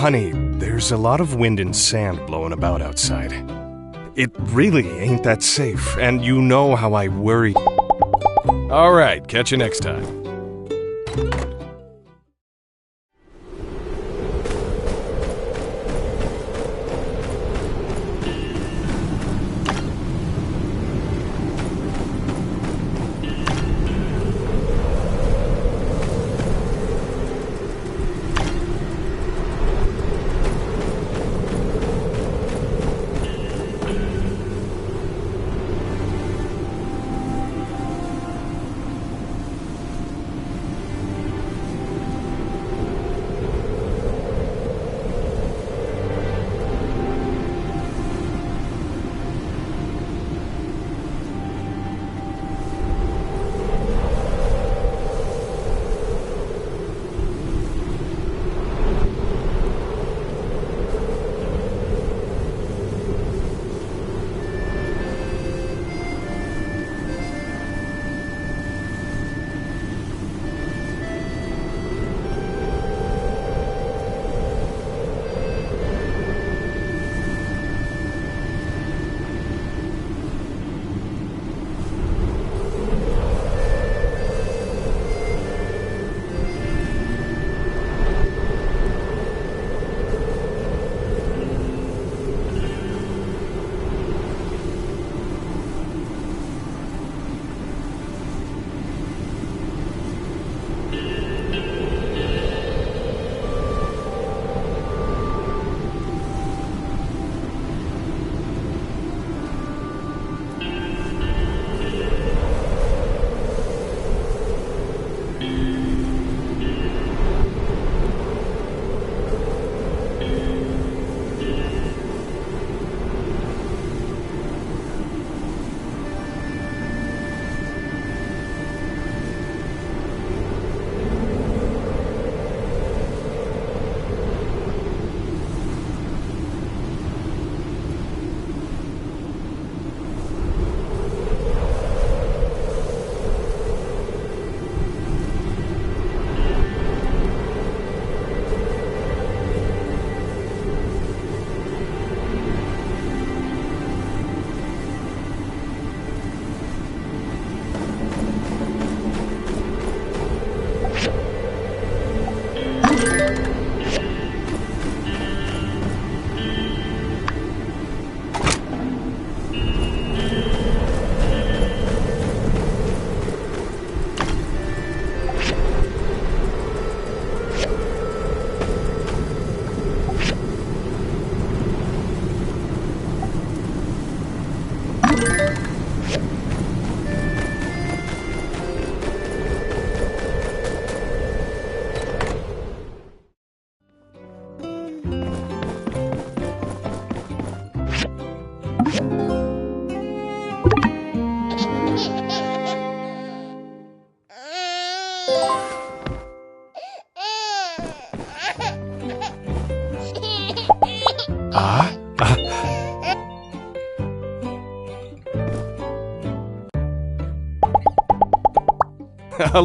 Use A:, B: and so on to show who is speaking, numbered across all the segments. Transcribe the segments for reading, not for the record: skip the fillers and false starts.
A: Honey, there's a lot of wind and sand blowing about outside. It really ain't that safe, and you know how I worry. All right, catch you next time.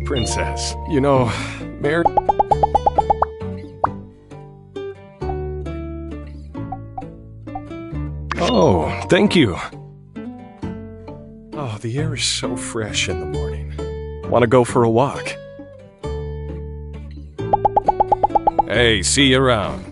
A: Princess, you know, Mary... Oh, thank you. Oh, the air is so fresh in the morning. Want to go for a walk? Hey, see you around.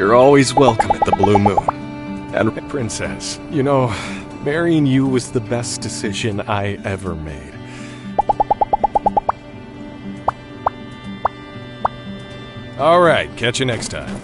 A: You're always welcome at the Blue Moon. And Princess, you know, marrying you was the best decision I ever made. All right, catch you next time.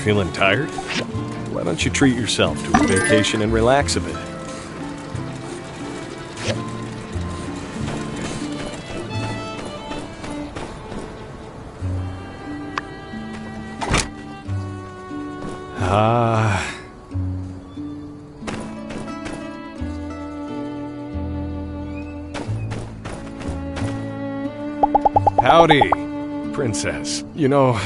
A: Feeling tired? Why don't you treat yourself to a vacation and relax a bit? Howdy, princess. You know...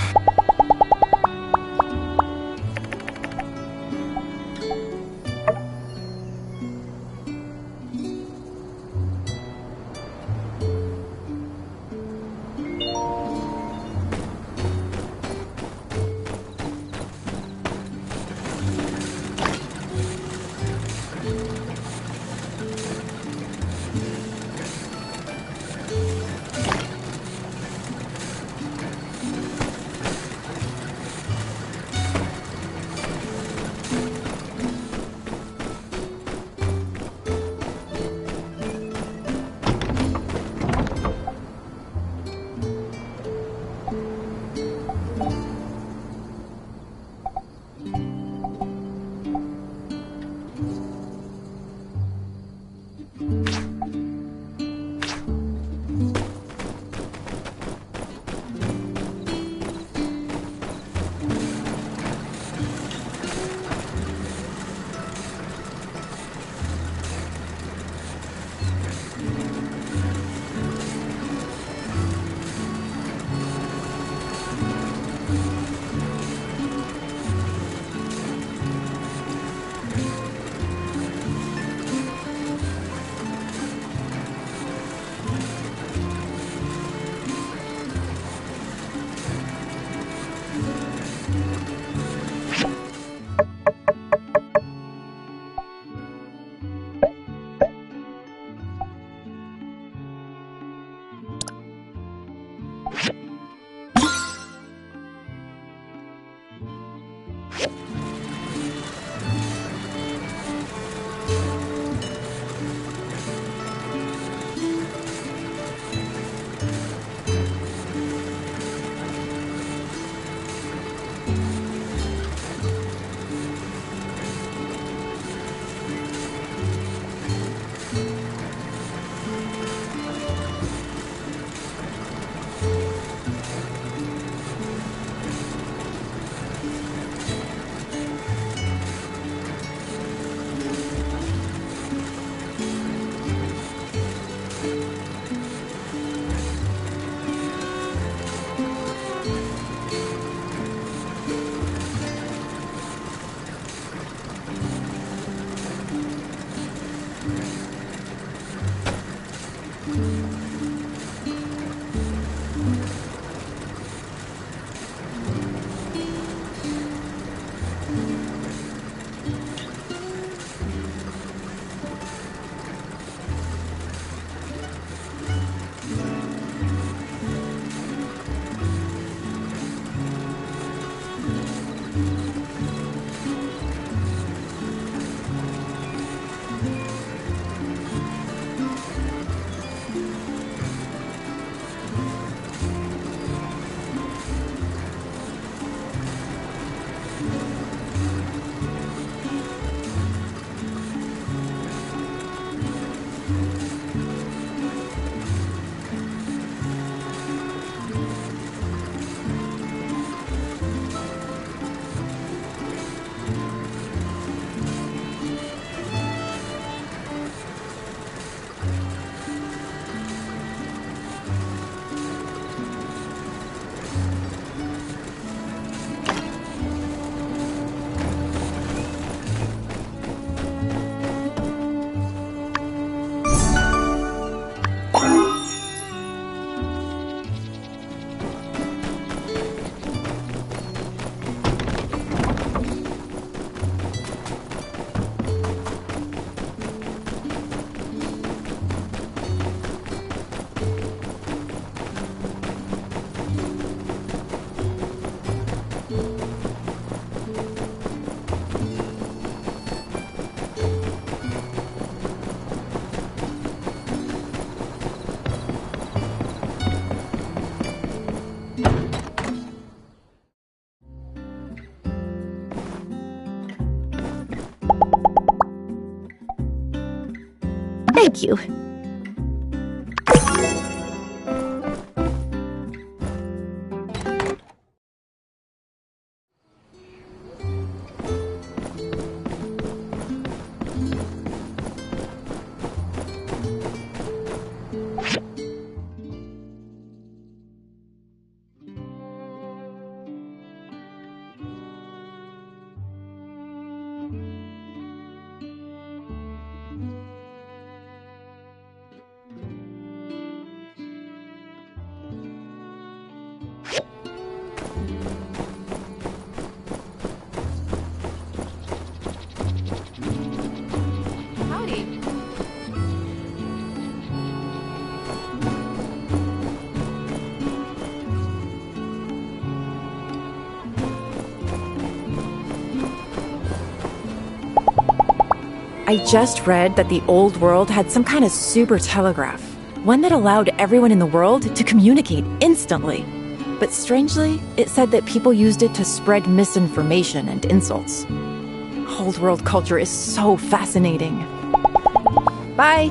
B: Thank you.
C: Howdy.
D: I just read that the old world had some kind of super telegraph, one that allowed everyone in the world to communicate instantly. But strangely, it said that people used it to spread misinformation and insults. Old world culture is so fascinating. Bye!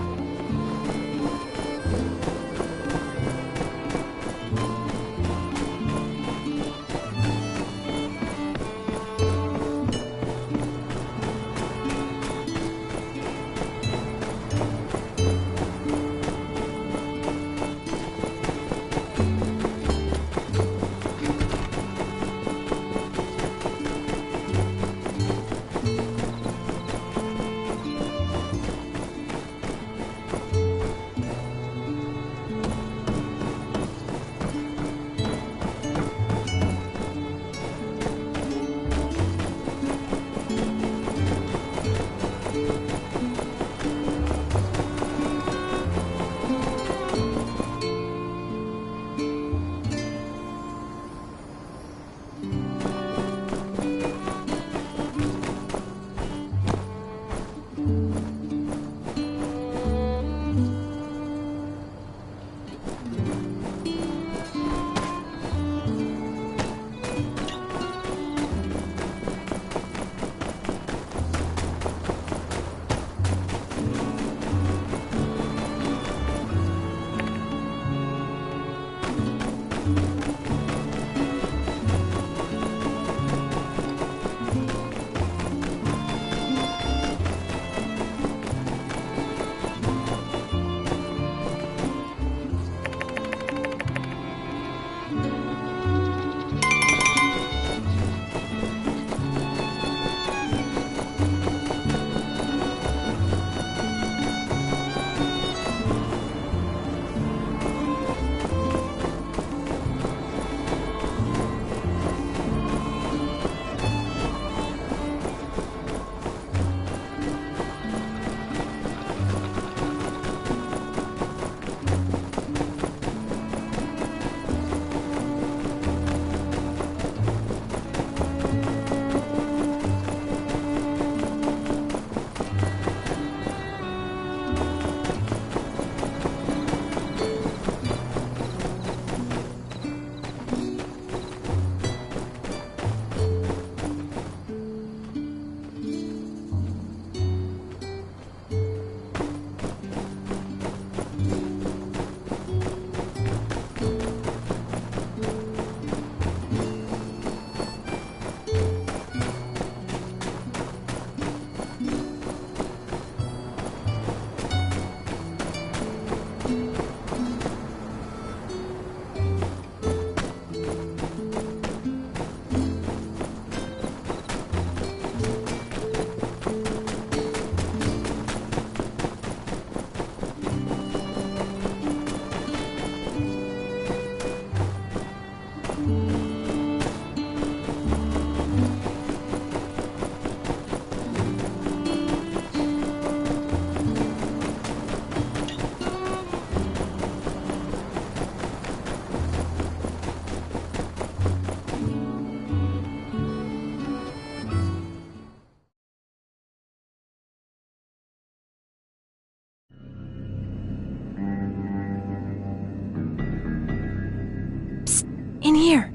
D: In here!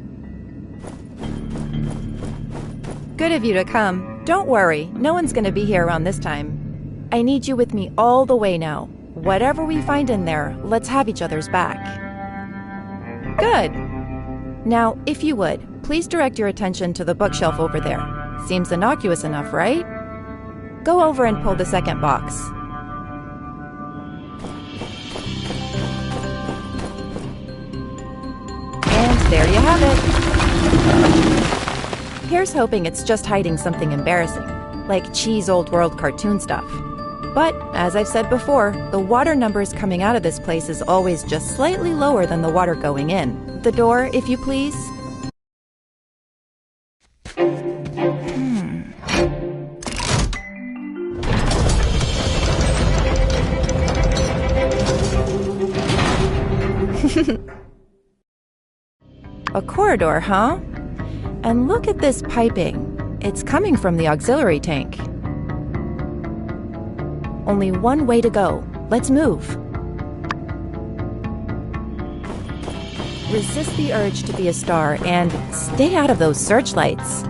D: Good of you to come. Don't worry, no one's gonna be here around this time. I need you with me all the way now. Whatever we find in there, let's have each other's back. Good. Now, if you would, please direct your attention to the bookshelf over there. Seems innocuous enough, right? Go over and pull the second box. And there you have it. Here's hoping it's just hiding something embarrassing, like cheese old world cartoon stuff. But, as I've said before, the water numbers coming out of this place is always just slightly lower than the water going in. The door, if you please. A corridor, huh? And look at this piping. It's coming from the auxiliary tank. Only one way to go. Let's move. Resist the urge to be a star and stay out of those searchlights.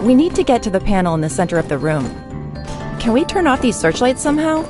D: We need to get to the panel in the center of the room. Can we turn off these searchlights somehow?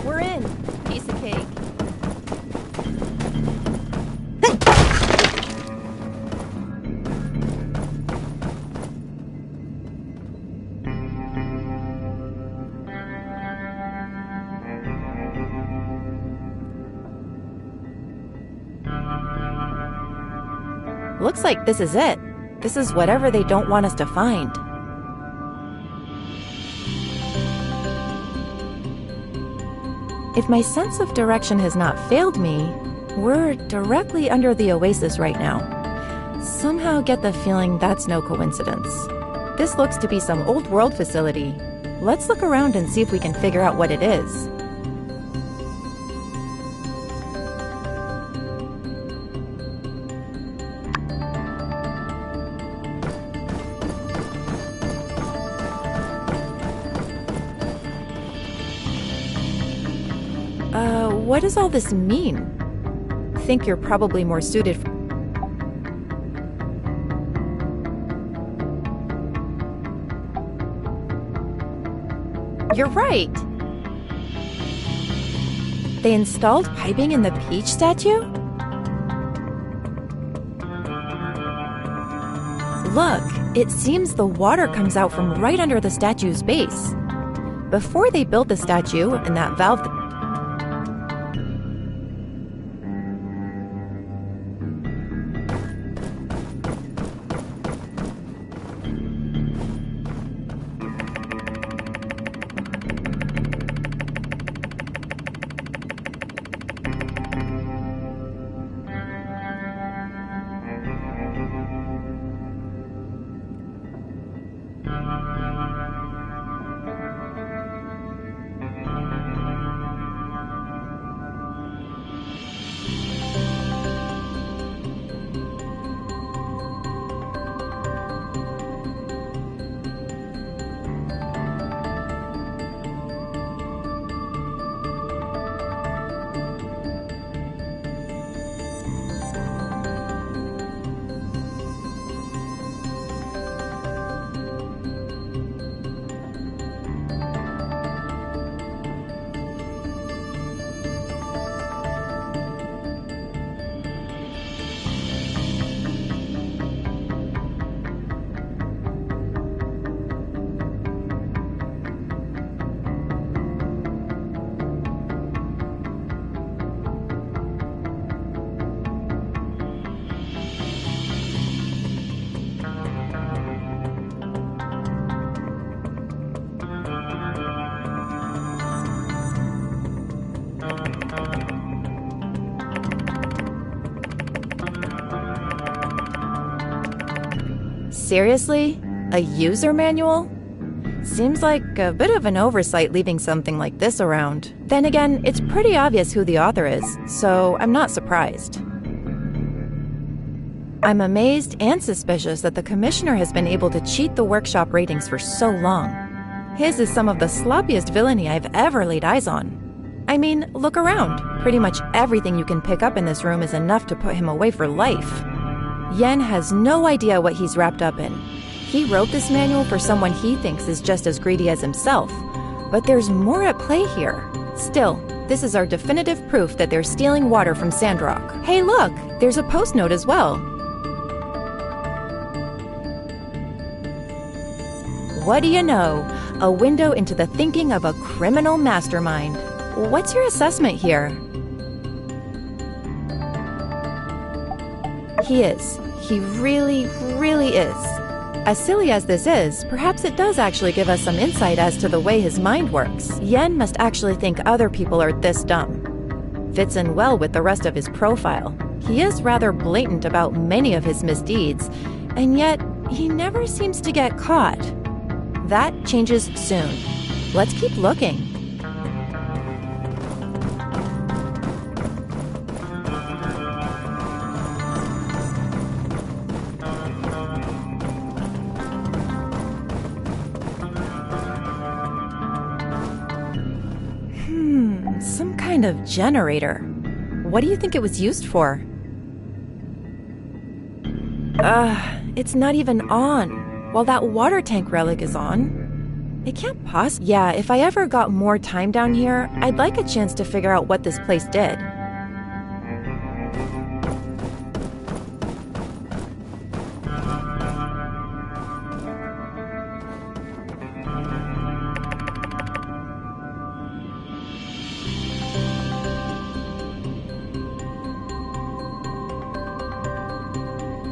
D: We're in. Piece of cake. Looks like this is it. This is whatever they don't want us to find. If my sense of direction has not failed me, we're directly under the oasis right now. Somehow get the feeling that's no coincidence. This looks to be some old world facility. Let's look around and see if we can figure out what it is. What does all this mean? Think you're probably more suited for... You're right! They installed piping in the Peach statue? Look, it seems the water comes out from right under the statue's base. Before they built the statue and that valve... Seriously? A user manual? Seems like a bit of an oversight leaving something like this around. Then again, it's pretty obvious who the author is, so I'm not surprised. I'm amazed and suspicious that the commissioner has been able to cheat the workshop ratings for so long. His is some of the sloppiest villainy I've ever laid eyes on. I mean, look around. Pretty much everything you can pick up in this room is enough to put him away for life. Yen has no idea what he's wrapped up in. He wrote this manual for someone he thinks is just as greedy as himself. But there's more at play here. Still, this is our definitive proof that they're stealing water from Sandrock. Hey look, there's a post note as well. What do you know? A window into the thinking of a criminal mastermind. What's your assessment here? He is. He really, really is. As silly as this is, perhaps it does actually give us some insight as to the way his mind works. Yen must actually think other people are this dumb. Fits in well with the rest of his profile. He is rather blatant about many of his misdeeds, and yet he never seems to get caught. That changes soon. Let's keep looking. Some kind of generator. What do you think it was used for? It's not even on, while that water tank relic is on. It can't possibly... Yeah, if I ever got more time down here, I'd like a chance to figure out what this place did.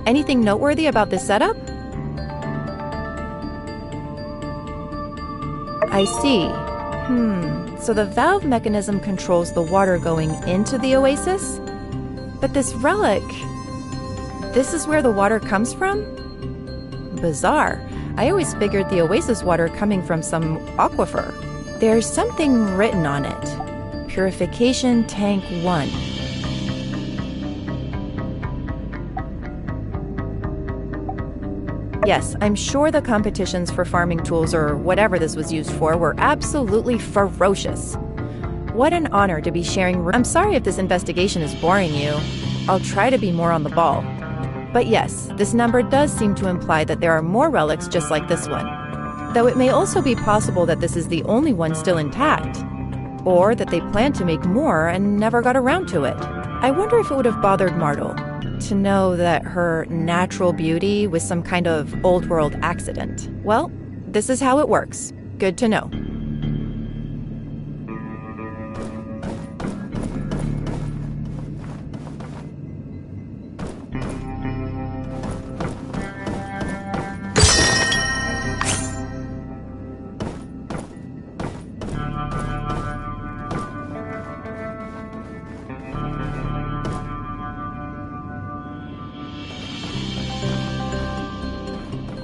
D: Anything noteworthy about this setup? I see. So the valve mechanism controls the water going into the oasis? But this relic, this is where the water comes from? Bizarre. I always figured the oasis water coming from some aquifer. There's something written on it. Purification Tank 1. Yes, I'm sure the competitions for farming tools or whatever this was used for were absolutely ferocious. What an honor to be sharing. I'm sorry if this investigation is boring you. I'll try to be more on the ball. But yes, this number does seem to imply that there are more relics just like this one. Though it may also be possible that this is the only one still intact. Or that they planned to make more and never got around to it. I wonder if it would have bothered Martel to know that her natural beauty was some kind of old-world accident. Well, this is how it works. Good to know.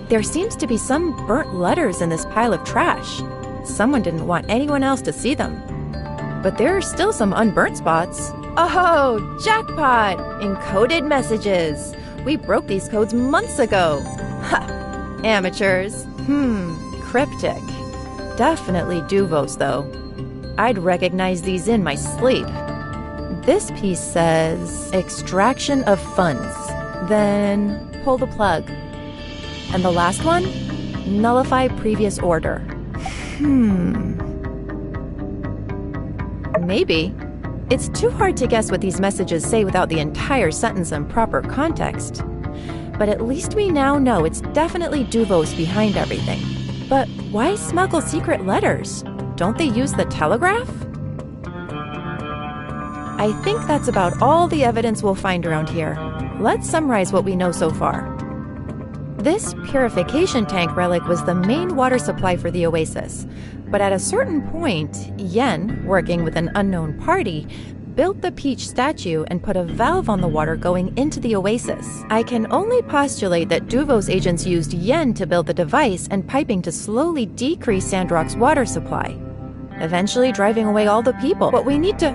D: There seems to be some burnt letters in this pile of trash. Someone didn't want anyone else to see them. But there are still some unburnt spots. Oh, jackpot! Encoded messages. We broke these codes months ago. Ha! Amateurs. Cryptic. Definitely Duvos, though. I'd recognize these in my sleep. This piece says, extraction of funds. Then pull the plug. And the last one? Nullify previous order. Maybe. It's too hard to guess what these messages say without the entire sentence in proper context. But at least we now know it's definitely Duvos behind everything. But why smuggle secret letters? Don't they use the telegraph? I think that's about all the evidence we'll find around here. Let's summarize what we know so far. This purification tank relic was the main water supply for the oasis. But at a certain point, Yen, working with an unknown party, built the Peach statue and put a valve on the water going into the oasis. I can only postulate that Duvos agents used Yen to build the device and piping to slowly decrease Sandrock's water supply, eventually driving away all the people. But we need to...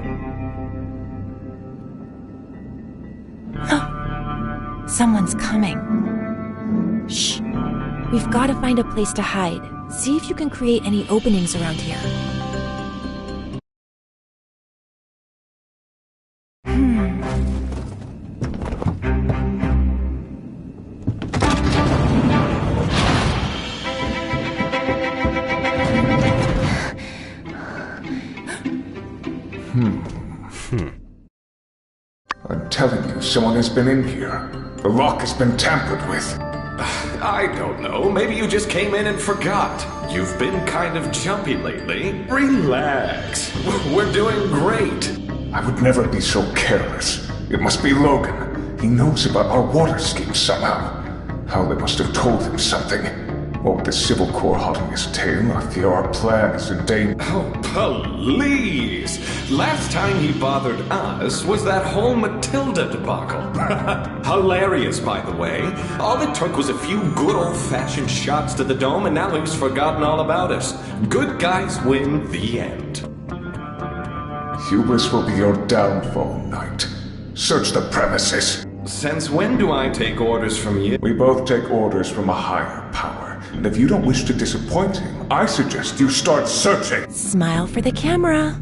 D: Someone's coming. Shh. We've got to find a place to hide. See if you can create any openings around here.
B: I'm telling you, someone has been in here. The lock has been tampered with.
E: I don't know. Maybe you just came in and forgot. You've been kind of jumpy lately. Relax. We're doing great.
B: I would never be so careless. It must be Logan. He knows about our water scheme somehow. How they must have told him something. What with the Civil Corps hot on his tail, I fear our plan is in danger.
E: Oh, please! Last time he bothered us was that whole Matilda debacle. Hilarious, by the way. All it took was a few good old-fashioned shots to the dome, and now he's forgotten all about us. Good guys win, the end.
B: Hubris will be your downfall, Knight. Search the premises.
E: Since when do I take orders from you?
B: We both take orders from a higher power. And if you don't wish to disappoint him, I suggest you start searching.
D: Smile for the camera.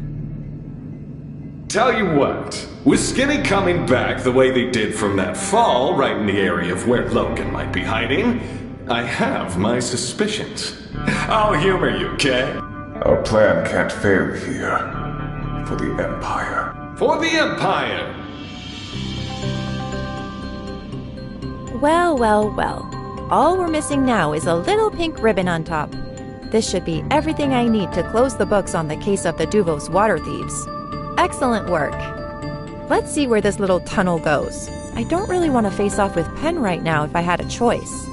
E: Tell you what, with Skinny coming back the way they did from that fall, right in the area of where Logan might be hiding, I have my suspicions. I'll humor you, okay?
B: Our plan can't fail here. For the Empire.
E: For the Empire!
D: Well, well, well. All we're missing now is a little pink ribbon on top. This should be everything I need to close the books on the case of the Duvos water thieves. Excellent work. Let's see where this little tunnel goes. I don't really want to face off with Penn right now if I had a choice.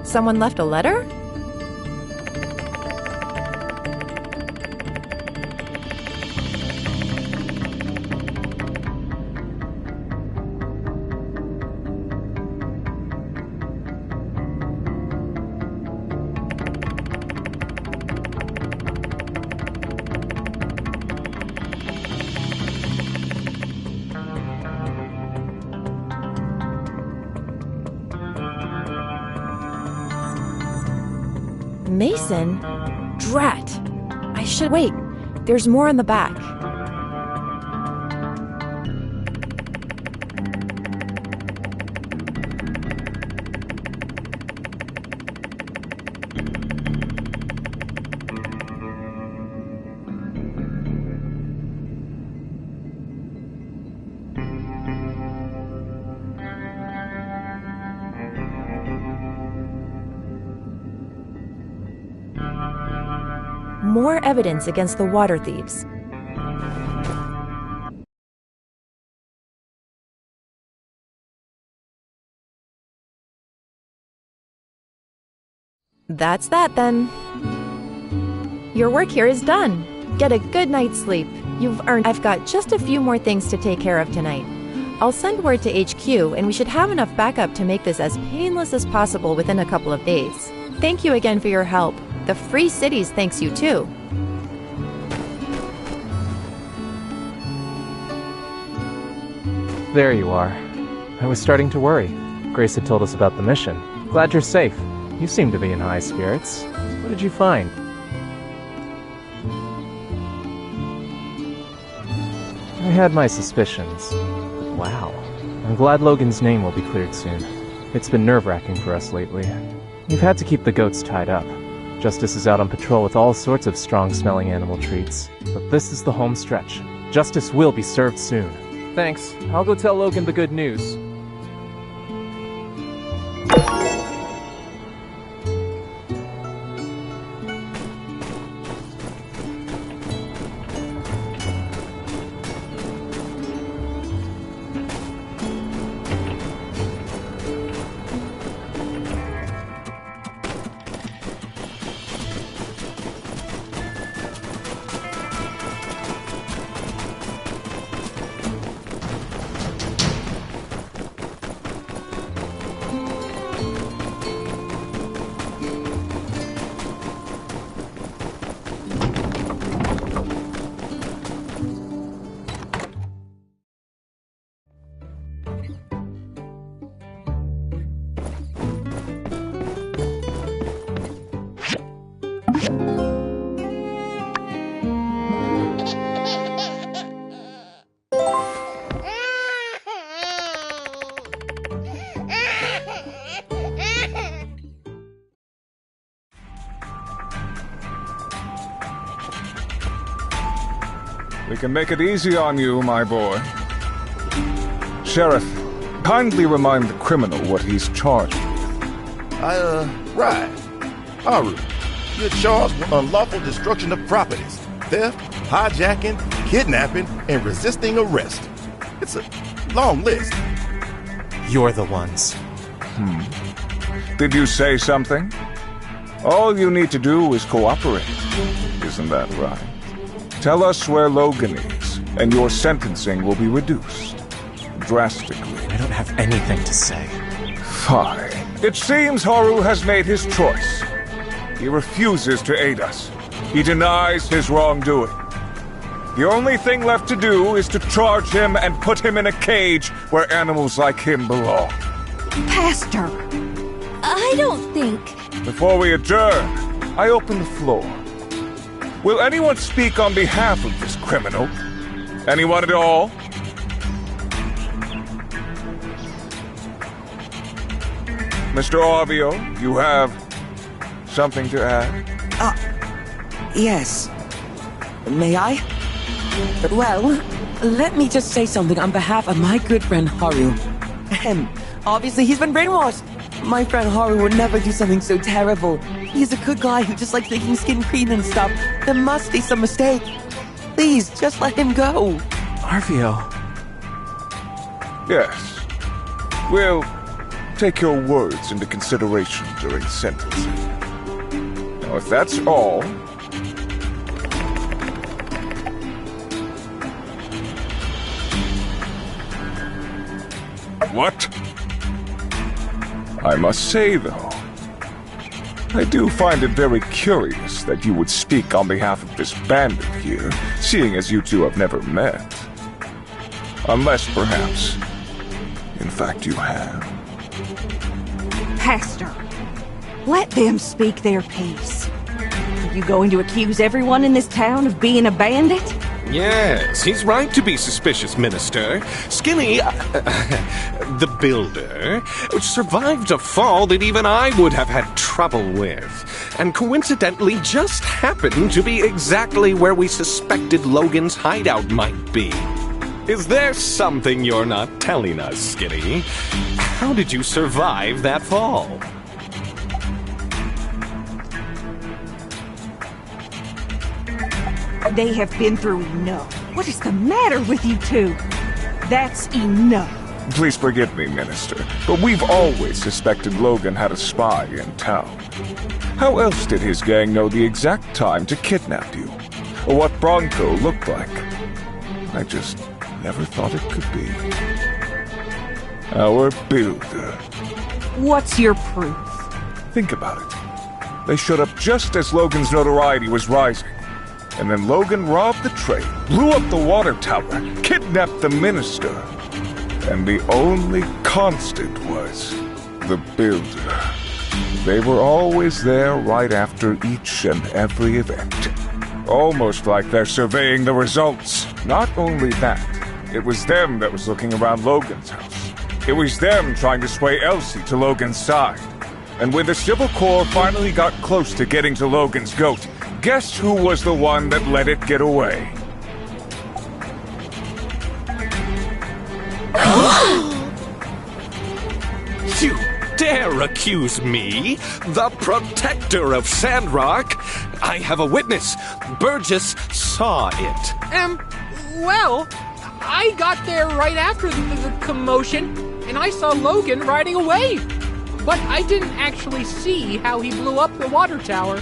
D: Someone left a letter? Mason? Drat! I should wait. There's more on the back. More evidence against the water thieves. That's that then. Your work here is done. Get a good night's sleep. You've earned. I've got just a few more things to take care of tonight. I'll send word to HQ and we should have enough backup to make this as painless as possible within a couple of days. Thank you again for your help. The Free Cities thanks you too.
F: There you are. I was starting to worry. Grace had told us about the mission. Glad you're safe. You seem to be in high spirits. What did you find? I had my suspicions. But wow. I'm glad Logan's name will be cleared soon. It's been nerve-wracking for us lately. We've had to keep the goats tied up. Justice is out on patrol with all sorts of strong-smelling animal treats. But this is the home stretch. Justice will be served soon. Thanks. I'll go tell Logan the good news.
B: We can make it easy on you, my boy. Sheriff, kindly remind the criminal what he's charged with.
G: Right. Haru, you're charged with unlawful destruction of properties, theft, hijacking, kidnapping, and resisting arrest. It's a long list.
H: You're the ones.
B: Did you say something? All you need to do is cooperate. Isn't that right? Tell us where Logan is, and your sentencing will be reduced. Drastically.
H: I don't have anything to say.
B: Fine. It seems Haru has made his choice. He refuses to aid us. He denies his wrongdoing. The only thing left to do is to charge him and put him in a cage where animals like him belong.
I: Pastor, I don't think...
B: Before we adjourn, I open the floor. Will anyone speak on behalf of this criminal? Anyone at all? Mr. Orvio, you have something to add?
J: Yes. May I? Well, let me just say something on behalf of my good friend Haru. Obviously he's been brainwashed. My friend Haru would never do something so terrible. He's a good guy who just likes making skin cream and stuff. There must be some mistake. Please, just let him go.
F: Arvio.
B: Yes. We'll take your words into consideration during sentencing. Now, if that's all... What? I must say, though, I do find it very curious that you would speak on behalf of this bandit here, seeing as you two have never met. Unless, perhaps, in fact you have.
I: Pastor, let them speak their piece. Are you going to accuse everyone in this town of being a bandit?
E: Yes, he's right to be suspicious, Minister. Skinny, the builder, survived a fall that even I would have had trouble with, and coincidentally just happened to be exactly where we suspected Logan's hideout might be. Is there something you're not telling us, Skinny? How did you survive that fall?
I: They have been through enough. What is the matter with you two? That's enough.
B: Please forgive me, Minister, but we've always suspected Logan had a spy in town. How else did his gang know the exact time to kidnap you? Or what Bronco looked like? I just never thought it could be. Our builder.
I: What's your proof?
B: Think about it. They showed up just as Logan's notoriety was rising. And then Logan robbed the train, blew up the water tower, kidnapped the minister. And the only constant was the builder. They were always there right after each and every event. Almost like they're surveying the results. Not only that, it was them that was looking around Logan's house. It was them trying to sway Elsie to Logan's side. And when the Civil Corps finally got close to getting to Logan's goat, guess who was the one that let it get away?
E: You dare accuse me, the protector of Sandrock? I have a witness. Burgess saw it.
K: Well, I got there right after the commotion, and I saw Logan riding away. But I didn't actually see how he blew up the water tower.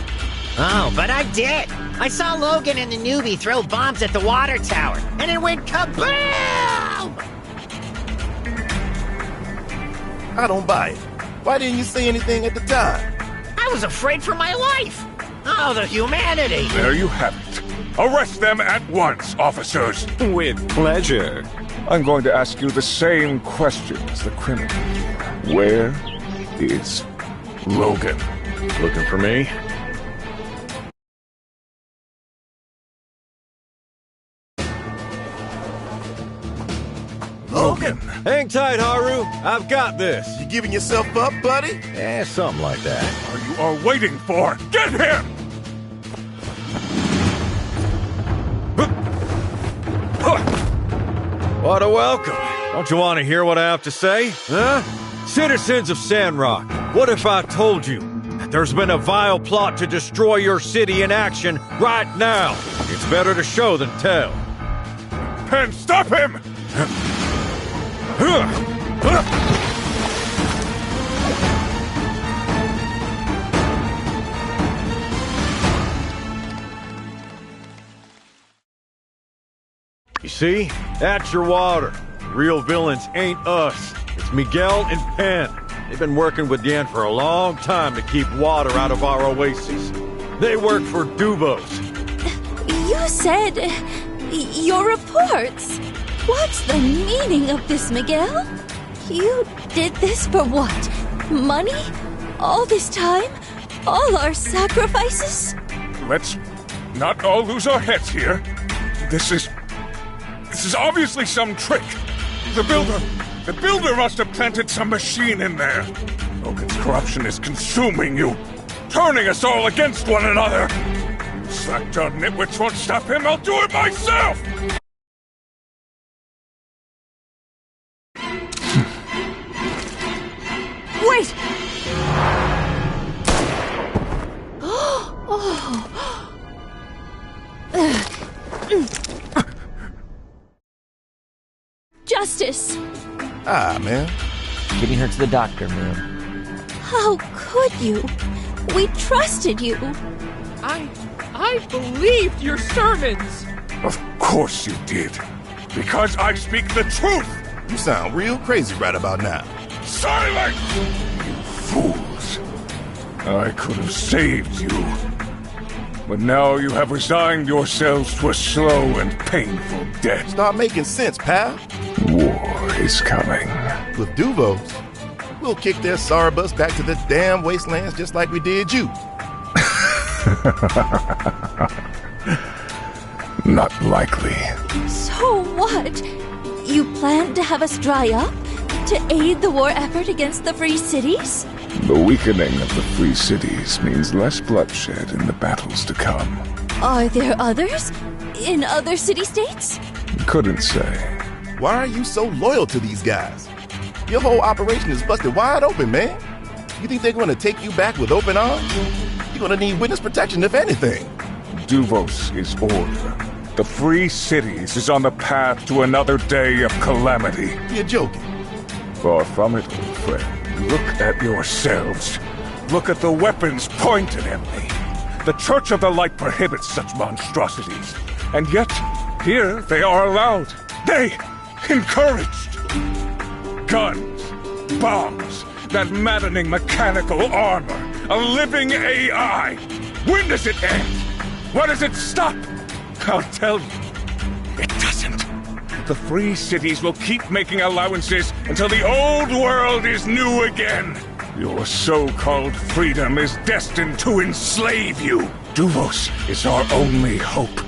L: Oh, but I did. I saw Logan and the newbie throw bombs at the water tower, and it went kaboom!
G: I don't buy it. Why didn't you say anything at the time?
L: I was afraid for my life. Oh, the humanity.
B: There you have it. Arrest them at once, officers.
E: With pleasure.
B: I'm going to ask you the same question as the criminal. Where is Logan?
A: Looking for me?
G: Logan!
M: Hang tight, Haru. I've got this.
G: You giving yourself up, buddy?
M: Something like that.
B: What you are waiting for? Get him!
M: What a welcome. Don't you want to hear what I have to say? Huh? Citizens of Sandrock, what if I told you that there's been a vile plot to destroy your city in action right now? It's better to show than tell.
B: Pen, stop him!
M: You see? That's your water. The real villains ain't us. It's Miguel and Penn. They've been working with Yen for a long time to keep water out of our oases. They work for Dubos.
C: You said your reports. What's the meaning of this, Miguel? You did this for what? Money? All this time? All our sacrifices?
B: Let's not all lose our heads here. This is obviously some trick. The builder must have planted some machine in there. Logan's corruption is consuming you, turning us all against one another. Slack-jawed nitwits won't stop him. I'll do it myself!
I: Wait!
C: justice.
G: Ah, man.
J: Getting her to the doctor, ma'am.
C: How could you? We trusted you.
K: I believed your sermons.
B: Of course you did. Because I speak the truth.
G: You sound real crazy right about now.
B: Silence! You fools. I could have saved you. But now you have resigned yourselves to a slow and painful death.
G: Start making sense, pal.
B: War is coming.
G: With Duvos, we'll kick their sorry bus back to the damn wastelands just like we did you.
B: Not likely.
C: So what? You plan to have us dry up? To aid the war effort against the Free Cities?
B: The weakening of the Free Cities means less bloodshed in the battles to come.
C: Are there others? In other city-states?
B: Couldn't say.
G: Why are you so loyal to these guys? Your whole operation is busted wide open, man. You think they're going to take you back with open arms? You're going to need witness protection, if anything.
B: Duvos is order. The Free Cities is on the path to another day of calamity.
G: You're joking.
B: Far from it, old friend. Look at yourselves. Look at the weapons pointed at me. The Church of the Light prohibits such monstrosities. And yet, here they are allowed. They encouraged. Guns, bombs, that maddening mechanical armor, a living AI. When does it end? When does it stop? I'll tell you, it doesn't. The Free Cities will keep making allowances until the old world is new again. Your so-called freedom is destined to enslave you. Duvos is our only hope.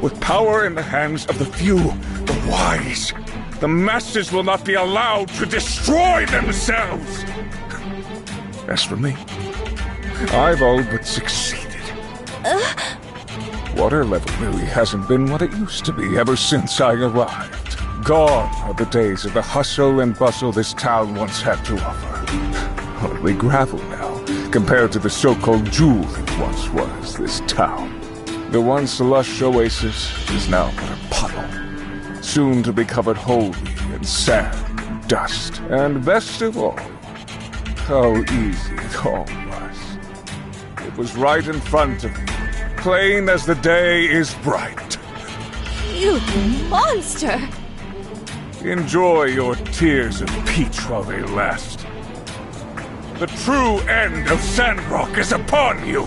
B: With power in the hands of the few, the wise, the masses will not be allowed to destroy themselves. As for me, I've all but succeeded. Water level really hasn't been what it used to be ever since I arrived. Gone are the days of the hustle and bustle this town once had to offer. Only gravel now, compared to the so-called jewel it once was, this town. The once lush oasis is now but a puddle, soon to be covered wholly in sand and dust. And best of all, how easy it all was. It was right in front of me, plain as the day is bright.
C: You monster!
B: Enjoy your tears of peach while they last. The true end of Sandrock is upon you!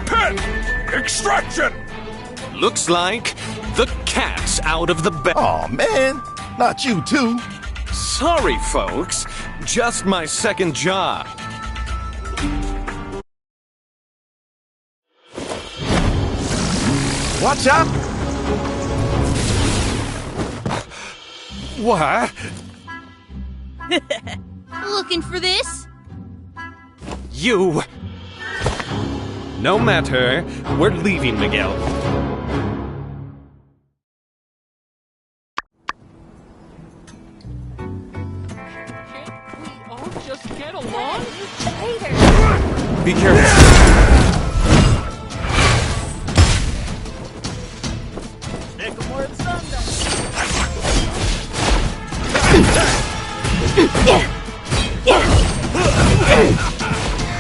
B: Pen! Extraction!
E: Looks like the cat's out of the bag.
G: Aw, man! Not you, too!
E: Sorry, folks. Just my second job.
G: Watch out!
E: What?
C: Looking for this?
E: You... No matter. We're leaving, Miguel.
K: Can't we all just get along?
F: Be careful.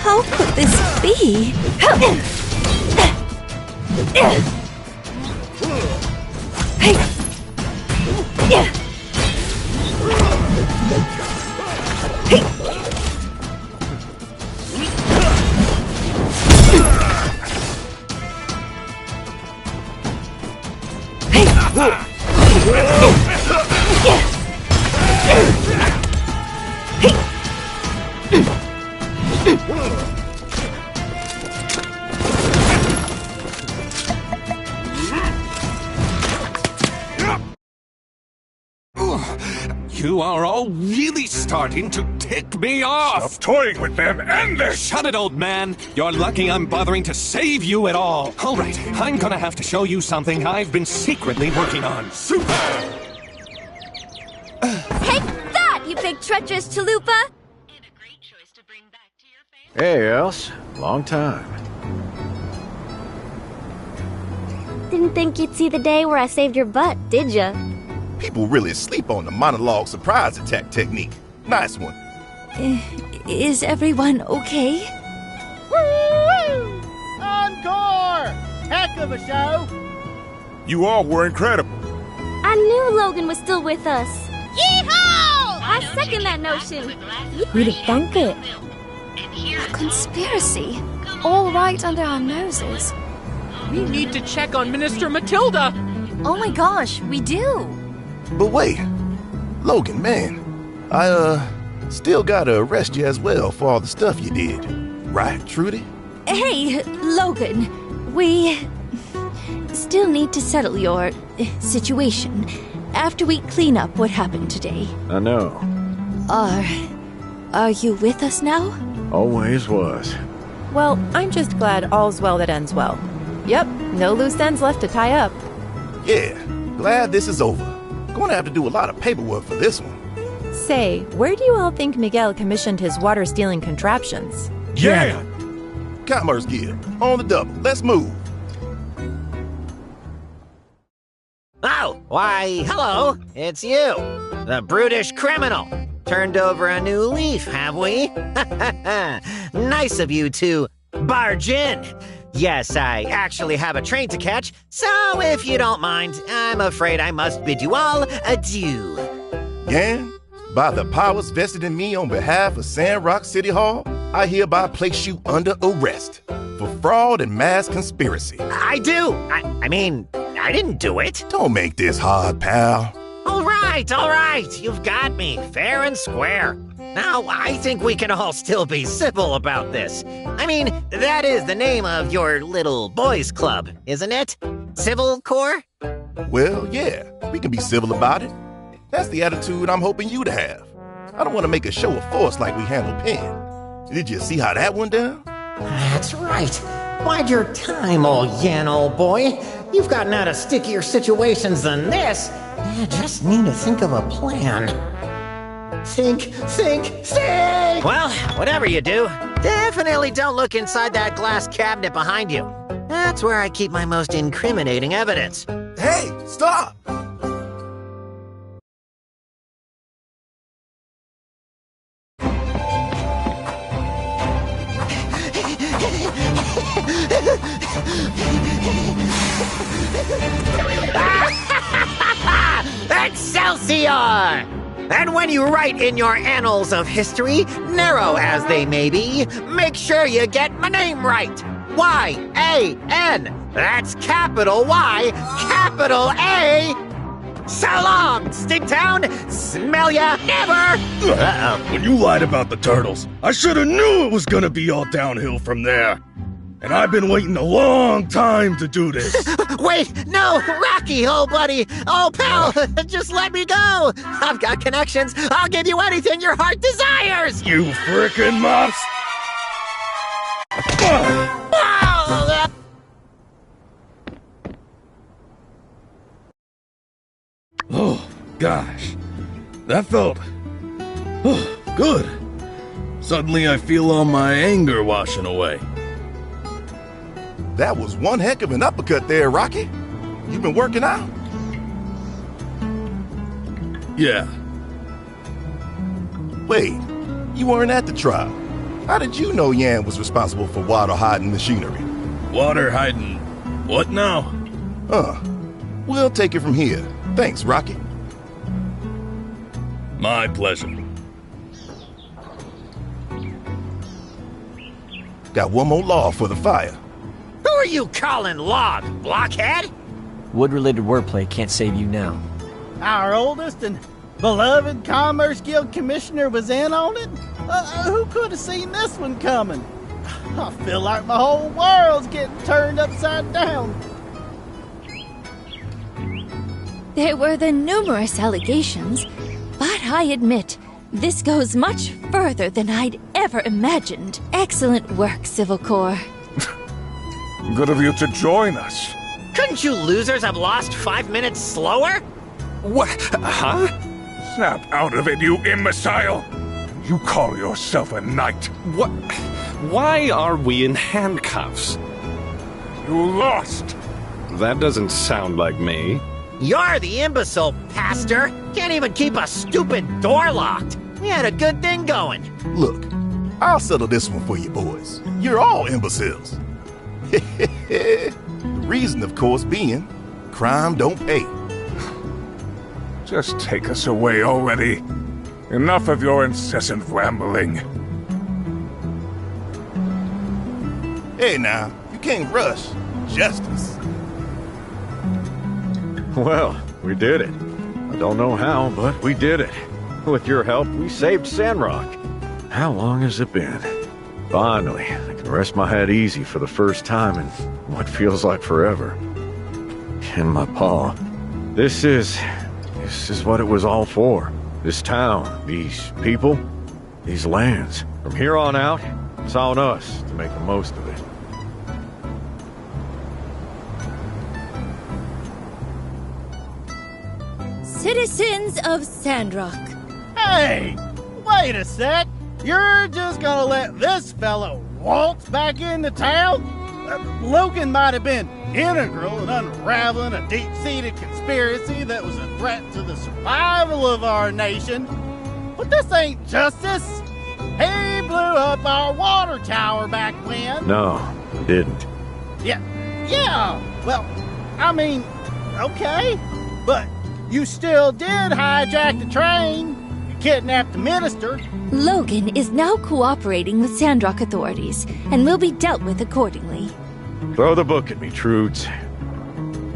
C: How could this be?
E: You are all really starting to tick me off!
B: Stop toying with them, end this!
E: Shut it, old man! You're lucky I'm bothering to save you at all! Alright, I'm gonna have to show you something I've been secretly working on.
C: Take that, you big treacherous chalupa!
M: Hey, Els. Long time.
N: Didn't think you'd see the day where I saved your butt, did ya?
G: People really sleep on the monologue surprise attack technique. Nice one.
C: Is everyone okay?
N: Woo! Encore! Heck of a show!
G: You all were incredible.
O: I knew Logan was still with us. Yeehaw! I second that notion.
C: Who'd have thunk it? A conspiracy. All right under our noses.
K: We need to check on Minister Matilda.
C: Oh my gosh, we do.
G: But wait, Logan, man, I still gotta arrest you as well for all the stuff you did. Right, Trudy?
C: Hey, Logan, we still need to settle your situation after we clean up what happened today.
M: I know.
C: Are you with us now?
M: Always was.
D: Well, I'm just glad all's well that ends well. Yep, no loose ends left to tie up.
G: Yeah, glad this is over. Gonna have to do a lot of paperwork for this one.
D: Say, where do you all think Miguel commissioned his water-stealing contraptions?
G: Yeah! Commerce Guild, on the double. Let's move.
L: Oh, why, hello. It's you, the brutish criminal. Turned over a new leaf, have we? Nice of you to barge in. Yes, I actually have a train to catch, so if you don't mind, I'm afraid I must bid you all adieu.
G: Yan, by the powers vested in me on behalf of Sandrock City Hall, I hereby place you under arrest for fraud and mass conspiracy.
L: I do. I mean, I didn't do it.
G: Don't make this hard, pal.
L: All right. You've got me, fair and square. Now, I think we can all still be civil about this. I mean, that is the name of your little boys' club, isn't it? Civil Corps?
G: Well, yeah, we can be civil about it. That's the attitude I'm hoping you to have. I don't want to make a show of force like we handled Penn. Did you see how that went down?
L: That's right. Bide your time, old Yan, old boy. You've gotten out of stickier situations than this. You just need to think of a plan. Think! Well, whatever you do, definitely don't look inside that glass cabinet behind you. That's where I keep my most incriminating evidence.
G: Hey, stop!
L: Excelsior! And when you write in your annals of history, narrow as they may be, make sure you get my name right. Y-A-N. That's capital Y, capital A. So long, Stinktown. Smell ya never.
P: Uh-oh. When you lied about the turtles, I should have knew it was gonna be all downhill from there. And I've been waiting a long time to do this.
L: Wait, no, Rocky, old buddy, old pal, just let me go. I've got connections. I'll give you anything your heart desires.
P: You frickin' mops. Oh, gosh. That felt good. Suddenly I feel all my anger washing away.
G: That was one heck of an uppercut there, Rocky. You been working out?
P: Yeah.
G: Wait, you weren't at the trial. How did you know Yan was responsible for water hiding machinery?
P: Water hiding what now?
G: We'll take it from here. Thanks, Rocky.
P: My pleasure.
G: Got one more law for the fire.
L: Who are you calling Log, blockhead?
Q: Wood-related wordplay can't save you now.
N: Our oldest and beloved Commerce Guild Commissioner was in on it? Who could have seen this one coming? I feel like my whole world's getting turned upside down.
C: There were the numerous allegations, but I admit, this goes much further than I'd ever imagined. Excellent work, Civil Corps.
B: Good of you to join us.
L: Couldn't you losers have lost 5 minutes slower?
B: What? Huh? Snap out of it, you imbecile! You call yourself a knight.
E: What? Why are we in handcuffs?
B: You lost.
E: That doesn't sound like me.
L: You're the imbecile, Pastor. Can't even keep a stupid door locked. We had a good thing going.
G: Look, I'll settle this one for you boys. You're all imbeciles. The reason, of course, being crime don't pay.
B: Just take us away already. Enough of your incessant rambling.
G: Hey now, you can't rush justice.
M: Well, we did it. I don't know how, but we did it. With your help, we saved Sandrock. How long has it been? Finally, I can rest my head easy for the first time in what feels like forever. And my paw. This is what it was all for. This town, these people, these lands. From here on out, it's on us to make the most of it.
C: Citizens of Sandrock.
N: Hey! Wait a sec! You're just gonna let this fella waltz back into town? Logan might have been integral in unraveling a deep-seated conspiracy that was a threat to the survival of our nation, but this ain't justice. He blew up our water tower back when.
M: No, I didn't.
N: Yeah, well, I mean, okay, but you still did hijack the train. You kidnapped the minister.
C: Logan is now cooperating with Sandrock authorities and will be dealt with accordingly.
M: Throw the book at me, Trudes.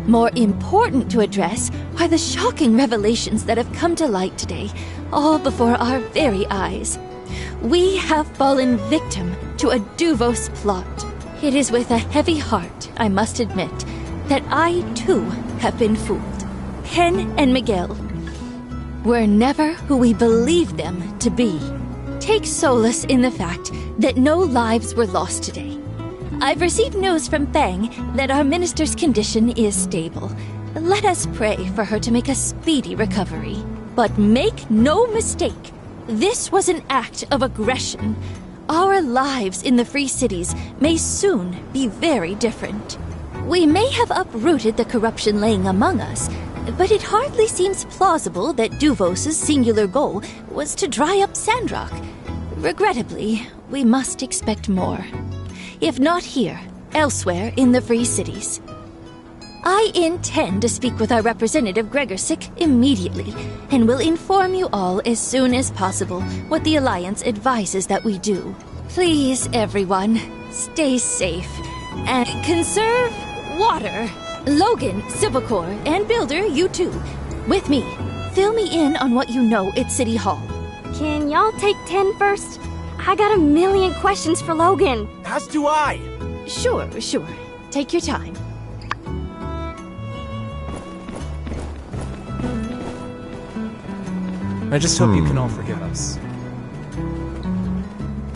C: More important to address are the shocking revelations that have come to light today, all before our very eyes. We have fallen victim to a Duvos plot. It is with a heavy heart, I must admit, that I, too, have been fooled. Pen and Miguel were never who we believed them to be. Take solace in the fact that no lives were lost today. I've received news from Fang that our minister's condition is stable. Let us pray for her to make a speedy recovery. But make no mistake, this was an act of aggression. Our lives in the Free Cities may soon be very different. We may have uprooted the corruption laying among us, but it hardly seems plausible that Duvos' singular goal was to dry up Sandrock. Regrettably, we must expect more. If not here, elsewhere in the Free Cities. I intend to speak with our representative Gregorsic immediately, and will inform you all as soon as possible what the Alliance advises that we do. Please, everyone, stay safe and conserve water. Logan, Civil Corps, and Builder, you too. With me. Fill me in on what you know at City Hall.
O: Can y'all take 10 first? I got a million questions for Logan.
H: As do I.
C: Sure. Take your time.
F: I just hope you can all forgive us.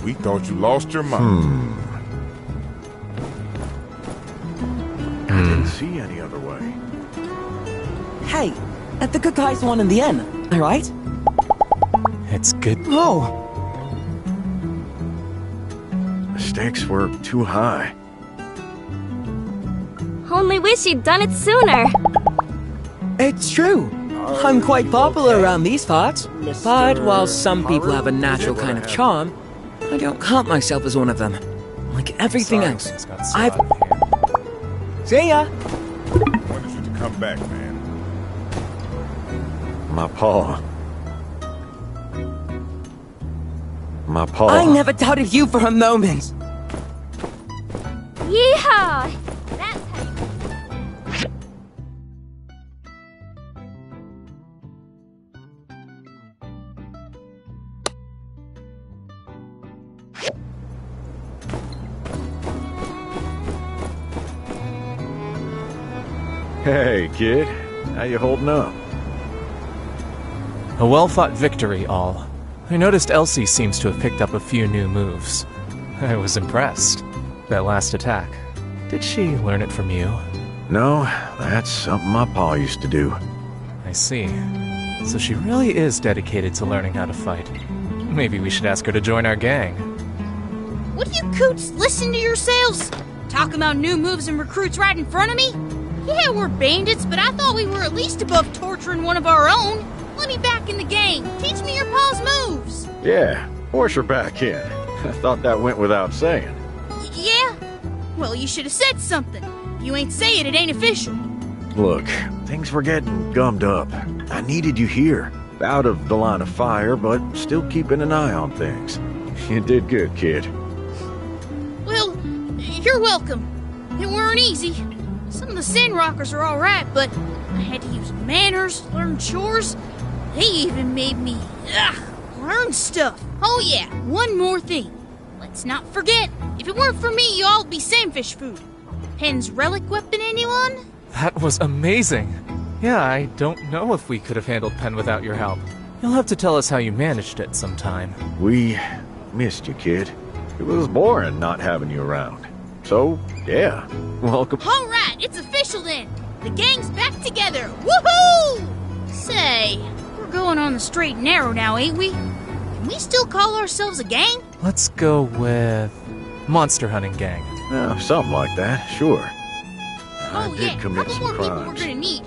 G: We thought you lost your mind.
M: I didn't see any other way.
J: Hey, the good guys won in the end, alright?
F: It's good.
J: Oh!
M: The stakes were too high.
O: Only wish you'd done it sooner.
J: It's true. I'm quite popular around these parts. But while some people have a natural kind of charm, I don't count myself as one of them. Like everything else, I've... See ya!
G: Wanted you to come back, man.
M: My paw. My paw.
J: I never doubted you for a moment.
O: Yeehaw!
M: Hey, kid. How you holding up?
F: A well-fought victory, all. I noticed Elsie seems to have picked up a few new moves. I was impressed. That last attack. Did she learn it from you?
M: No, that's something my pa used to do.
F: I see. So she really is dedicated to learning how to fight. Maybe we should ask her to join our gang.
R: Would you coots listen to yourselves? Talking about new moves and recruits right in front of me? Yeah, we're bandits, but I thought we were at least above torturing one of our own. Let me back in the gang. Teach me your pa's moves.
M: Yeah, force her back in. I thought that went without saying.
R: Yeah? Well, you should have said something. If you ain't say it, it ain't official.
M: Look, things were getting gummed up. I needed you here. Out of the line of fire, but still keeping an eye on things. You did good, kid.
R: Well, you're welcome. It weren't easy. Some of the Sandrockers are alright, but I had to use manners, learn chores. They even made me, learn stuff. Oh yeah, one more thing. Let's not forget, if it weren't for me, y'all would be sandfish food. Pen's relic weapon, anyone?
F: That was amazing. Yeah, I don't know if we could have handled Pen without your help. You'll have to tell us how you managed it sometime.
M: We missed you, kid. It was boring not having you around. So, yeah, welcome.
R: Alright, it's official then. The gang's back together. Woohoo! Say, we're going on the straight and narrow now, ain't we? Can we still call ourselves a gang?
F: Let's go with Monster Hunting Gang.
M: Something like that, sure.
R: Oh yeah, a couple more people we're gonna need.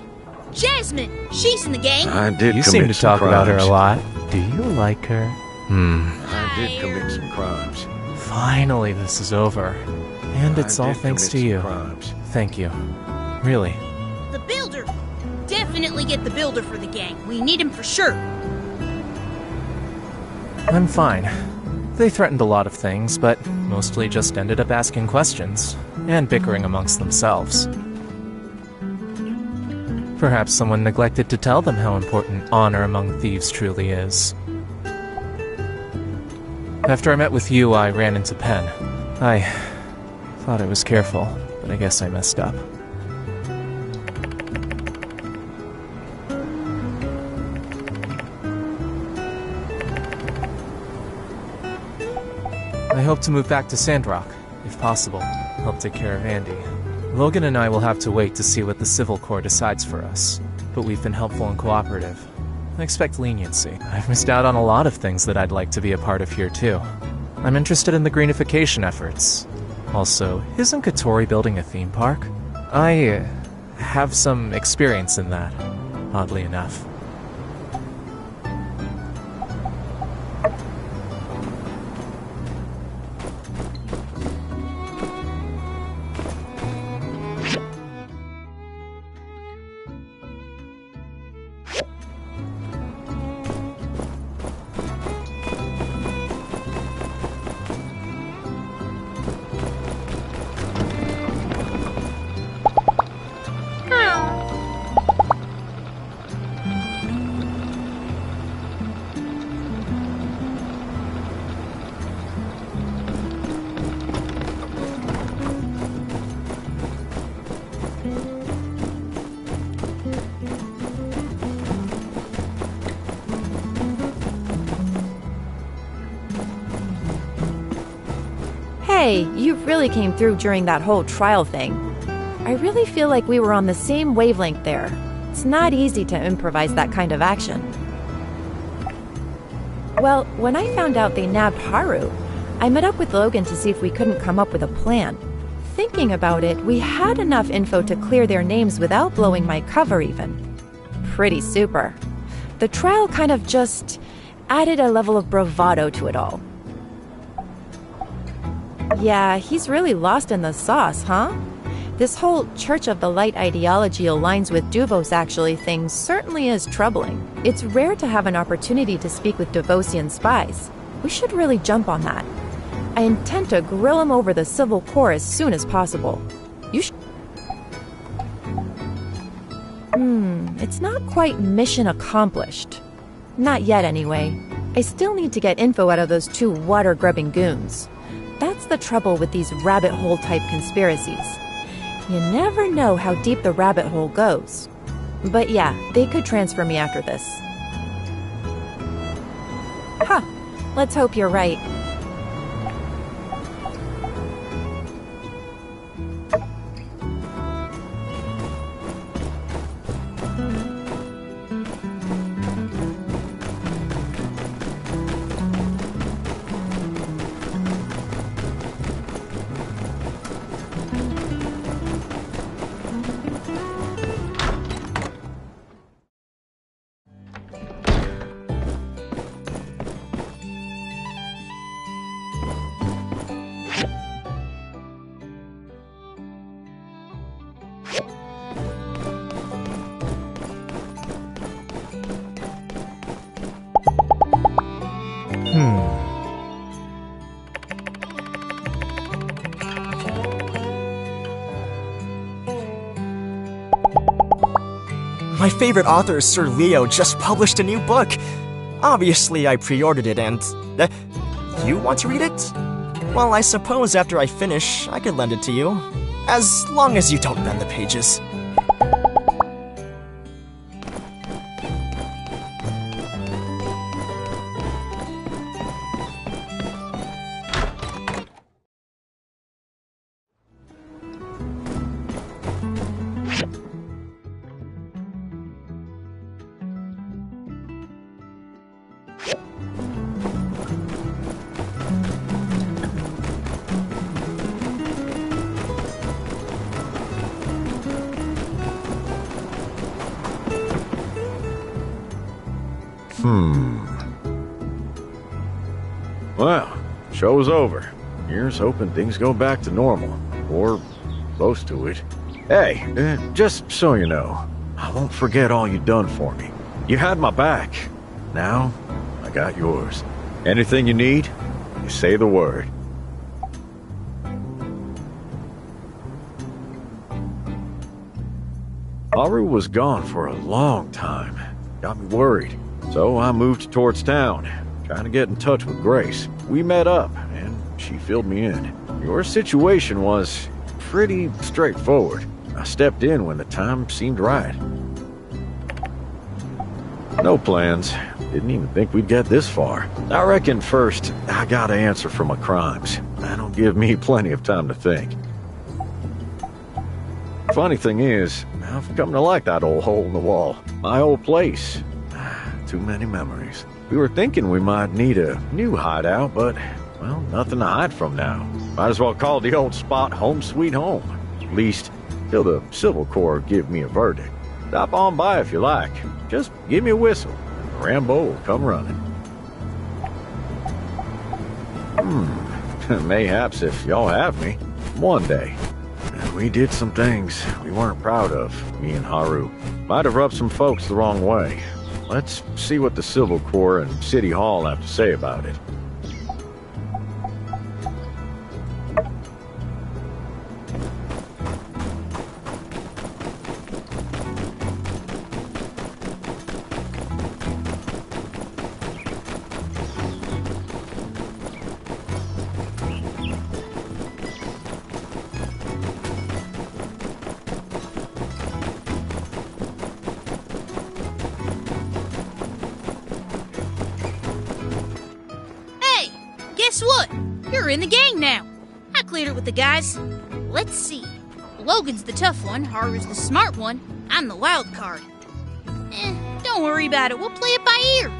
R: Jasmine, she's in the gang.
M: I did
F: You
M: commit
F: seem to
M: some
F: talk about her a
M: crimes.
F: lot. Do you like her?
M: I did commit some crimes.
F: Finally, this is over. And it's all thanks to you. Thank you. Really.
R: The builder. Definitely get the builder for the gang. We need him for sure.
F: I'm fine. They threatened a lot of things, but mostly just ended up asking questions and bickering amongst themselves. Perhaps someone neglected to tell them how important honor among thieves truly is. After I met with you, I ran into Pen. I thought I was careful, but I guess I messed up. I hope to move back to Sandrock, if possible. Help take care of Andy. Logan and I will have to wait to see what the Civil Corps decides for us, but we've been helpful and cooperative. I expect leniency. I've missed out on a lot of things that I'd like to be a part of here too. I'm interested in the greenification efforts. Also, isn't Katori building a theme park? I have some experience in that, oddly enough.
D: Hey, you really came through during that whole trial thing. I really feel like we were on the same wavelength there. It's not easy to improvise that kind of action. Well, when I found out they nabbed Haru, I met up with Logan to see if we couldn't come up with a plan. Thinking about it, we had enough info to clear their names without blowing my cover even. Pretty super. The trial kind of just added a level of bravado to it all. Yeah, he's really lost in the sauce, huh? This whole Church of the Light ideology aligns with Duvos actually thing certainly is troubling. It's rare to have an opportunity to speak with Devosian spies. We should really jump on that. I intend to grill him over the Civil Corps as soon as possible. It's not quite mission accomplished. Not yet, anyway. I still need to get info out of those two water-grubbing goons. That's the trouble with these rabbit hole-type conspiracies. You never know how deep the rabbit hole goes. But yeah, they could transfer me after this. Huh. Let's hope you're right.
S: My favorite author, Sir Leo, just published a new book. Obviously, I pre-ordered it and... you want to read it? Well, I suppose after I finish, I could lend it to you. As long as you don't bend the pages.
M: Well, show's over. Here's hoping things go back to normal. Or close to it. Hey, just so you know, I won't forget all you done for me. You had my back. Now, I got yours. Anything you need, you say the word. Haru was gone for a long time. Got me worried. So I moved towards town, trying to get in touch with Grace. We met up, and she filled me in. Your situation was pretty straightforward. I stepped in when the time seemed right. No plans. Didn't even think we'd get this far. I reckon first, I gotta answer for my crimes. That'll give me plenty of time to think. Funny thing is, I've come to like that old hole in the wall. My old place. Too many memories. We were thinking we might need a new hideout, but, well, nothing to hide from now. Might as well call the old spot home sweet home. At least, till the Civil Corps give me a verdict. Stop on by if you like. Just give me a whistle, and Rambo will come running. Mayhaps if y'all have me, one day. We did some things we weren't proud of, me and Haru. Might have rubbed some folks the wrong way. Let's see what the Civil Corps and City Hall have to say about it.
R: Guess what? You're in the gang now. I cleared it with the guys. Let's see. Logan's the tough one, Haru's the smart one, I'm the wild card. Don't worry about it, we'll play it by ear.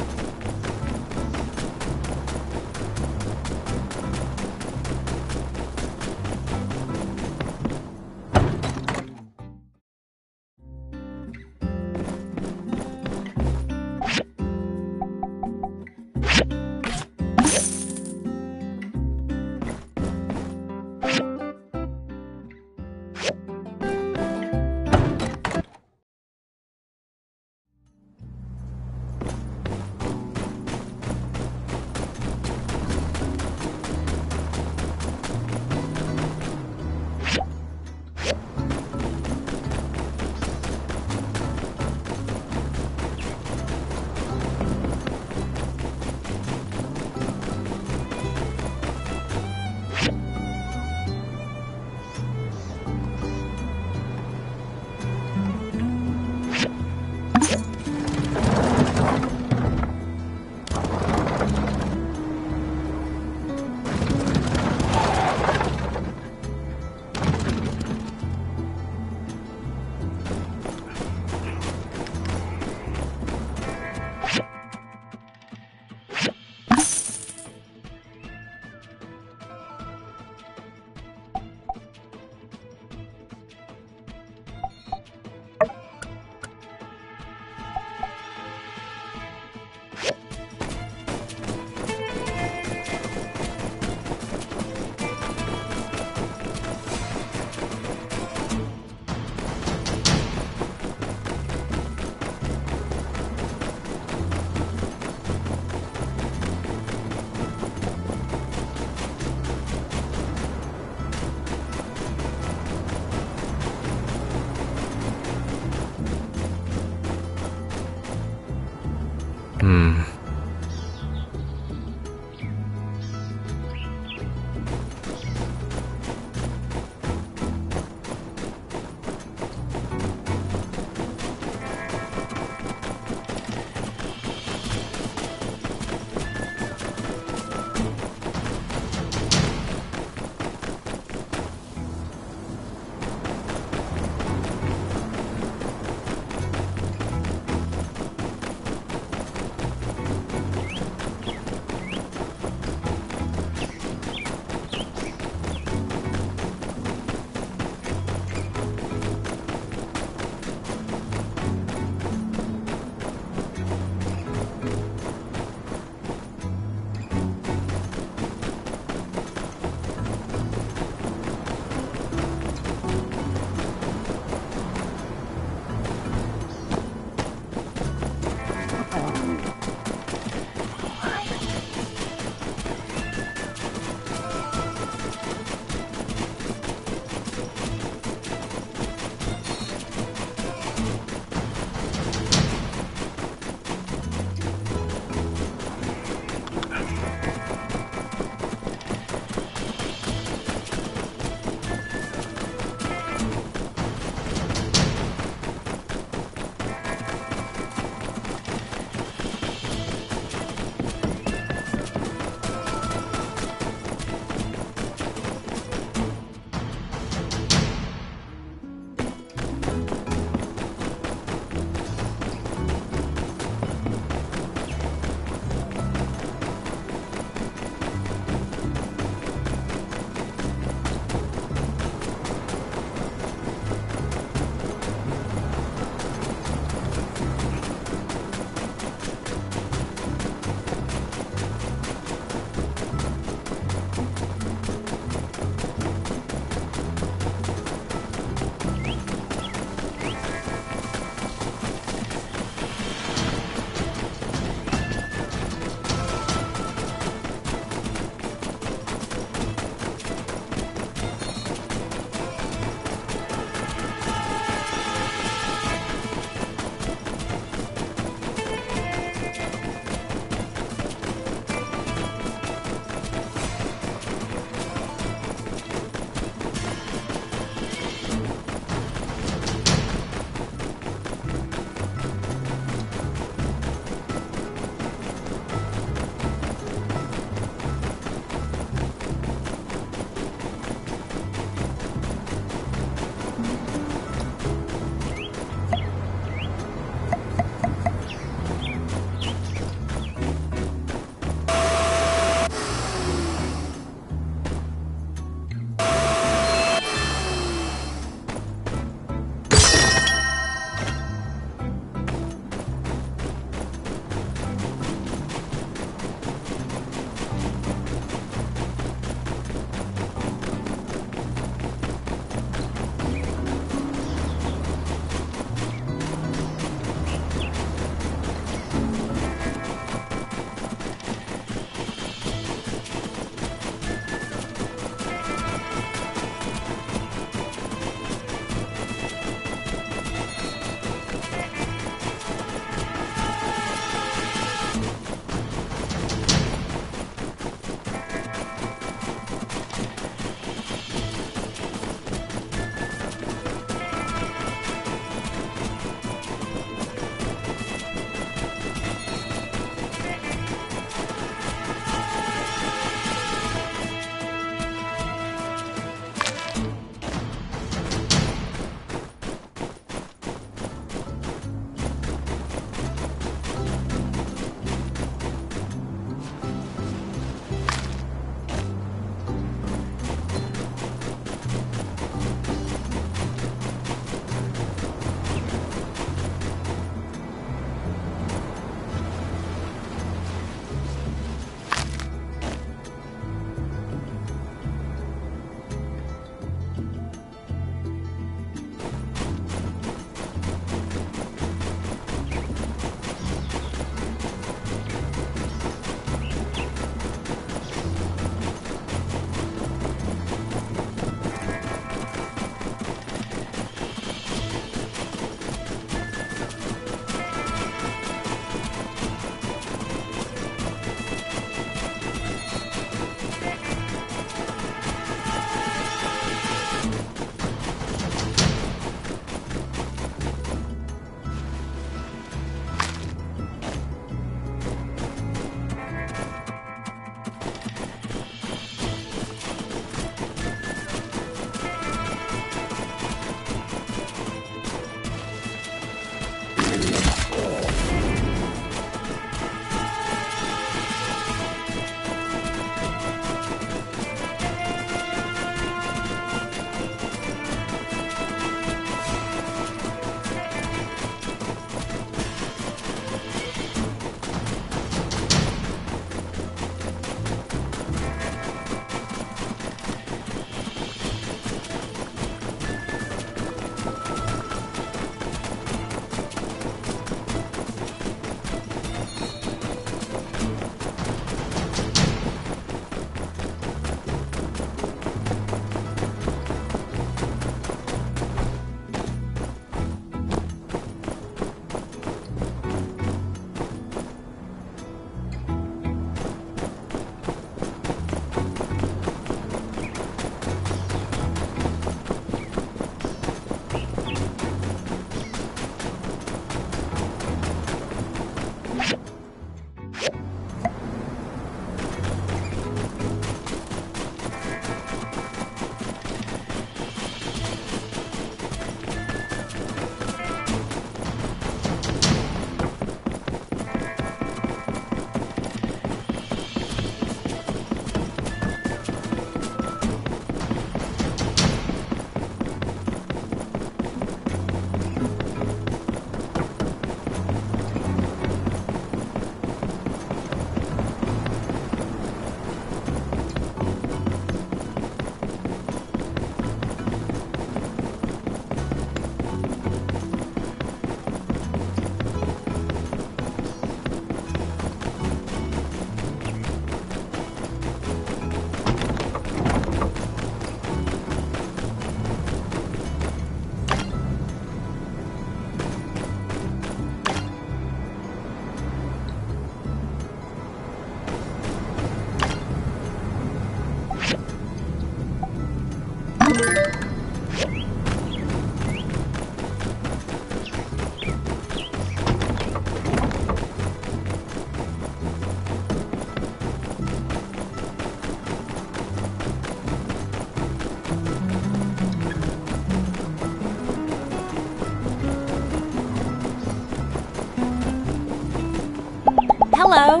D: Hello.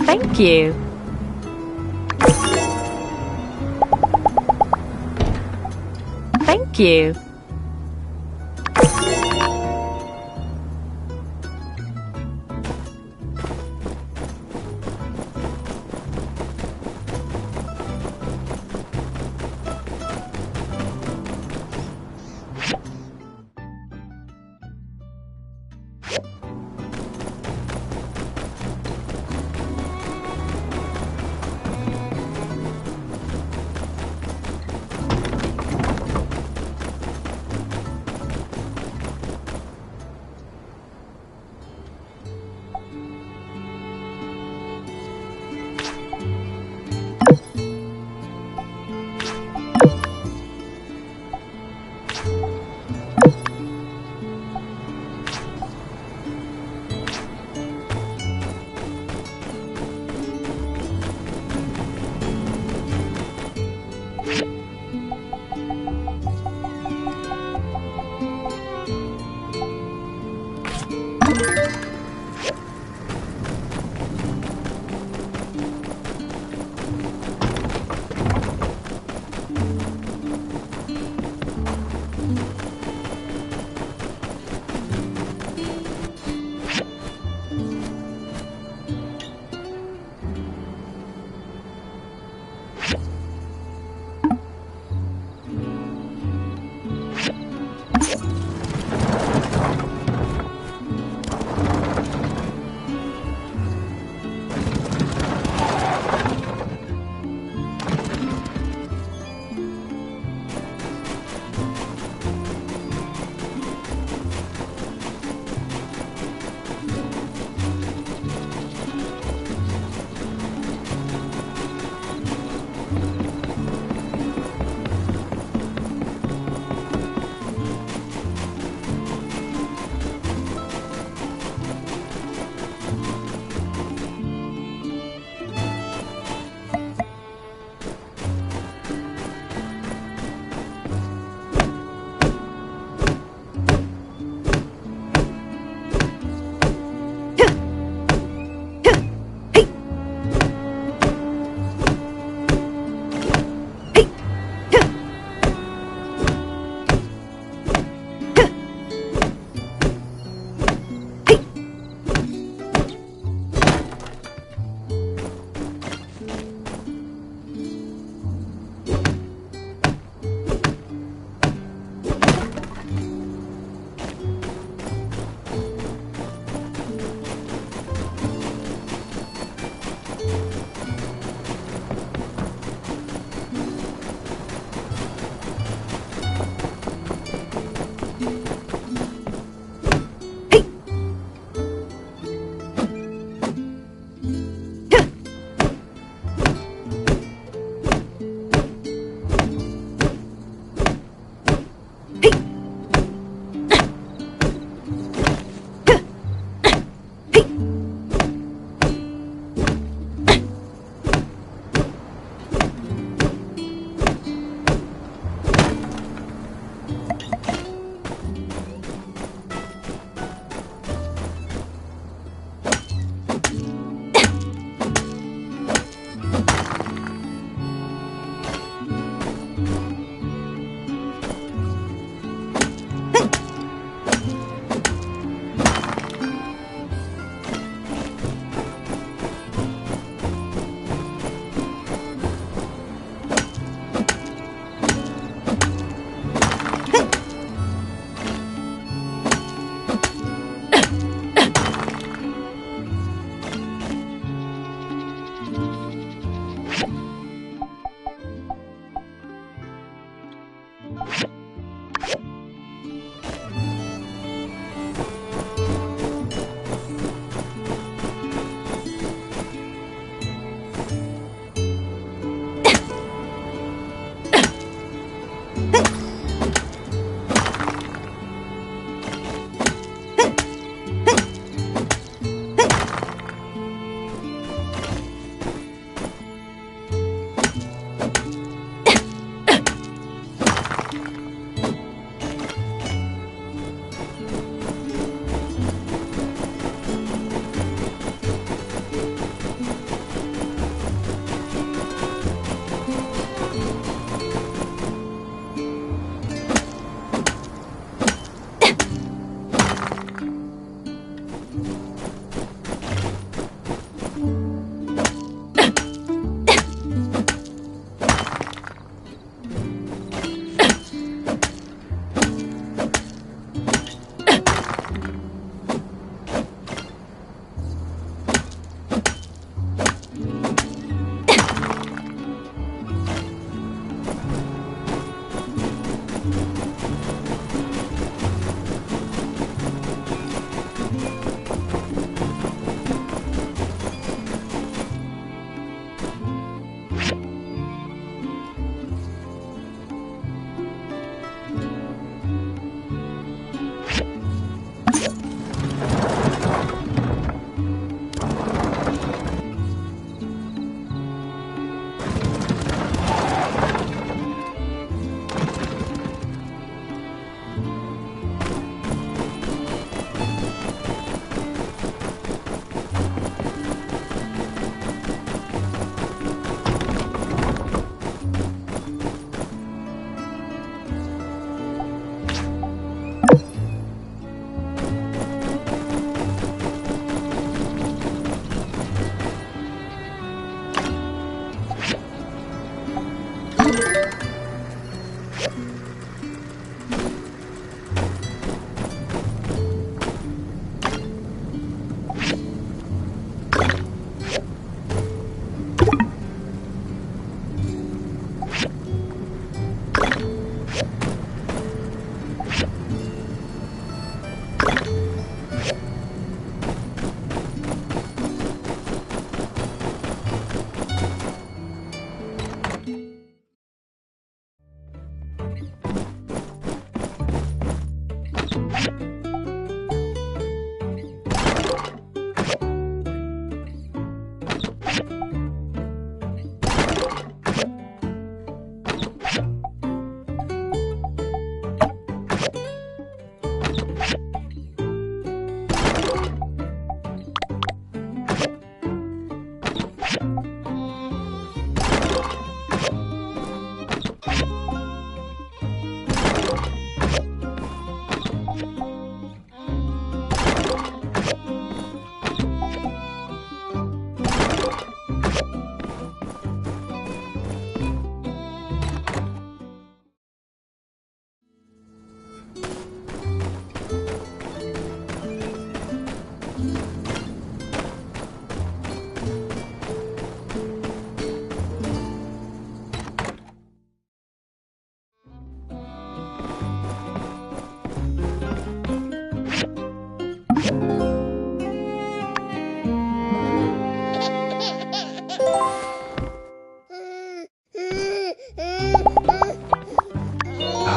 D: Thank you. Thank you.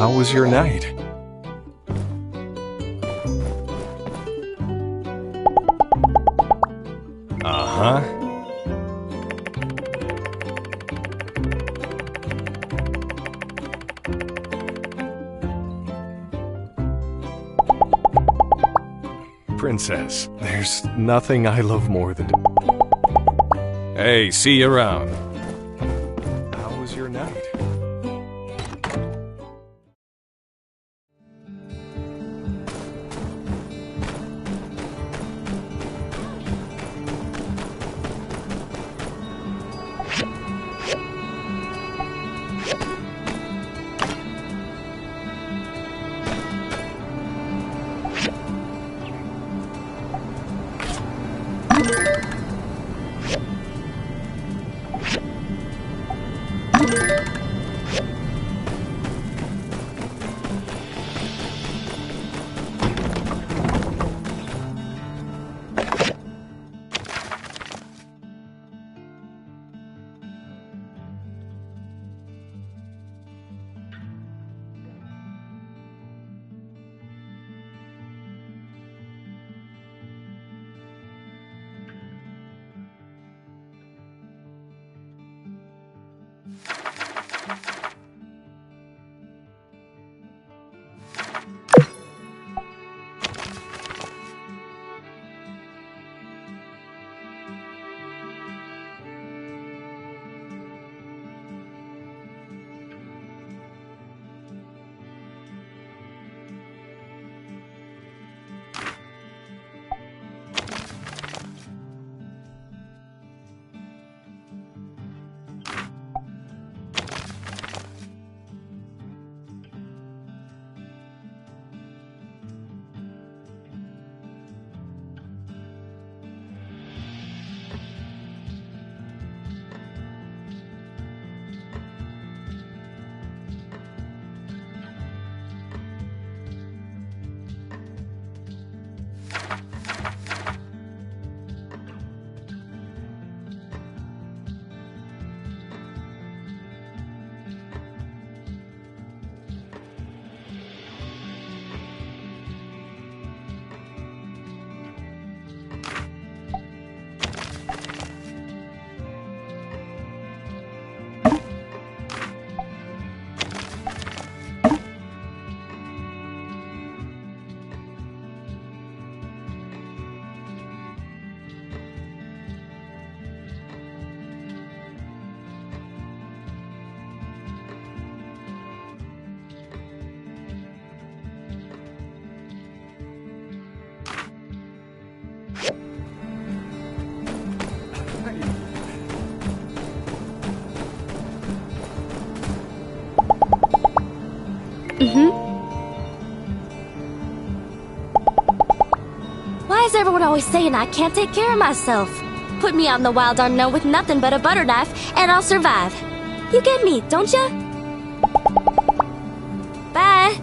A: How was your night? Uh-huh. Princess, there's nothing I love more than to... Hey, see you around. How was your night?
O: Why is everyone always saying I can't take care of myself? Put me out in the wild unknown with nothing but a butter knife, and I'll survive. You get me, don't ya? Bye.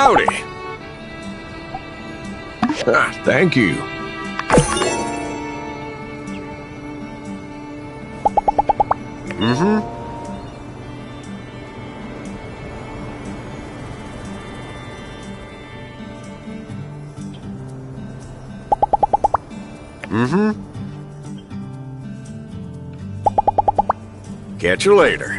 A: Howdy. Thank you. Mm-hmm. Mm-hmm. Catch you later.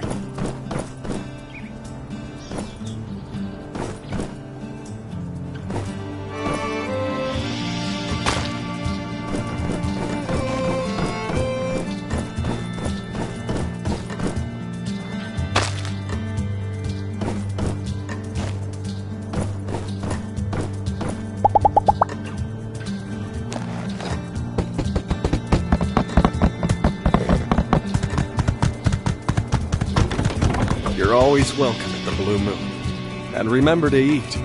A: You're always welcome at the Blue Moon. And remember to eat.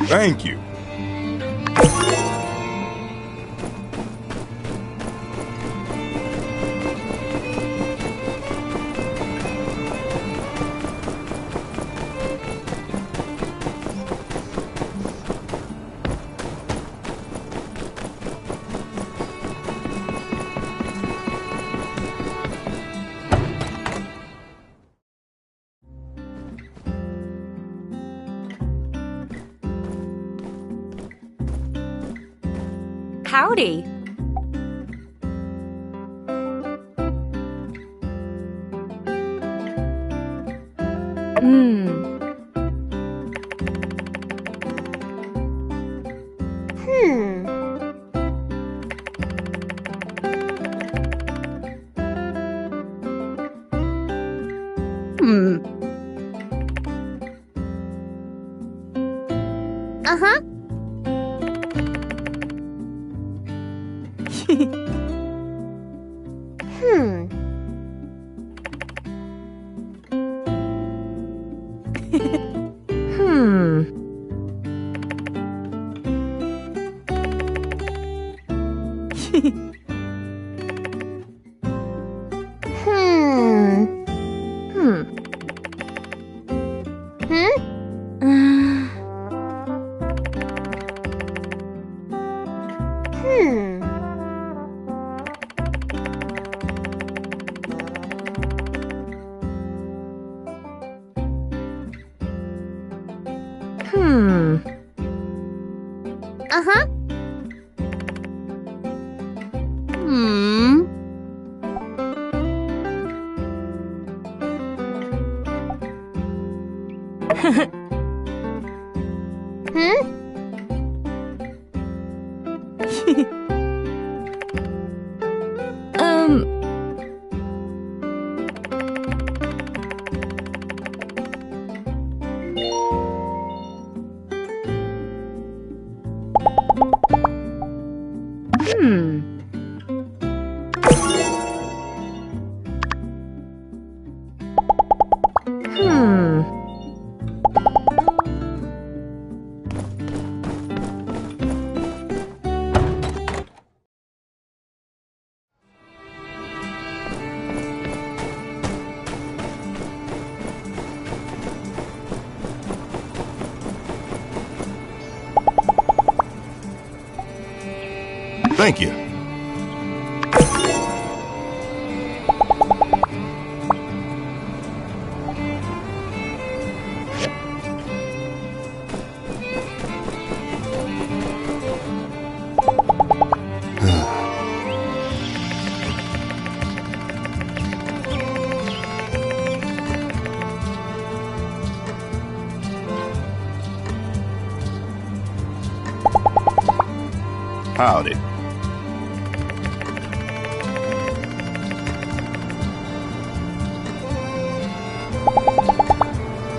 A: Thank you.
T: Howdy.
O: Uh-huh. Uh-huh.
G: Thank you. Howdy.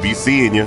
G: Be seeing you.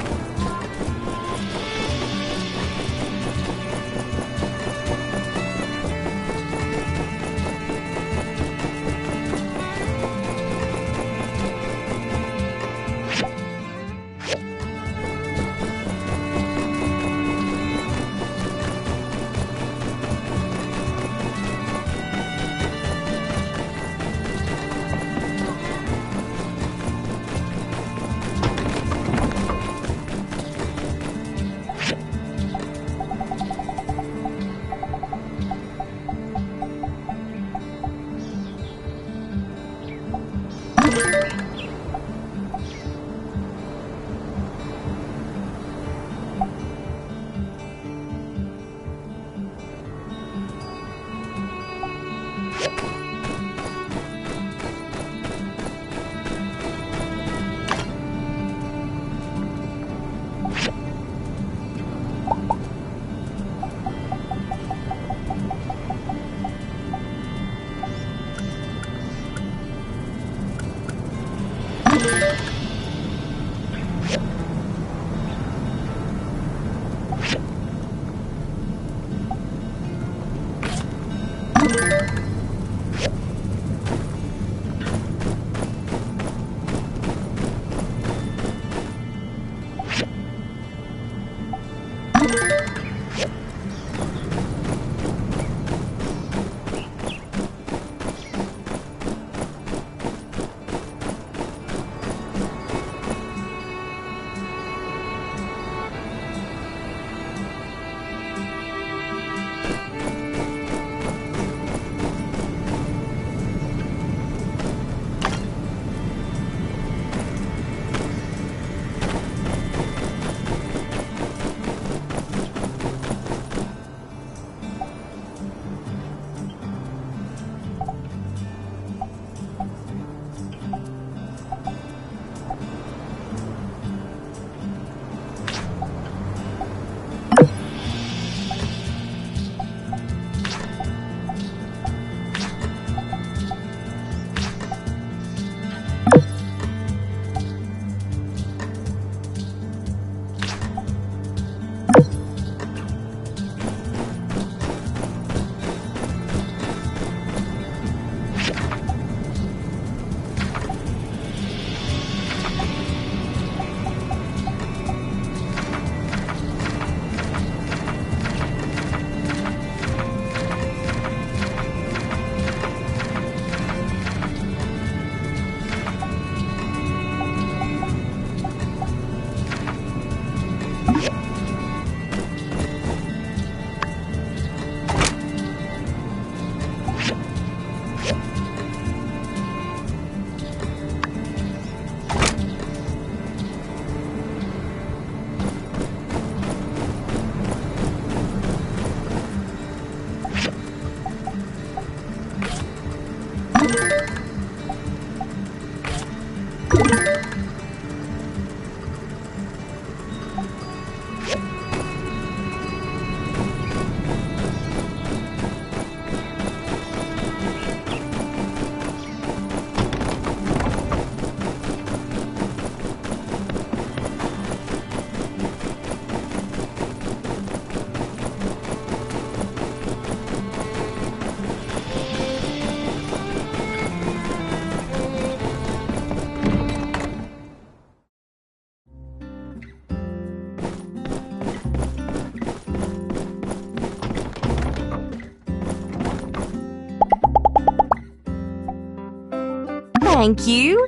O: Thank you.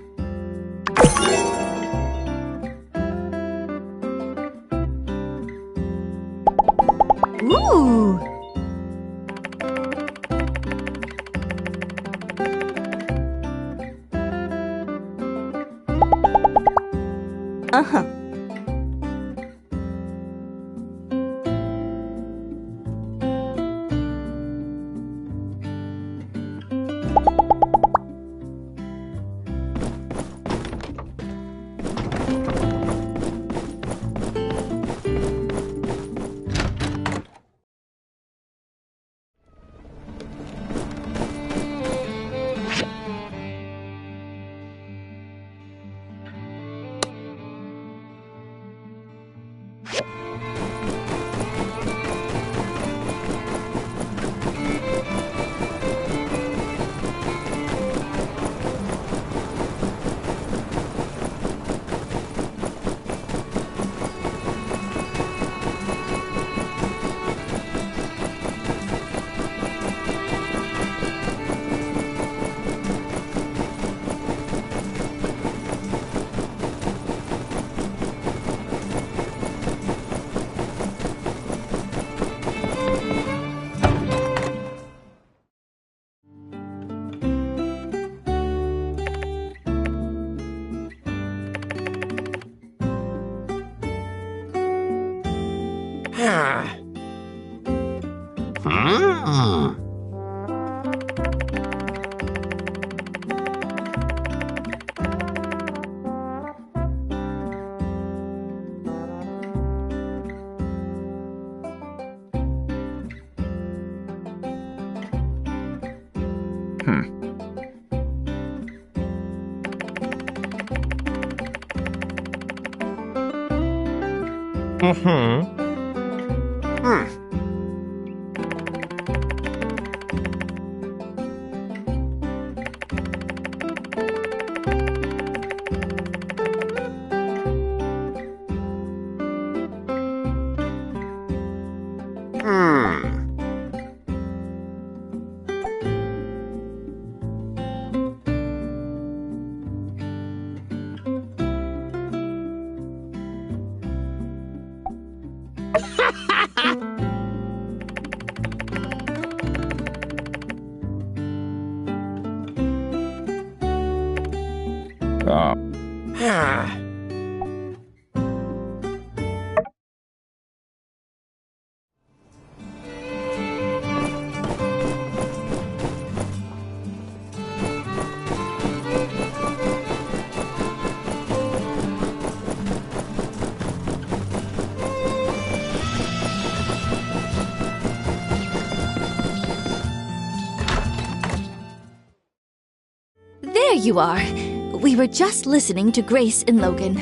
O: Ooh.
I: Uh-huh.
C: There you are. We were just listening to Grace and Logan.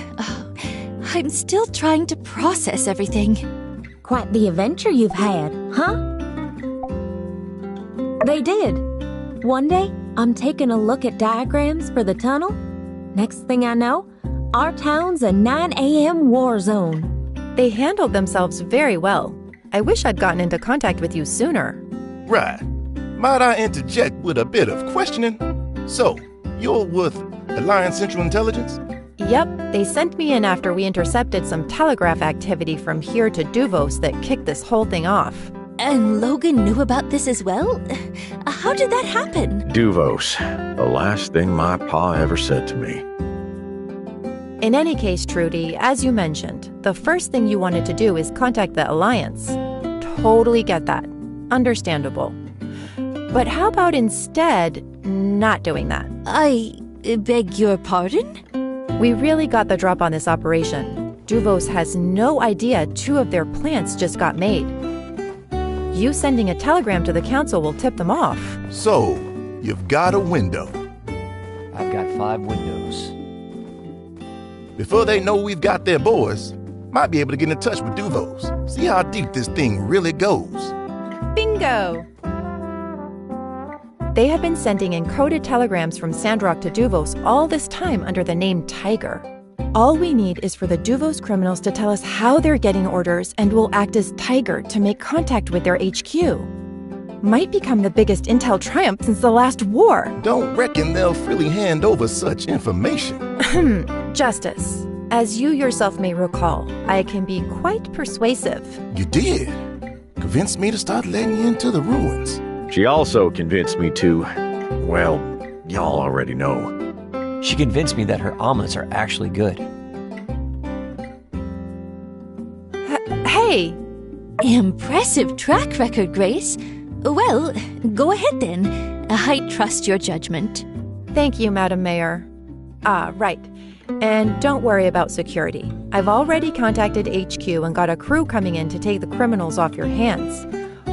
C: I'm still trying to process everything.
O: Quite the adventure you've had, huh? They did. One day, I'm taking a look at diagrams for the tunnel. Next thing I know, our town's a 9 a.m. war zone.
D: They handled themselves very well. I wish I'd gotten into contact with you sooner.
G: Right. Might I interject with a bit of questioning? So, you're with Alliance Central Intelligence?
D: Yep, they sent me in after we intercepted some telegraph activity from here to Duvos that kicked this whole thing off.
C: And Logan knew about this as well? How did that happen?
M: Duvos. The last thing my pa ever said to me.
D: In any case, Trudy, as you mentioned, the first thing you wanted to do is contact the Alliance. Totally get that. Understandable. But how about instead not doing that?
C: I beg your pardon?
D: We really got the drop on this operation. Duvos has no idea 2 of their plants just got made. You sending a telegram to the council will tip them off.
G: So, you've got a window.
Q: I've got 5 windows.
G: Before they know we've got their boys, might be able to get in touch with Duvos. See how deep this thing really goes.
D: Bingo! They have been sending encoded telegrams from Sandrock to Duvos all this time under the name Tiger. All we need is for the Duvos criminals to tell us how they're getting orders, and we'll act as Tiger to make contact with their HQ. Might become the biggest intel triumph since the last war.
G: Don't reckon they'll freely hand over such information.
D: Justice. As you yourself may recall, I can be quite persuasive.
G: You did. Convinced me to start letting you into the ruins.
M: She also convinced me to, well, y'all already know.
Q: She convinced me that her omelets are actually good.
D: Hey!
C: Impressive track record, Grace. Well, go ahead then. I trust your judgment.
D: Thank you, Madam Mayor. Right. And don't worry about security. I've already contacted HQ and got a crew coming in to take the criminals off your hands.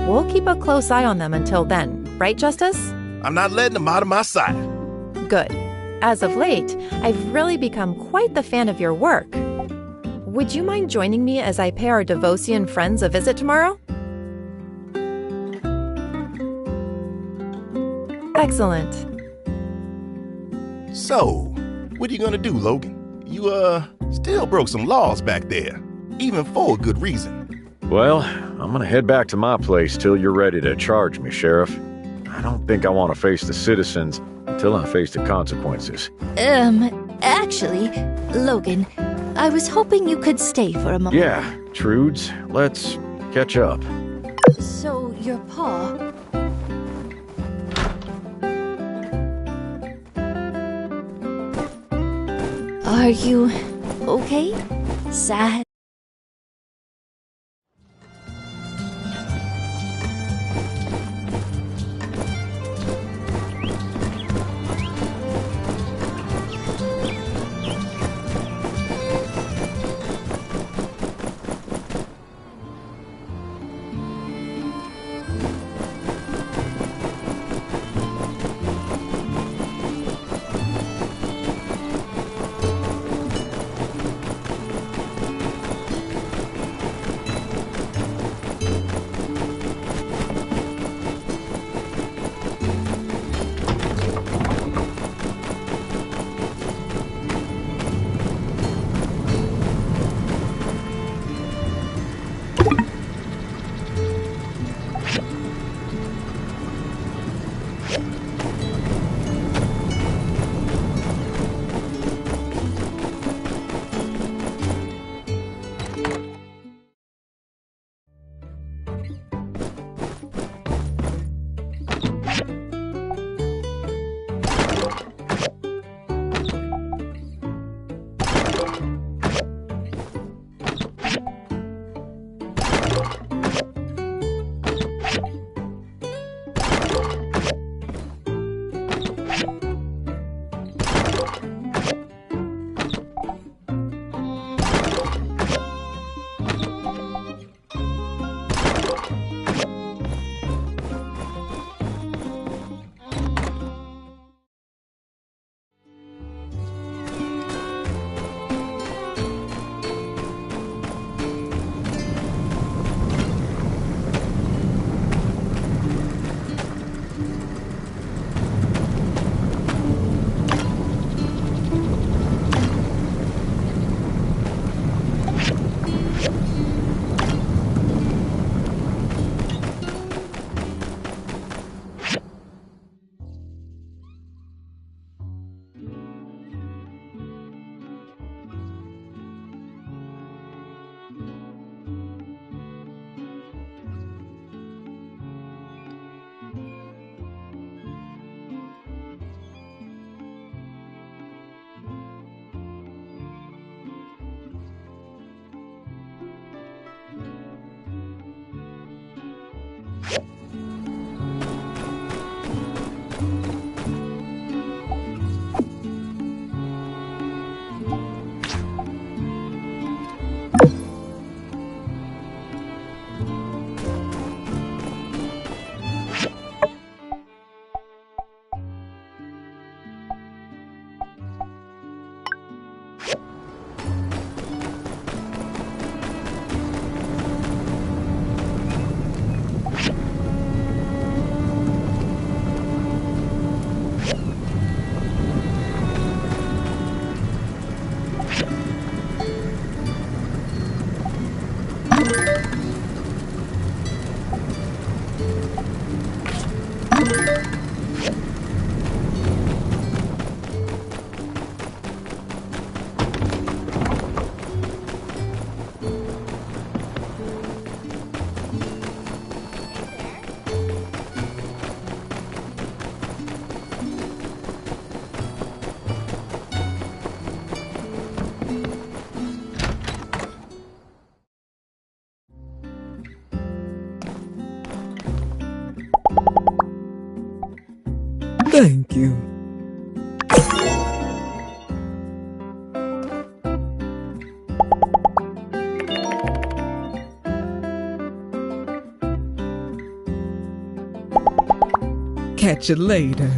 D: We'll keep a close eye on them until then, right, Justice?
G: I'm not letting them out of my sight.
D: Good. As of late, I've really become quite the fan of your work. Would you mind joining me as I pay our Devosian friends a visit tomorrow? Excellent.
G: So, what are you gonna do, Logan? You, still broke some laws back there, even for a good reason.
M: Well, I'm gonna head back to my place till you're ready to charge me, Sheriff. I don't think I want to face the citizens until I face the consequences.
C: Actually, Logan, I was hoping you could stay for a moment.
M: Yeah, Trudes, let's catch up.
C: So, your paw... Are you okay? Sad?
T: Thank you. Catch you later.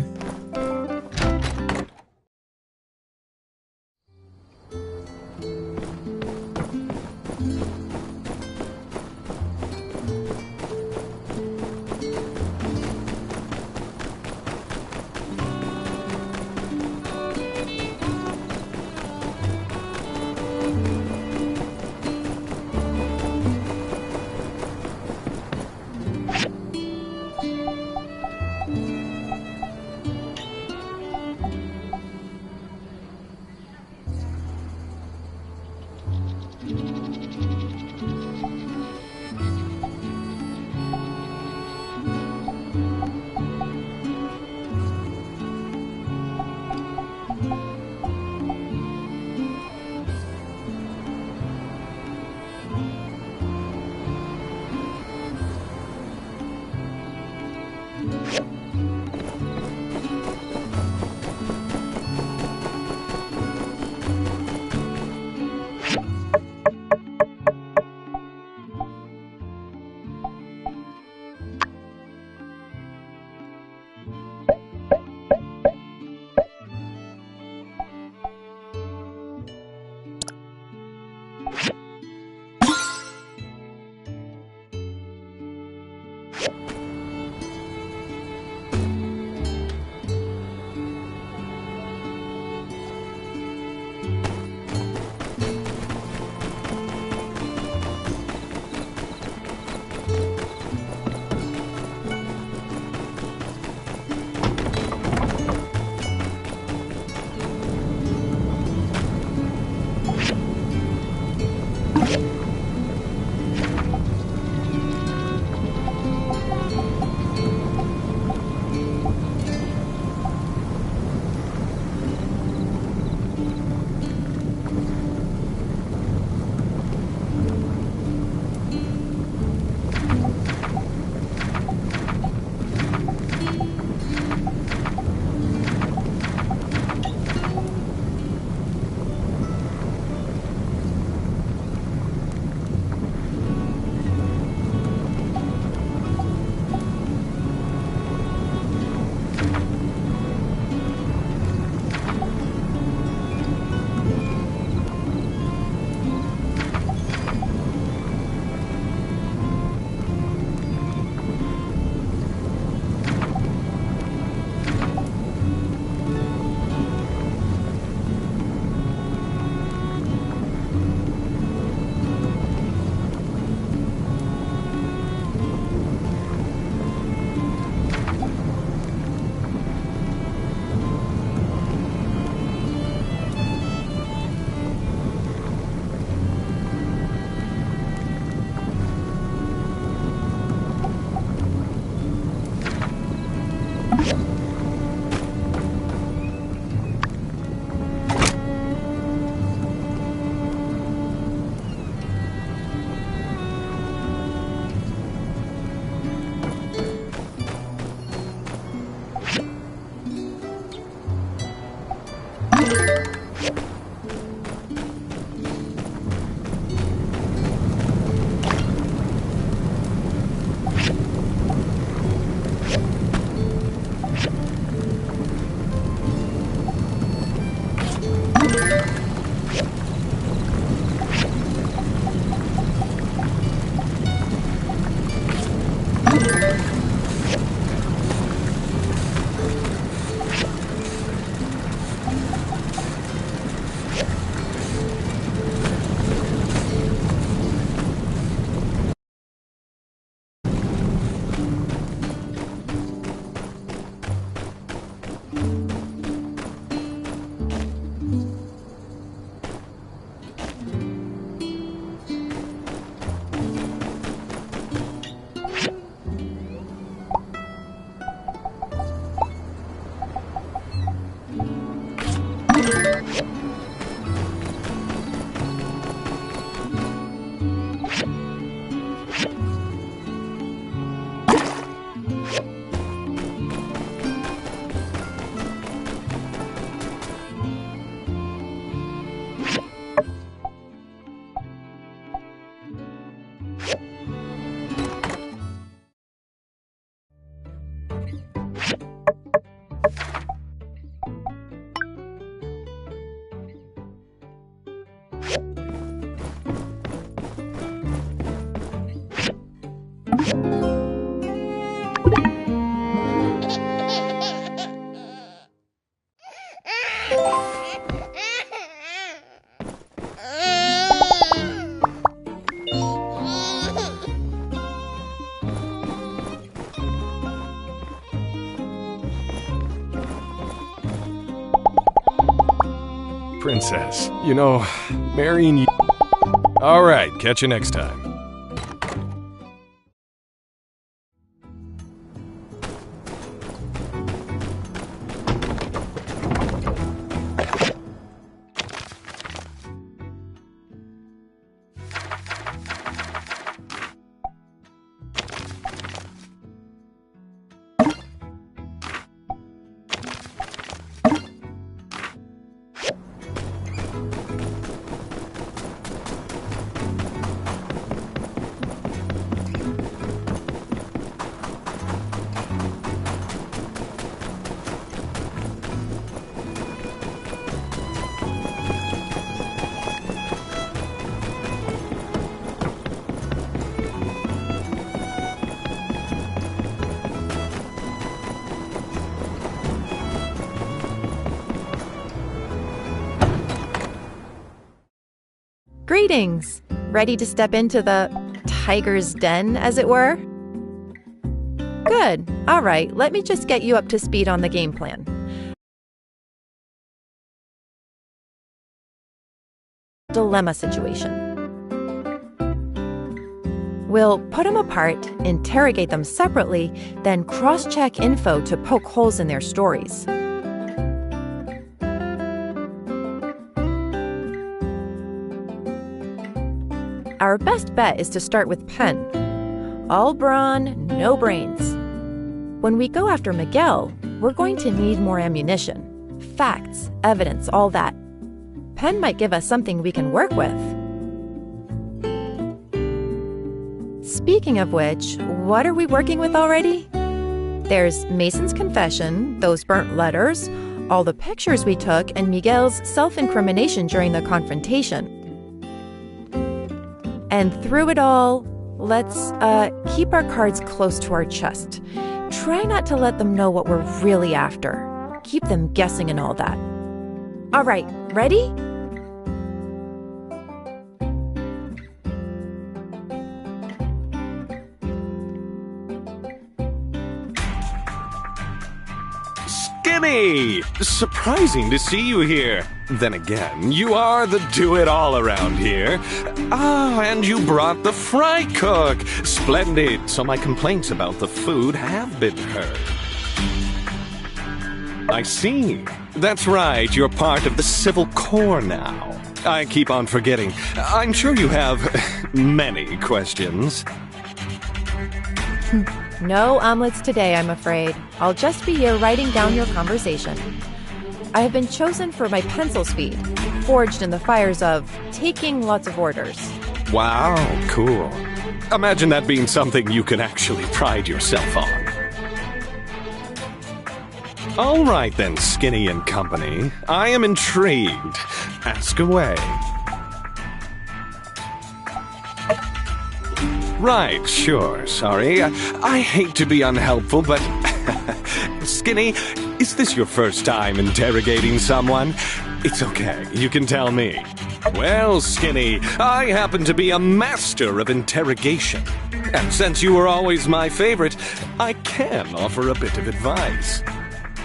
A: Princess. You know, marrying you... Alright, catch you next time.
D: Greetings! Ready to step into the tiger's den, as it were? Good. All right, let me just get you up to speed on the game plan. Dilemma situation. We'll put them apart, interrogate them separately, then cross-check info to poke holes in their stories. Our best bet is to start with Penn. All brawn, no brains. When we go after Miguel, we're going to need more ammunition. Facts, evidence, all that. Penn might give us something we can work with. Speaking of which, what are we working with already? There's Mason's confession, those burnt letters, all the pictures we took, and Miguel's self-incrimination during the confrontation. And through it all, let's keep our cards close to our chest. Try not to let them know what we're really after. Keep them guessing and all that. All right, ready?
E: Skinny! Surprising to see you here. Then again, you are the do-it-all around here. Ah, and you brought the fry cook. Splendid. So my complaints about the food have been heard. I see. That's right, you're part of the Civil Corps now. I keep on forgetting. I'm sure you have many questions.
D: No omelets today, I'm afraid. I'll just be here writing down your conversation. I have been chosen for my pencil speed, forged in the fires of taking lots of orders.
E: Wow, cool. Imagine that being something you can actually pride yourself on. All right then, Skinny and company. I am intrigued. Ask away. Right, sure, sorry. I hate to be unhelpful, but... Skinny, is this your first time interrogating someone? It's okay, you can tell me. Well, Skinny, I happen to be a master of interrogation. And since you were always my favorite, I can offer a bit of advice.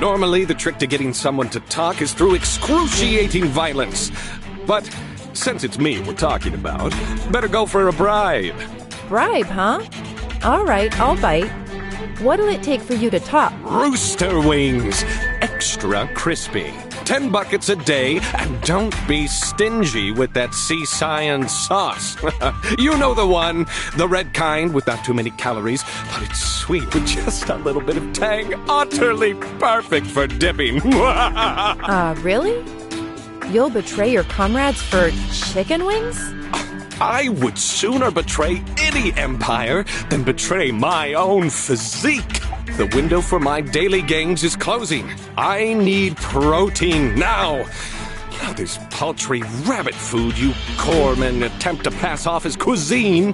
E: Normally, the trick to getting someone to talk is through excruciating violence. But since it's me we're talking about, better go for a bribe.
D: Bribe, huh? All right, I'll bite. What'll it take for you to talk?
E: Rooster wings, extra crispy. 10 buckets a day, and don't be stingy with that sea science sauce. You know the one, the red kind with not too many calories, but it's sweet with just a little bit of tang. Utterly perfect for dipping.
D: Really? You'll betray your comrades for chicken wings?
E: I would sooner betray any empire than betray my own physique. The window for my daily gains is closing. I need protein now. Now this paltry rabbit food you corpsmen attempt to pass off as cuisine.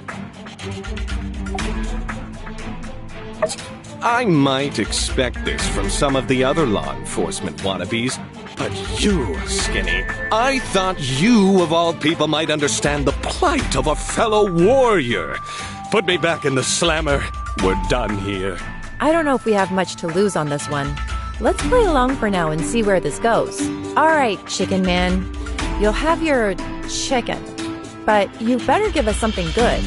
E: I might expect this from some of the other law enforcement wannabes, but you, Skinny, I thought you, of all people, might understand the plight of a fellow warrior. Put me back in the slammer. We're done here.
D: I don't know if we have much to lose on this one. Let's play along for now and see where this goes. All right, Chicken Man. You'll have your chicken, but you better give us something good.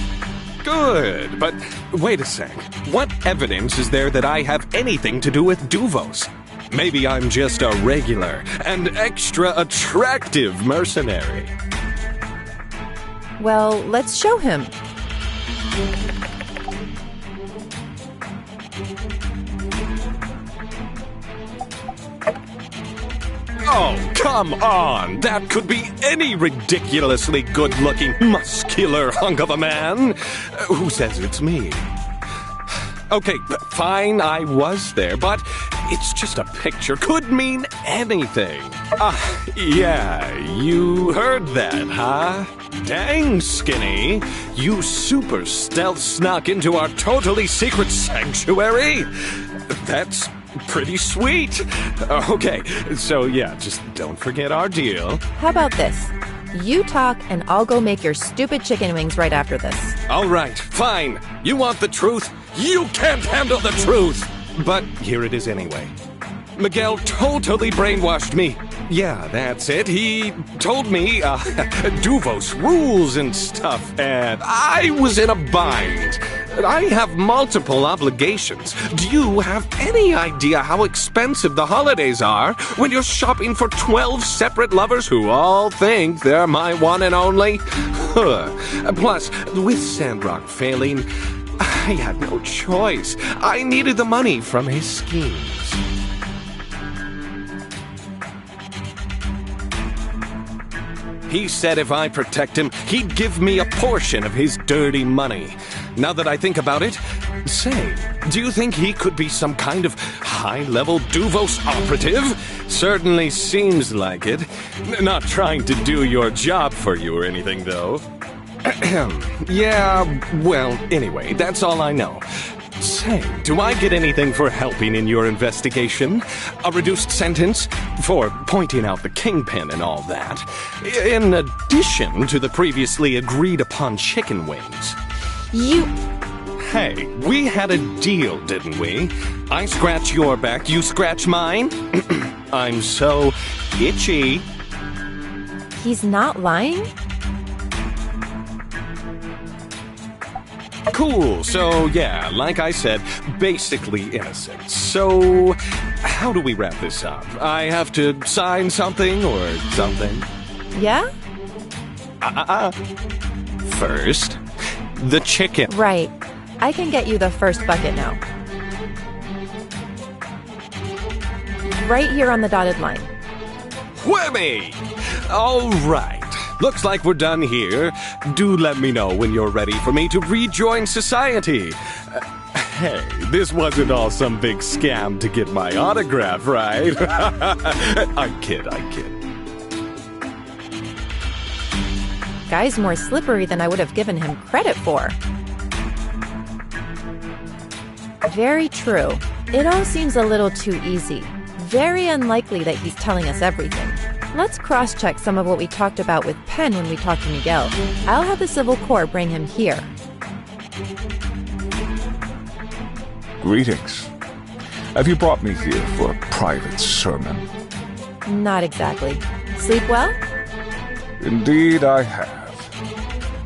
A: Good, but wait a sec. What evidence is there that I have anything to do with Duvos? Maybe I'm just a regular and extra attractive mercenary.
D: Well, let's show him.
A: Oh, come on! That could be any ridiculously good-looking, muscular hunk of a man. Who says it's me? Okay, fine, I was there, but it's just a picture. Could mean anything. Yeah, you heard that, huh? Dang, Skinny. You super stealth snuck into our totally secret sanctuary? That's pretty sweet. Okay, so yeah, just don't forget our deal.
D: How about this? You talk, and I'll go make your stupid chicken wings right after this.
A: All right, fine. You want the truth? You can't handle the truth! But here it is anyway. Miguel totally brainwashed me. Yeah, that's it. He told me, Duvos rules and stuff, and I was in a bind. I have multiple obligations. Do you have any idea how expensive the holidays are when you're shopping for 12 separate lovers who all think they're my one and only? Plus, with Sandrock failing, I had no choice. I needed the money from his schemes. He said if I protect him, he'd give me a portion of his dirty money. Now that I think about it, say, do you think he could be some kind of high-level Duvos operative? Certainly seems like it. Not trying to do your job for you or anything, though. Yeah, well, anyway, that's all I know. Say, do I get anything for helping in your investigation? A reduced sentence? For pointing out the kingpin and all that? In addition to the previously agreed-upon chicken wings?
D: You...
A: Hey, we had a deal, didn't we? I scratch your back, you scratch mine? I'm so itchy.
D: He's not lying?
A: Cool, so yeah, like I said, basically innocent. So, how do we wrap this up? I have to sign something or something?
D: Yeah?
A: First, the chicken.
D: Right. I can get you the first bucket now. Right here on the dotted line.
A: Whammy! All right. Looks like we're done here. Do let me know when you're ready for me to rejoin society. Hey, this wasn't all some big scam to get my autograph, right? I kid.
D: Guy's more slippery than I would have given him credit for. Very true. It all seems a little too easy. Very unlikely that he's telling us everything. Let's cross-check some of what we talked about with Penn when we talked to Miguel. I'll have the Civil Corps bring him here.
B: Greetings. Have you brought me here for a private sermon?
D: Not exactly. Sleep well?
B: Indeed I have.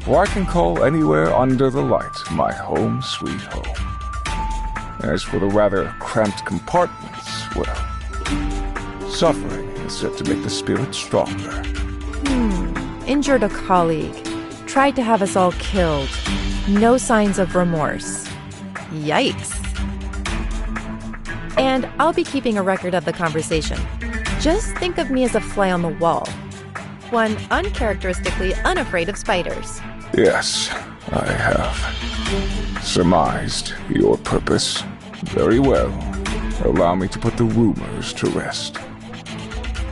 B: For I can call anywhere under the light my home sweet home. As for the rather cramped compartments, well, suffering is said to make the spirit stronger.
D: Injured a colleague. Tried to have us all killed. No signs of remorse. Yikes. And I'll be keeping a record of the conversation. Just think of me as a fly on the wall. One uncharacteristically unafraid of spiders.
B: Yes, I have surmised your purpose. Very well. Allow me to put the rumors to rest.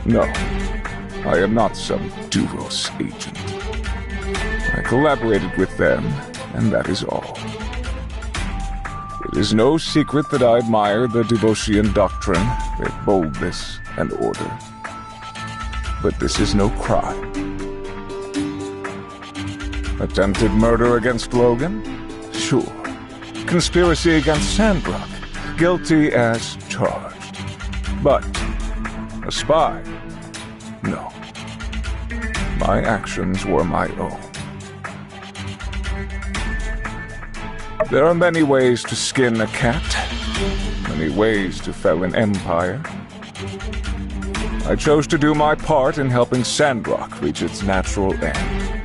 B: No, I am not some Duvos agent. I collaborated with them, and that is all. It is no secret that I admire the Duvosian doctrine, their boldness and order. But this is no crime. Attempted murder against Logan? Sure. Conspiracy against Sandrock? Guilty as charged. But a spy? No. My actions were my own. There are many ways to skin a cat, many ways to fell an empire. I chose to do my part in helping Sandrock reach its natural end,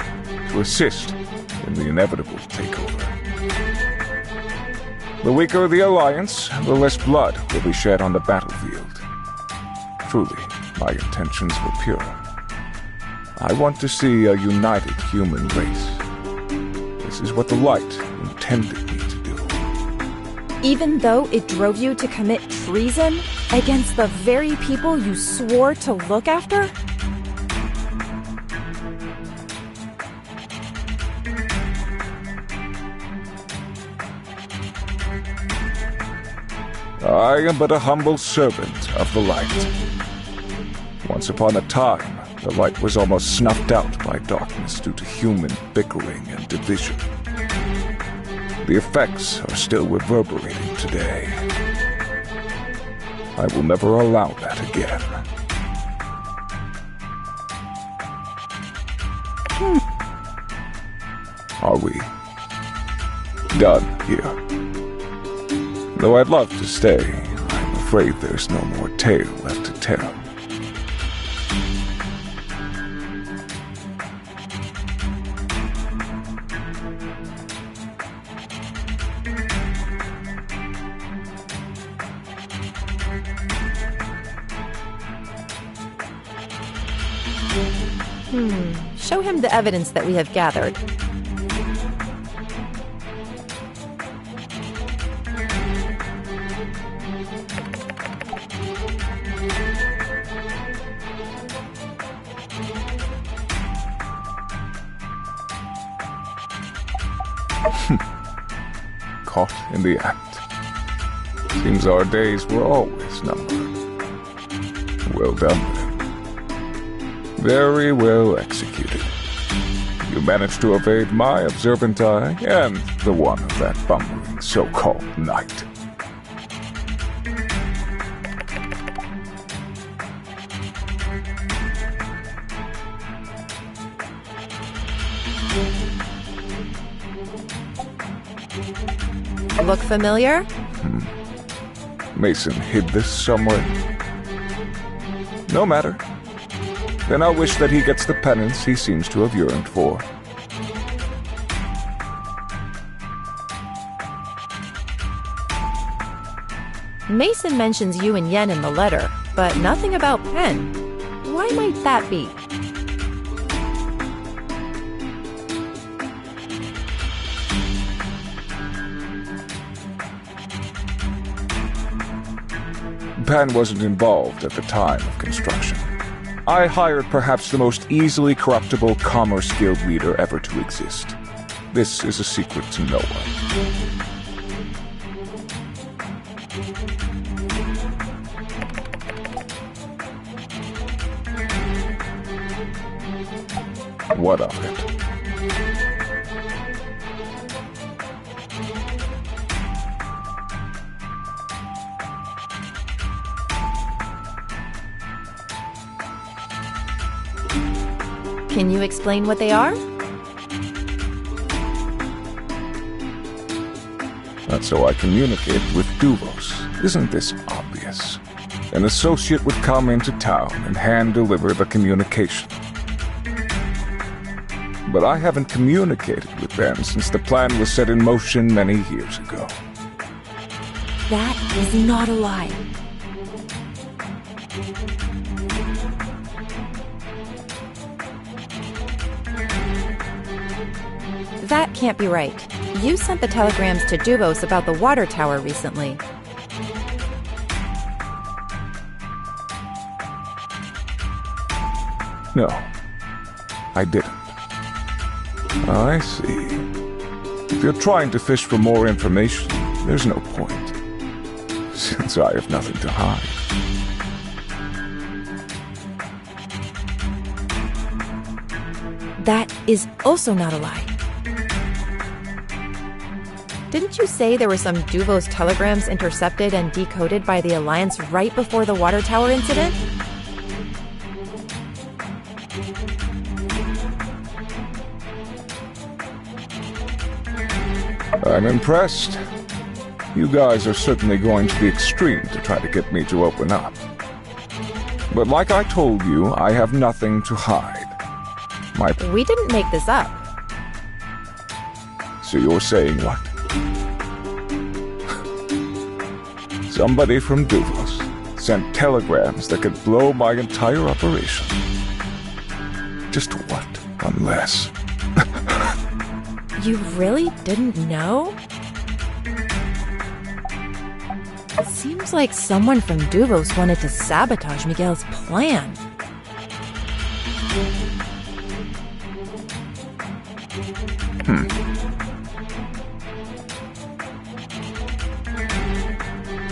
B: to assist in the inevitable takeover. The weaker the alliance, the less blood will be shed on the battlefield. Truly, my intentions were pure. I want to see a united human race. This is what the light intended me to do.
D: Even though it drove you to commit treason against the very people you swore to look after?
B: I am but a humble servant of the light. Once upon a time, the light was almost snuffed out by darkness due to human bickering and division. The effects are still reverberating today. I will never allow that again. Are we done here? Though I'd love to stay, I'm afraid there's no more tale left to tell.
D: Show him the evidence that we have gathered.
B: Caught in the act. Seems our days were always numbered. Well done, then. Very well executed. You managed to evade my observant eye and the one of that bumbling so-called knight.
D: Look familiar?
B: Mason hid this somewhere. No matter. Then I'll wish that he gets the penance he seems to have yearned for.
D: Mason mentions you and Yen in the letter, but nothing about Pen. Why might that be?
B: Pan wasn't involved at the time of construction. I hired perhaps the most easily corruptible commerce guild leader ever to exist. This is a secret to no one. What of it?
D: Can you explain what they are?
B: That's how I communicate with Duvos. Isn't this obvious? An associate would come into town and hand-deliver the communication. But I haven't communicated with them since the plan was set in motion many years ago.
D: That is not a lie. That can't be right. You sent the telegrams to Duvos about the water tower recently.
B: No, I didn't. I see. If you're trying to fish for more information, there's no point, since I have nothing to hide.
D: That is also not a lie. Didn't you say there were some Duvos telegrams intercepted and decoded by the Alliance right before the water tower incident?
B: I'm impressed. You guys are certainly going to be extreme to try to get me to open up. But like I told you, I have nothing to hide.
D: We didn't make this up.
B: So you're saying what? Somebody from Duvos sent telegrams that could blow my entire operation. Just what, unless...
D: You really didn't know? Seems like someone from Duvos wanted to sabotage Miguel's plan.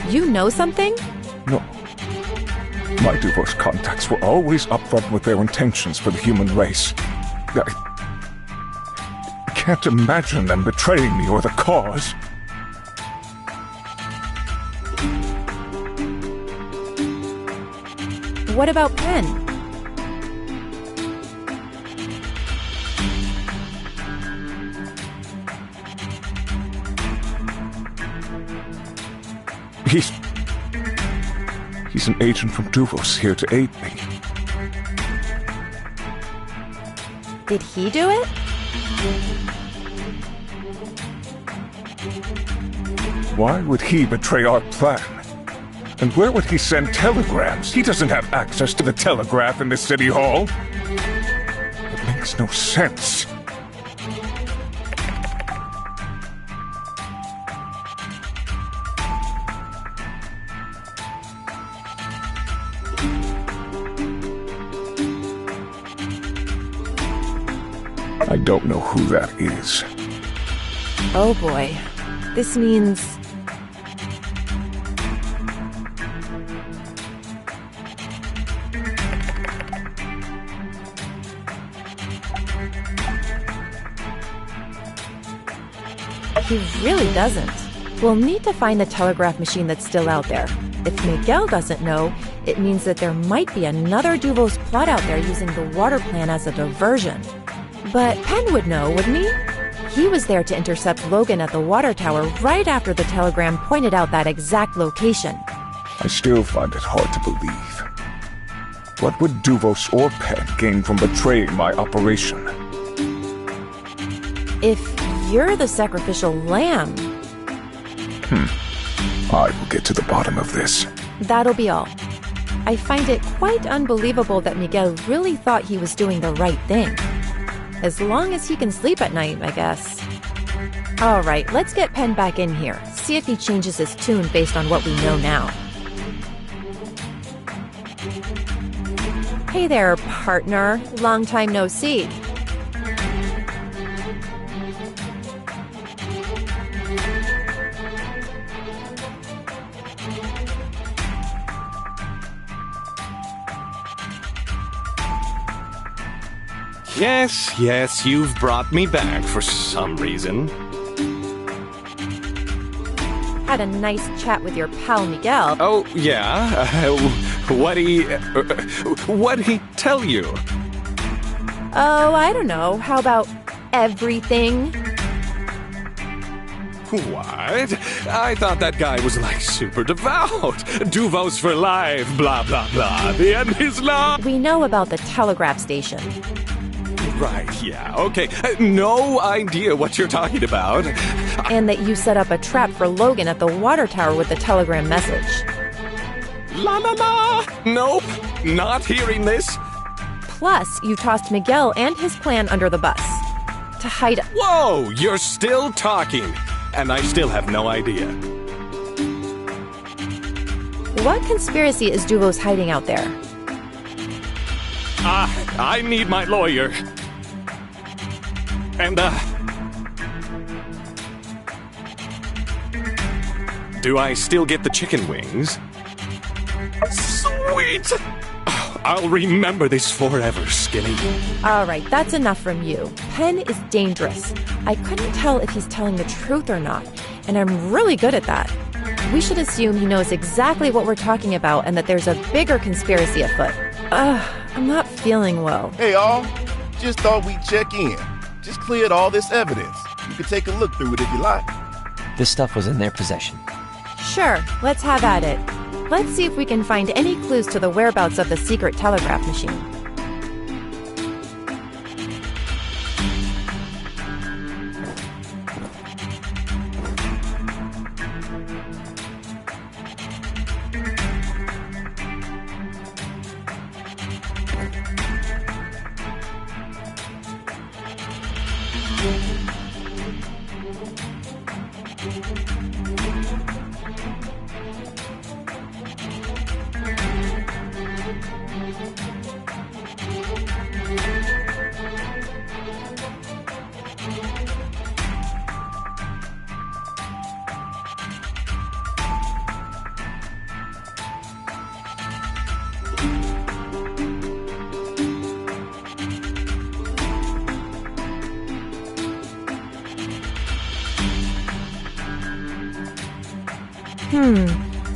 D: You know something?
B: No. My Duvos contacts were always upfront with their intentions for the human race. I can't imagine them betraying me or the cause.
D: What about Penn?
B: He's an agent from Duvos here to aid me.
D: Did he do it?
B: Why would he betray our plan? And where would he send telegrams? He doesn't have access to the telegraph in the city hall. It makes no sense. I don't know who that is.
D: Oh boy. This means... He really doesn't. We'll need to find the telegraph machine that's still out there. If Miguel doesn't know, it means that there might be another Duvos plot out there using the water plan as a diversion. But Penn would know, wouldn't he? He was there to intercept Logan at the water tower right after the telegram pointed out that exact location.
B: I still find it hard to believe. What would Duvos or Penn gain from betraying my operation?
D: If you're the sacrificial lamb...
B: I will get to the bottom of this.
D: That'll be all. I find it quite unbelievable that Miguel really thought he was doing the right thing. As long as he can sleep at night, I guess. All right, let's get Penn back in here. See if he changes his tune based on what we know now. Hey there, partner. Long time no see.
A: Yes, you've brought me back for some reason.
D: Had a nice chat with your pal Miguel.
A: Oh, yeah? What'd he tell you?
D: Oh, I don't know. How about everything?
A: What? I thought that guy was like super devout. Duvos for life, blah, blah, blah. The end is long.
D: We know about the telegraph station.
A: Right, yeah, okay. No idea what you're talking about.
D: And that you set up a trap for Logan at the water tower with the telegram message.
A: La la la! Nope, not hearing this.
D: Plus, you tossed Miguel and his plan under the bus. To hide...
A: Whoa, you're still talking. And I still have no idea.
D: What conspiracy is Duvos hiding out there?
A: I need my lawyer. And, do I still get the chicken wings? Sweet! I'll remember this forever, Skinny.
D: All right, that's enough from you. Penn is dangerous. I couldn't tell if he's telling the truth or not, and I'm really good at that. We should assume he knows exactly what we're talking about and that there's a bigger conspiracy afoot. I'm not feeling well.
G: Hey, all. Just thought we'd check in. Just cleared all this evidence. You can take a look through it if you like.
Q: This stuff was in their possession.
D: Sure, let's have at it. Let's see if we can find any clues to the whereabouts of the secret telegraph machine.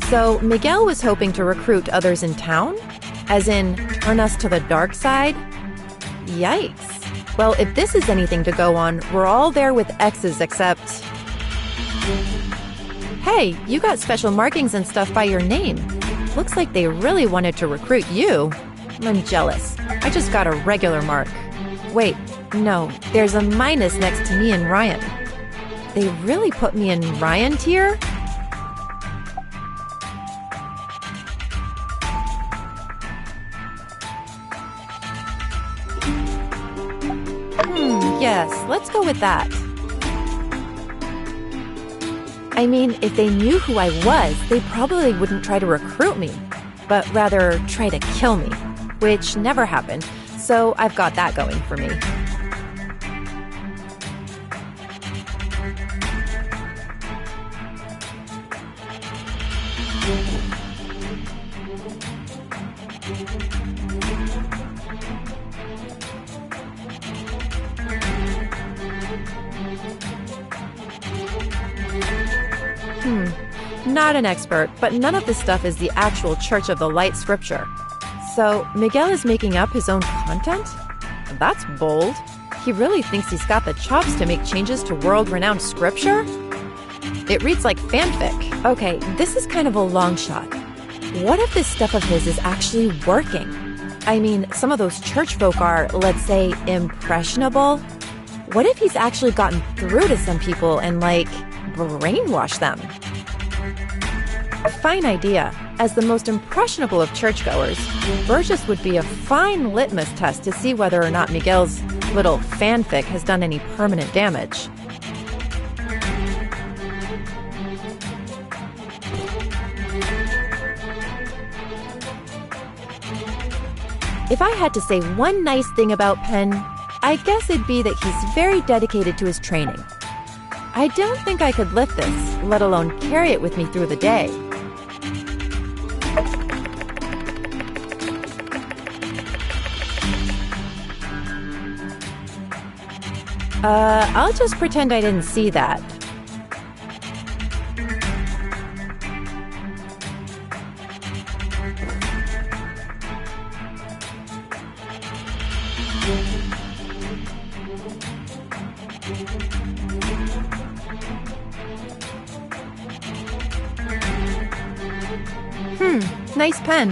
D: So Miguel was hoping to recruit others in town? As in, turn us to the dark side? Yikes. Well, if this is anything to go on, we're all there with X's except... Hey, you got special markings and stuff by your name. Looks like they really wanted to recruit you. I'm jealous. I just got a regular mark. Wait, no, there's a minus next to me and Ryan. They really put me in Ryan tier? Yes, let's go with that. I mean, if they knew who I was, they probably wouldn't try to recruit me, but rather try to kill me, which never happened, so I've got that going for me. Not an expert, but none of this stuff is the actual Church of the Light scripture. So, Miguel is making up his own content? That's bold. He really thinks he's got the chops to make changes to world-renowned scripture? It reads like fanfic. Okay, this is kind of a long shot. What if this stuff of his is actually working? I mean, some of those church folk are, let's say, impressionable. What if he's actually gotten through to some people and, like, brainwashed them? A fine idea. As the most impressionable of churchgoers, Burgess would be a fine litmus test to see whether or not Miguel's little fanfic has done any permanent damage. If I had to say one nice thing about Penn, I guess it'd be that he's very dedicated to his training. I don't think I could lift this, let alone carry it with me through the day. I'll just pretend I didn't see that. Nice pen.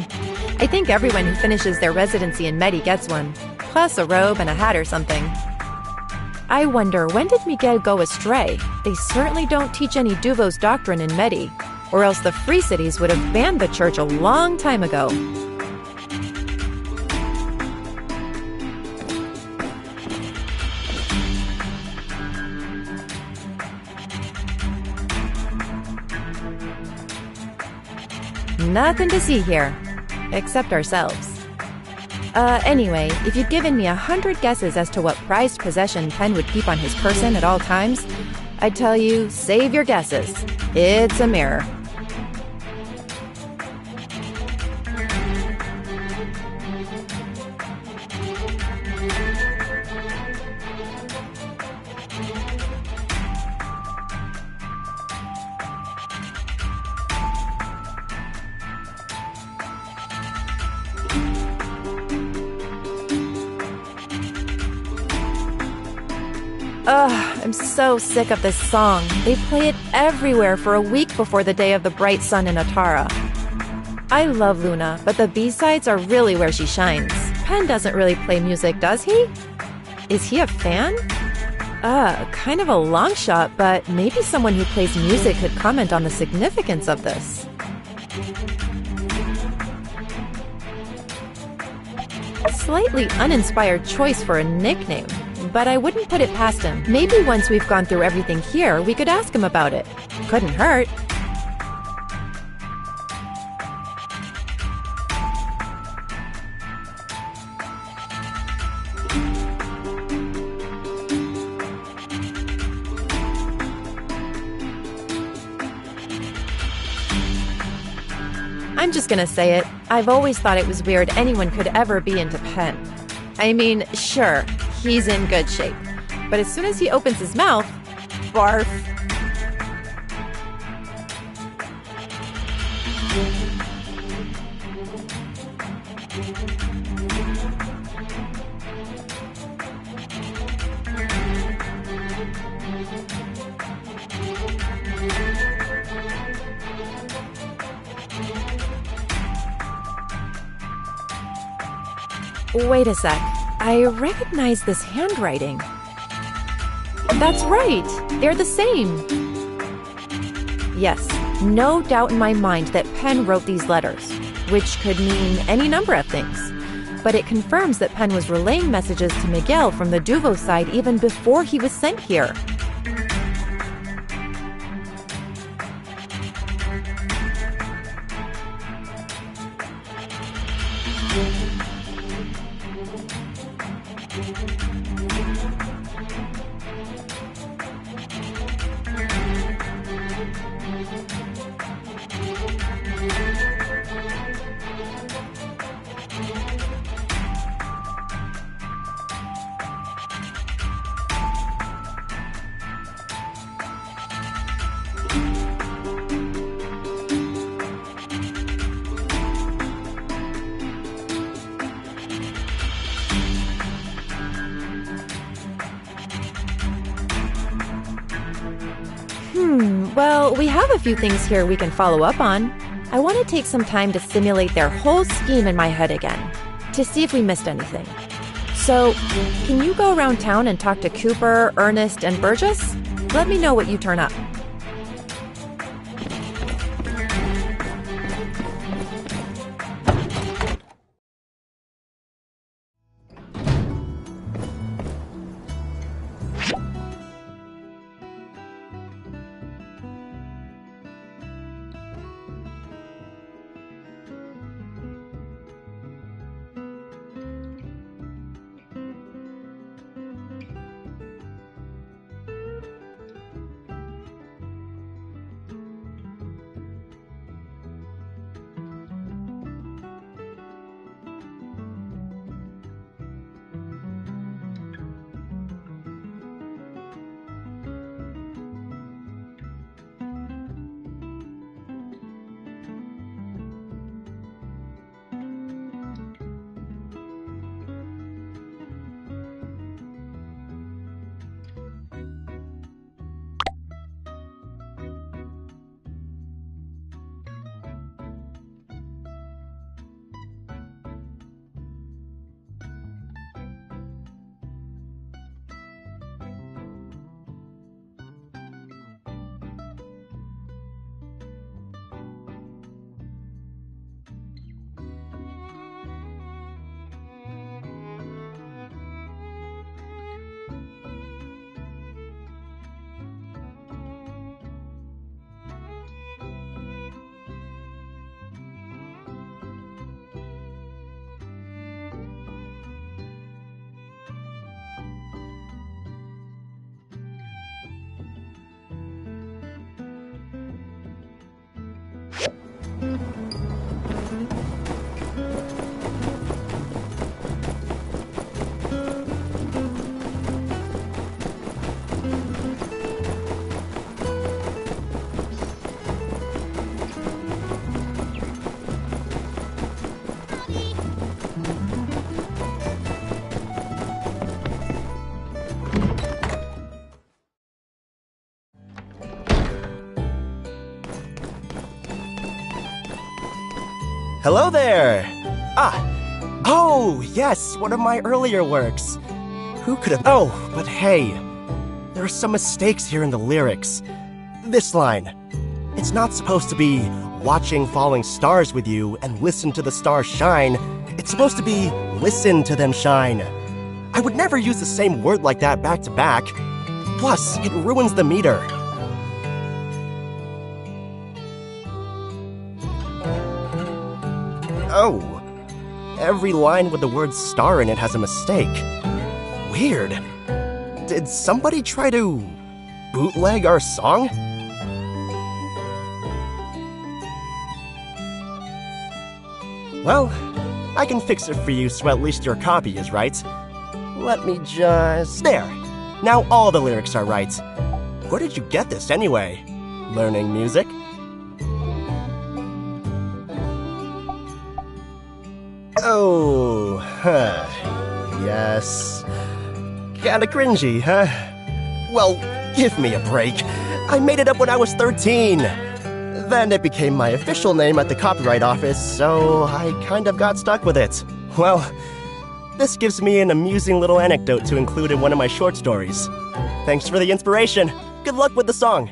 D: I think everyone who finishes their residency in Medi gets one, plus a robe and a hat or something. I wonder, when did Miguel go astray? They certainly don't teach any Duvo's doctrine in Medi, or else the Free Cities would have banned the church a long time ago. Nothing to see here, except ourselves. Anyway, if you'd given me 100 guesses as to what prized possession Penn would keep on his person at all times, I'd tell you, save your guesses. It's a mirror. Ugh, I'm so sick of this song. They play it everywhere for a week before the day of the bright sun in Atara. I love Luna, but the B-sides are really where she shines. Penn doesn't really play music, does he? Is he a fan? Kind of a long shot, but maybe someone who plays music could comment on the significance of this. A slightly uninspired choice for a nickname, but I wouldn't put it past him. Maybe once we've gone through everything here, we could ask him about it. Couldn't hurt. I'm just gonna say it. I've always thought it was weird anyone could ever be into Penn. I mean, sure, he's in good shape. But as soon as he opens his mouth, barf. Wait a sec. I recognize this handwriting. That's right. They're the same. Yes, no doubt in my mind that Penn wrote these letters, which could mean any number of things. But it confirms that Penn was relaying messages to Miguel from the Duvo side even before he was sent here. Well, we have a few things here we can follow up on. I want to take some time to simulate their whole scheme in my head again, to see if we missed anything. So, can you go around town and talk to Cooper, Ernest, and Burgess? Let me know what you turn up.
S: Hello there! Oh, yes, one of my earlier works. Who could have... Oh, but hey, there are some mistakes here in the lyrics. This line. It's not supposed to be watching falling stars with you and listen to the stars shine. It's supposed to be listen to them shine. I would never use the same word like that back to back. Plus, it ruins the meter. Oh, every line with the word star in it has a mistake. Weird. Did somebody try to bootleg our song? Well, I can fix it for you so at least your copy is right. Let me just... There! Now all the lyrics are right. Where did you get this anyway? Learning music? Oh, yes. Kinda cringy, huh? Well, give me a break. I made it up when I was 13. Then it became my official name at the copyright office, so I kind of got stuck with it. Well, this gives me an amusing little anecdote to include in one of my short stories. Thanks for the inspiration. Good luck with the song.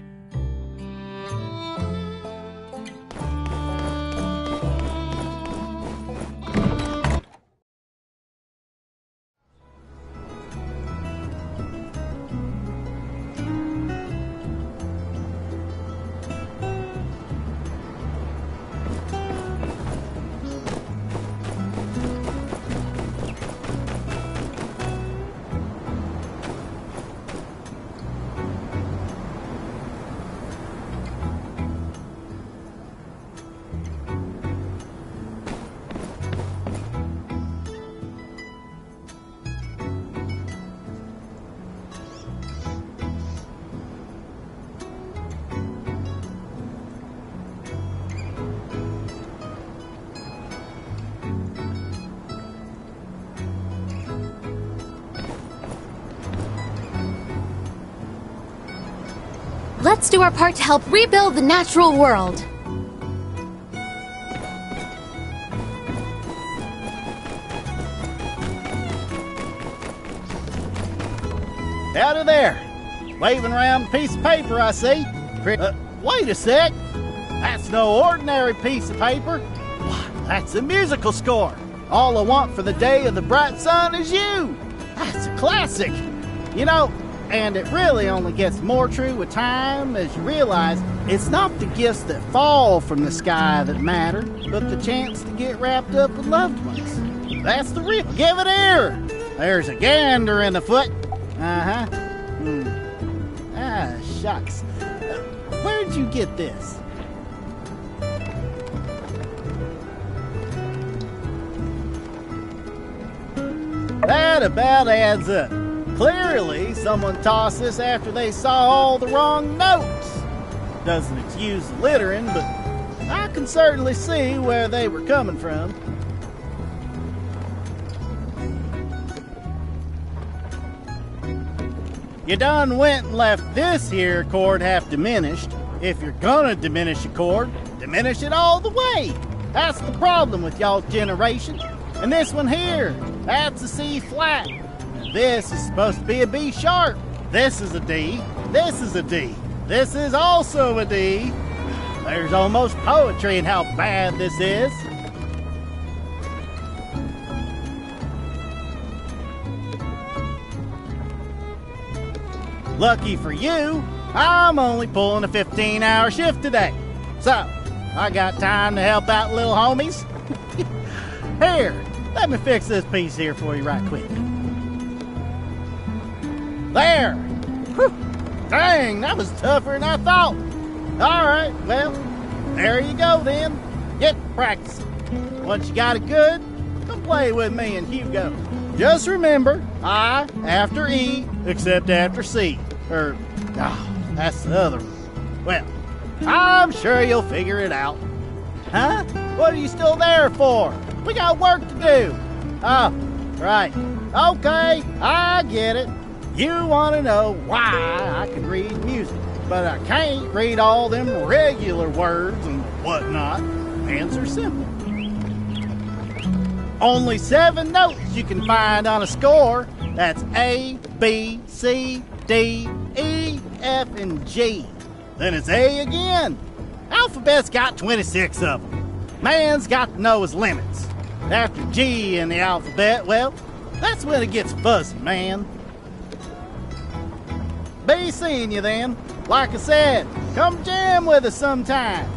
O: Let's do our part to help rebuild the natural world.
N: Out of there! Waving around a piece of paper, I see. Wait a sec! That's no ordinary piece of paper. Why, that's a musical score. All I want for the day of the bright sun is you. That's a classic. You know, and it really only gets more true with time as you realize it's not the gifts that fall from the sky that matter, but the chance to get wrapped up with loved ones. That's the real. Give it here! There's a gander in the foot. Uh-huh. Ah, shucks. Where'd you get this? That about adds up. Clearly, someone tossed this after they saw all the wrong notes. Doesn't excuse the littering, but I can certainly see where they were coming from. You done went and left this here chord half diminished. If you're gonna diminish a chord, diminish it all the way. That's the problem with y'all's generation. And this one here, that's a C flat. This is supposed to be a B sharp. This is a D. This is a D. This is also a D. There's almost poetry in how bad this is. Lucky for you, I'm only pulling a 15-hour shift today. So, I got time to help out little homies. Here, let me fix this piece here for you right quick. There! Whew. Dang, that was tougher than I thought. All right, well, there you go then. Get practicing. Once you got it good, come play with me and Hugo. Just remember, I after E, except after C. That's the other one. Well, I'm sure you'll figure it out. Huh? What are you still there for? We got work to do. Oh, right. Okay, I get it. You want to know why I can read music, but I can't read all them regular words and whatnot. Answer simple. Only 7 notes you can find on a score. That's A, B, C, D, E, F, and G. Then it's A again. Alphabet's got 26 of them. Man's got to know his limits. After G in the alphabet, well, that's when it gets fuzzy, man. Be seeing you then. Like I said, come jam with us sometime.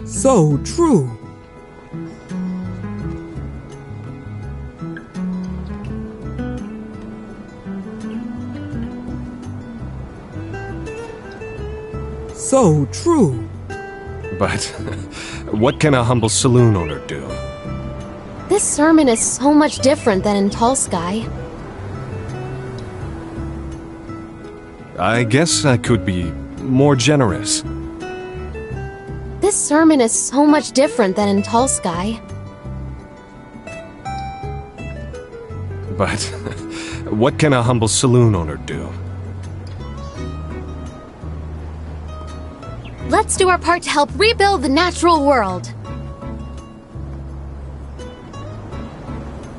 T: So true. So true.
A: But what can a humble saloon owner do?
O: This sermon is so much different than in Tall Sky.
A: I guess I could be more generous.
O: This sermon is so much different than in Tall Sky.
A: But what can a humble saloon owner do?
O: Let's do our part to help rebuild the natural world.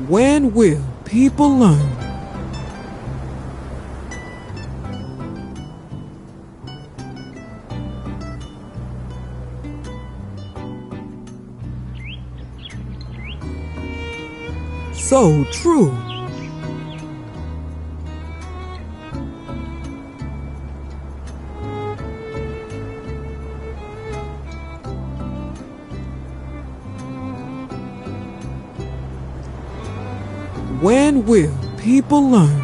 T: When will people learn? So true. When will people learn?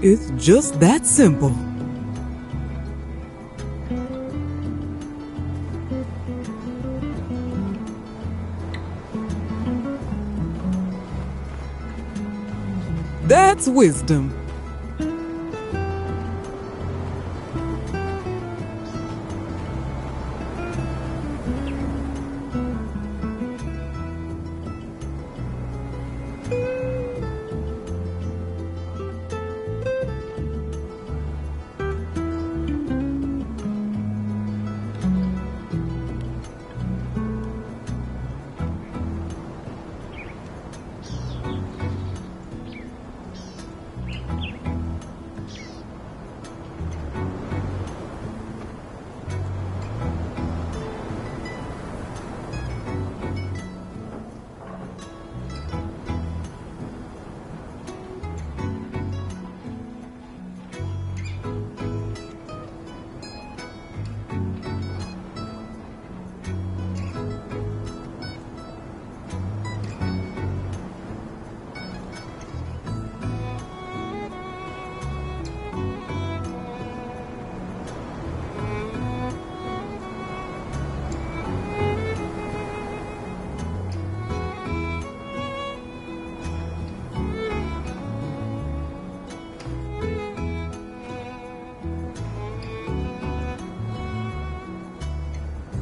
T: It's just that simple. That's wisdom.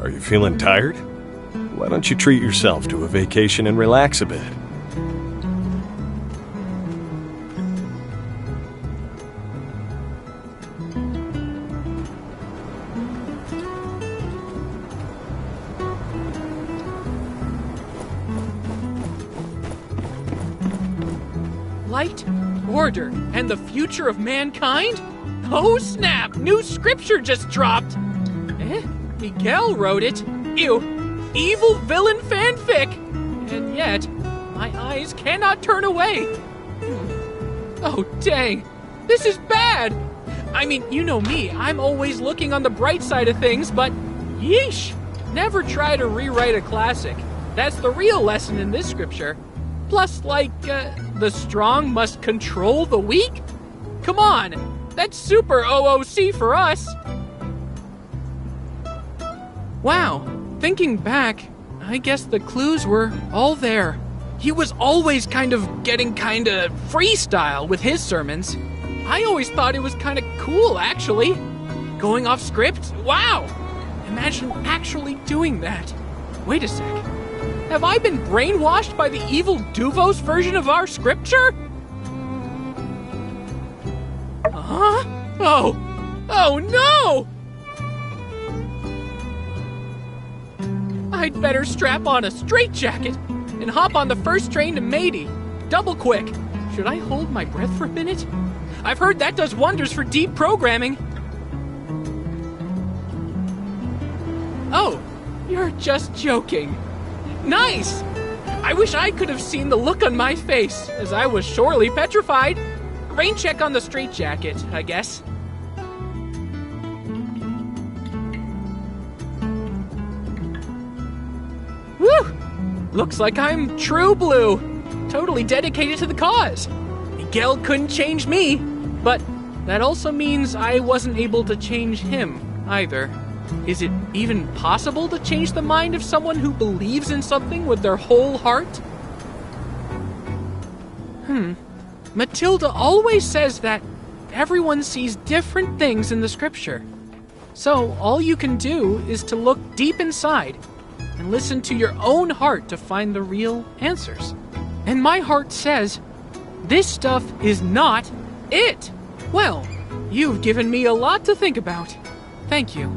A: Are you feeling tired? Why don't you treat yourself to a vacation and relax a bit?
K: Light, order, and the future of mankind? Oh snap! New scripture just dropped! Miguel wrote it? Ew! Evil villain fanfic! And yet, my eyes cannot turn away! Oh dang! This is bad! I mean, you know me, I'm always looking on the bright side of things, but yeesh! never try to rewrite a classic. That's the real lesson in this scripture. Plus, the strong must control the weak? Come on, that's super OOC for us. Wow, thinking back, I guess the clues were all there. He was always getting freestyle with his sermons. I always thought it was cool, actually. Going off script? Wow! Imagine actually doing that. Wait a sec. Have I been brainwashed by the evil Duvos version of our scripture? Huh? Oh no! I'd better strap on a straitjacket and hop on the first train to Matey. Double quick. Should I hold my breath for a minute? I've heard that does wonders for deep programming. Oh, you're just joking. Nice! I wish I could have seen the look on my face, as I was surely petrified. Rain check on the straitjacket, I guess. Whew! Looks like I'm true blue. Totally dedicated to the cause. Miguel couldn't change me, but that also means I wasn't able to change him either. Is it even possible to change the mind of someone who believes in something with their whole heart? Matilda always says that everyone sees different things in the scripture. So all you can do is to look deep inside and listen to your own heart to find the real answers. And my heart says, this stuff is not it. Well, you've given me a lot to think about. Thank you.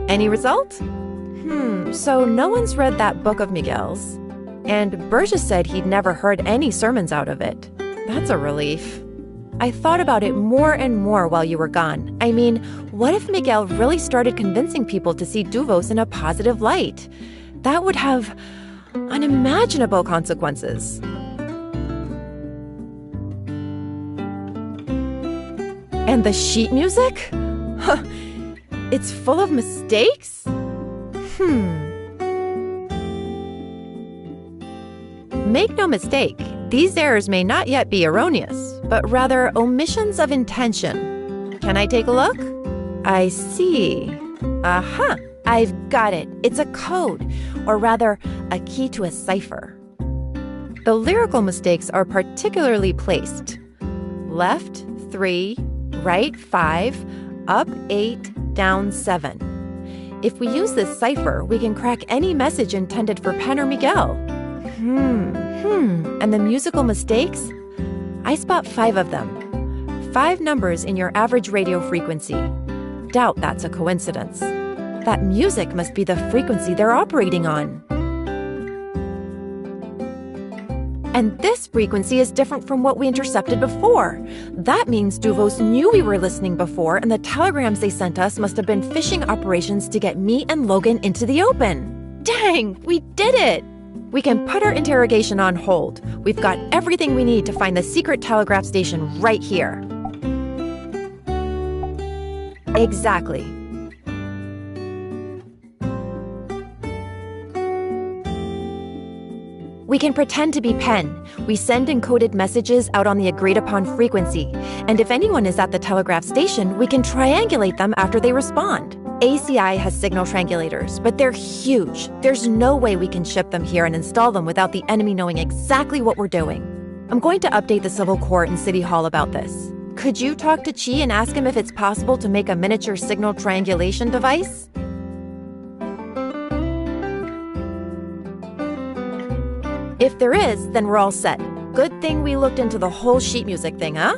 D: Any result? So no one's read that book of Miguel's. And Burgess said he'd never heard any sermons out of it. That's a relief. I thought about it more and more while you were gone. I mean, what if Miguel really started convincing people to see Duvos in a positive light? That would have unimaginable consequences. And the sheet music? It's full of mistakes? Make no mistake, these errors may not yet be erroneous, but rather omissions of intention. Can I take a look? I see. Aha! I've got it. It's a code, or rather, a key to a cipher. The lyrical mistakes are particularly placed. Left 3, right 5, up 8, down 7. If we use this cipher, we can crack any message intended for Pen or Miguel. And the musical mistakes? I spot 5 of them. 5 numbers in your average radio frequency. Doubt that's a coincidence. That music must be the frequency they're operating on. And this frequency is different from what we intercepted before. That means Duvos knew we were listening before, and the telegrams they sent us must have been phishing operations to get me and Logan into the open. Dang, we did it! We can put our interrogation on hold. We've got everything we need to find the secret telegraph station right here. Exactly. We can pretend to be Penn. We send encoded messages out on the agreed-upon frequency. And if anyone is at the telegraph station, we can triangulate them after they respond. ACI has signal triangulators, but they're huge. There's no way we can ship them here and install them without the enemy knowing exactly what we're doing. I'm going to update the Civil Court and City Hall about this. Could you talk to Chi and ask him if it's possible to make a miniature signal triangulation device? If there is, then we're all set. Good thing we looked into the whole sheet music thing, huh?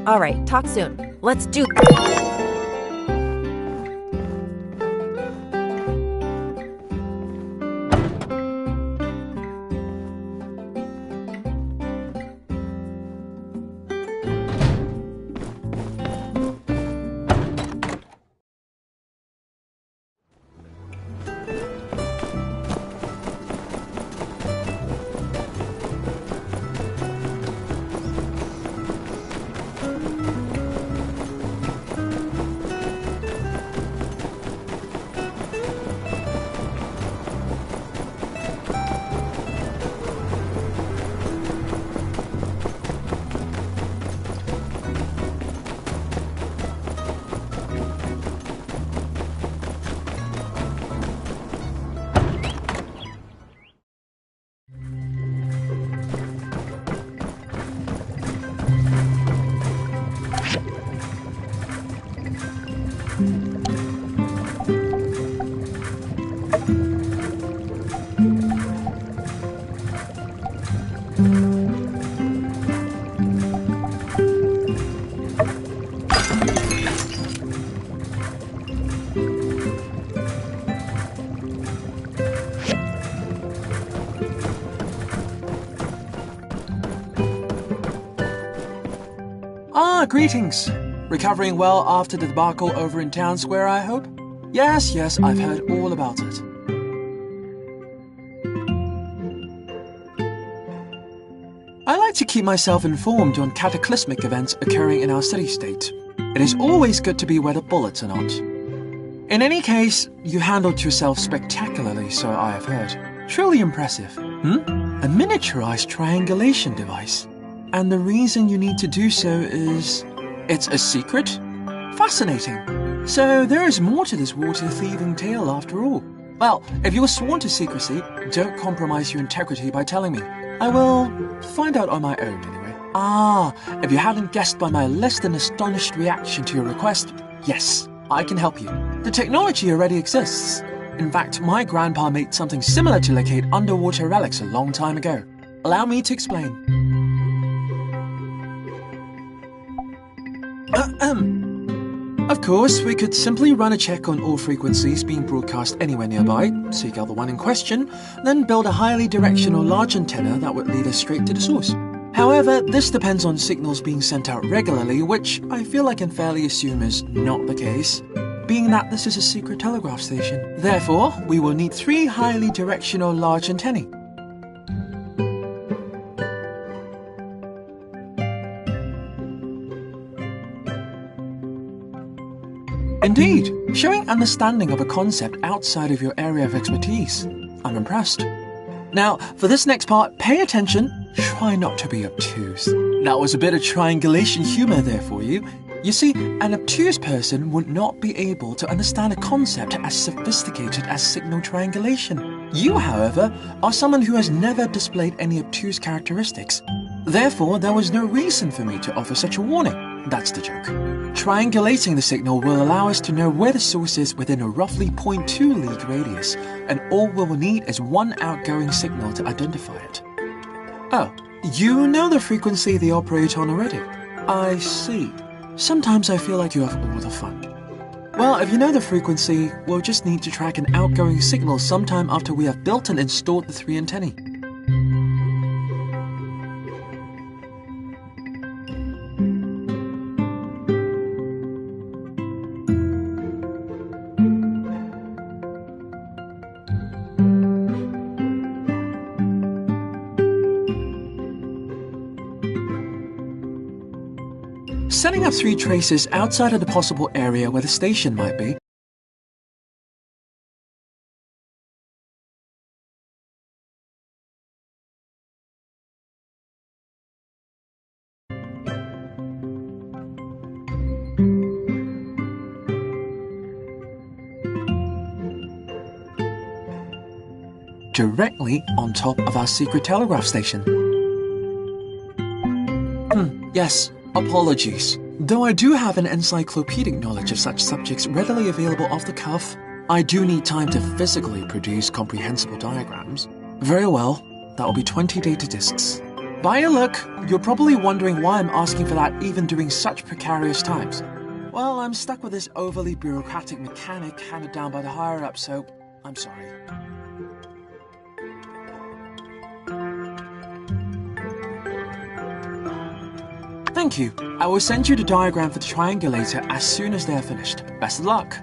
D: All right, talk soon. Let's do this.
U: Greetings. Recovering well after the debacle over in Town Square, I hope? Yes, I've heard all about it. I like to keep myself informed on cataclysmic events occurring in our city-state. It is always good to be where the bullets are not. In any case, you handled yourself spectacularly, so I have heard. Truly impressive. A miniaturized triangulation device. And the reason you need to do so is... it's a secret? Fascinating. So there is more to this water-thieving tale after all. Well, if you were sworn to secrecy, don't compromise your integrity by telling me. I will find out on my own anyway. If you hadn't guessed by my less than astonished reaction to your request, yes, I can help you. The technology already exists. In fact, my grandpa made something similar to locate underwater relics a long time ago. Allow me to explain. Of course, we could simply run a check on all frequencies being broadcast anywhere nearby, seek out the one in question, then build a highly directional large antenna that would lead us straight to the source. However, this depends on signals being sent out regularly, which I feel I can fairly assume is not the case, being that this is a secret telegraph station. Therefore, we will need 3 highly directional large antennae. Indeed, showing understanding of a concept outside of your area of expertise. I'm impressed. Now, for this next part, pay attention. Try not to be obtuse. That was a bit of triangulation humor there for you. You see, an obtuse person would not be able to understand a concept as sophisticated as signal triangulation. You, however, are someone who has never displayed any obtuse characteristics. Therefore, there was no reason for me to offer such a warning. That's the joke. Triangulating the signal will allow us to know where the source is within a roughly 0.2 league radius, and all we will need is one outgoing signal to identify it. Oh, you know the frequency they operate on already? I see. Sometimes I feel like you have all the fun. Well, if you know the frequency, we'll just need to track an outgoing signal sometime after we have built and installed the 3 antennae. Setting up 3 traces outside of the possible area where the station might be, directly on top of our secret telegraph station. Yes, apologies. Though I do have an encyclopedic knowledge of such subjects readily available off the cuff, I do need time to physically produce comprehensible diagrams. Very well, that will be 20 data disks. By your look, you're probably wondering why I'm asking for that even during such precarious times. Well, I'm stuck with this overly bureaucratic mechanic handed down by the higher-ups, so I'm sorry. Thank you. I will send you the diagram for the triangulator as soon as they are finished. Best of luck.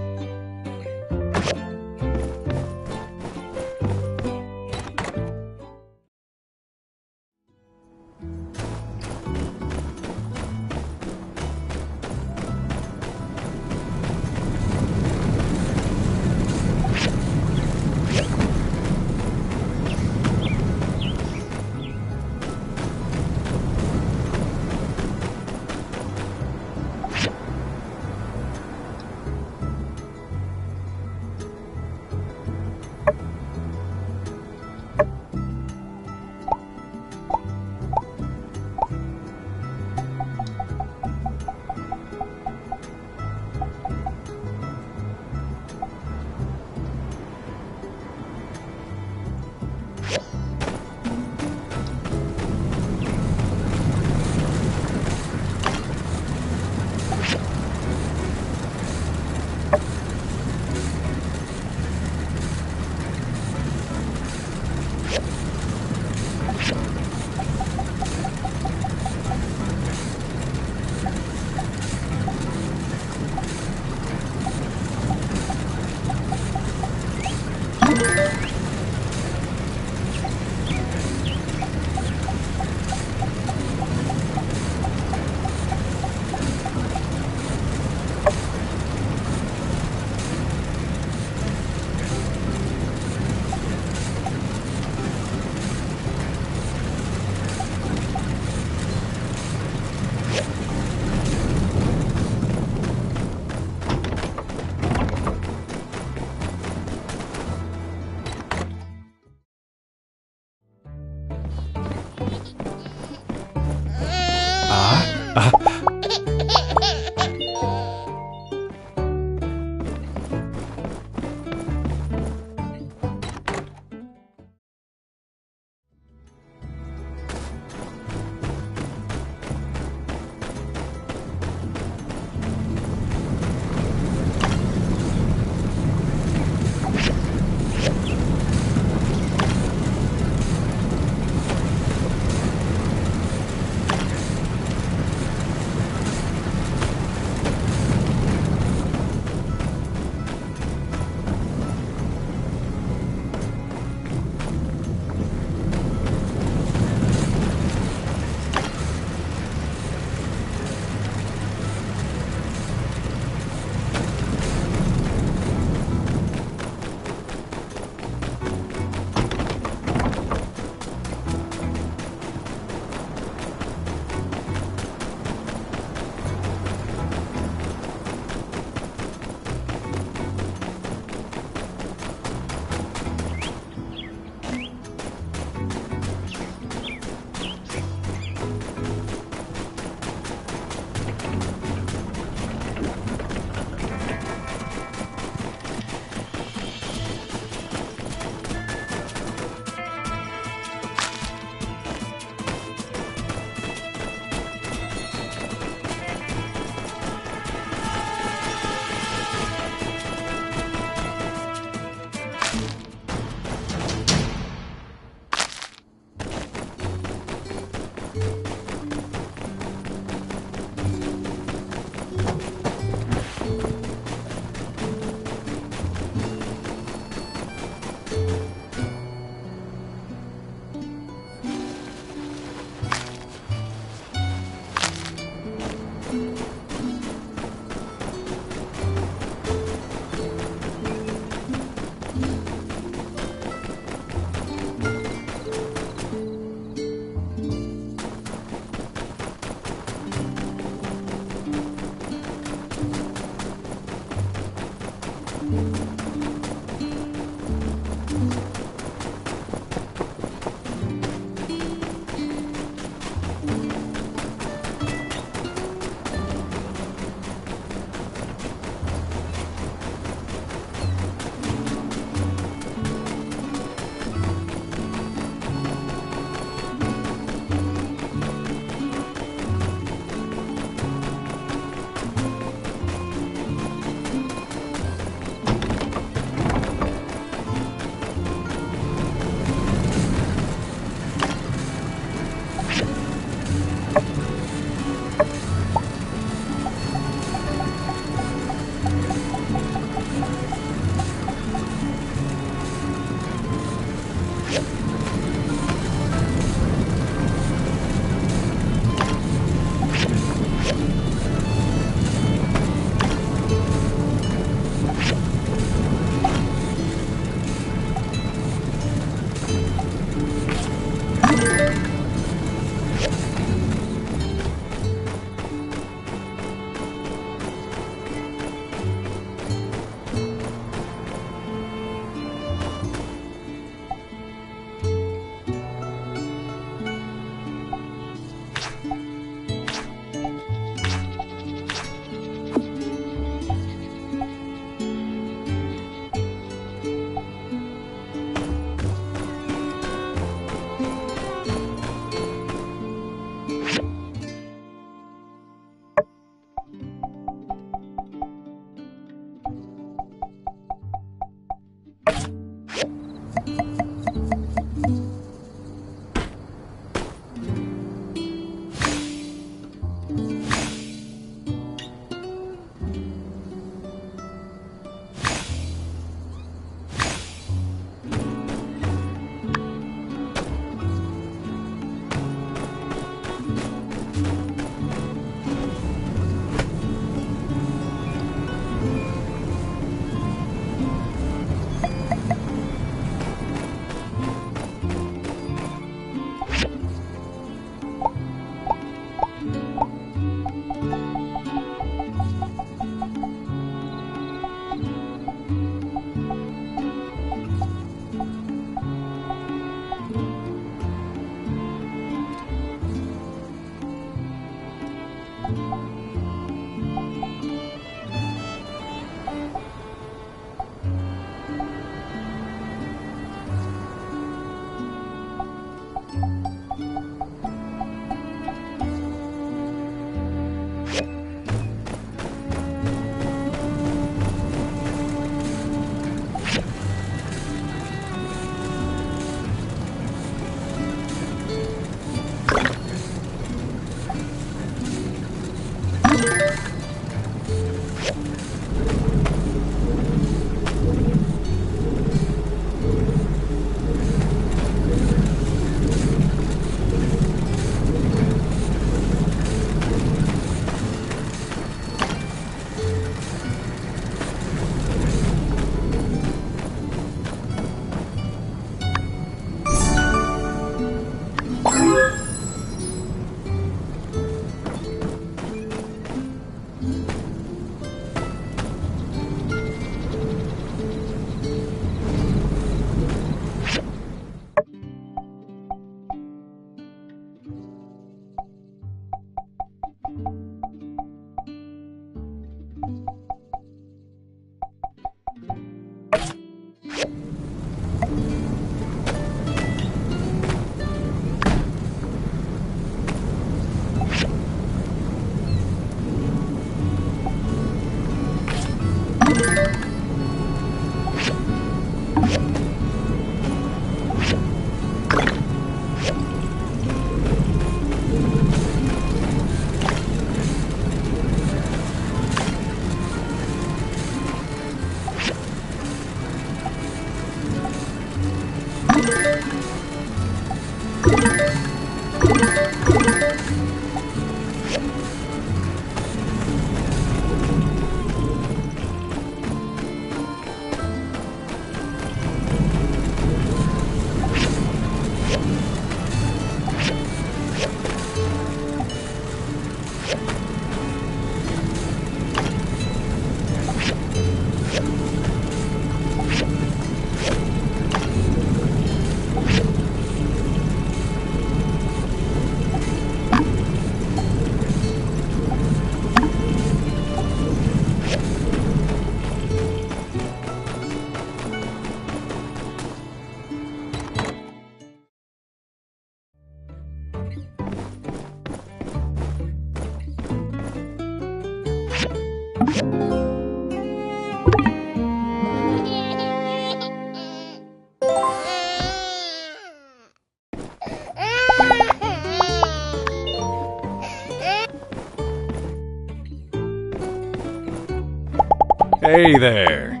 A: Hey there.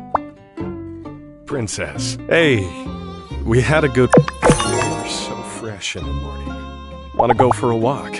A: Princess. Hey. We had a good... You're so fresh in the morning. Want to go for a walk?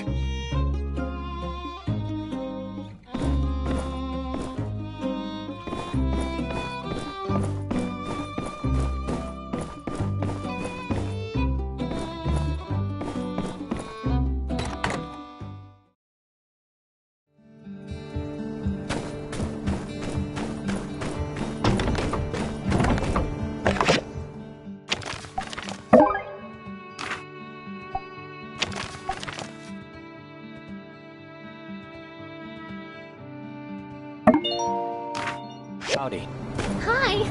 S: Howdy.
O: Hi.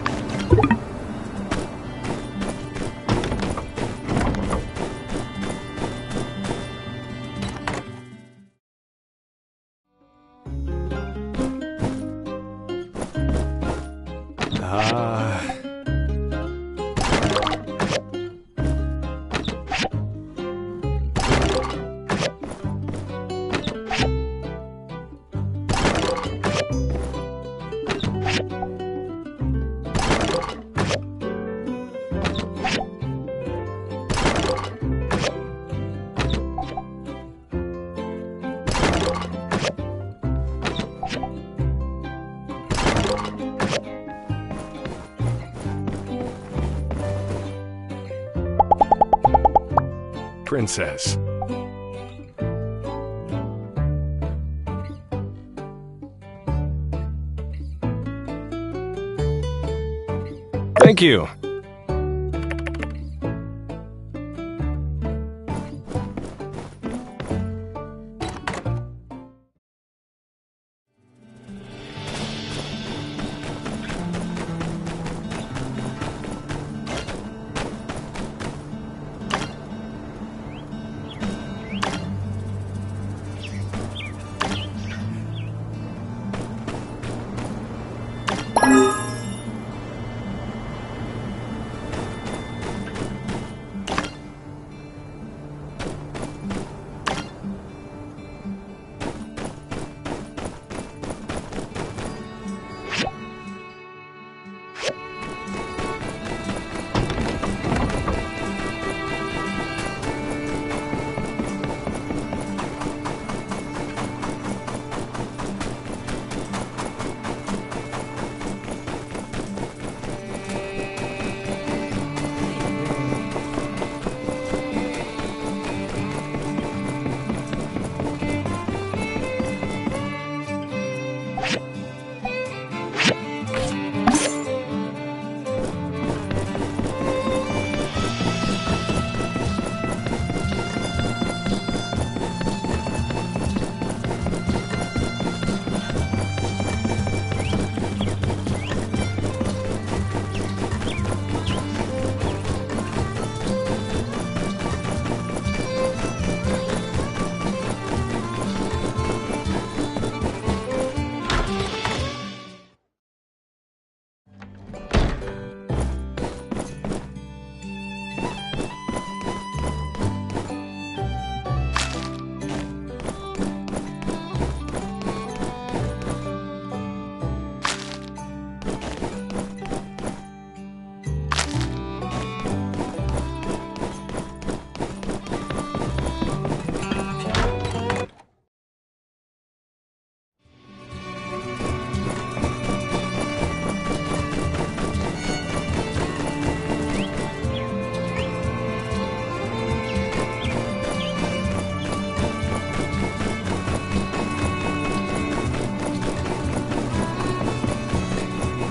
A: Princess. Thank you.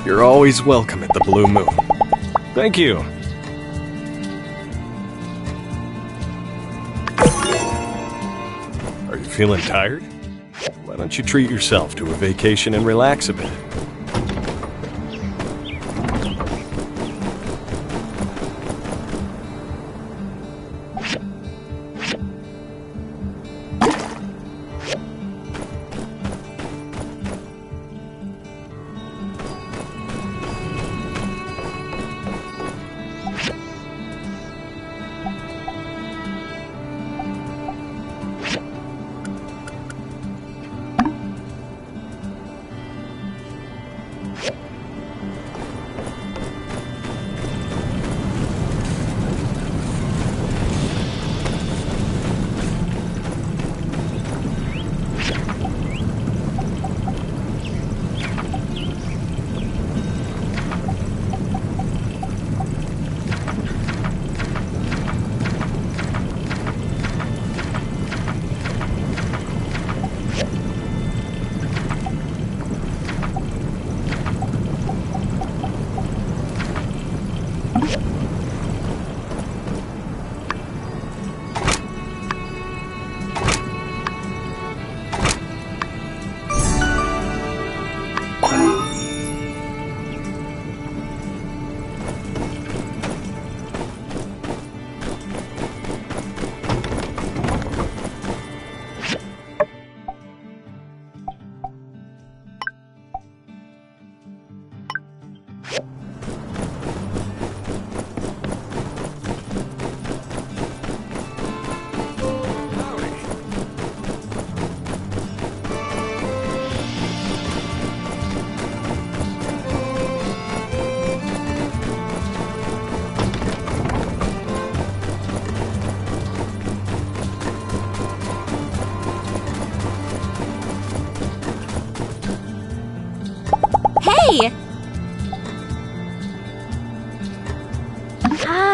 A: You're always welcome at the Blue Moon. Thank you. Are you feeling tired? Why don't you treat yourself to a vacation and relax a bit?
O: Hey! Ah.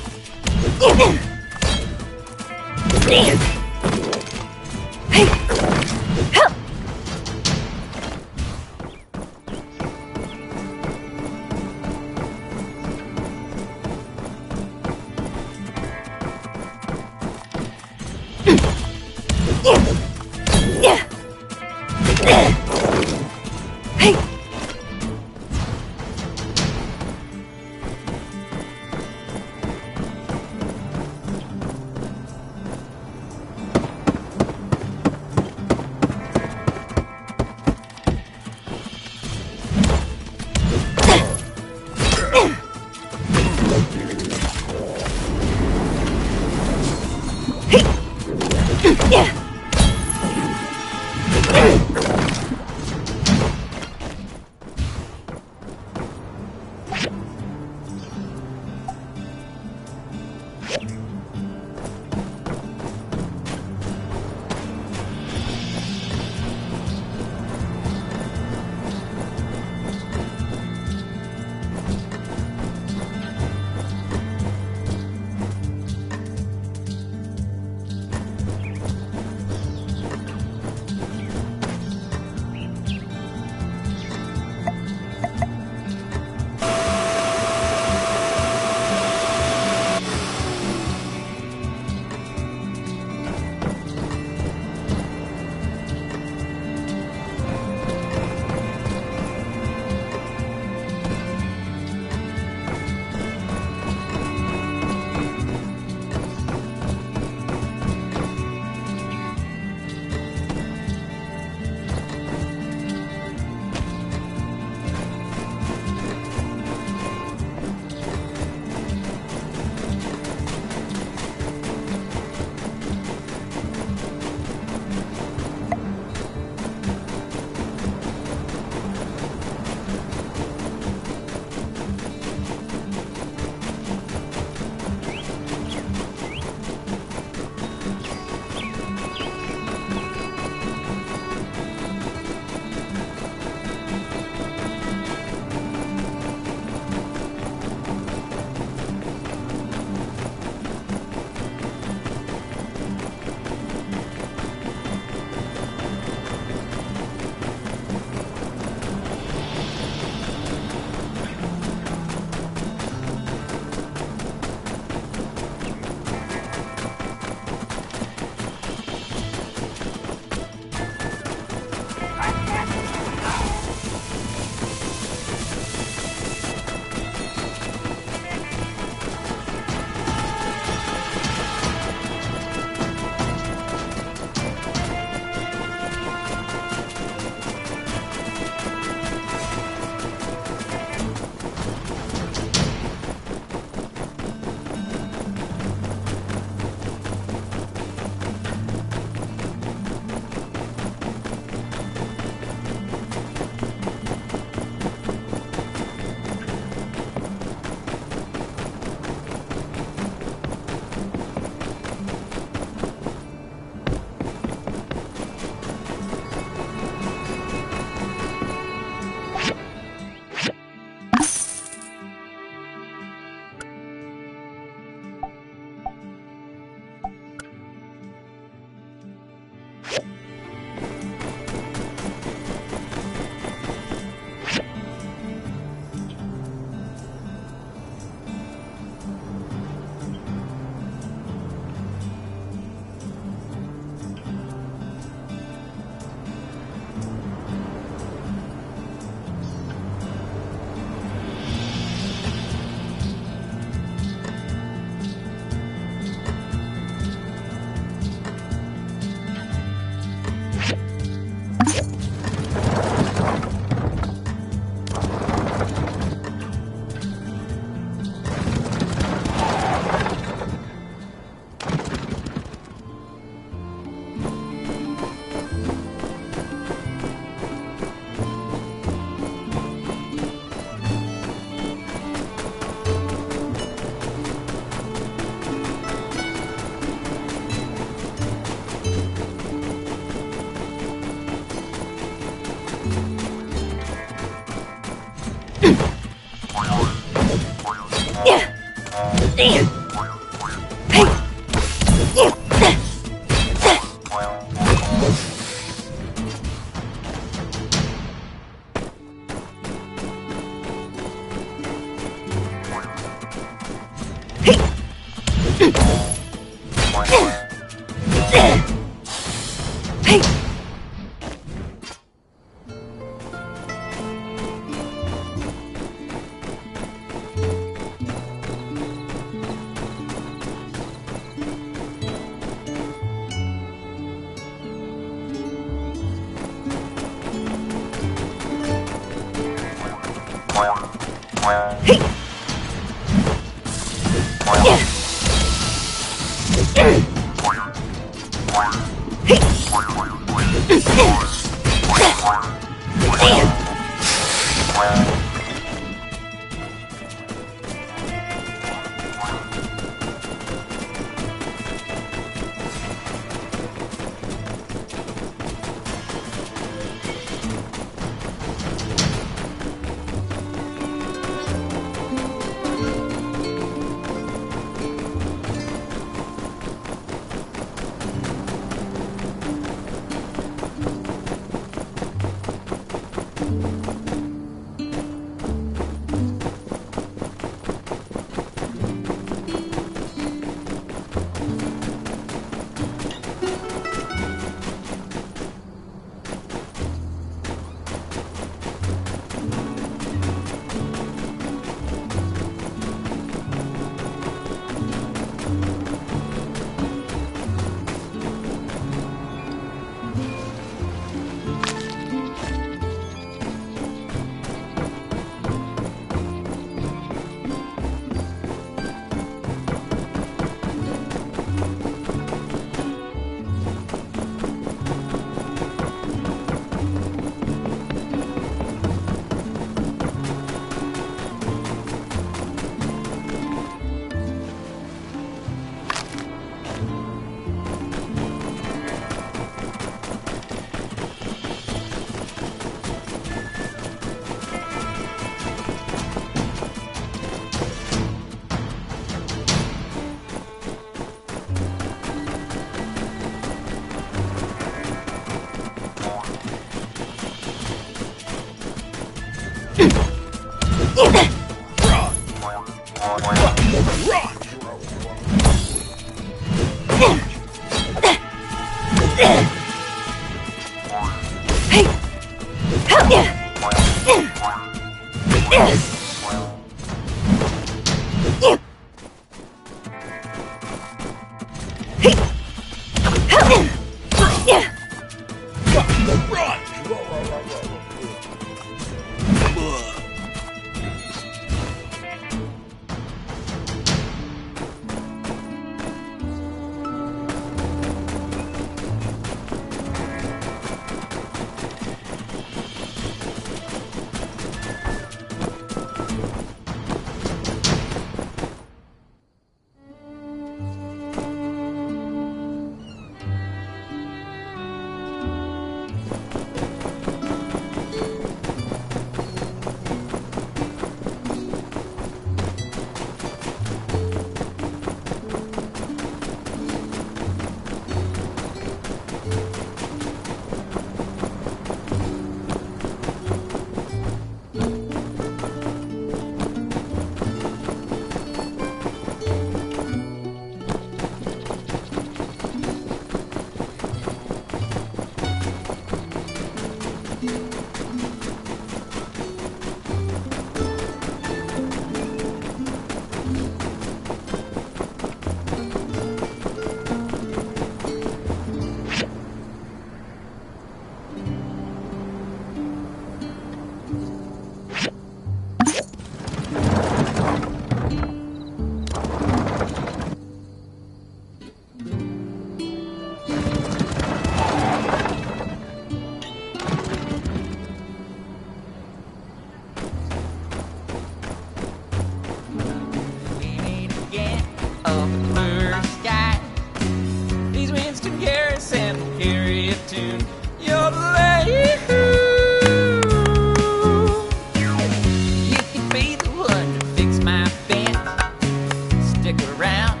P: stick around,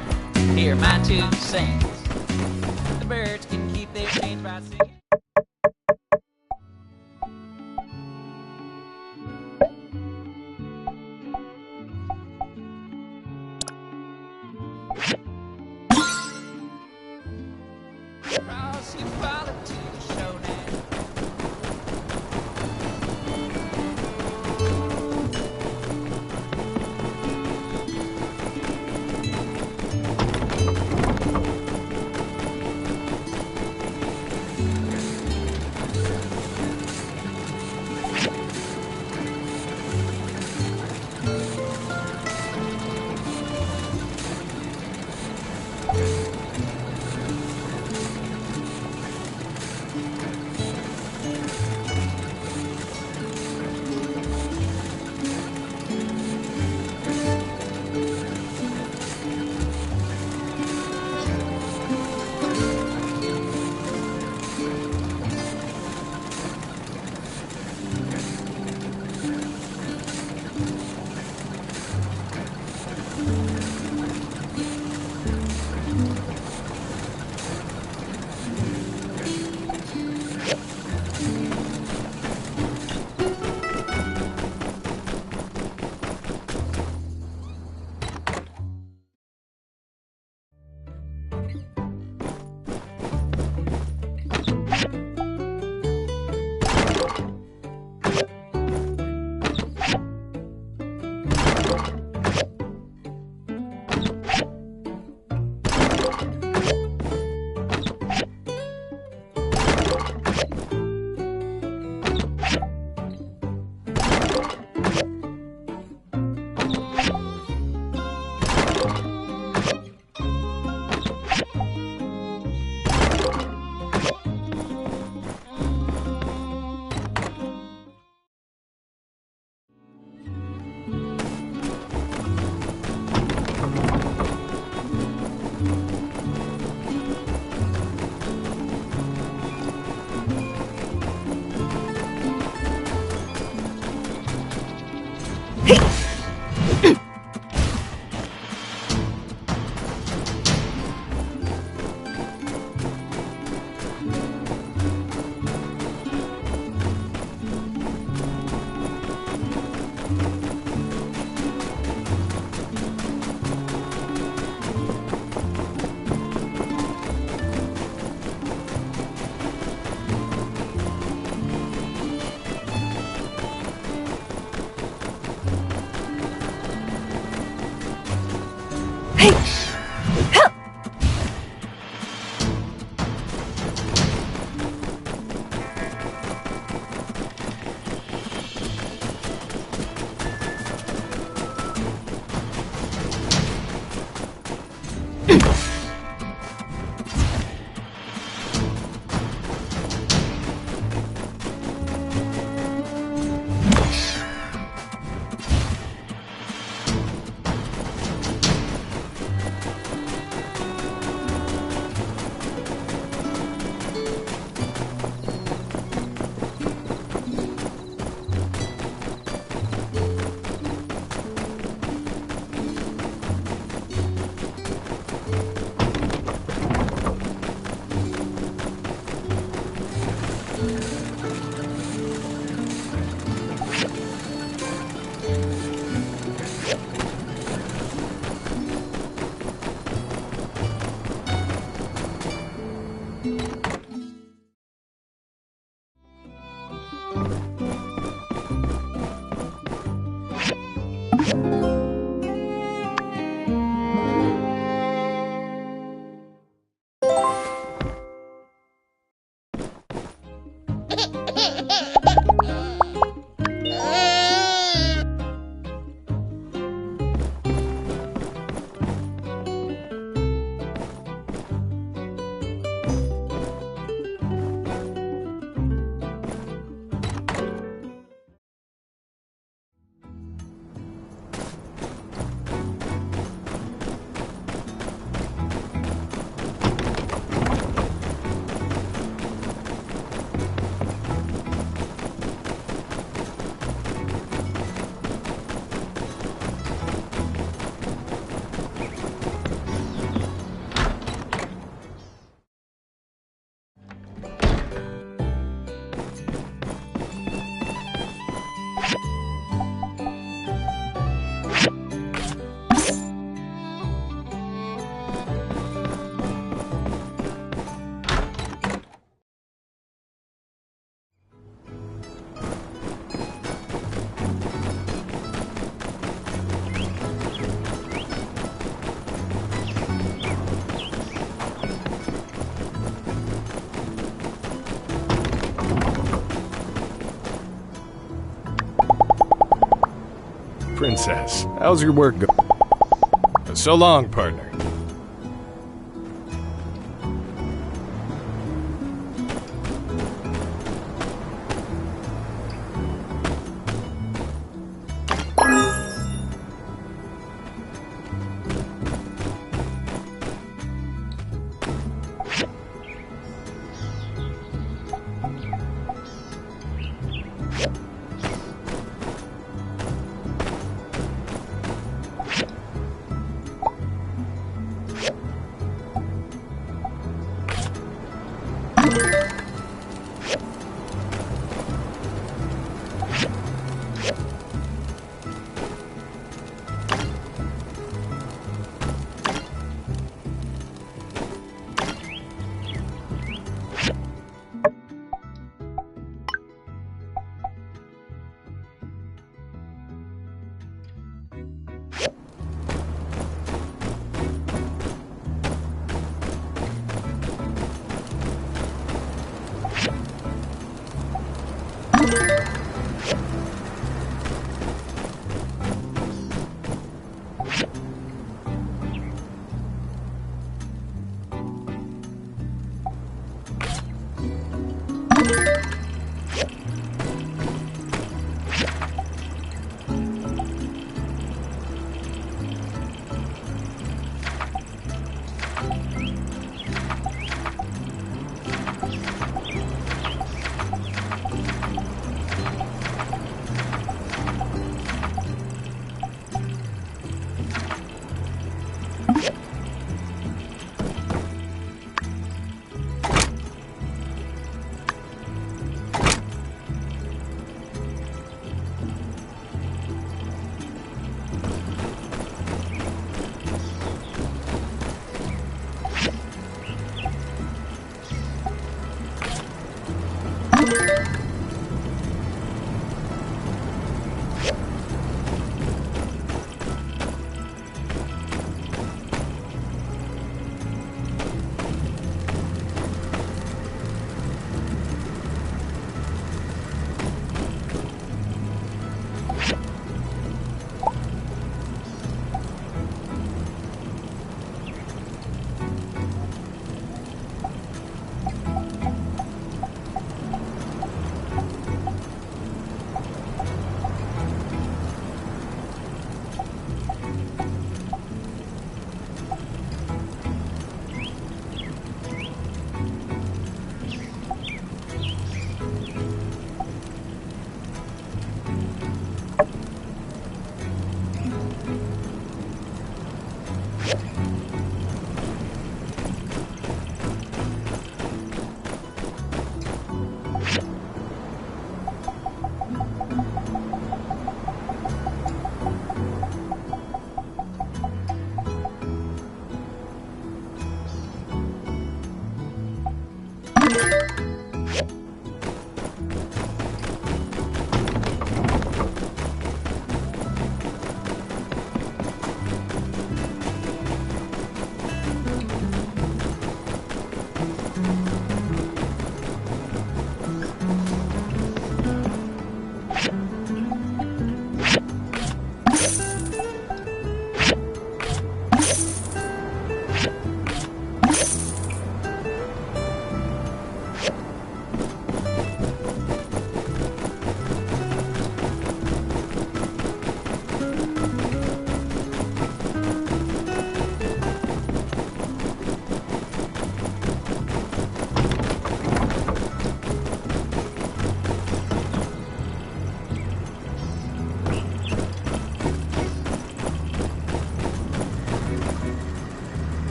P: hear my 2 cents. The birds can keep their change by singing. Cross, you follow to the showdown.
A: princess. How's your work going? So long, partner.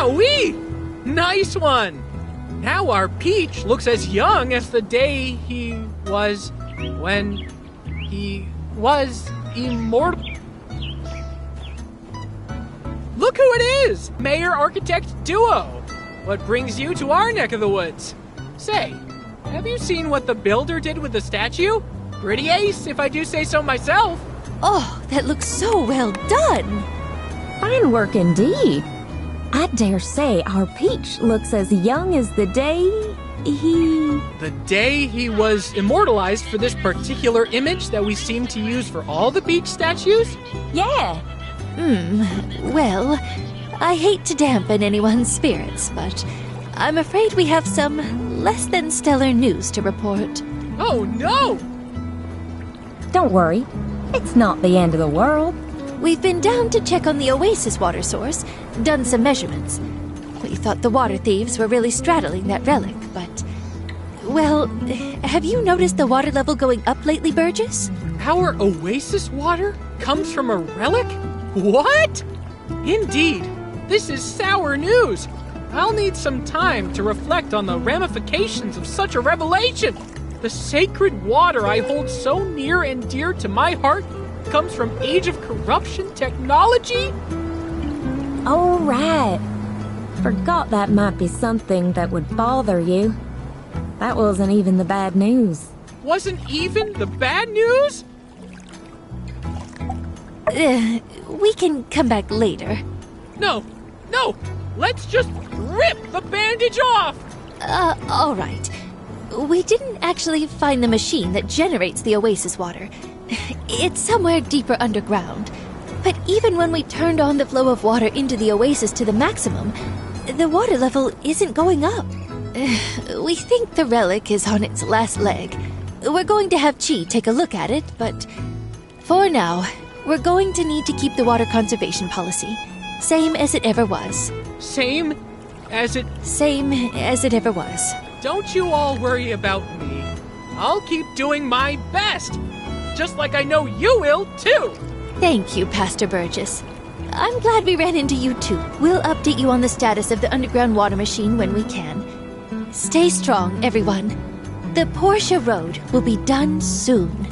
K: Wowee! Nice one! Now our Peach looks as young as the day he was when he was immortal. Look who it is! Mayor Architect Duo! What brings you to our neck of the woods? Say, have you seen what the builder did with the statue? Pretty ace, if I do say so myself.
C: Oh, that looks so well done!
L: Fine work indeed. I dare say our Peach looks as young as the day he...
K: The day he was immortalized for this particular image that we seem to use for all the Peach statues?
L: Yeah.
C: Well, I hate to dampen anyone's spirits, but I'm afraid we have some less than stellar news to report.
K: Oh no!
L: Don't worry. It's not the end of the world.
C: We've been down to check on the oasis water source, done some measurements. We thought the water thieves were really straddling that relic, but... Well, have you noticed the water level going up lately, Burgess?
K: Our oasis water comes from a relic? What? Indeed. This is sour news. I'll need some time to reflect on the ramifications of such a revelation. The sacred water I hold so near and dear to my heart comes from Age of Corruption technology?
L: All right. Forgot that might be something that would bother you. That wasn't even the bad news.
K: Wasn't even the bad news?
C: We can come back later.
K: No. Let's just rip the bandage off!
C: All right. We didn't actually find the machine that generates the oasis water. It's somewhere deeper underground. But even when we turned on the flow of water into the oasis to the maximum, the water level isn't going up. We think the relic is on its last leg. We're going to have Chi take a look at it, but for now, we're going to need to keep the water conservation policy. Same as it ever was.
K: Same as it
C: ever was.
K: Don't you all worry about me. I'll keep doing my best. Just like I know you will, too.
C: Thank you, Pastor Burgess. I'm glad we ran into you, too. We'll update you on the status of the underground water machine when we can. Stay strong, everyone. The Portia Road will be done soon.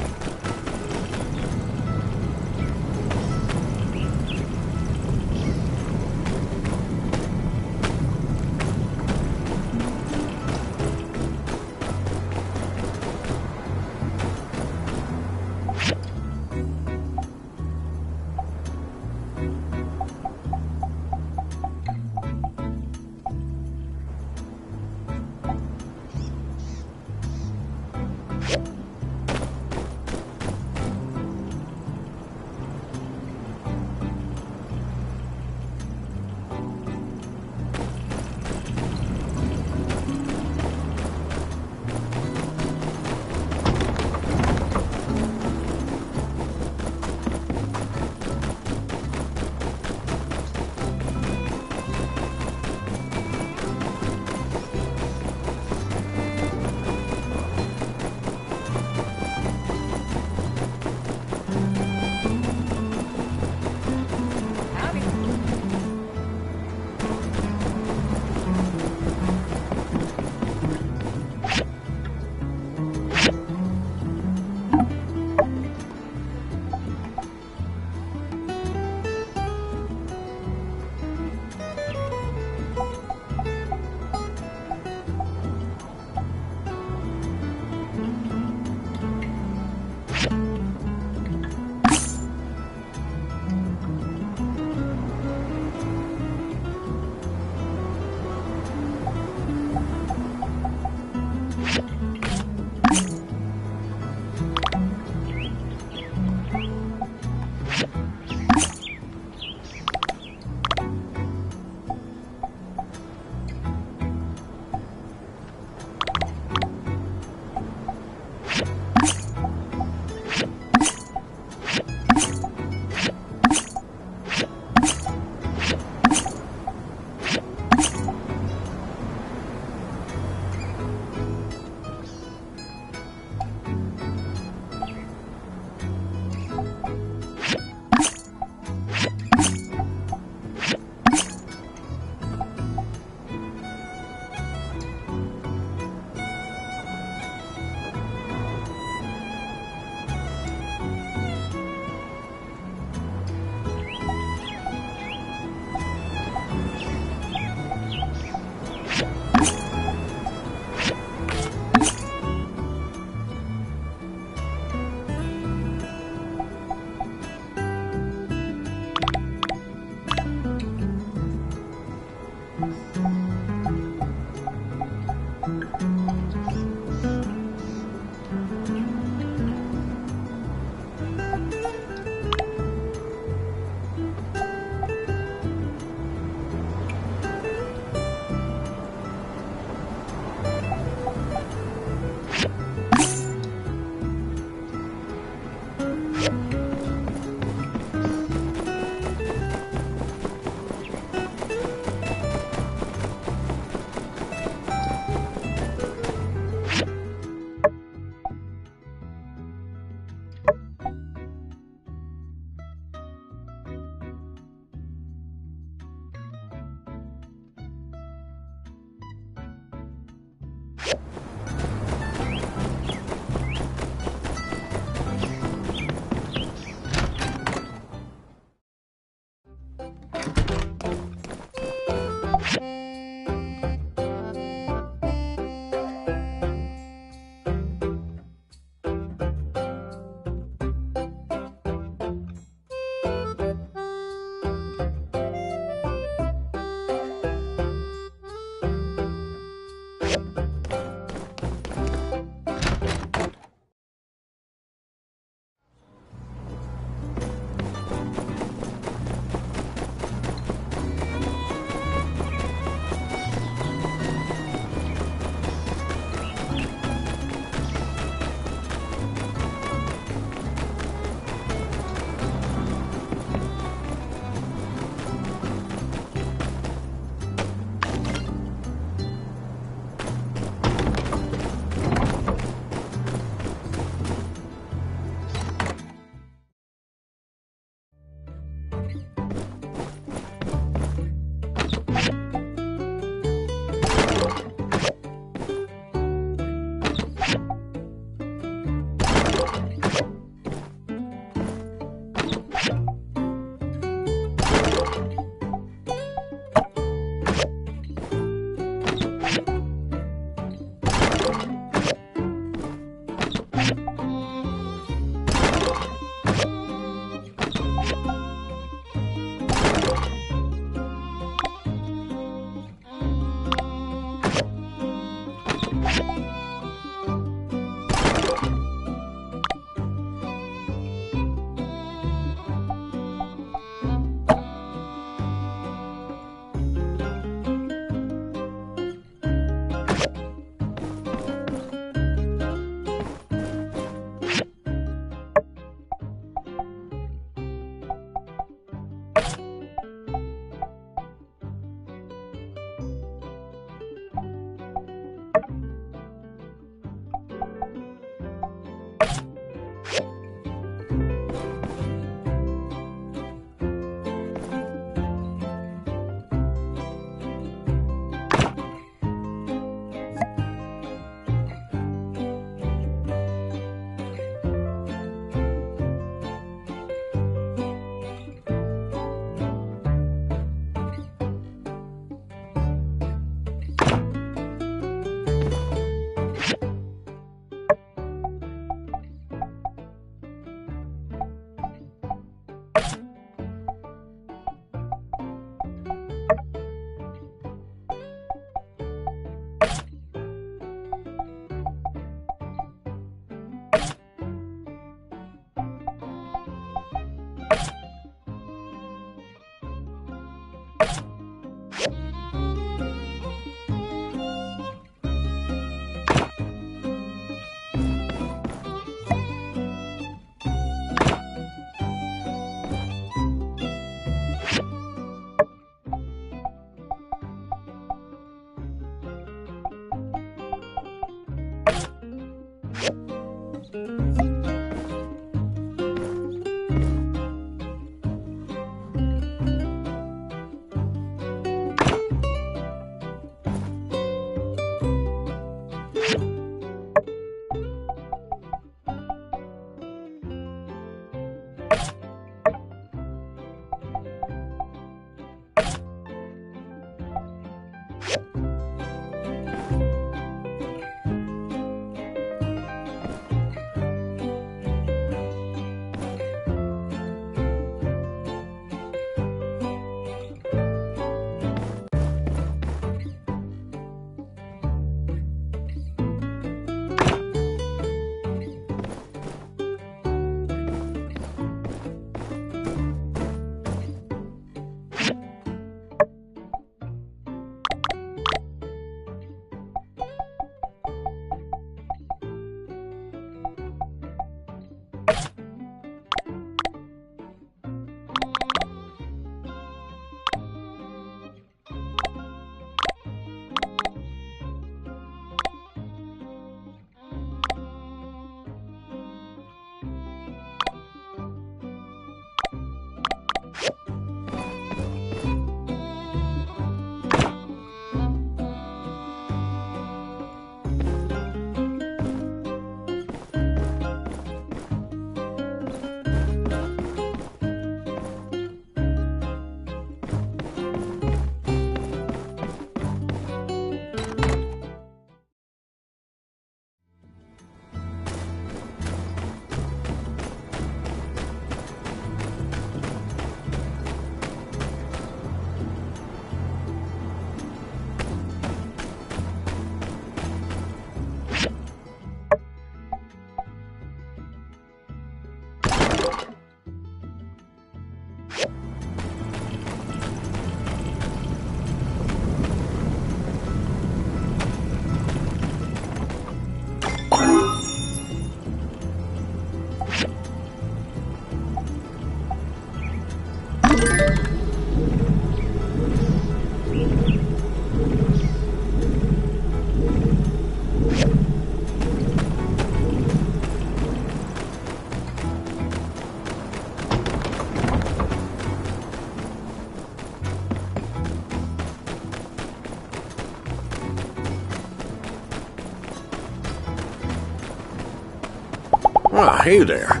H: Hey there.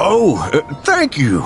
H: Oh, thank you.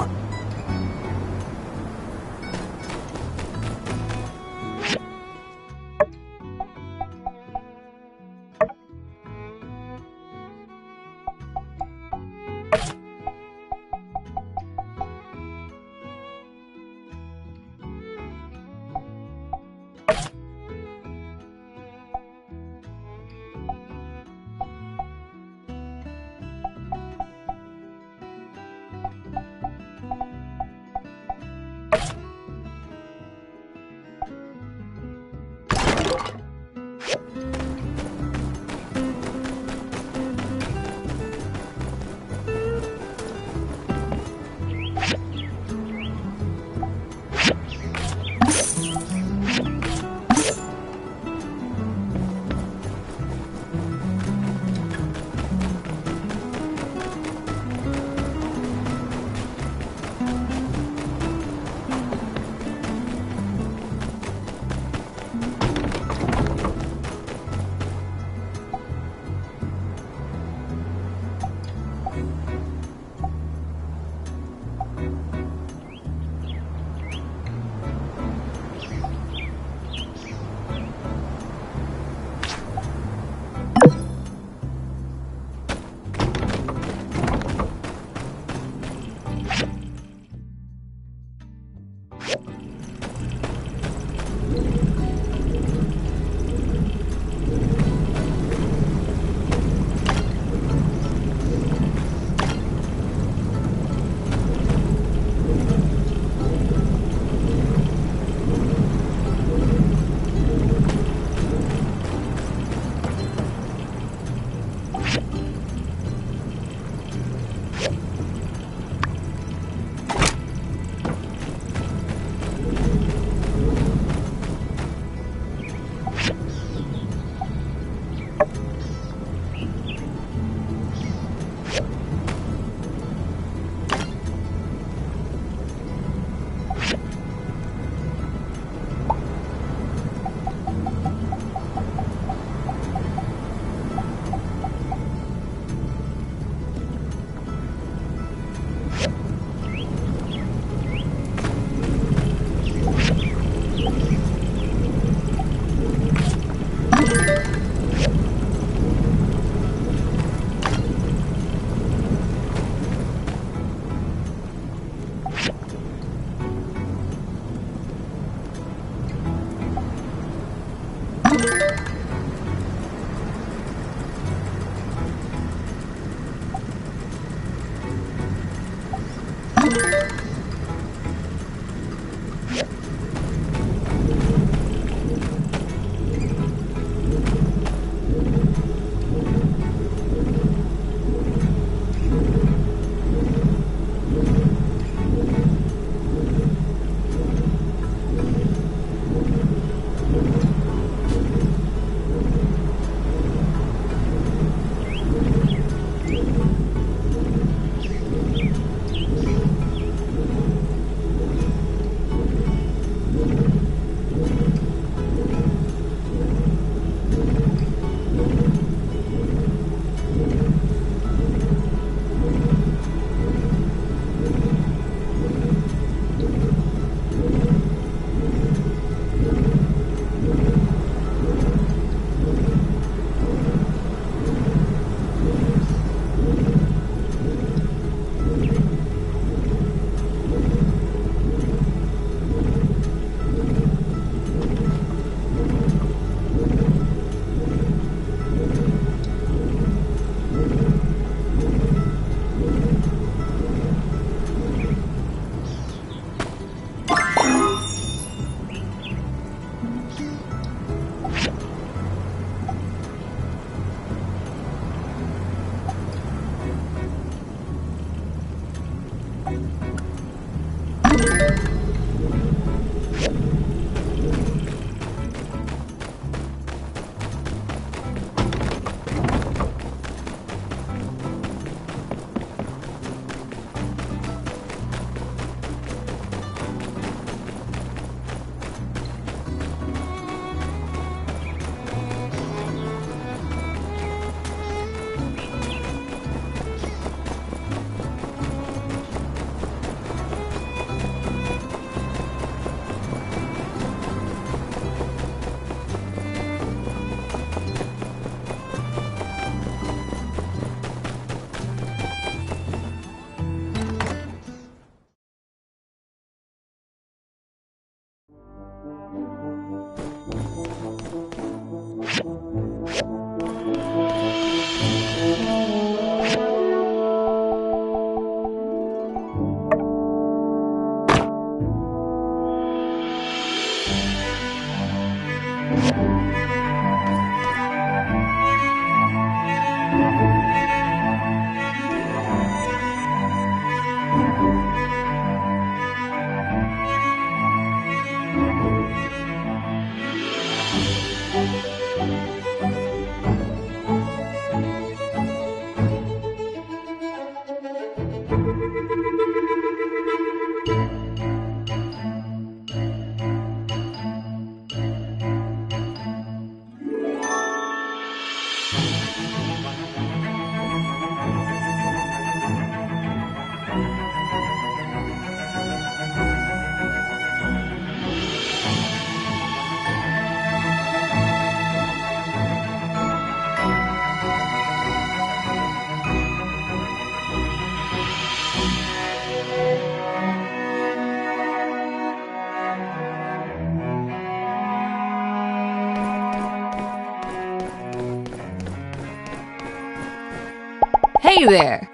J: Hey there!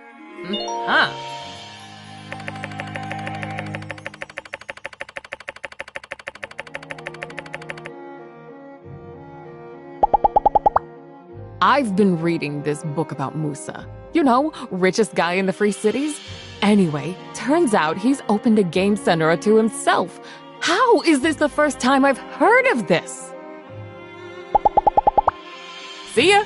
K: Huh.
J: I've been reading this book about Musa. You know, richest guy in the Free Cities? Anyway, turns out he's opened a game center to himself. How is this the first time I've heard of this? See ya!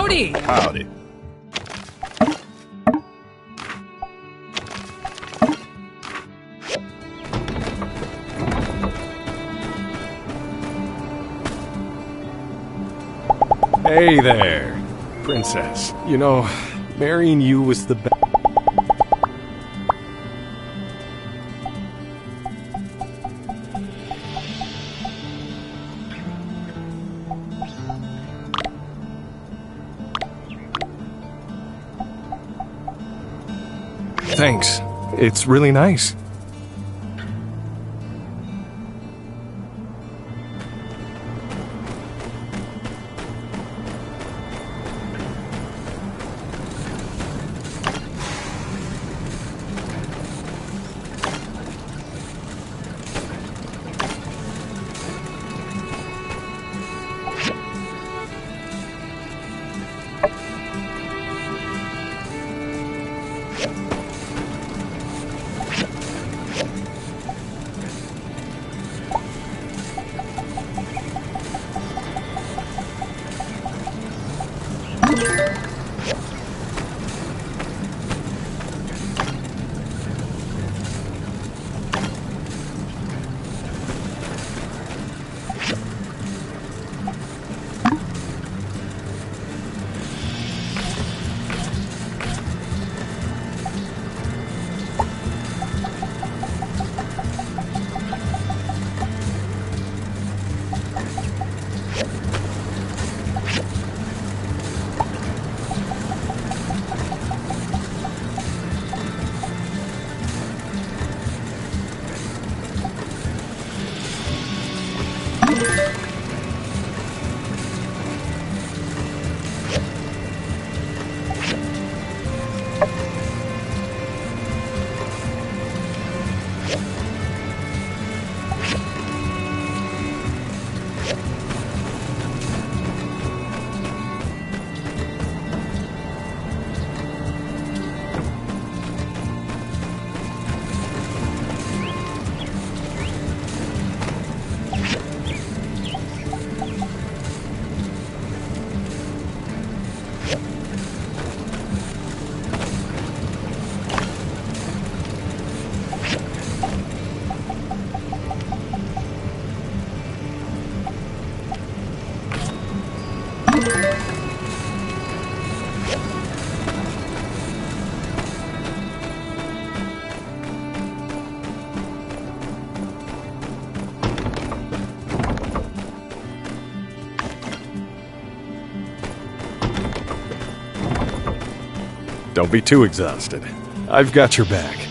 K: Howdy!
G: Howdy.
A: Hey there, Princess. You know, marrying you was the best. Thanks. It's really nice. Don't be too exhausted. I've got your back.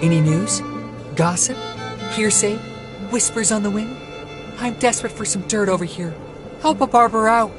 F: Any news? Gossip? Hearsay? Whispers on the wind? I'm desperate for some dirt over here. Help a barber out.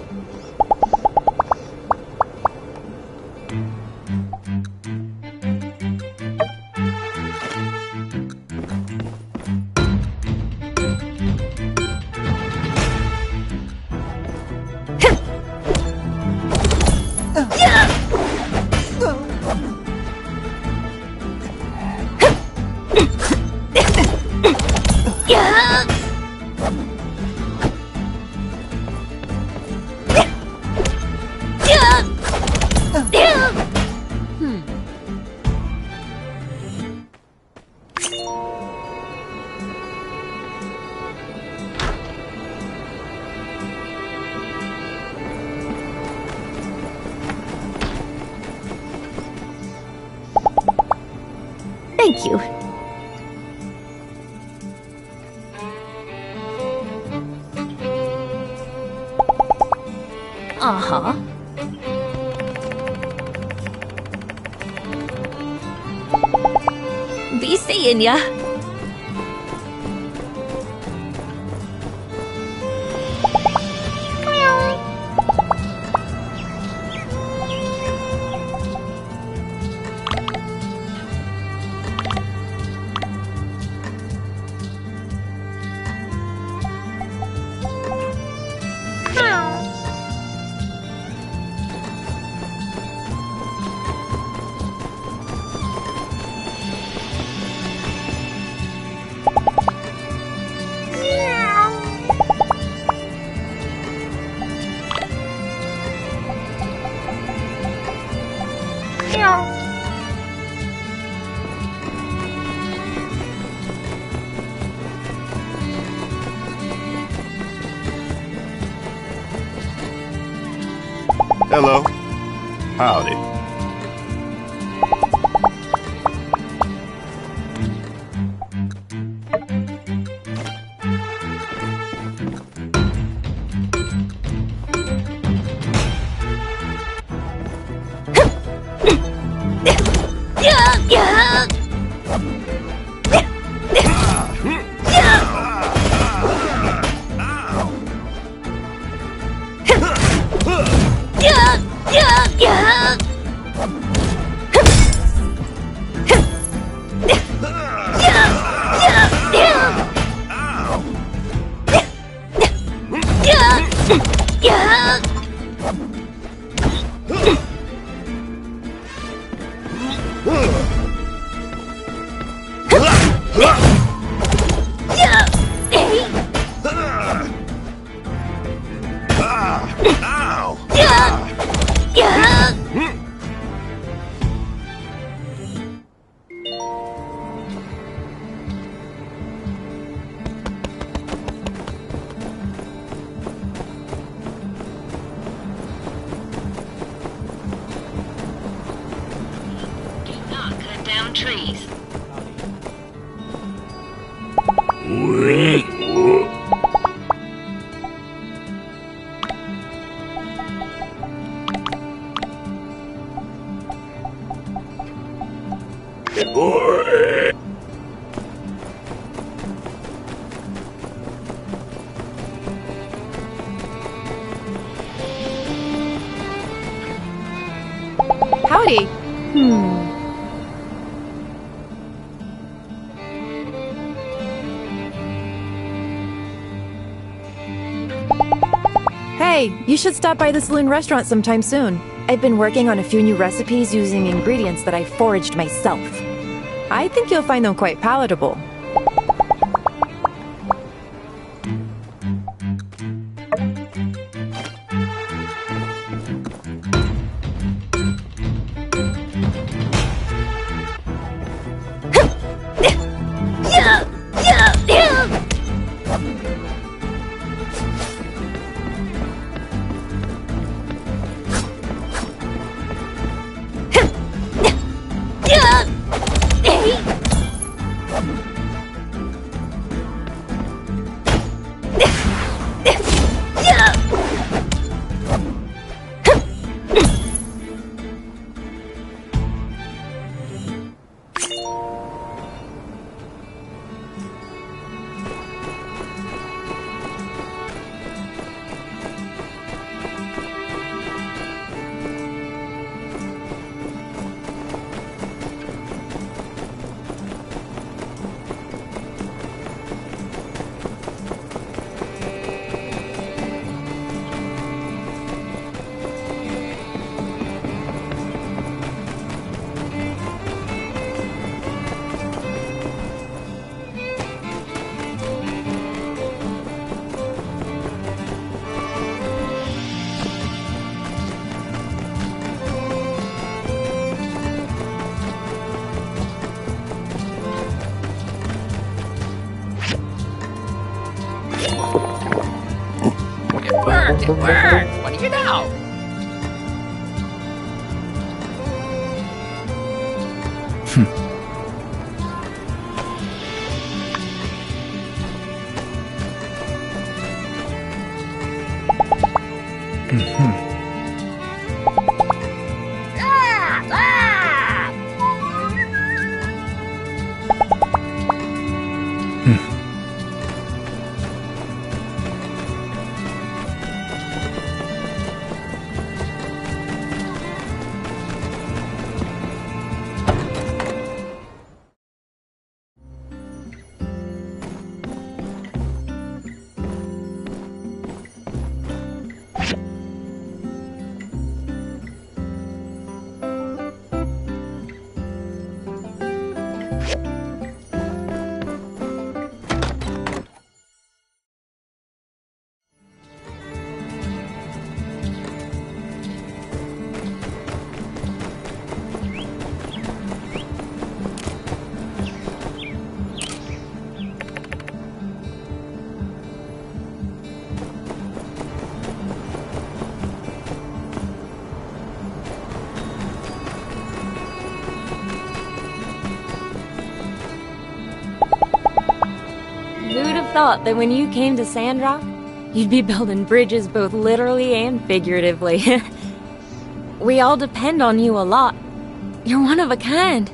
C: Thank you. Uh-huh. Be seeing ya.
G: Hello. Howdy.
V: Trees.
D: Howdy. Hey, you should stop by the Saloon restaurant sometime soon. I've been working on a few new recipes using ingredients that I foraged myself. I think you'll find them quite palatable.
K: worked! It worked! What do you know?
L: Who'd have thought that when you came to Sandrock, you'd be building bridges both literally and figuratively? We all depend on you a lot. You're one of a kind.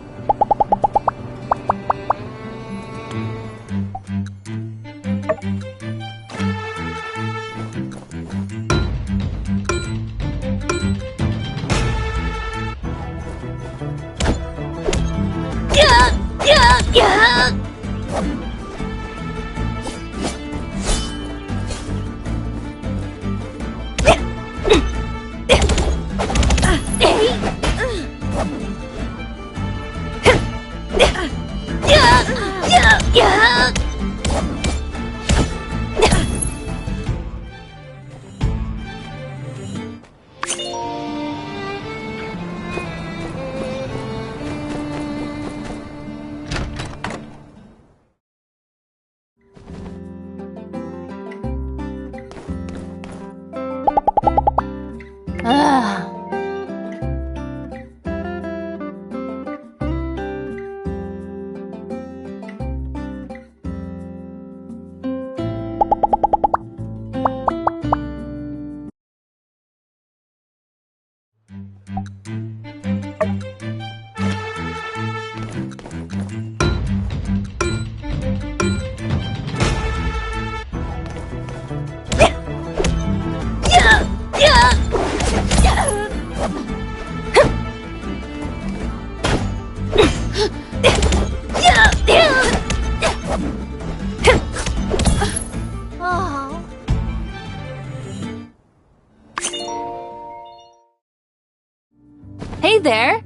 L: Hey there!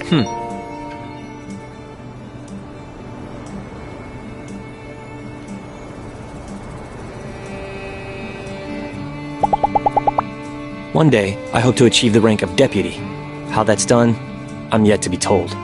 R: One day, I hope to achieve the rank of deputy. How that's done, I'm yet to be told.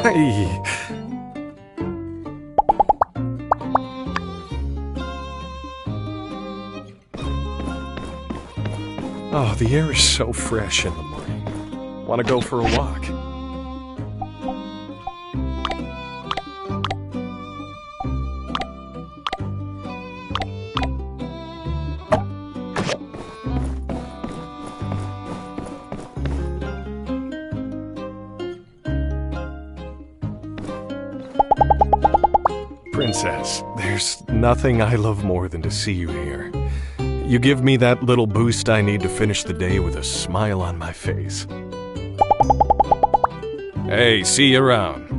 A: Aye. Oh, the air is so fresh in the morning. Want to go for a walk? Princess, there's nothing I love more than to see you here. You give me that little boost I need to finish the day with a smile on my face. Hey, see you around.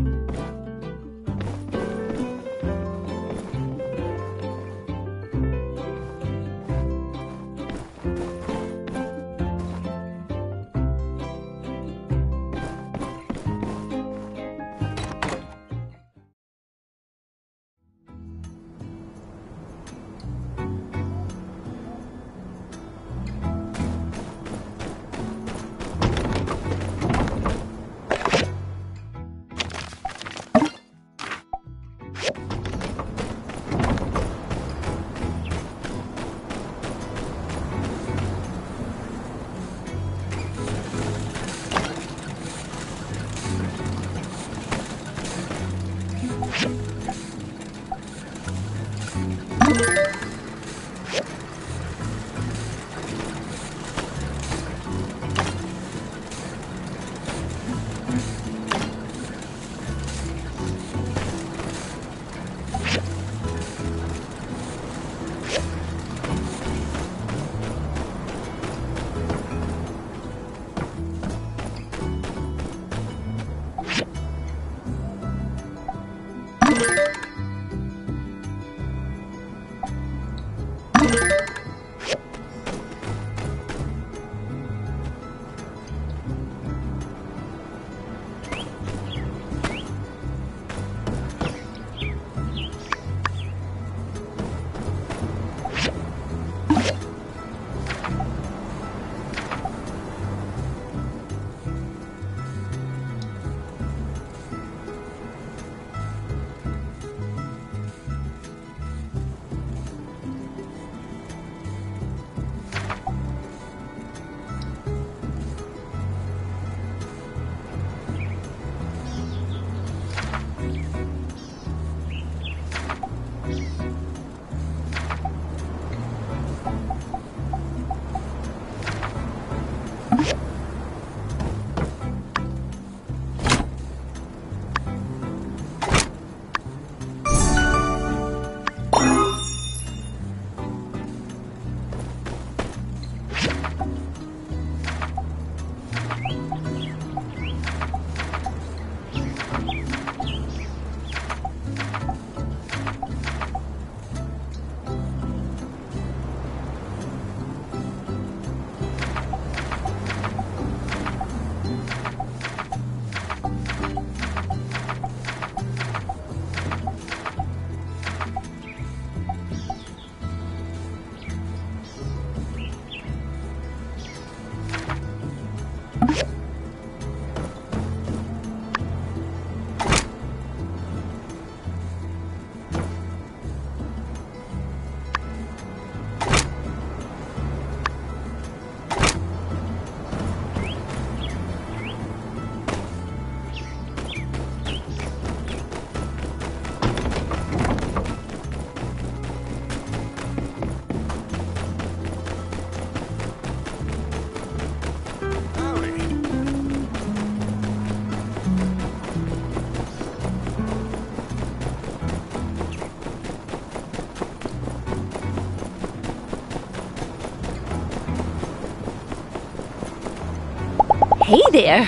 O: Hey there.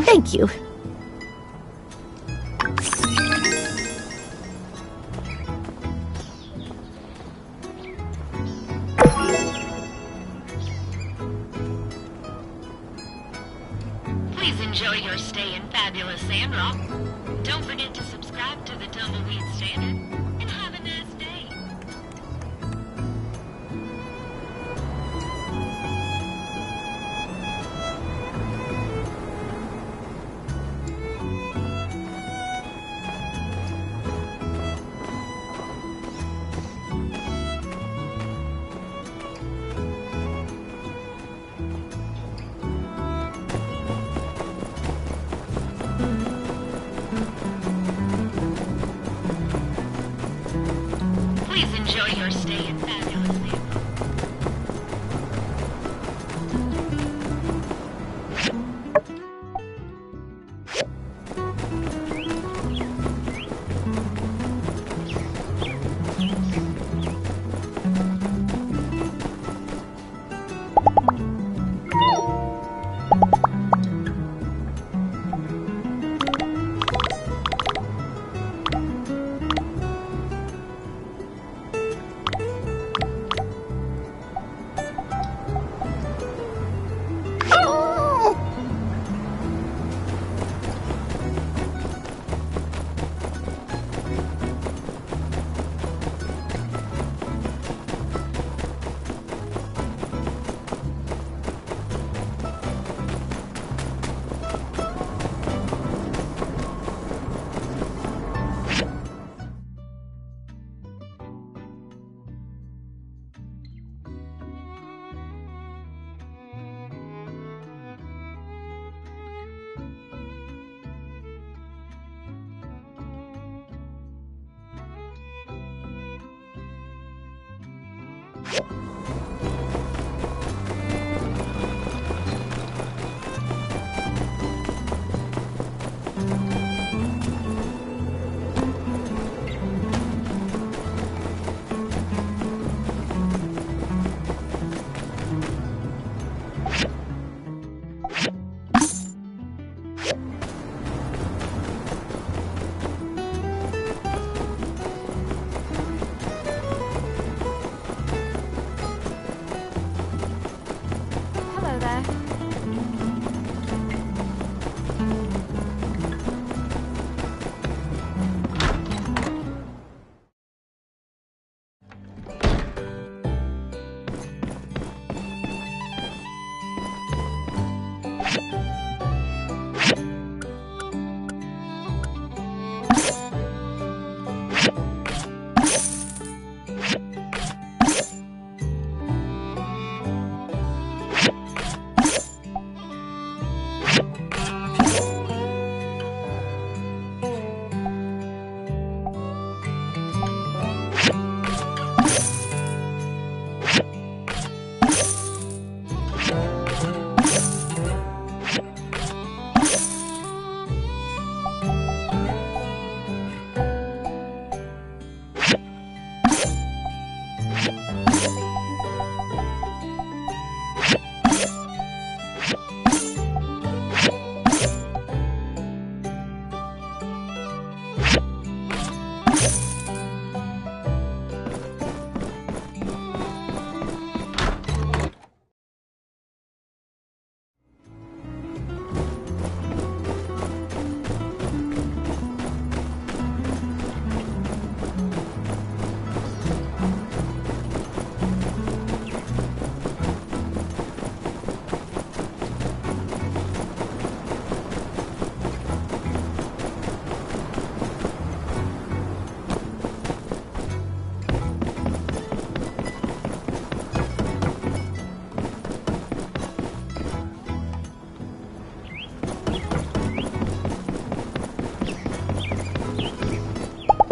O: Thank you.
I: Please enjoy your stay in fabulous Sandrock. Don't forget to subscribe to the Tumbleweed Standard, and have a nice day. Please enjoy your stay in fabulous Sandrock.
L: Hello there.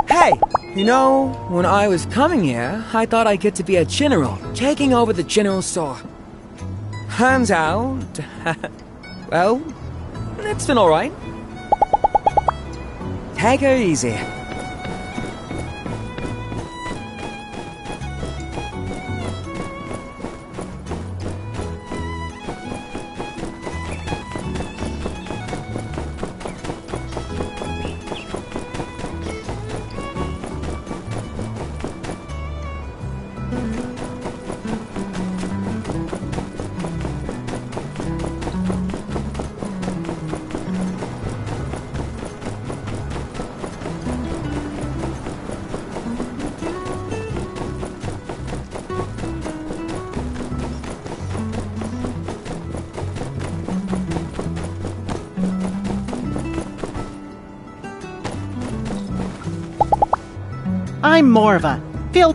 V: Hey, you know, when I was coming here, I thought I'd get to be a general, taking over the general store. Turns out, well, it's been alright. Take her easy.
N: I'm more of a feel.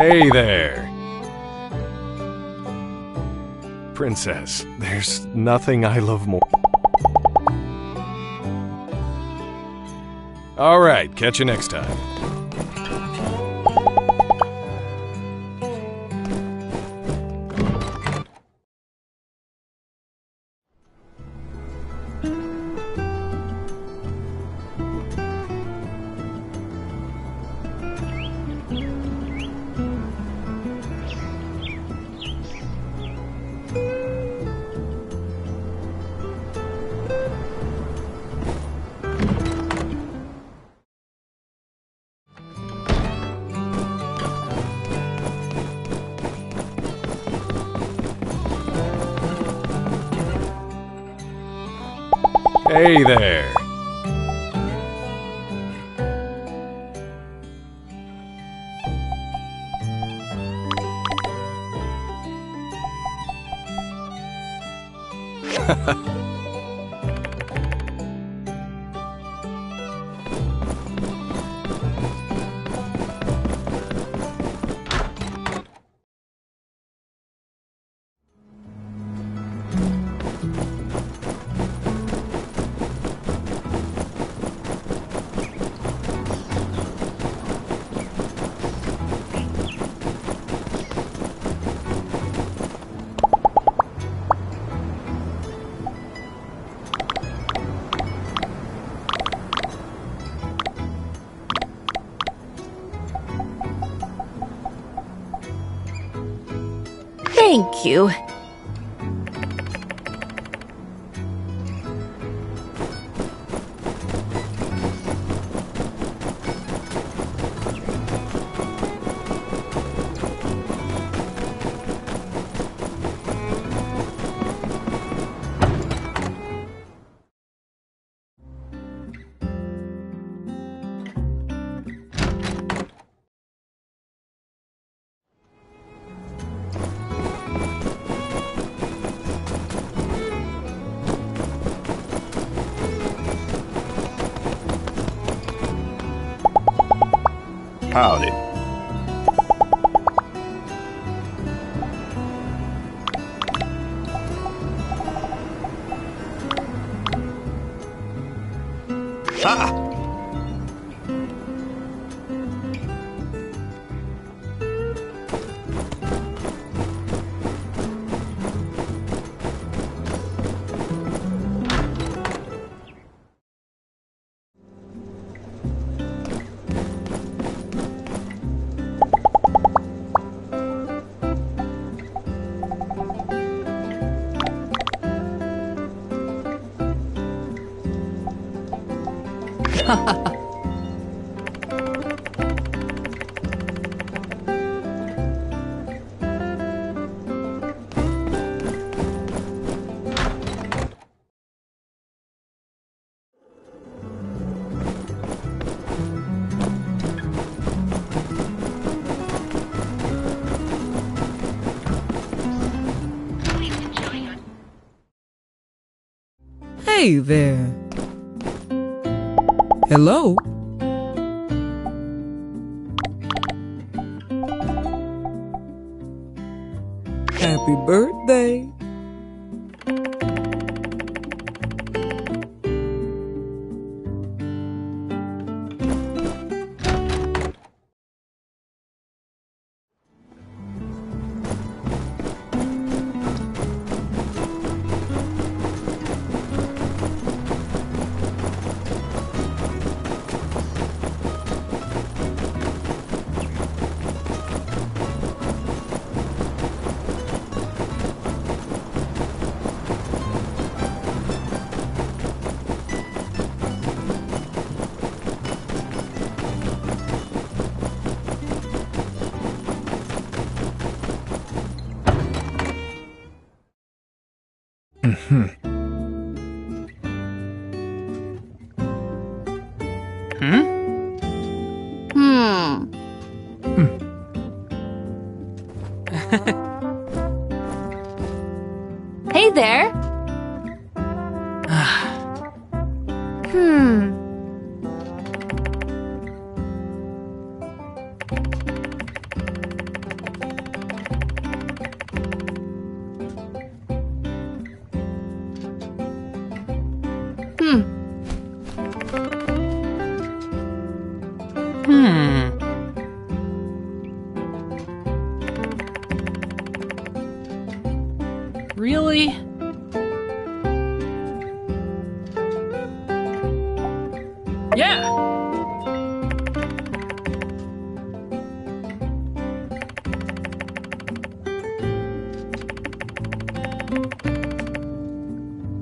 A: Hey there. Princess, there's nothing I love more. All right, catch you next time. Hey there.
C: Thank you.
G: Howdy. Ah!
T: Hey there. Hello? Happy birthday.
C: Hey there.
K: Really? Yeah.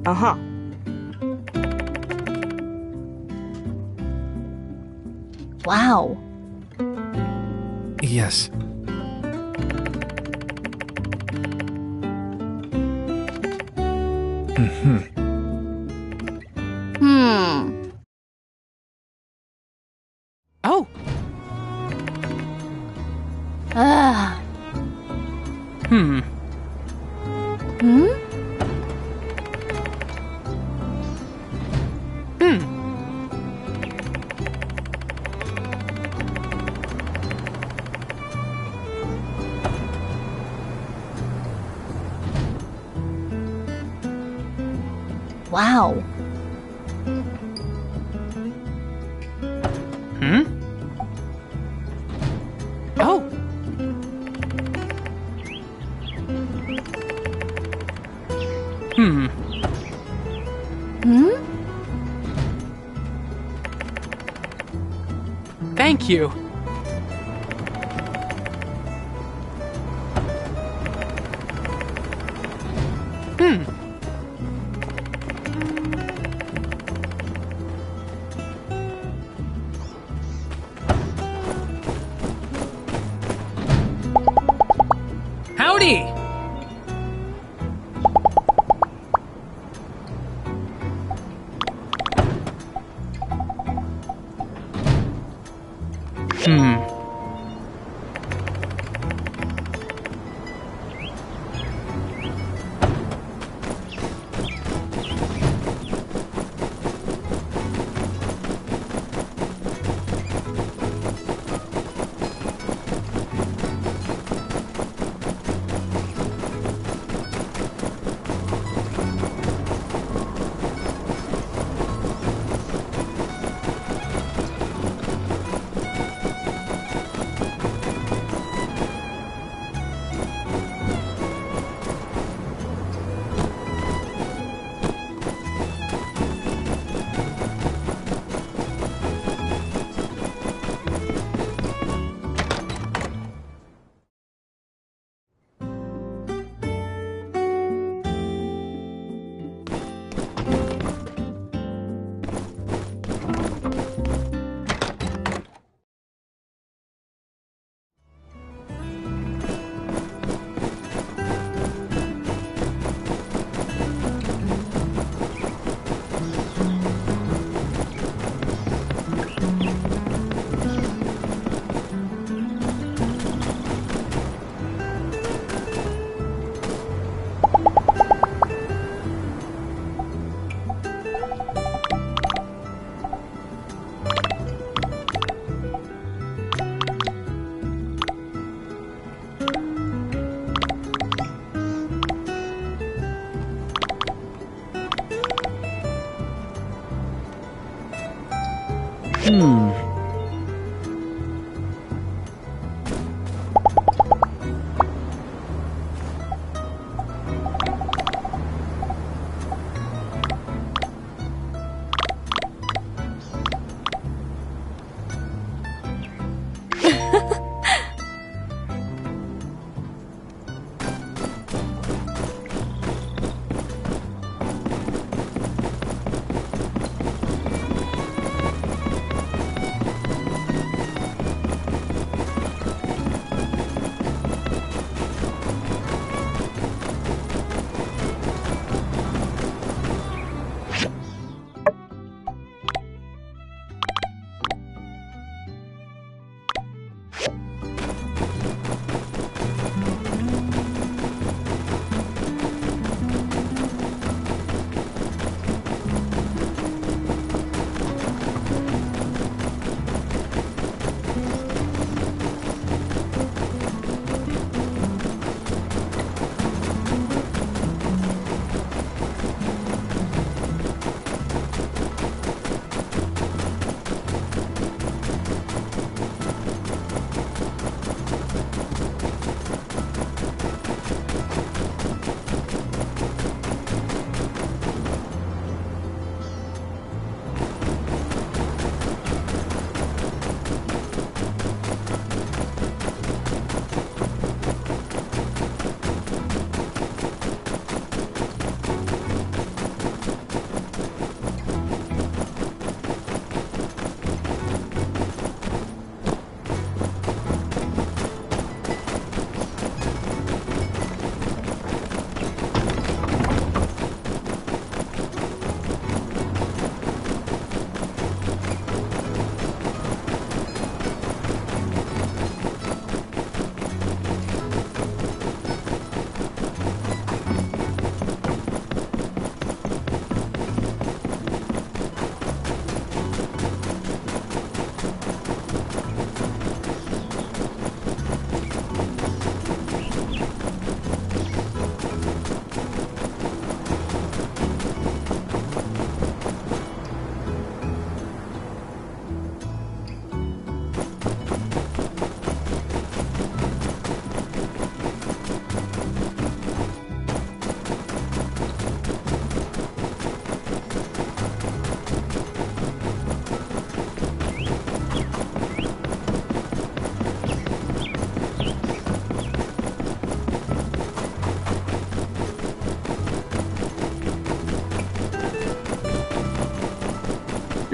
E: Uh-huh.
L: Wow.
M: Yes. Mm-hmm.
K: Oh.
L: Ah.
K: Hmm.
L: Hmm? Wow.
K: Hmm? Oh. Hmm.
L: Hmm?
K: Thank you. Hmm. Howdy! Hmm.
V: Hmm.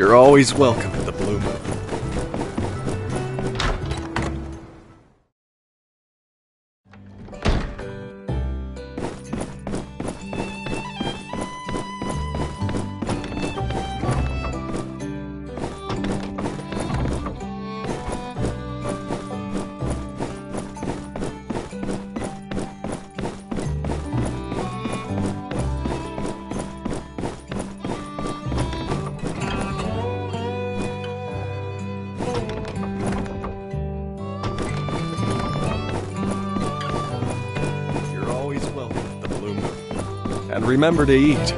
A: You're always welcome at the Blue Moon. And remember to eat.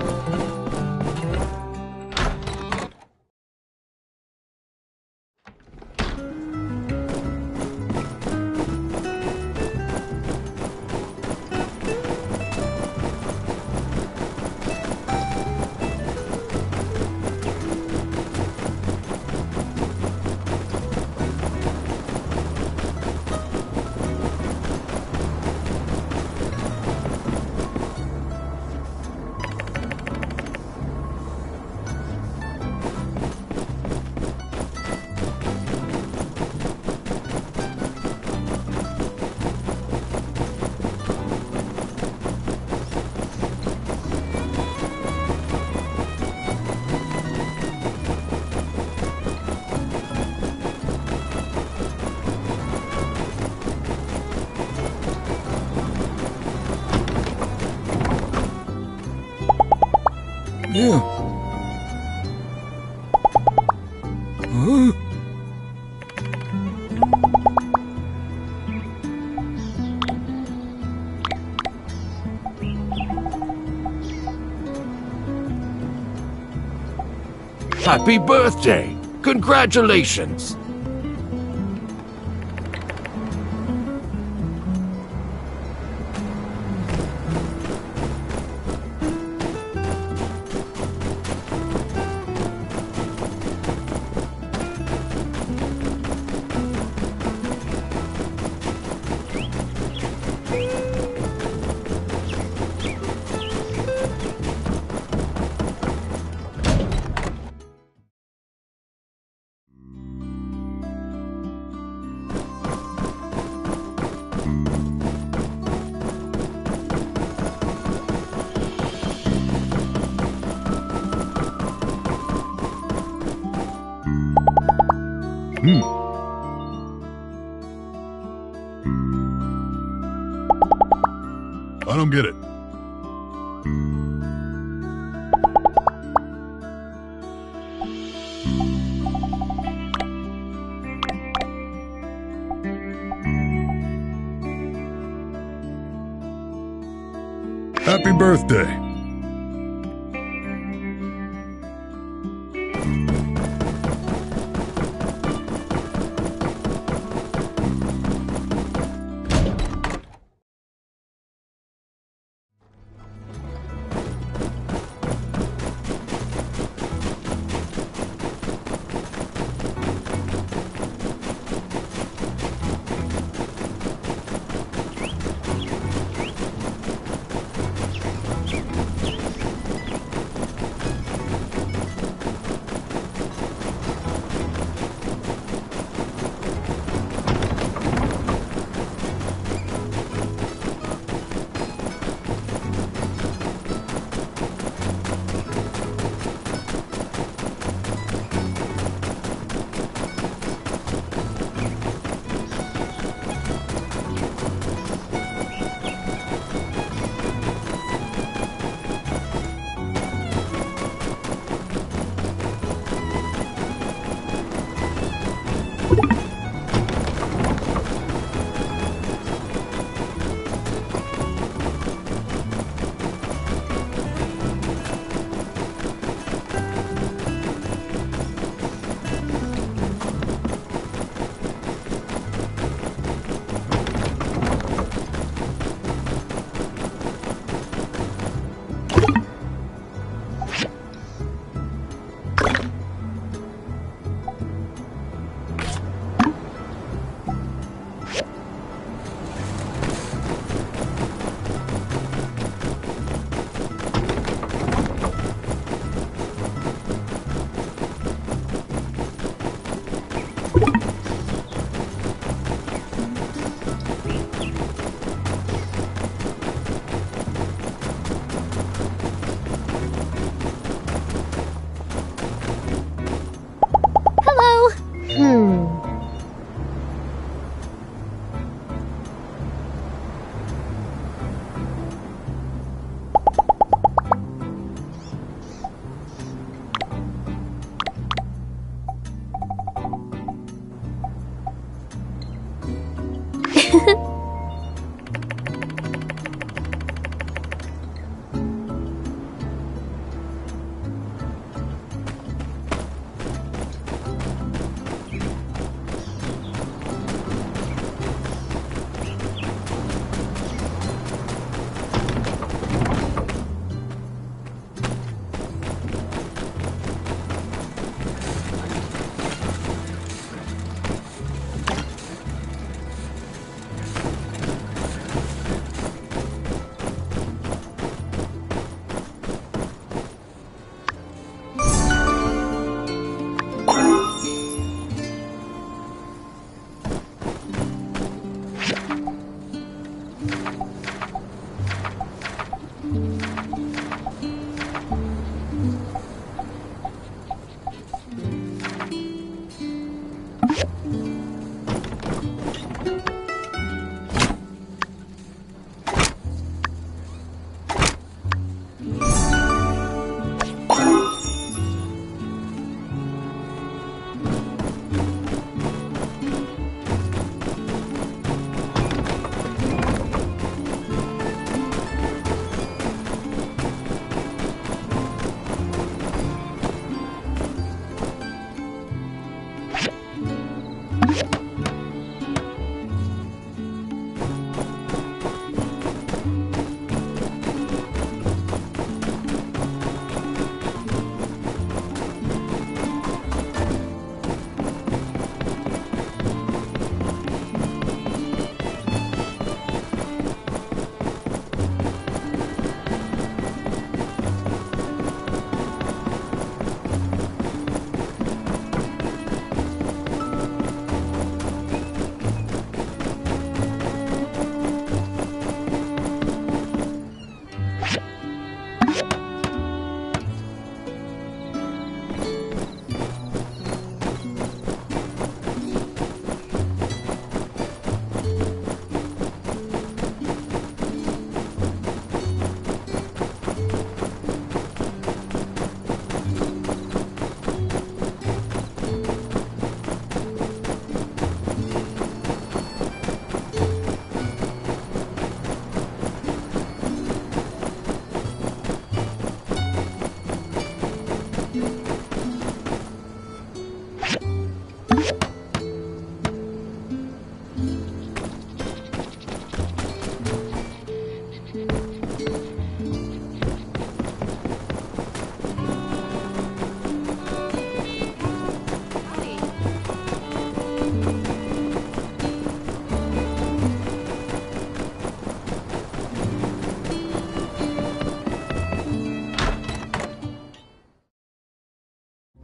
T: Yeah. Huh?
H: Happy birthday! Congratulations!
E: I don't get it. Happy birthday.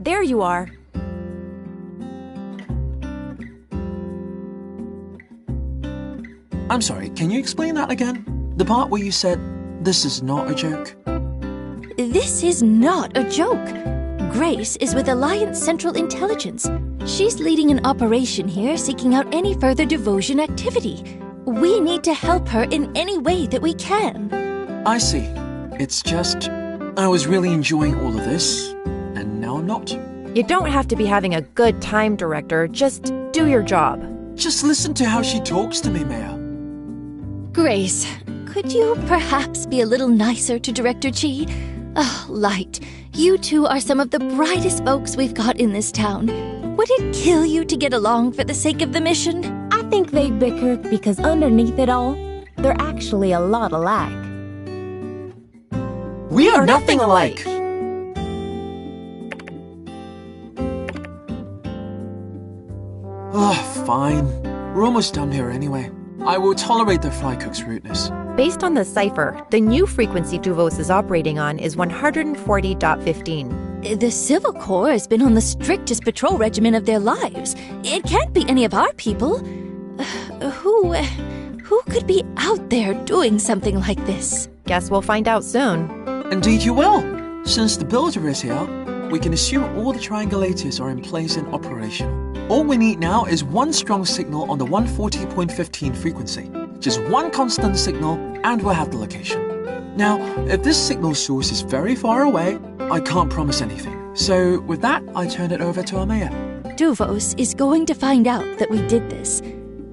D: There you are.
U: I'm sorry, can you explain that again? The part where you said, this is not a joke?
C: This is not a joke. Grace is with Alliance Central Intelligence. She's leading an operation here seeking out any further devotion activity. We need to help her in any way that we can.
U: I see. It's just, I was really enjoying all of this, and now I'm not.
D: You don't have to be having a good time, Director. Just do your job.
U: Just listen to how she talks to me, Mayor.
C: Grace, could you perhaps be a little nicer to Director Chi? Oh, Light, you two are some of the brightest folks we've got in this town. Would it kill you to get along for the sake of the mission?
L: I think they bicker because underneath it all, they're actually a lot alike.
U: We are nothing alike! Oh, fine. We're almost done here anyway. I will tolerate the fry cook's rudeness.
D: Based on the cipher, the new frequency Duvos is operating on is 140.15.
C: The Civil Corps has been on the strictest patrol regimen of their lives. It can't be any of our people. Who could be out there doing something like this?
D: Guess we'll find out soon.
U: Indeed you will. Since the builder is here, we can assume all the triangulators are in place and operational. All we need now is one strong signal on the 140.15 frequency. Just one constant signal, and we'll have the location. Now, if this signal source is very far away, I can't promise anything. So, with that, I turn it over to our mayor.
C: Duvos is going to find out that we did this.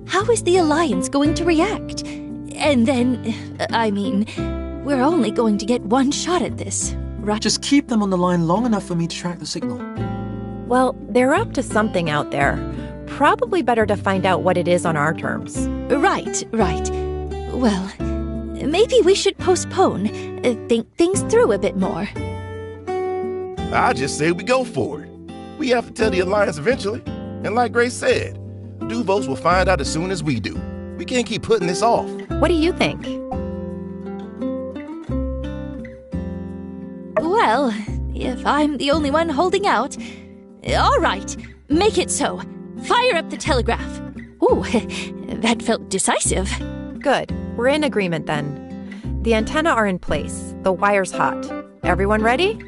C: How is the Alliance going to react? And then, we're only going to get one shot at this, right?
U: Just keep them on the line long enough for me to track the signal.
D: Well, they're up to something out there. Probably better to find out what it is on our terms.
C: Right. Well, maybe we should postpone, think things through a bit more.
G: I just say we go for it. We have to tell the Alliance eventually. And like Grace said, Duvos will find out as soon as we do. We can't keep putting this off.
D: What do you think?
C: Well, if I'm the only one holding out... All right, make it so. Fire up the telegraph. Ooh, that felt decisive.
D: Good. We're in agreement then. The antennae are in place. The wire's hot. Everyone ready?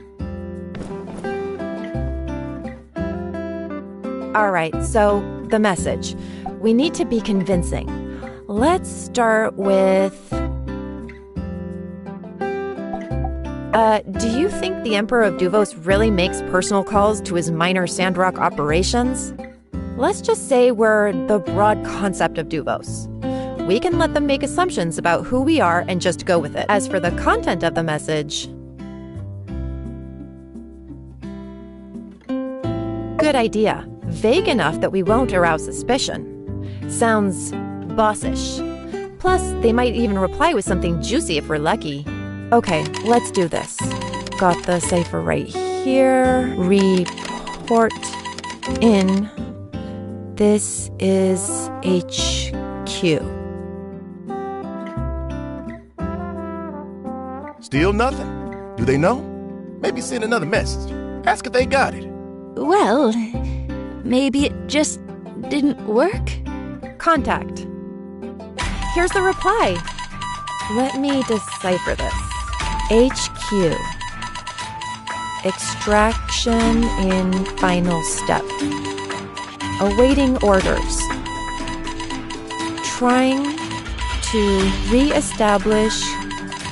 D: All right, so the message. We need to be convincing. Let's start with... do you think the Emperor of Duvos really makes personal calls to his minor Sandrock operations? Let's just say we're the broad concept of Duvos. We can let them make assumptions about who we are and just go with it. As for the content of the message... Good idea. Vague enough that we won't arouse suspicion. Sounds bossish. Plus, they might even reply with something juicy if we're lucky. Okay, let's do this. Got the cipher right here. Report in. This is HQ.
G: Still nothing? Do they know? Maybe send another message. Ask if they got it.
C: Well, maybe it just didn't work?
D: Contact. Here's the reply. Let me decipher this. HQ. Extraction in final step. Awaiting orders. Trying to re-establish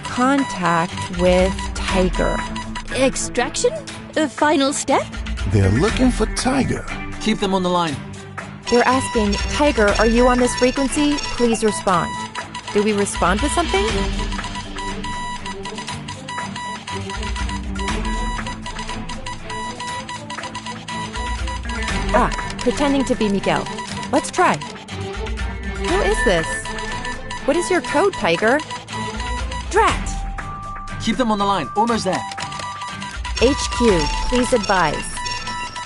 D: contact with Tiger.
C: Extraction? Final step?
G: They're looking for Tiger.
U: Keep them on the line.
D: They're asking, Tiger, are you on this frequency? Please respond. Do we respond with something? Pretending to be Miguel. Let's try. Who is this? What is your code, Tiger? Drat!
U: Keep them on the line. Almost there.
D: HQ, please advise.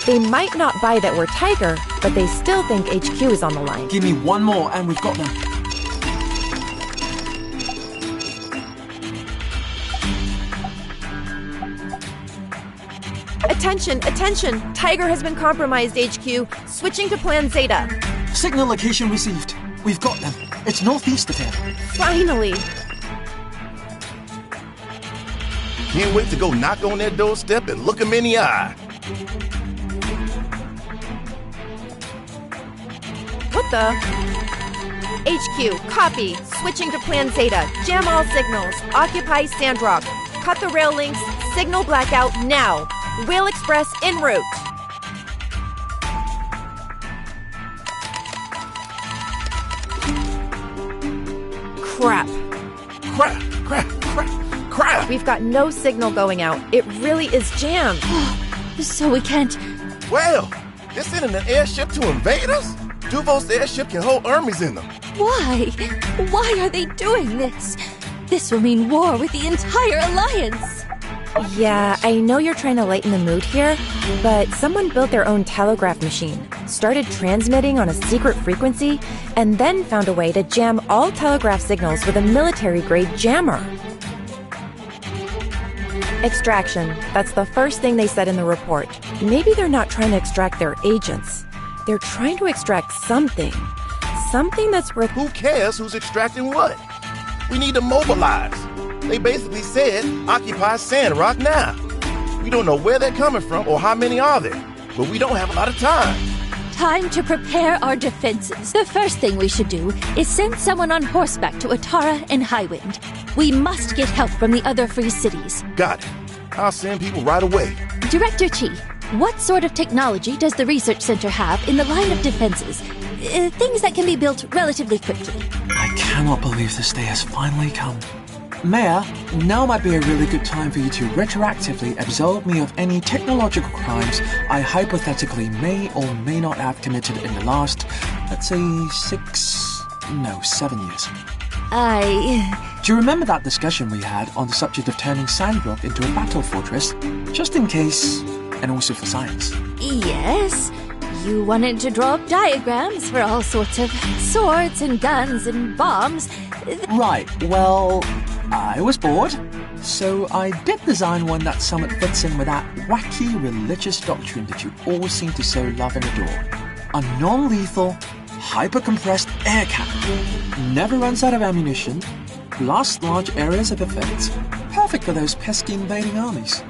D: They might not buy that we're Tiger, but they still think HQ is on the line.
U: Give me one more and we've got them.
D: Attention, attention! Tiger has been compromised, HQ. Switching to Plan Zeta.
U: Signal location received. We've got them. It's northeast of here.
D: Finally!
G: Can't wait to go knock on their doorstep and look them in the eye.
D: What the? HQ, copy. Switching to Plan Zeta. Jam all signals. Occupy Sandrock. Cut the rail links. Signal blackout now. Rail Express en route. Crap.
G: Crap!
D: We've got no signal going out. It really is jammed.
C: So we can't...
G: Well, they're sending an airship to invade us? Duvos' airship can hold armies in them.
C: Why? Why are they doing this? This will mean war with the entire Alliance.
D: Yeah, I know you're trying to lighten the mood here, but someone built their own telegraph machine, started transmitting on a secret frequency, and then found a way to jam all telegraph signals with a military-grade jammer. Extraction. That's the first thing they said in the report. Maybe they're not trying to extract their agents. They're trying to extract something. Something that's worth...
G: Who cares who's extracting what? We need to mobilize. They basically said, occupy Sandrock now. We don't know where they're coming from or how many are there, but we don't have a lot of time.
C: Time to prepare our defenses. The first thing we should do is send someone on horseback to Atara and Highwind. We must get help from the other free cities.
G: Got it. I'll send people right away.
C: Director Chi, what sort of technology does the research center have in the line of defenses? Things that can be built relatively quickly.
U: I cannot believe this day has finally come. Mayor, now might be a really good time for you to retroactively absolve me of any technological crimes I hypothetically may or may not have committed in the last, let's say, 7 years. Do you remember that discussion we had on the subject of turning Sandrock into a battle fortress? Just in case, and also for science.
C: Yes. You wanted to draw up diagrams for all sorts of swords and guns and bombs.
U: Right, well, I was bored, so I did design one that somewhat fits in with that wacky religious doctrine that you all seem to so love and adore. A non-lethal, hyper-compressed air cannon. Never runs out of ammunition, blasts large areas of effect. Perfect for those pesky invading armies.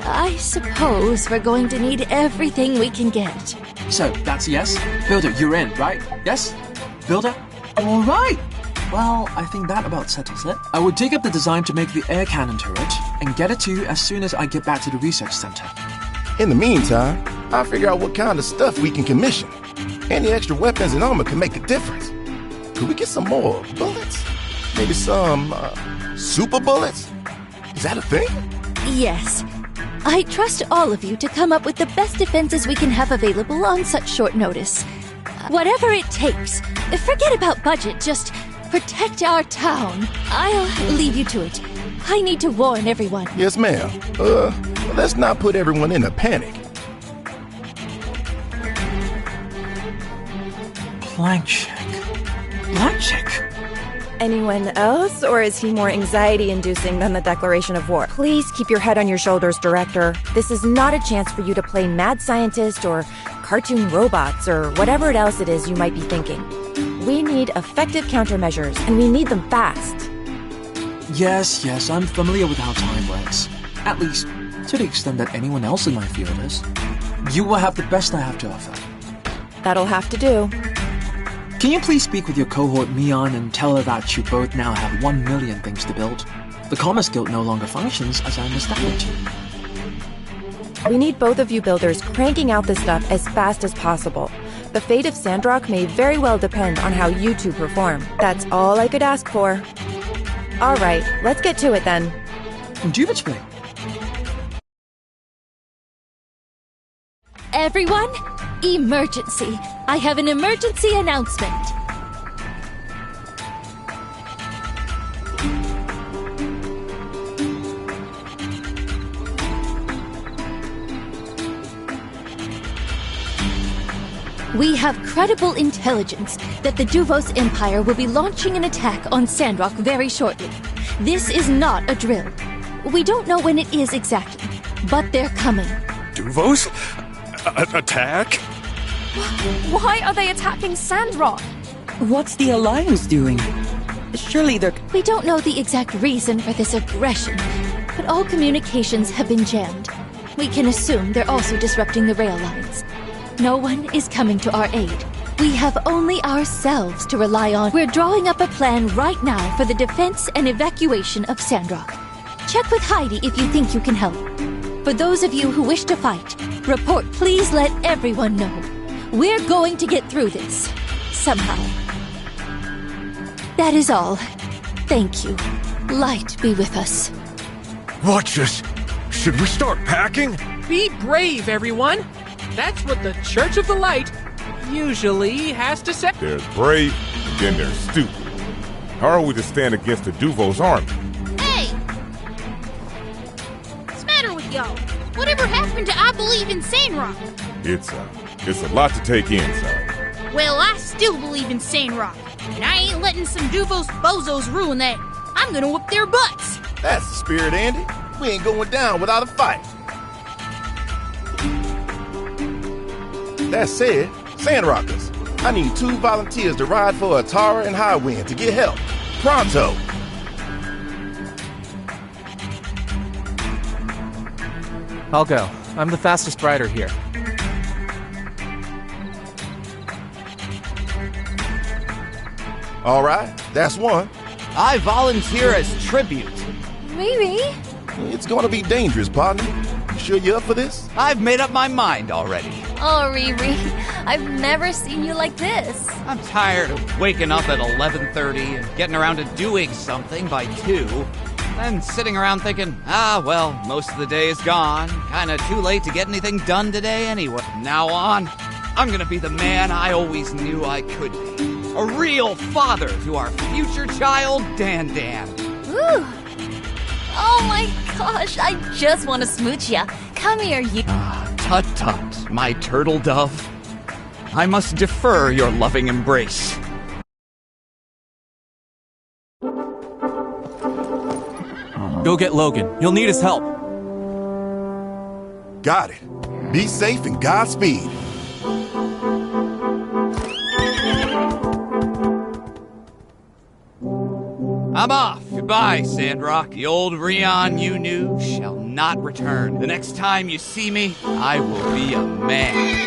C: I suppose we're going to need everything we can get.
U: So, that's a yes? Builder, you're in, right? Yes? Builder? All right! Well, I think that about settles it. I will dig up the design to make the air cannon turret and get it to you as soon as I get back to the research center.
G: In the meantime, I'll figure out what kind of stuff we can commission. Any extra weapons and armor can make a difference. Could we get some more bullets? Maybe some, super bullets? Is that a thing?
C: Yes. I trust all of you to come up with the best defenses we can have available on such short notice. Whatever it takes. Forget about budget, just protect our town. I'll leave you to it. I need to warn everyone.
G: Yes, ma'am. Let's not put everyone in a panic.
U: Blank check. Blank check?
D: Anyone else, or is he more anxiety-inducing than the declaration of war? Please keep your head on your shoulders, Director. This is not a chance for you to play mad scientist or cartoon robots or whatever else it is you might be thinking. We need effective countermeasures, and we need them fast.
U: Yes, I'm familiar with how time works. At least, to the extent that anyone else in my field is. You will have the best I have to offer.
D: That'll have to do.
U: Can you please speak with your cohort Mion and tell her that you both now have 1 million things to build? The Commerce Guild no longer functions as I understand it.
D: We need both of you builders cranking out this stuff as fast as possible. The fate of Sandrock may very well depend on how you two perform. That's all I could ask for. All right, let's get to it then.
U: Indubitably.
C: Everyone, emergency. I have an emergency announcement. We have credible intelligence that the Duvos Empire will be launching an attack on Sandrock very shortly. This is not a drill. We don't know when it is exactly, but they're coming.
A: Duvos? Attack?
B: Why are they attacking Sandrock?
V: What's the Alliance doing? Surely they're...
C: We don't know the exact reason for this aggression, but all communications have been jammed. We can assume they're also disrupting the rail lines. No one is coming to our aid. We have only ourselves to rely on. We're drawing up a plan right now for the defense and evacuation of Sandrock. Check with Heidi if you think you can help. For those of you who wish to fight, report. Please let everyone know. We're going to get through this. Somehow. That is all. Thank you. Light be with us.
H: Watch this. Should we start packing?
K: Be brave, everyone. That's what the Church of the Light usually has to say.
M: There's brave, and then there's stupid. How are we to stand against the Duvos' army?
W: Hey! What's the matter with y'all? Whatever happened to I believe in Sandrock?
M: It's a lot to take in, son.
W: Well, I still believe in Sandrock, and I ain't letting some Duvos bozos ruin that. I'm gonna whoop their butts.
G: That's the spirit, Andy. We ain't going down without a fight. That said, Sandrockers, I need 2 volunteers to ride for Atara and Highwind to get help. Pronto!
X: I'll go. I'm the fastest rider here.
G: All right, that's one.
Y: I volunteer as tribute.
C: Maybe.
G: It's gonna be dangerous, partner. You sure you're up for this?
Y: I've made up my mind already.
B: Oh, Riri, I've never seen you like this.
Y: I'm tired of waking up at 11:30 and getting around to doing something by 2. Then sitting around thinking, well, most of the day is gone. Kinda too late to get anything done today anyway. From now on, I'm gonna be the man I always knew I could be. A real father to our future child, Dan Dan.
B: Ooh. Oh my gosh, I just want to smooch ya. Come here, you.
Y: Tut tut, my turtle dove. I must defer your loving embrace.
U: Go get Logan. You'll need his help.
G: Got it. Be safe and Godspeed.
Y: I'm off. Goodbye, Sandrock. The old Rion you knew shall not return. The next time you see me, I will be a man.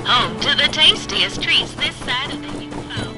I: Home to the tastiest treats this side of the UFO.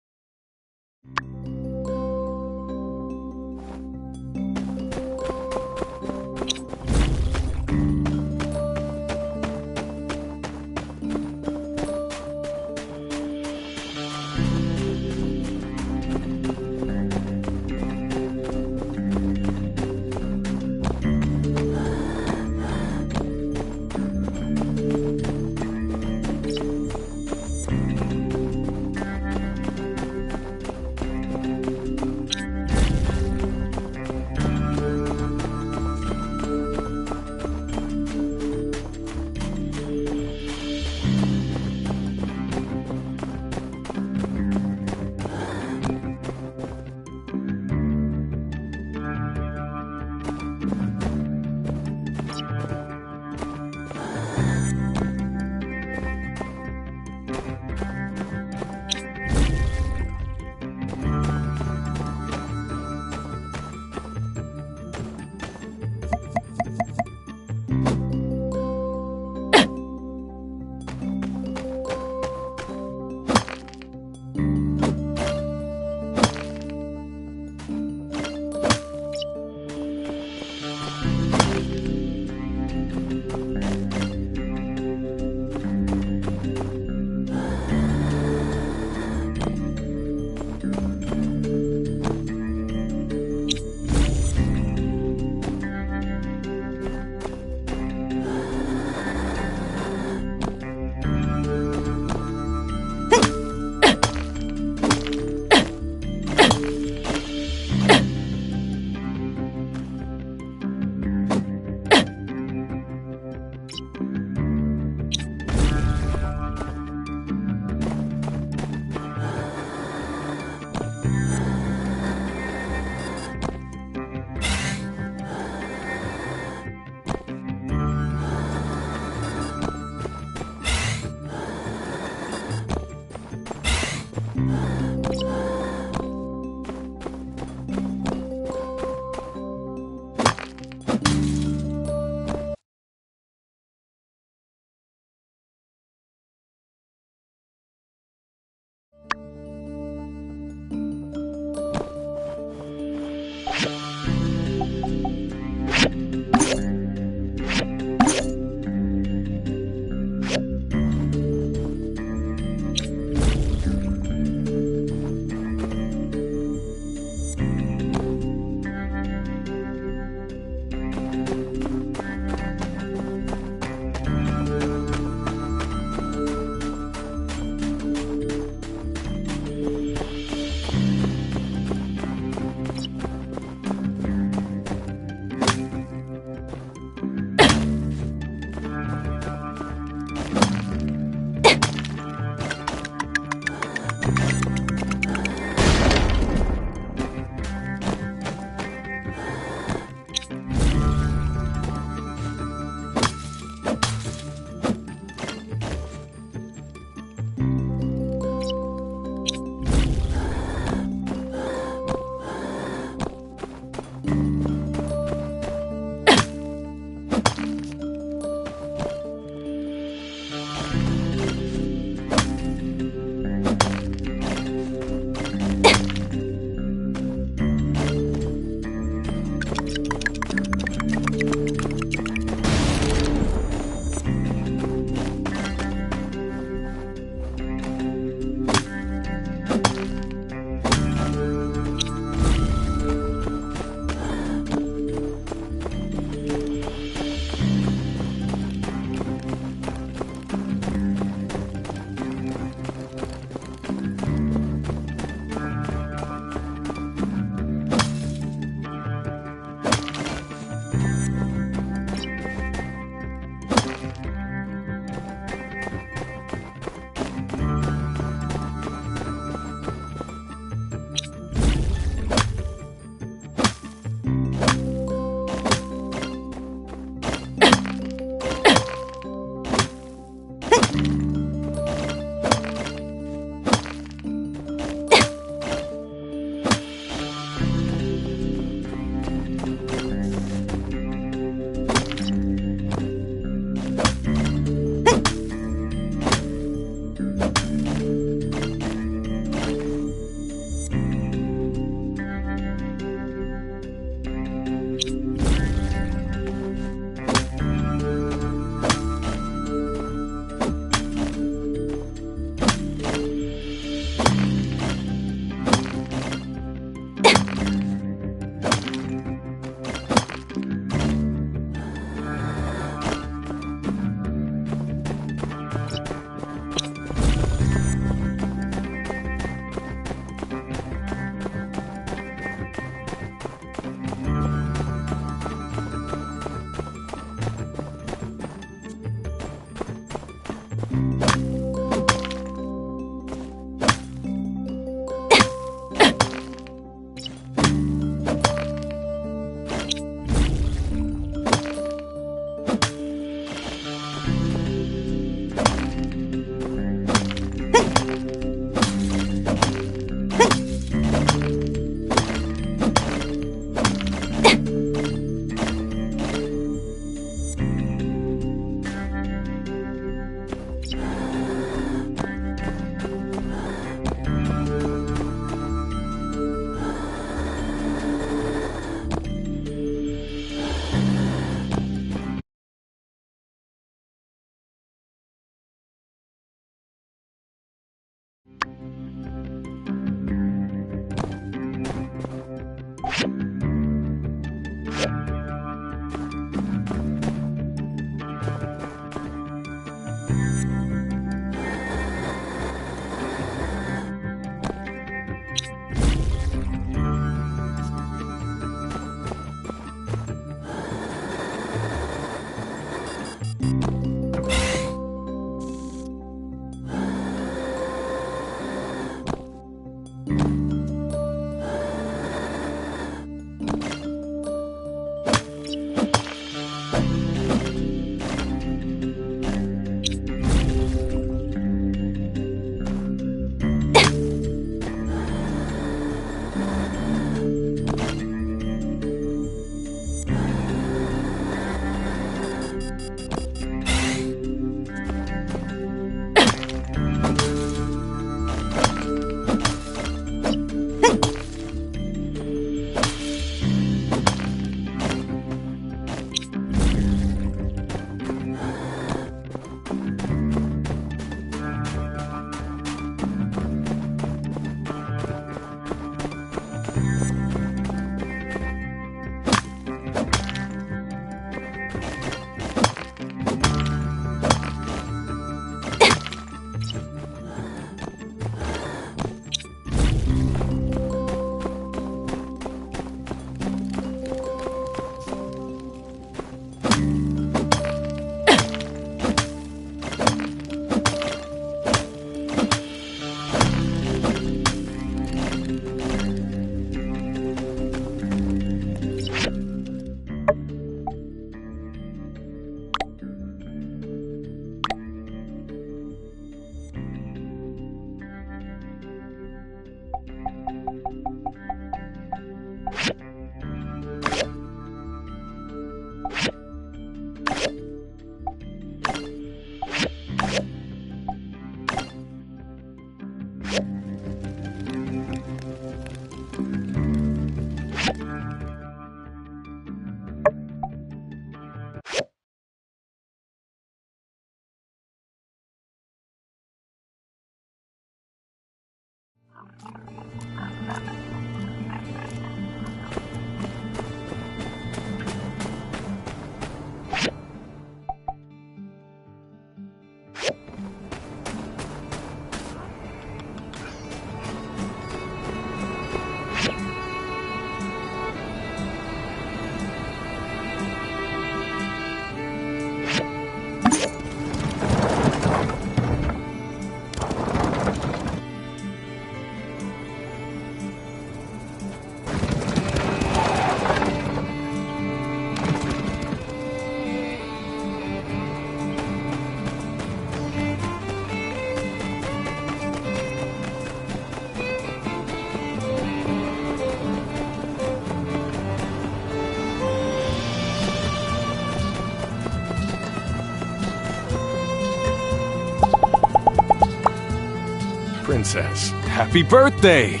A: princess. Happy birthday!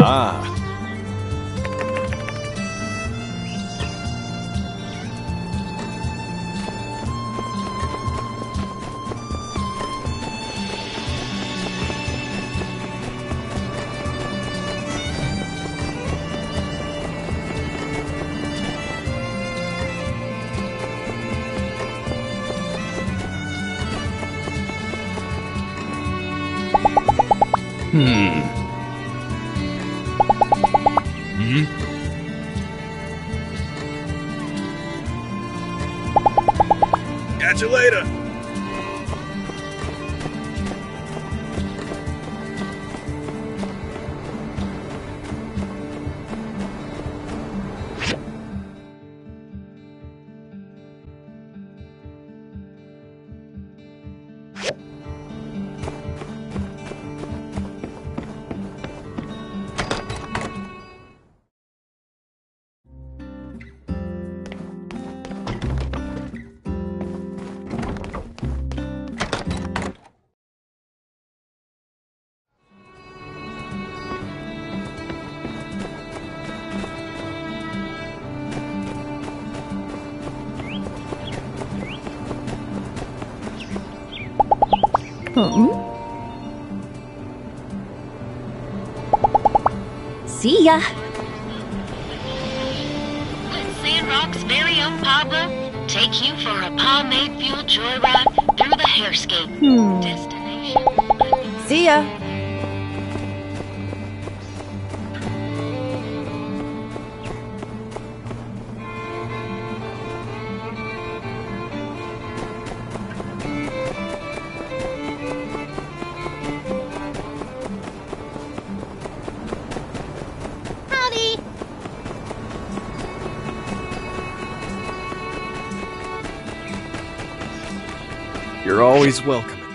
A: Ah.
E: Catch you later.
C: See ya.
I: Let Sandrock's very own Pablo take you for a pomade-fueled joyride through the hairscape. Destination.
D: See ya.
W: Howdy.
A: You're always welcome at the...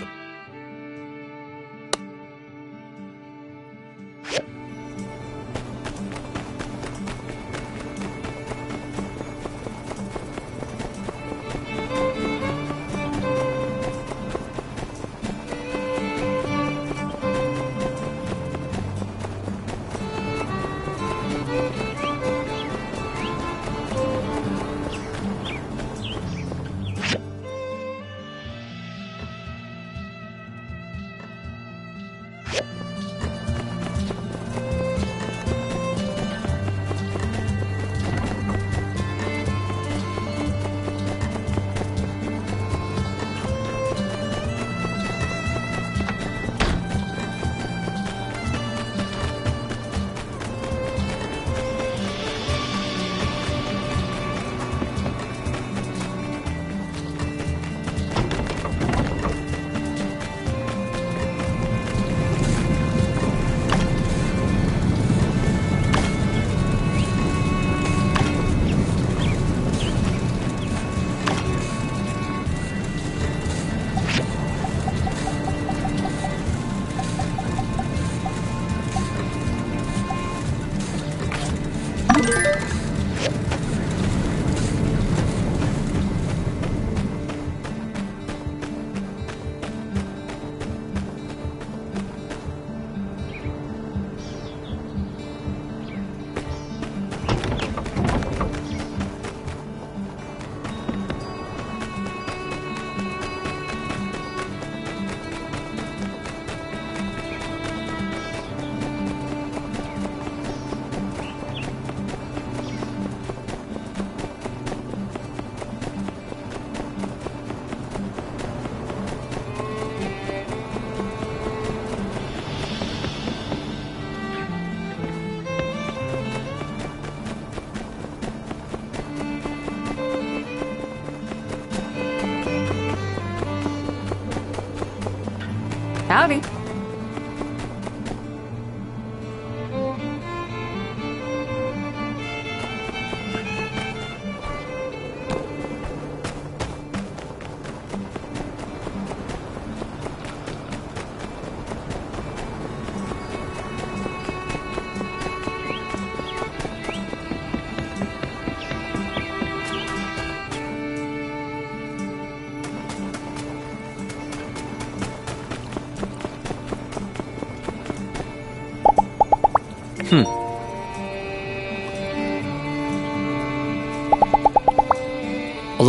D: Howdy.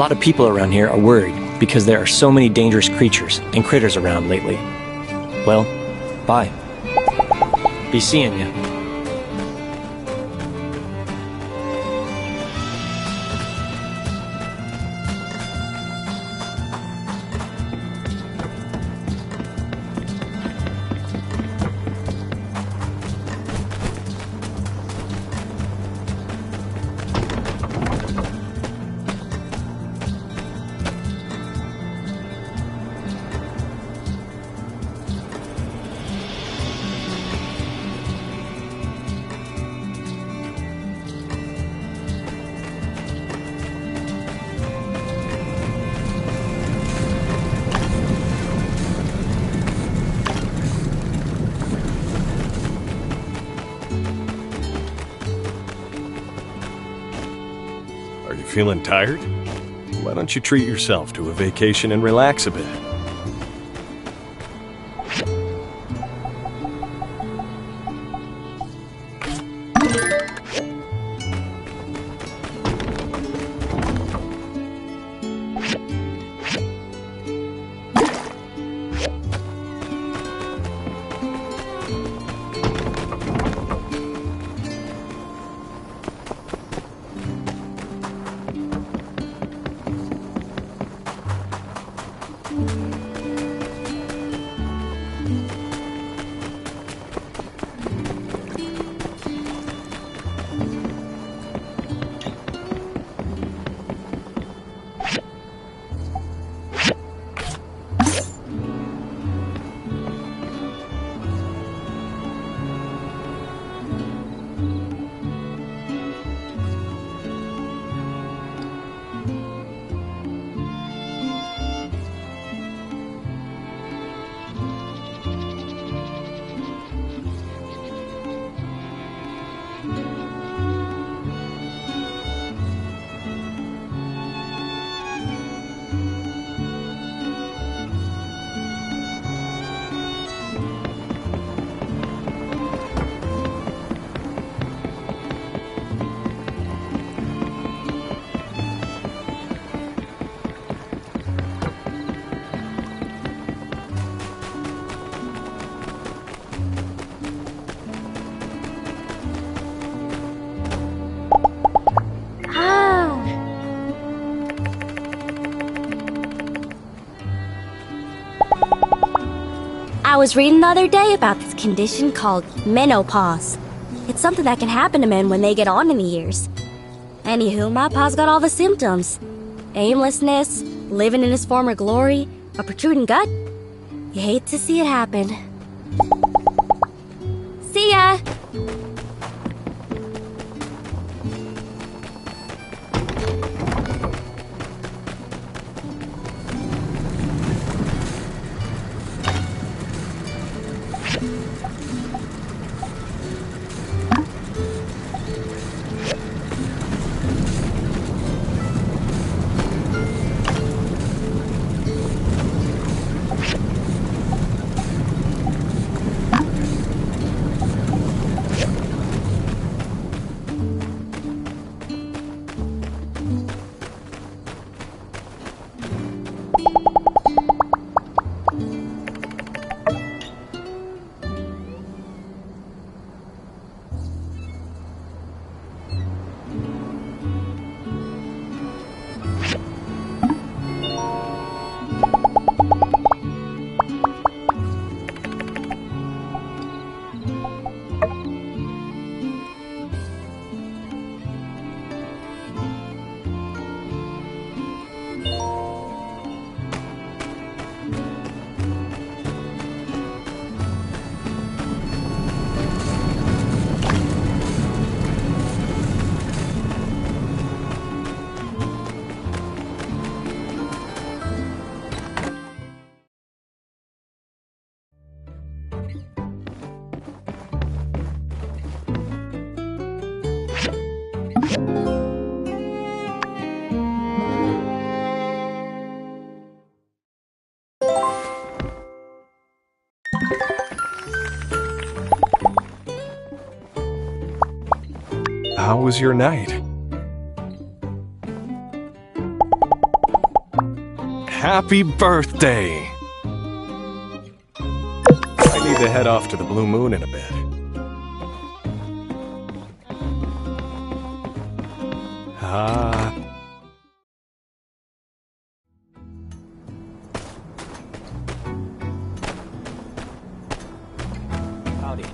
R: lot of people around here are worried because there are so many dangerous creatures and critters around lately. Well, bye. Be seeing ya.
A: Are you feeling tired? Why don't you treat yourself to a vacation and relax a bit?
O: I was reading the other day about this condition called menopause. It's something that can happen to men when they get on in the years. Anywho, my pa's got all the symptoms. Aimlessness, living in his former glory, a protruding gut. You hate to see it happen. See ya!
A: How was your night? happy birthday! I need to head off to the Blue Moon in a bit.
R: Howdy.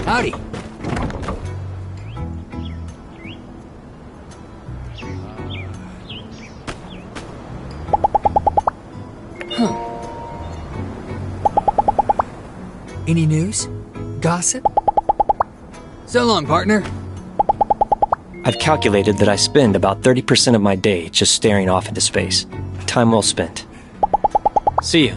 F: Howdy. Any news? Gossip? So long, partner.
R: I've calculated that I spend about 30% of my day just staring off into space. Time well spent. See you.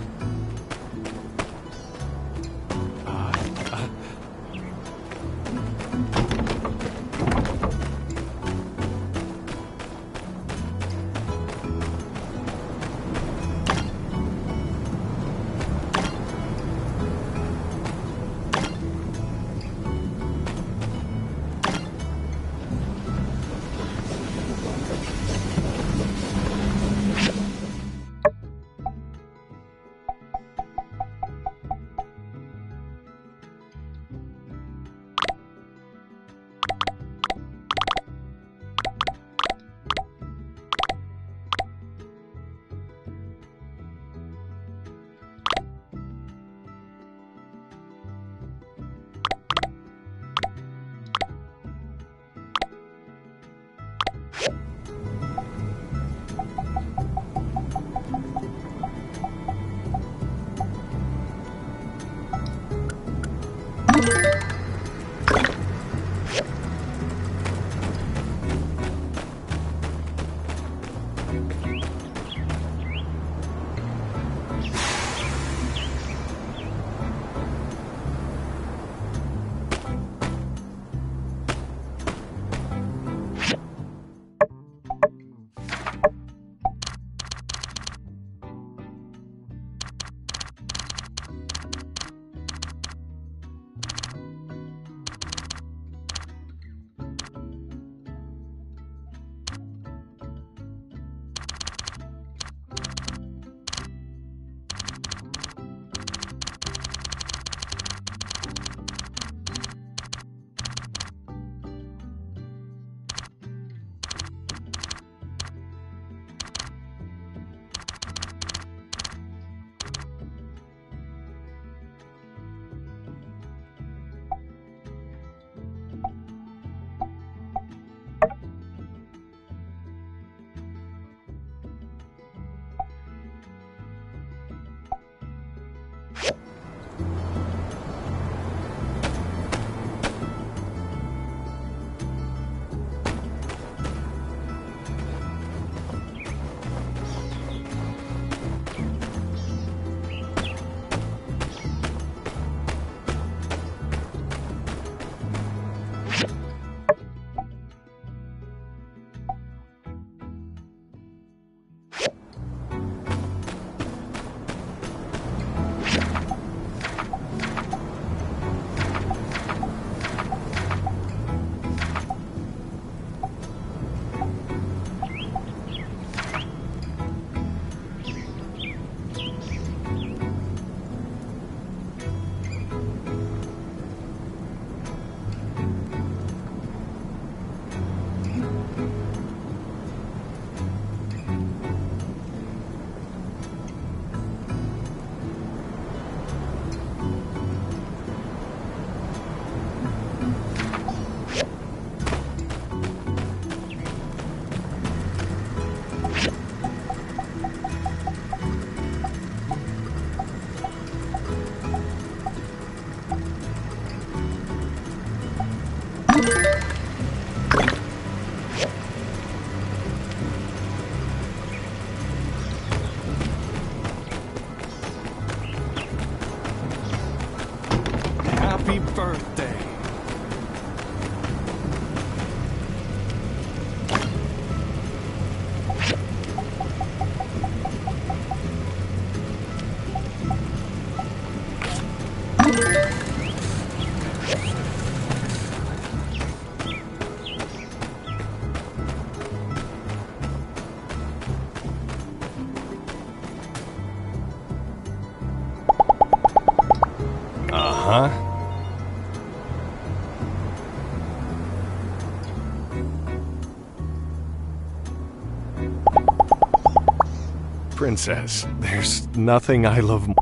A: Princess, there's nothing I love more.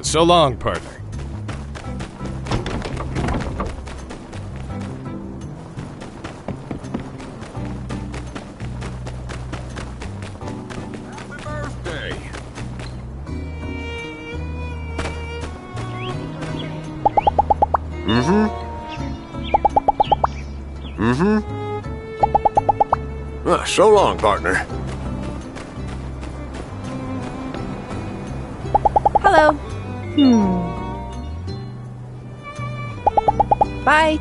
A: So long, partner.
J: So long, partner.
D: Hello. Bye.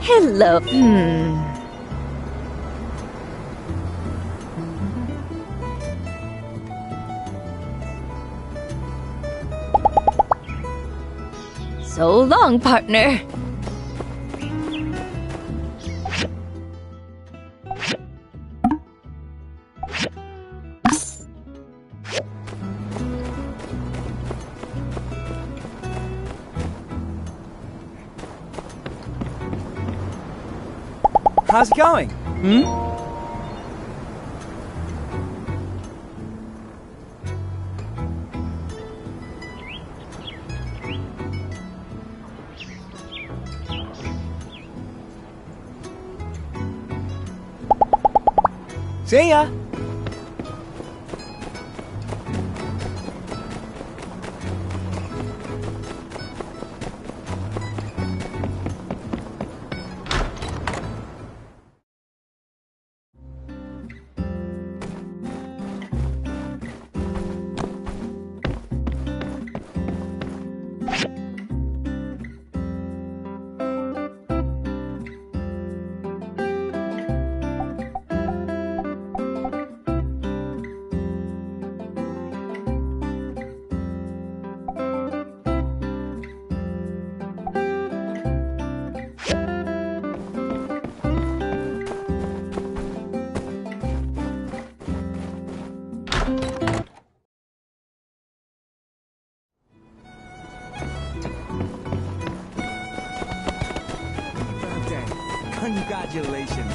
C: Hello. So long, partner.
V: How's it going? See ya! Congratulations.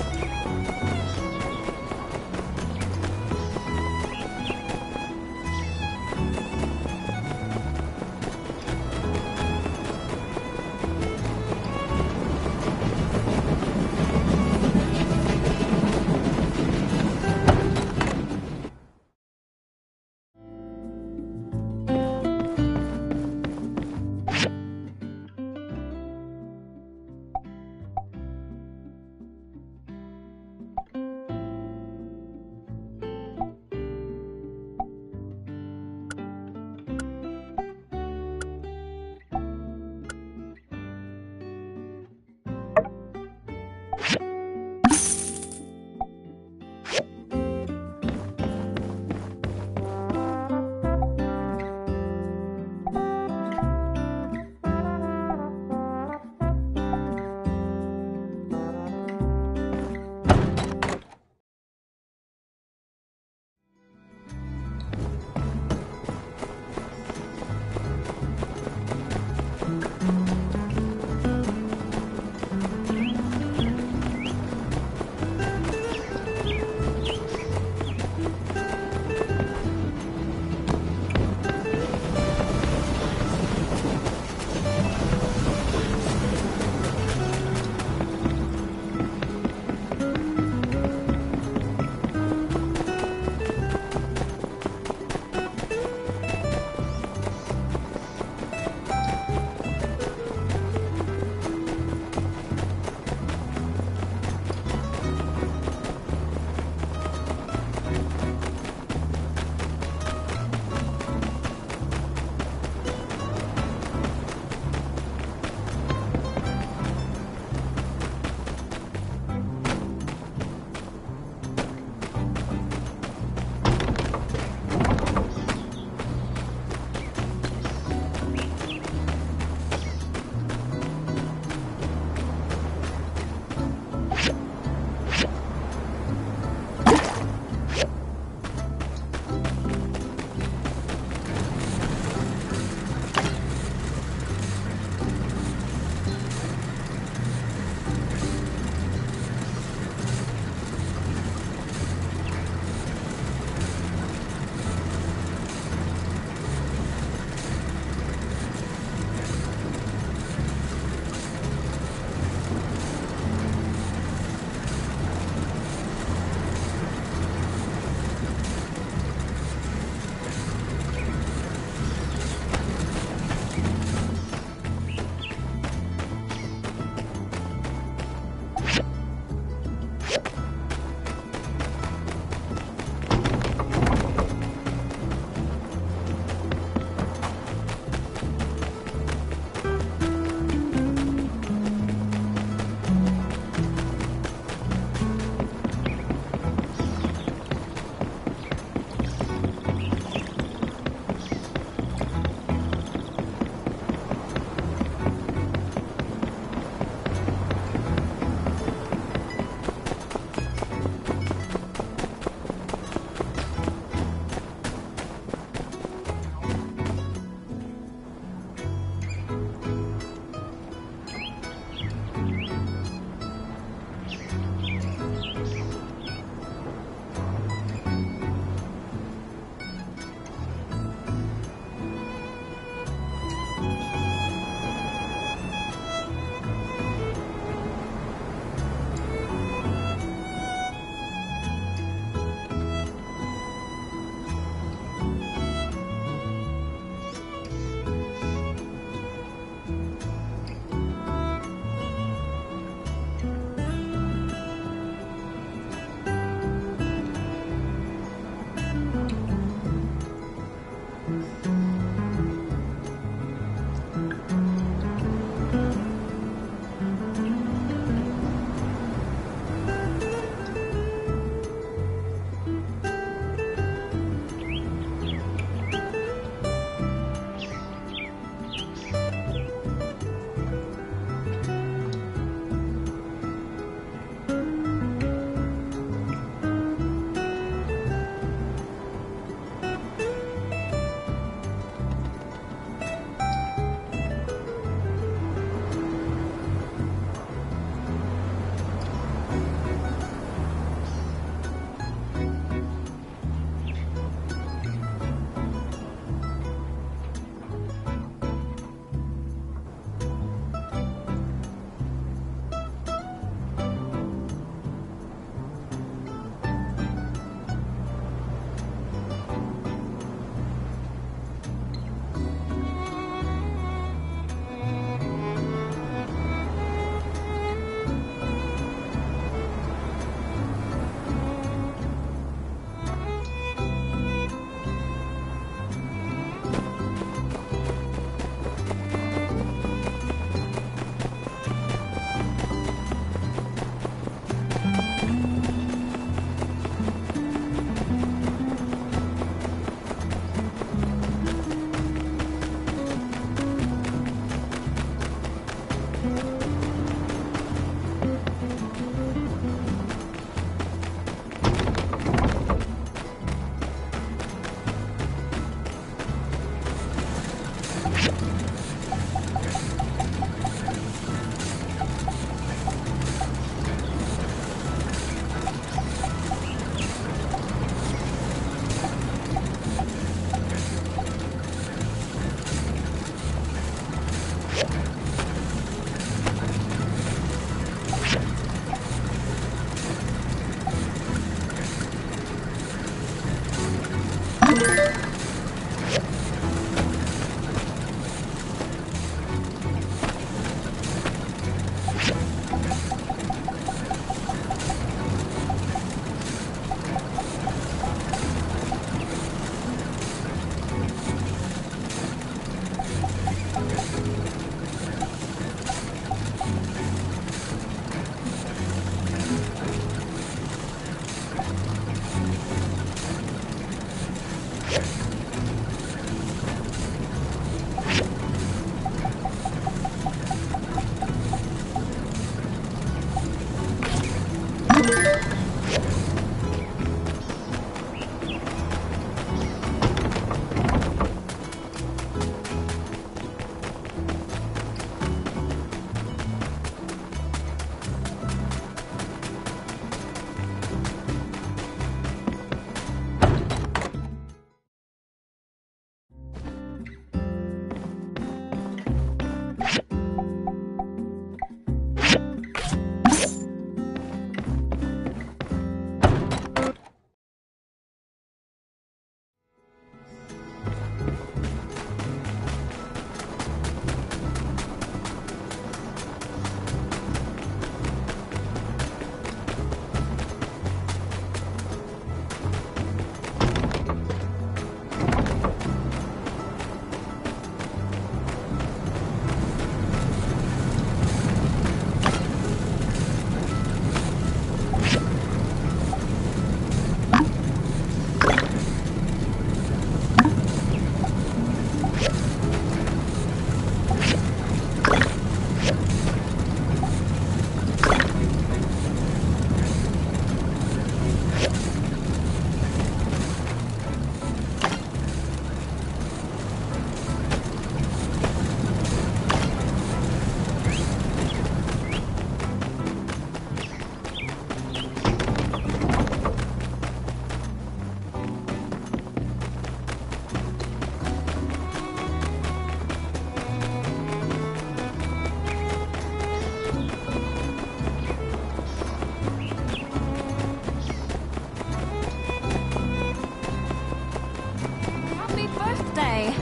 L: day.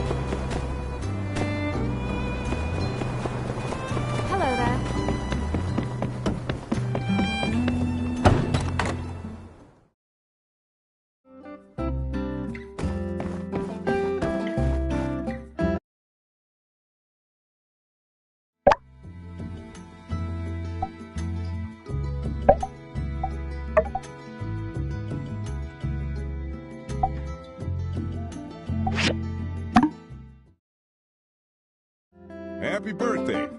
L: Hello there.
M: Happy birthday.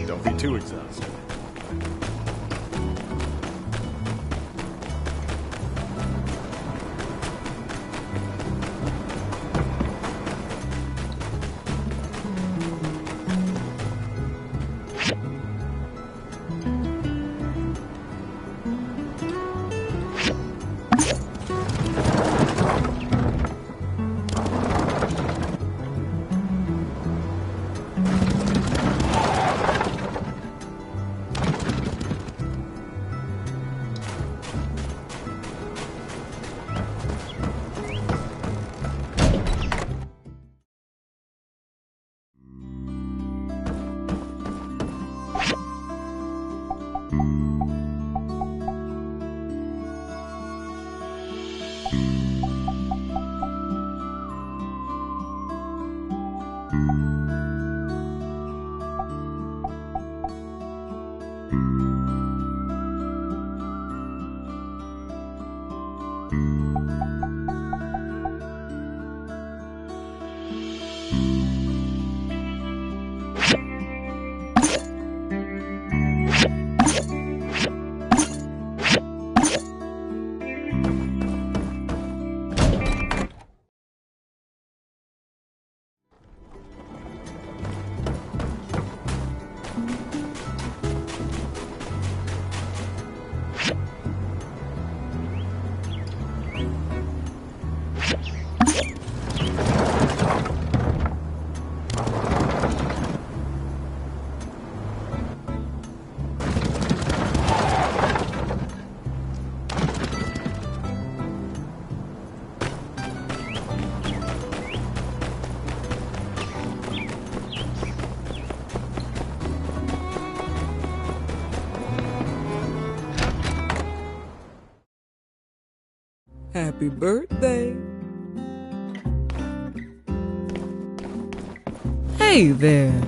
A: Don't be too exhausted.
V: Happy birthday. Hey there.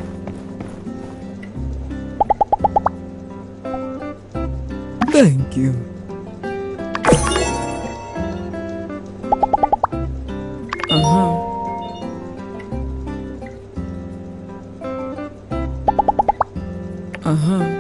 V: Thank you. Uh-huh. Uh-huh.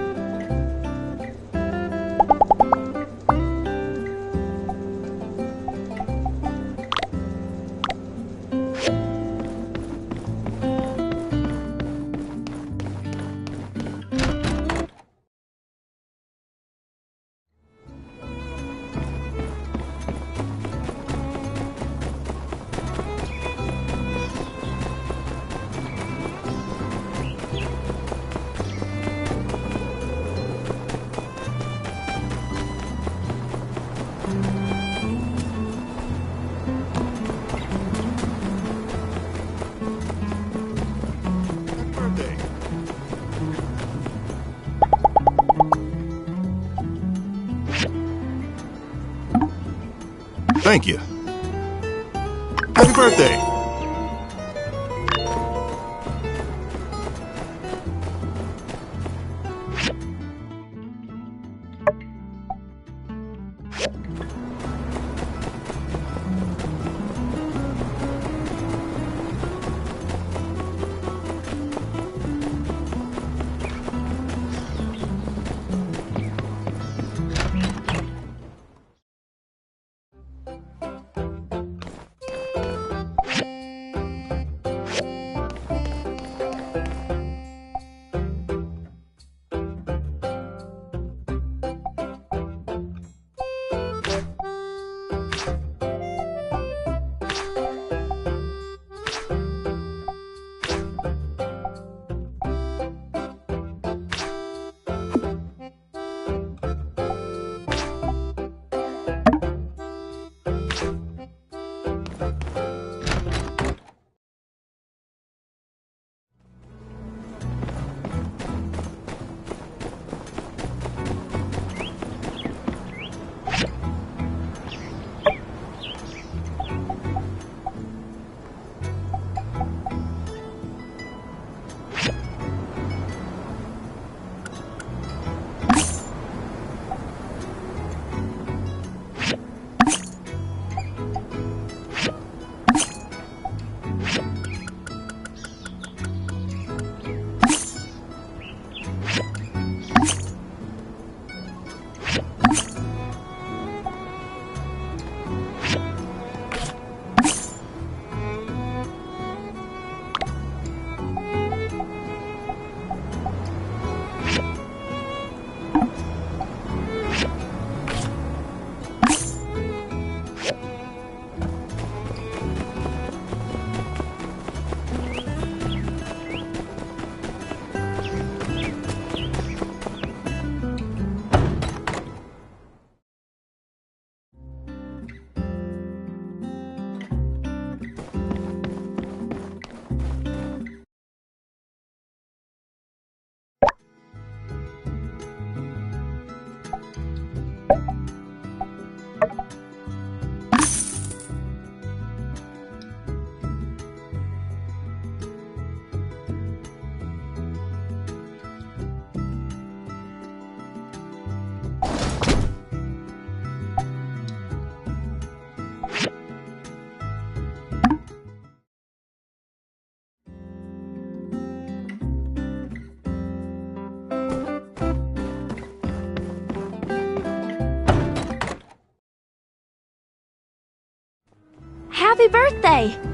G: Thank you. Happy birthday.
O: Happy birthday!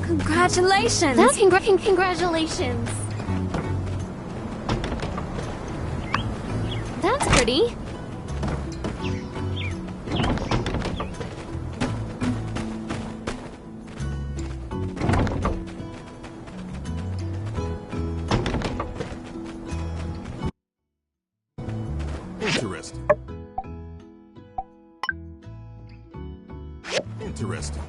C: Congratulations!
O: That's congratulations. That's pretty.
M: Interesting. Interesting.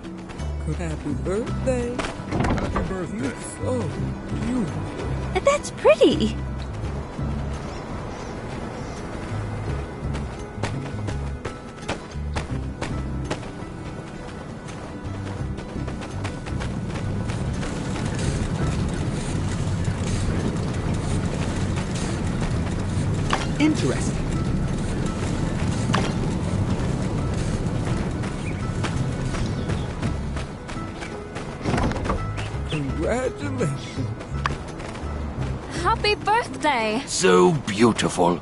V: Happy birthday.
M: Happy birthday.
V: Oh, beautiful.
C: That's pretty.
V: Interesting. Congratulations.
C: Happy birthday.
H: So beautiful.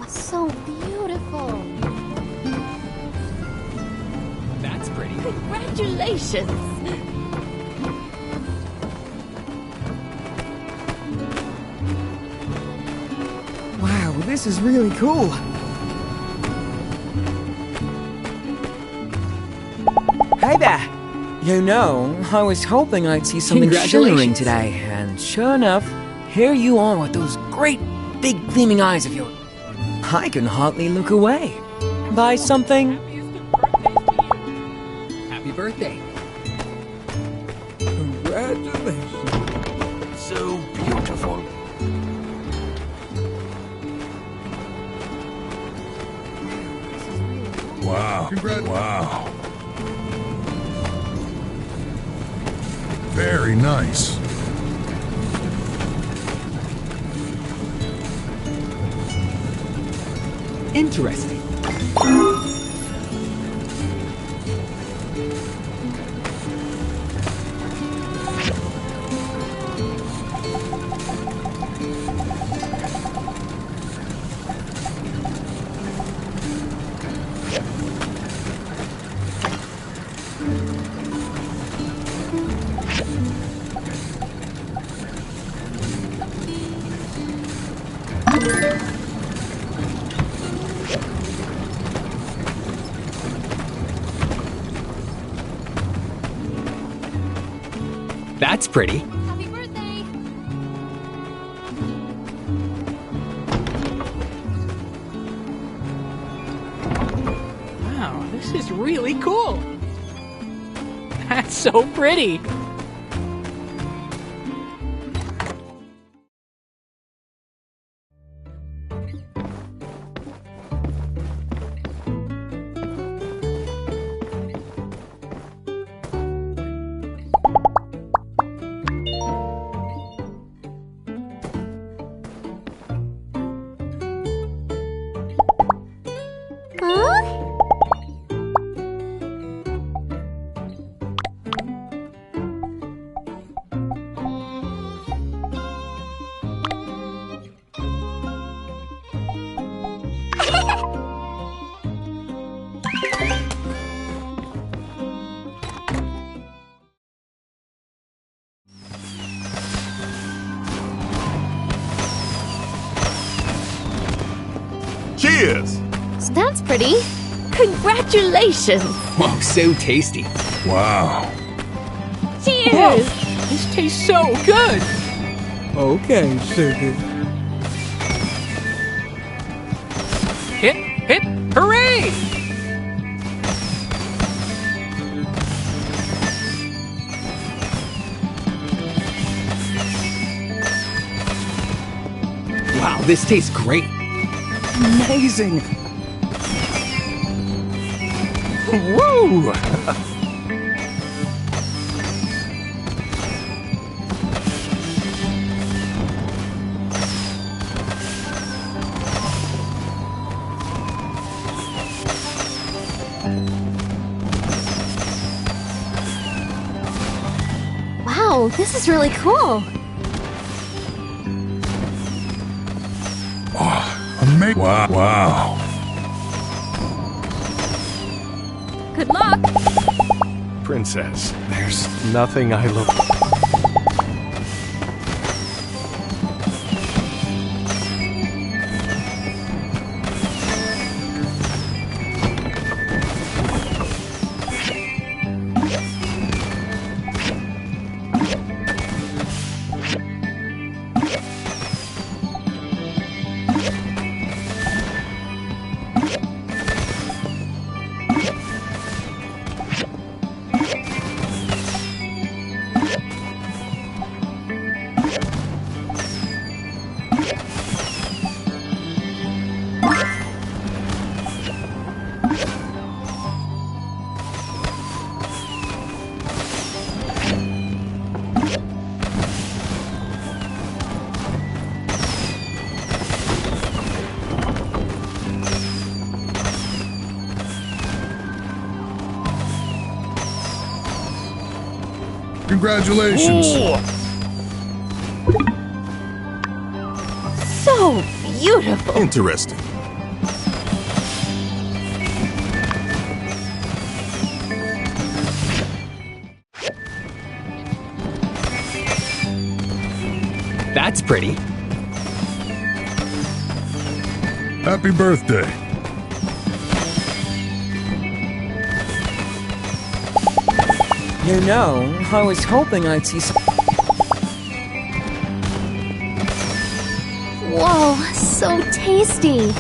O: So beautiful.
K: That's pretty.
C: Congratulations.
V: Wow, this is really cool. Hey there. You know, I was hoping I'd see something shimmering today, and sure enough, here you are with those great big gleaming eyes of yours. I can hardly look away. Buy something?
K: Happy birthday.
V: Congratulations.
H: So beautiful.
M: Wow. Wow. Very nice.
V: Interesting.
K: That's pretty.
O: Happy birthday.
K: Wow, this is really cool. That's so pretty.
M: Cheers!
O: So that's pretty.
C: Congratulations.
K: Oh, so tasty.
M: Wow.
C: Cheers.
K: Whoa, this tastes so good.
V: Okay, sugar.
K: Hip, hip, hooray!
V: Wow, this tastes great. Amazing.
A: Woo!
C: Wow, this is really cool.
H: Amazing. Wow.
C: Good luck.
A: Princess, there's nothing I love.
H: Congratulations.
C: So beautiful.
G: Interesting.
R: That's pretty.
H: Happy birthday.
V: You know, I was hoping I'd see some.
C: Whoa, so tasty.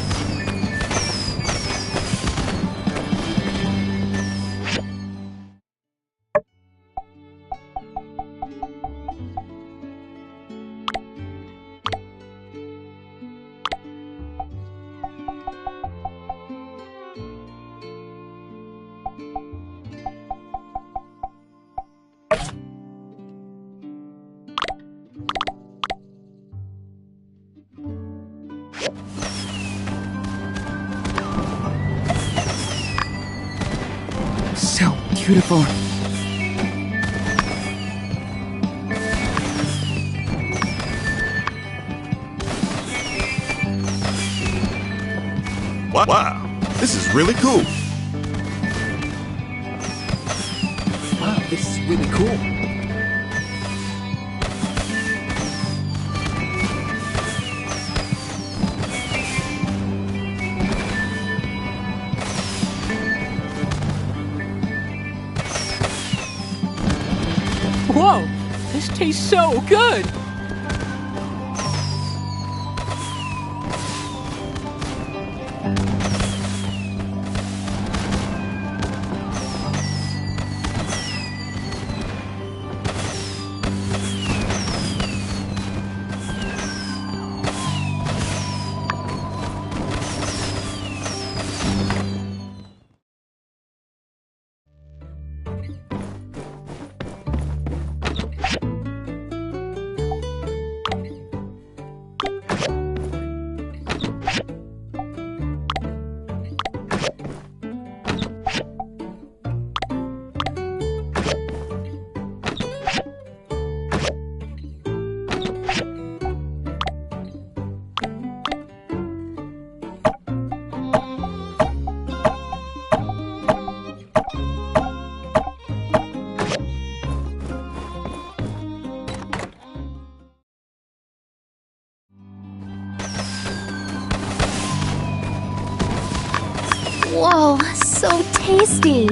V: So beautiful.
G: Wow, this is really cool.
V: Wow, this is really cool.
K: Whoa, this tastes so good!
C: Whoa, so tasty.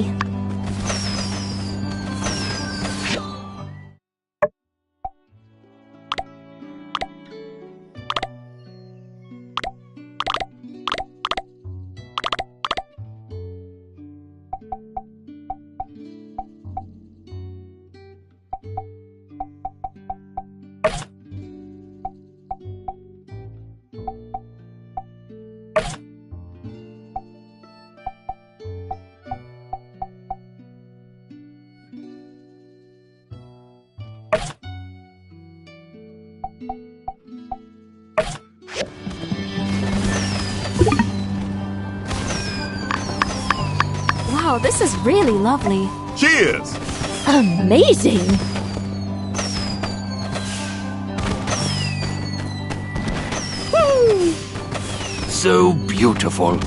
C: Wow, this is really lovely.
G: Cheers!
C: Amazing!
H: Woo! So beautiful.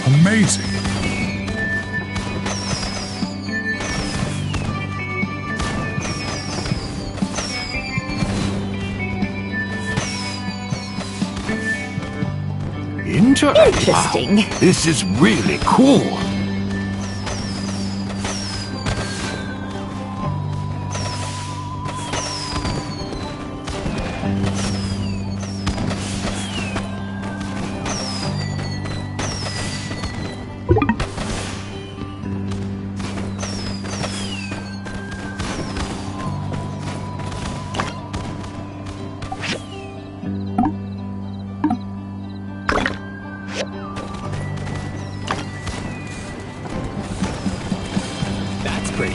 N: Amazing.
C: Interesting.
H: This is really cool.
R: That's pretty.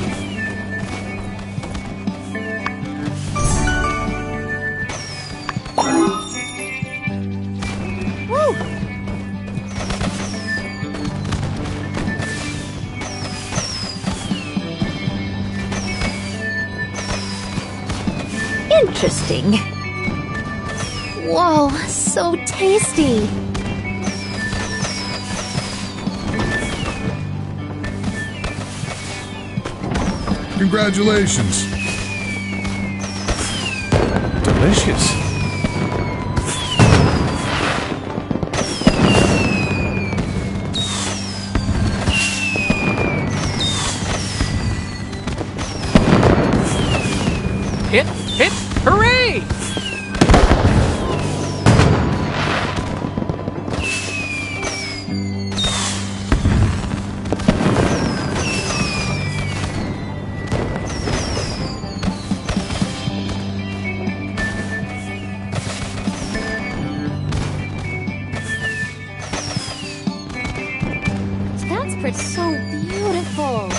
C: Woo! Interesting. Whoa, so tasty.
N: Congratulations.
A: Delicious.
K: Hit! Hit! Hooray!
C: That's pretty. So beautiful.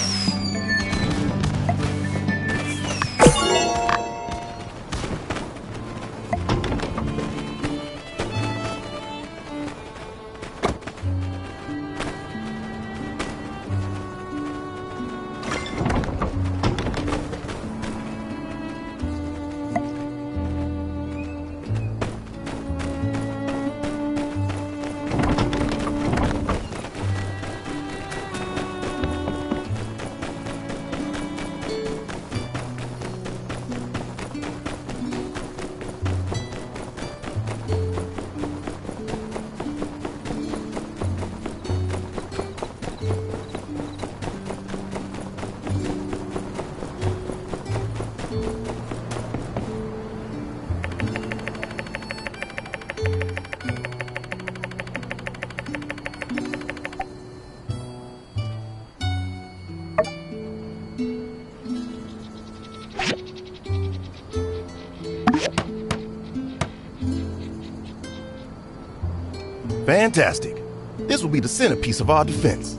G: Fantastic. This will be the centerpiece of our defense.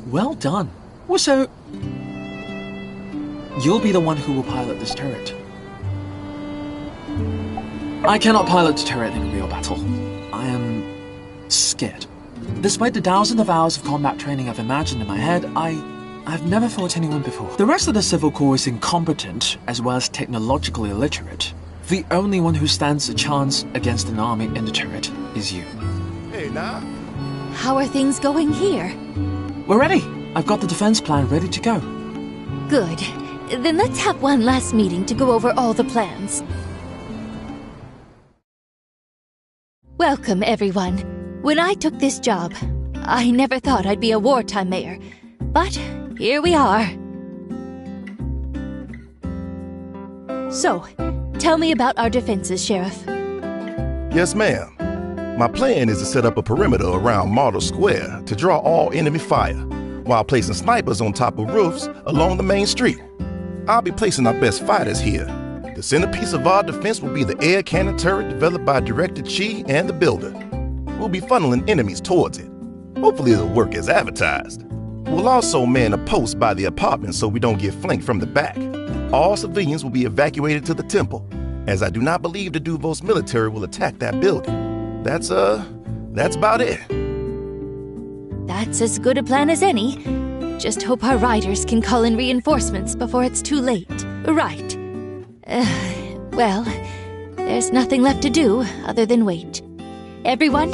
U: Well done. Well, so you'll be the one who will pilot this turret. I cannot pilot the turret in a real battle. I am scared. Despite the thousands of hours of combat training I've imagined in my head, I've never fought anyone before. The rest of the Civil Corps is incompetent as well as technologically illiterate. The only one who stands a chance against an army in the turret is you.
G: Hey, now.
C: How are things going here?
U: We're ready. I've got the defense plan ready to go.
C: Good. Then let's have one last meeting to go over all the plans. Welcome, everyone. When I took this job, I never thought I'd be a wartime mayor. But here we are. So, Tell me about our defenses, Sheriff.
G: Yes, ma'am. My plan is to set up a perimeter around Martyr Square to draw all enemy fire, while placing snipers on top of roofs along the main street. I'll be placing our best fighters here. The centerpiece of our defense will be the air cannon turret developed by Director Chi and the builder. We'll be funneling enemies towards it. Hopefully it'll work as advertised. We'll also man a post by the apartment so we don't get flanked from the back. All civilians will be evacuated to the temple, as I do not believe the Duvos military will attack that building. That's about it.
C: That's as good a plan as any. Just hope our riders can call in reinforcements before it's too late. Right. Well, there's nothing left to do other than wait. Everyone?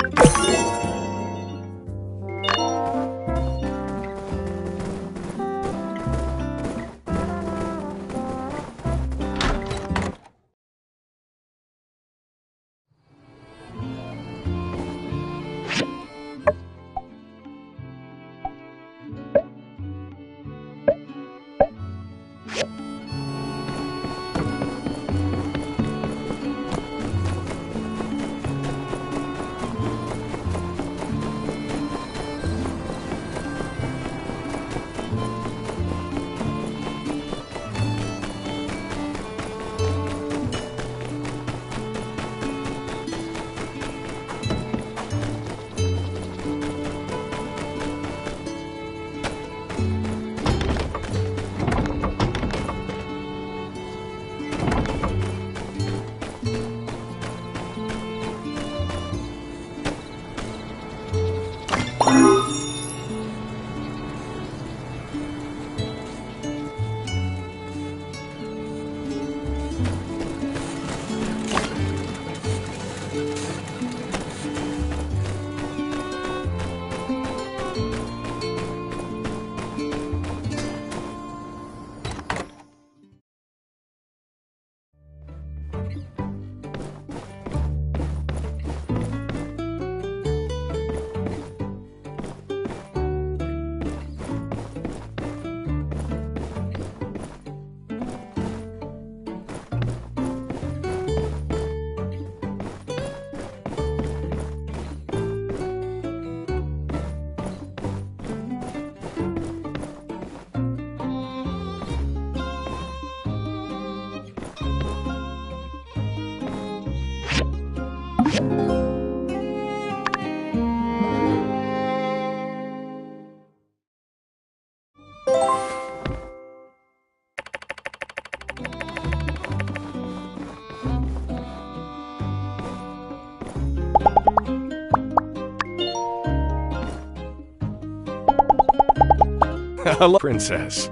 A: Hello, Princess.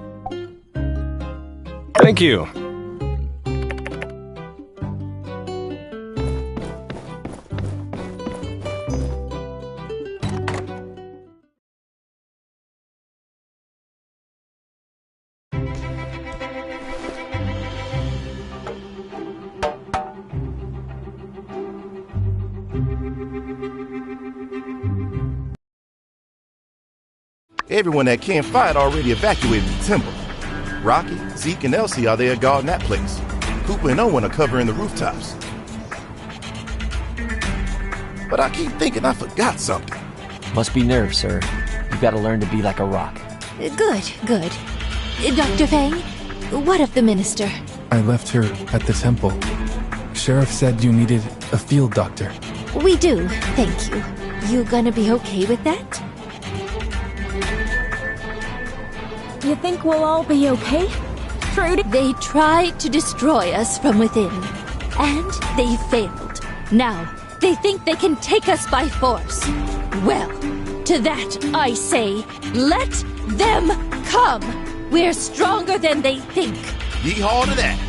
A: Thank you.
G: Everyone that can't fight already evacuated the temple. Rocky, Zeke, and Elsie are there guarding that place. Cooper and Owen are covering the rooftops. But I keep thinking I forgot something.
R: Must be nerves, sir. You've got to learn to be like a rock.
C: Good. Dr. Fang, what of the minister?
N: I left her at the temple. Sheriff said you needed a field doctor.
C: We do, thank you. You gonna be okay with that?
L: You think we'll all be okay?
C: Trudy? They tried to destroy us from within, and they failed. Now, they think they can take us by force. Well, to that I say, let them come! We're stronger than they think.
G: Yeehaw to that!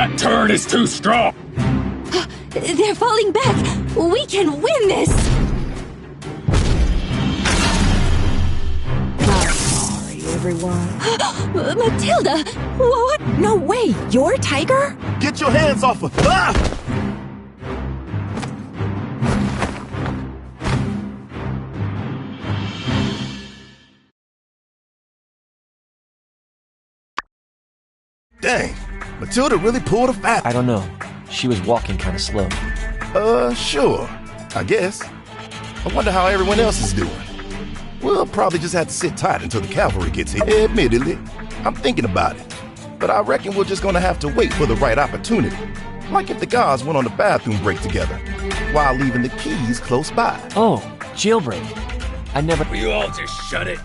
H: That turd is too strong!
C: They're falling back! We can win this!
D: Sorry, everyone.
C: Matilda! What?
D: No way! You're Tiger?
G: Get your hands off of... Ah! Dang, Matilda really pulled a fast.
R: I don't know. She was walking kind of slow.
G: Sure. I guess. I wonder how everyone else is doing. We'll probably just have to sit tight until the cavalry gets here. Admittedly, I'm thinking about it. But I reckon we're just gonna have to wait for the right opportunity. Like if the guards went on a bathroom break together, while leaving the keys close by.
R: Oh, jailbreak. I never...
H: Will you all just shut it?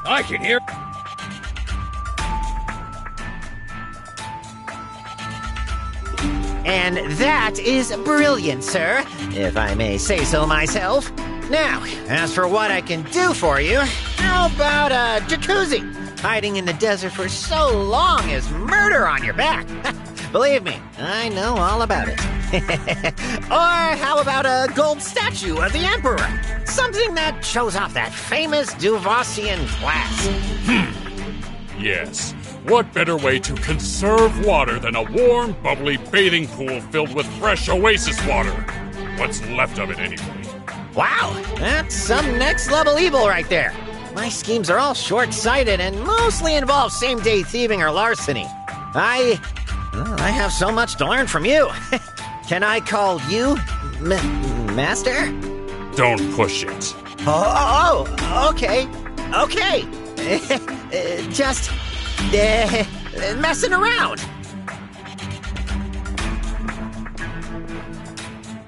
H: I can hear...
P: And that is brilliant, sir, if I may say so myself. Now, as for what I can do for you, how about a jacuzzi? Hiding in the desert for so long is murder on your back. Believe me, I know all about it. Or how about a gold statue of the Emperor? Something that shows off that famous Duvossian class.
H: Yes. What better way to conserve water than a warm, bubbly bathing pool filled with fresh oasis water? What's left of it, anyway?
P: Wow, that's some next-level evil right there. My schemes are all short-sighted and mostly involve same-day thieving or larceny. I have so much to learn from you. Can I call you Master?
H: Don't push it.
P: Oh, okay. Okay. Just... messing around.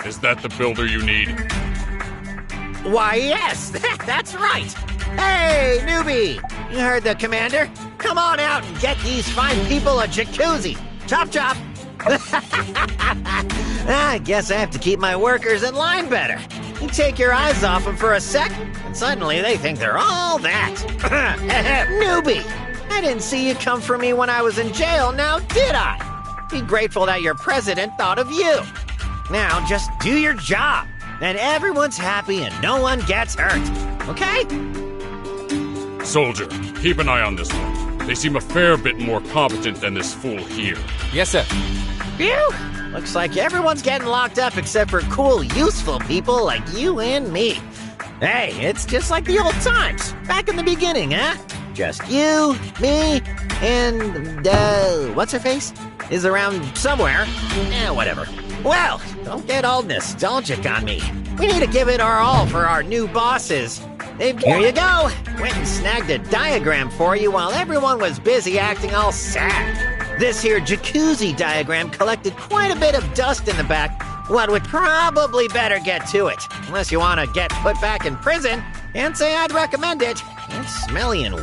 H: Is that the builder you need?
P: Why, yes, that's right. Hey, newbie, you heard the commander? Come on out and get these fine people a jacuzzi. Chop, chop. I guess I have to keep my workers in line better. You take your eyes off them for a sec, and suddenly they think they're all that. Newbie. I didn't see you come for me when I was in jail, now did I? Be grateful that your president thought of you. Now just do your job, and everyone's happy and no one gets hurt, okay?
H: Soldier, keep an eye on this one. They seem a fair bit more competent than this fool here.
K: Yes, sir.
P: Phew! Looks like everyone's getting locked up except for cool, useful people like you and me. Hey, it's just like the old times, back in the beginning, huh? Just you, me, and, what's-her-face? Is around somewhere. Whatever. Well, don't get all nostalgic on me. We need to give it our all for our new bosses. Here you go. Went and snagged a diagram for you while everyone was busy acting all sad. This here jacuzzi diagram collected quite a bit of dust in the back. What would probably better get to it. Unless you want to get put back in prison. Can't say I'd recommend it. It's smelly and...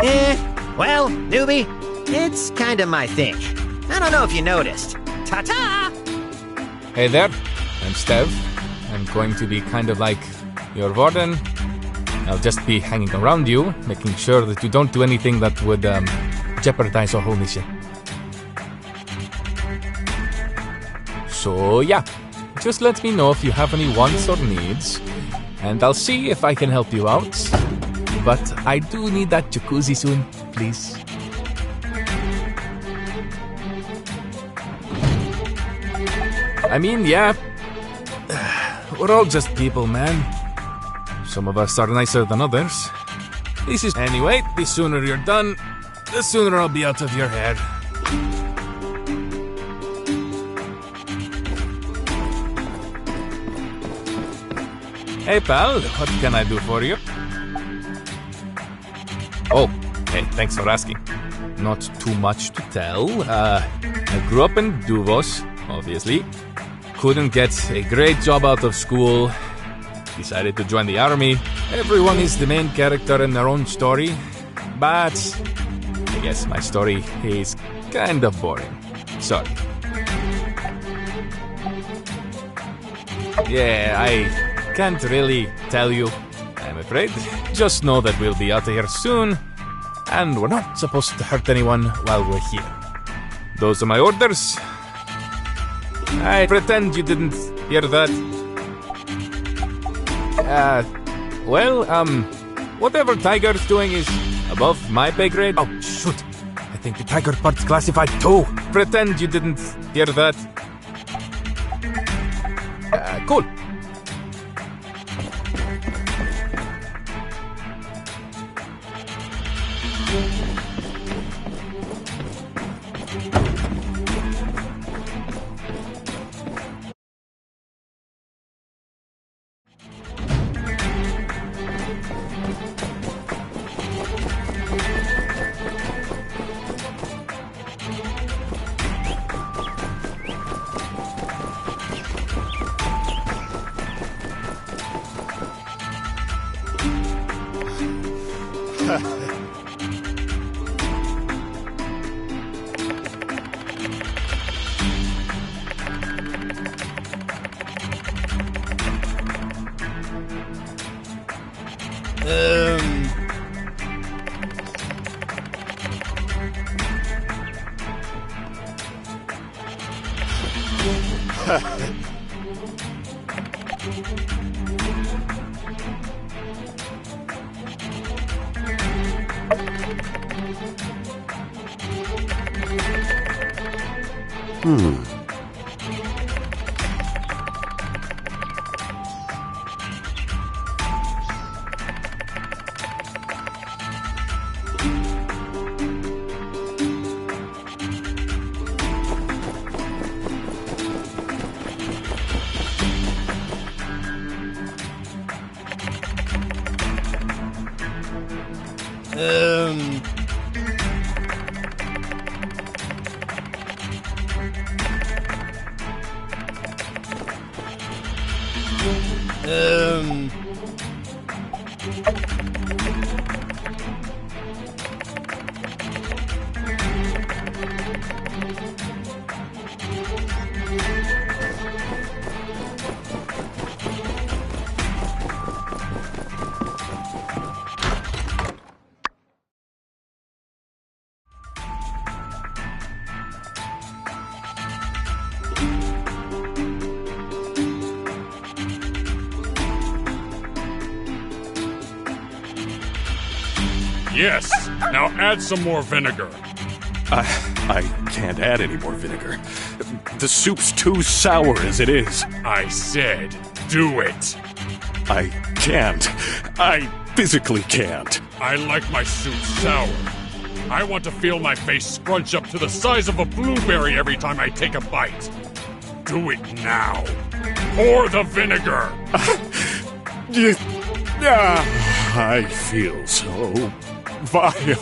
P: well, newbie, it's kind of my thing. I don't know if you noticed. Ta-ta!
K: Hey there, I'm Stev. I'm going to be kind of like your warden. I'll just be hanging around you, making sure that you don't do anything that would jeopardize our whole mission. So yeah, just let me know if you have any wants or needs, and I'll see if I can help you out. But I do need that jacuzzi soon, please. I mean, yeah, we're all just people, man. Some of us are nicer than others. This is... Anyway, the sooner you're done, the sooner I'll be out of your hair. Hey, pal, what can I do for you? Oh, hey, thanks for asking. Not too much to tell. I grew up in Duvos, obviously. Couldn't get a great job out of school. Decided to join the army. Everyone is the main character in their own story. But I guess my story is kind of boring. Sorry. Yeah, I can't really tell you, I'm afraid. Just know that we'll be out of here soon, and we're not supposed to hurt anyone while we're here. Those are my orders.
B: I pretend you didn't hear that. Whatever Tiger's doing is above my pay grade. Oh, shoot. I think the Tiger part's classified too. Pretend you didn't hear that. Cool.
H: Yes, now add some more vinegar.
A: I can't add any more vinegar. The soup's too sour as it is.
H: I said, do it.
A: I can't. I physically can't.
H: I like my soup sour. I want to feel my face scrunch up to the size of a blueberry every time I take a bite. Do it now. Pour the vinegar.
A: I feel so vile.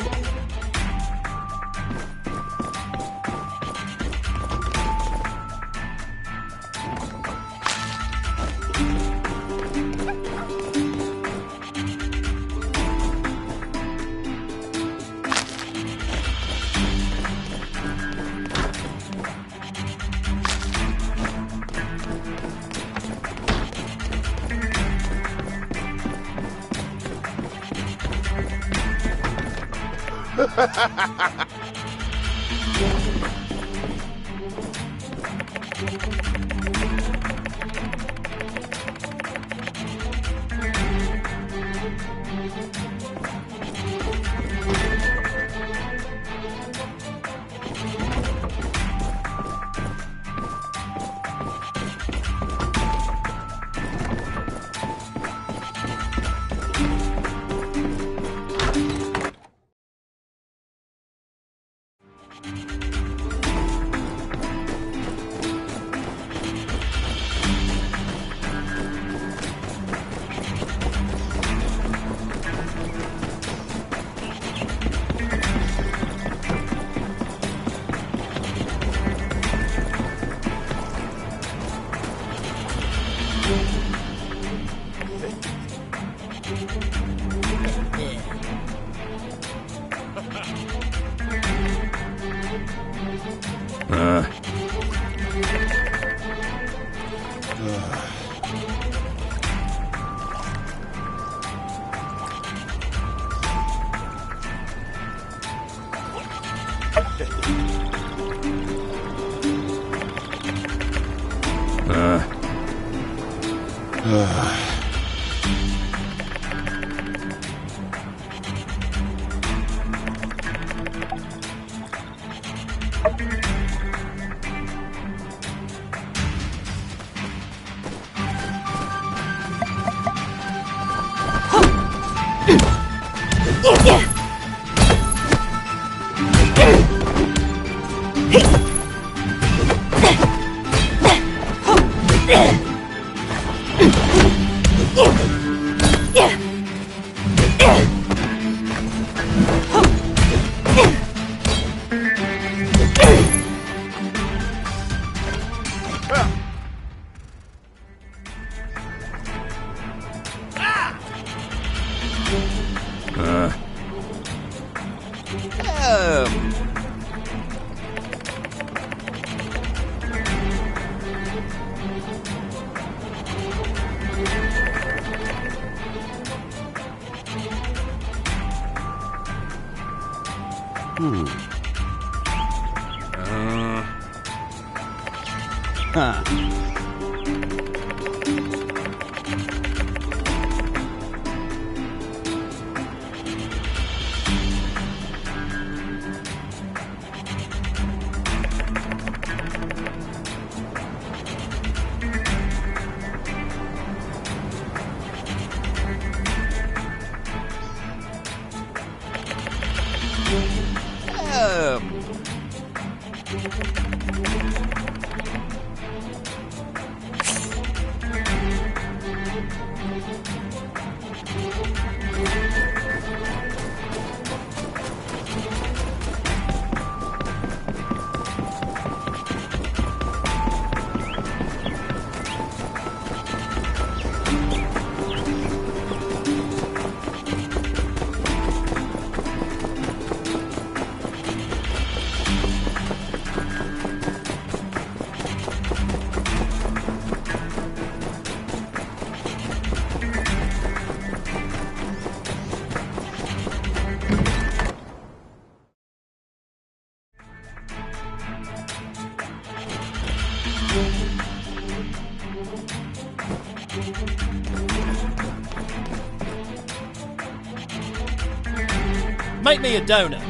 Q: Make me a donut.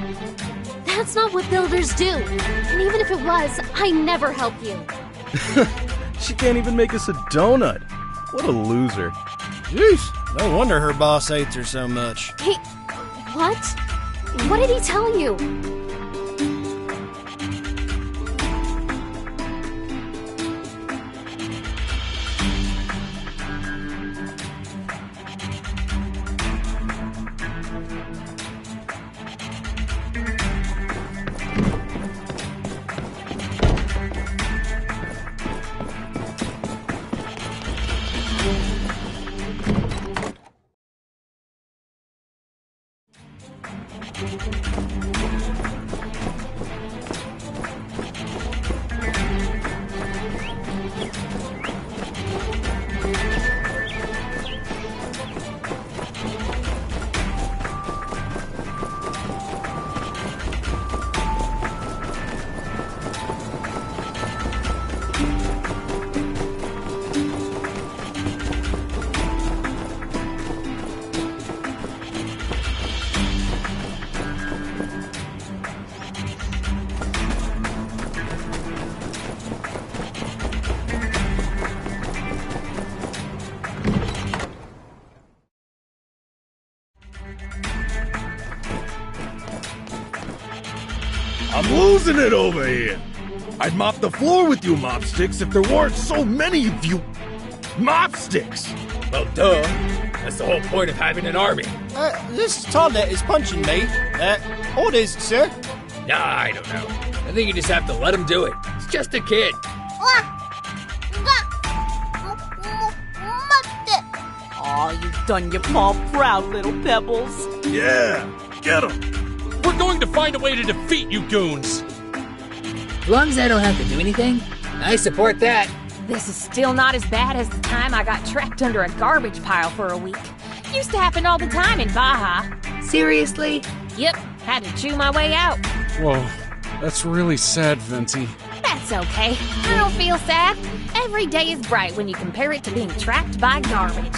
S: That's not what builders do. And even if it was, I never help you.
T: She can't even make us a donut. What a loser.
Q: Jeez, no wonder her boss hates her so much.
S: Hey, what? What did he tell you?
E: I'm losing it over here. I'd mop the floor with you mopsticks if there weren't so many of you mopsticks.
X: Well, duh. That's the whole point of having an army.
Q: This toilet is punching me. Orders, sir?
X: Nah, I don't know. I think you just have to let him do it. He's just a kid.
Y: Aw, you've done your paw proud, little Pebbles.
E: Yeah, get him.
H: We're going to find a way to defeat you goons.
Z: As long as I don't have to do anything, I support that.
L: This is still not as bad as the time I got trapped under a garbage pile for a week. Used to happen all the time in Baja.
Z: Seriously?
L: Yep, had to chew my way out.
H: Whoa, that's really sad, Venti.
L: That
F: That's okay. I don't feel sad. Every day is bright when you compare it to being trapped by garbage.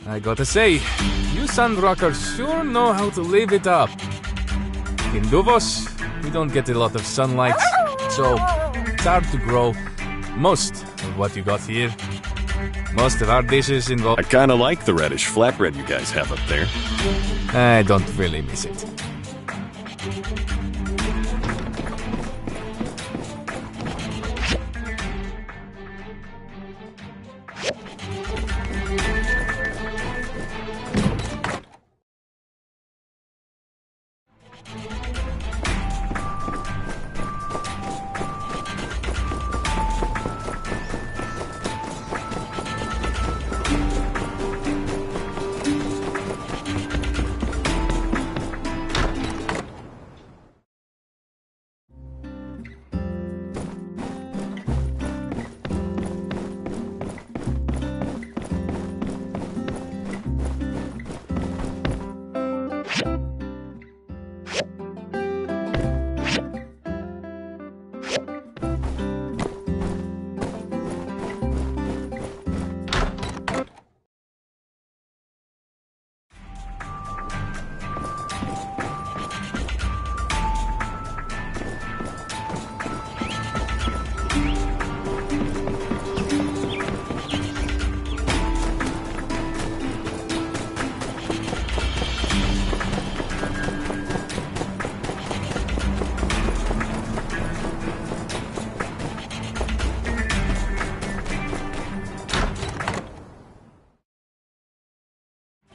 B: I gotta say, you Sandrockers sure know how to live it up. In Duvos, we don't get a lot of sunlight, so it's hard to grow most of what you got here. Most of our dishes involve...
I: I kinda like the reddish flatbread you guys have up there.
B: I don't really miss it.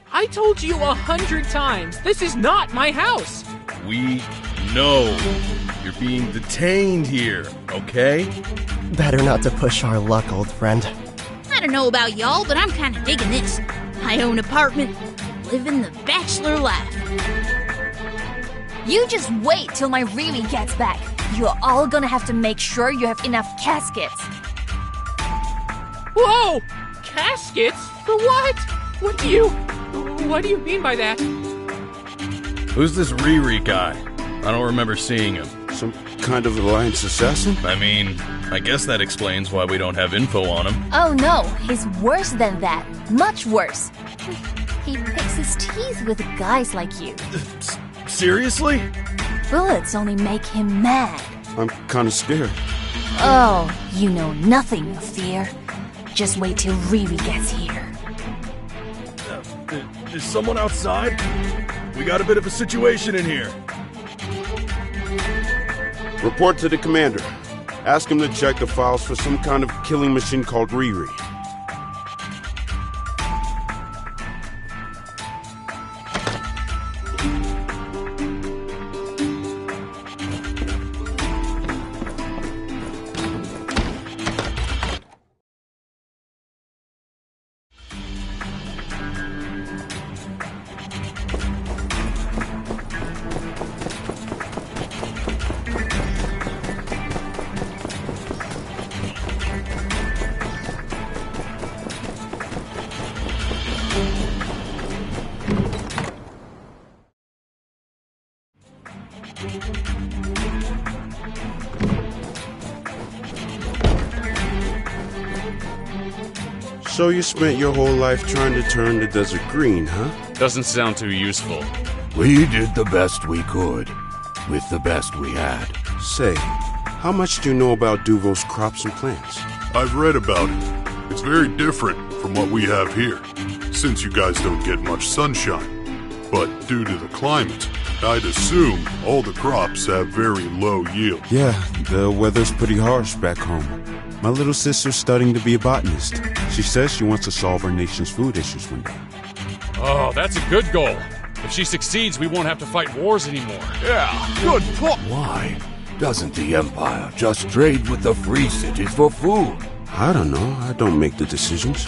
K: I told you 100 times, this is not my house!
E: We know. You're being detained here, okay?
J: Better not to push our luck, old friend.
S: I don't know about y'all, but I'm kinda digging this. I own an apartment, living the bachelor life.
C: You just wait till my Riri gets back. You're all gonna have to make sure you have enough caskets.
K: Whoa! Caskets? For what? What do you mean by that?
E: Who's this Riri guy? I don't remember seeing him.
M: Some kind of Alliance assassin?
E: I mean, I guess that explains why we don't have info on him.
C: Oh no, he's worse than that. Much worse. He picks his teeth with guys like you.
E: Seriously?
C: Bullets only make him mad.
M: I'm kinda scared.
C: Oh, you know nothing of fear. Just wait till Riri gets here.
E: Is someone outside? We got a bit of a situation in here.
M: Report to the commander. Ask him to check the files for some kind of killing machine called Riri. So you spent your whole life trying to turn the desert green, huh?
H: Doesn't sound too useful.
D: We did the best we could, with the best we had.
M: Say, how much do you know about Duvo's crops and plants?
N: I've read about it. It's very different from what we have here, since you guys don't get much sunshine. But due to the climate, I'd assume all the crops have very low yield.
M: Yeah, the weather's pretty harsh back home. My little sister's studying to be a botanist. She says she wants to solve our nation's food issues one day.
H: Oh, that's a good goal. If she succeeds, we won't have to fight wars anymore.
D: Yeah, good talk. Why doesn't the Empire just trade with the free cities for food?
M: I don't know. I don't make the decisions.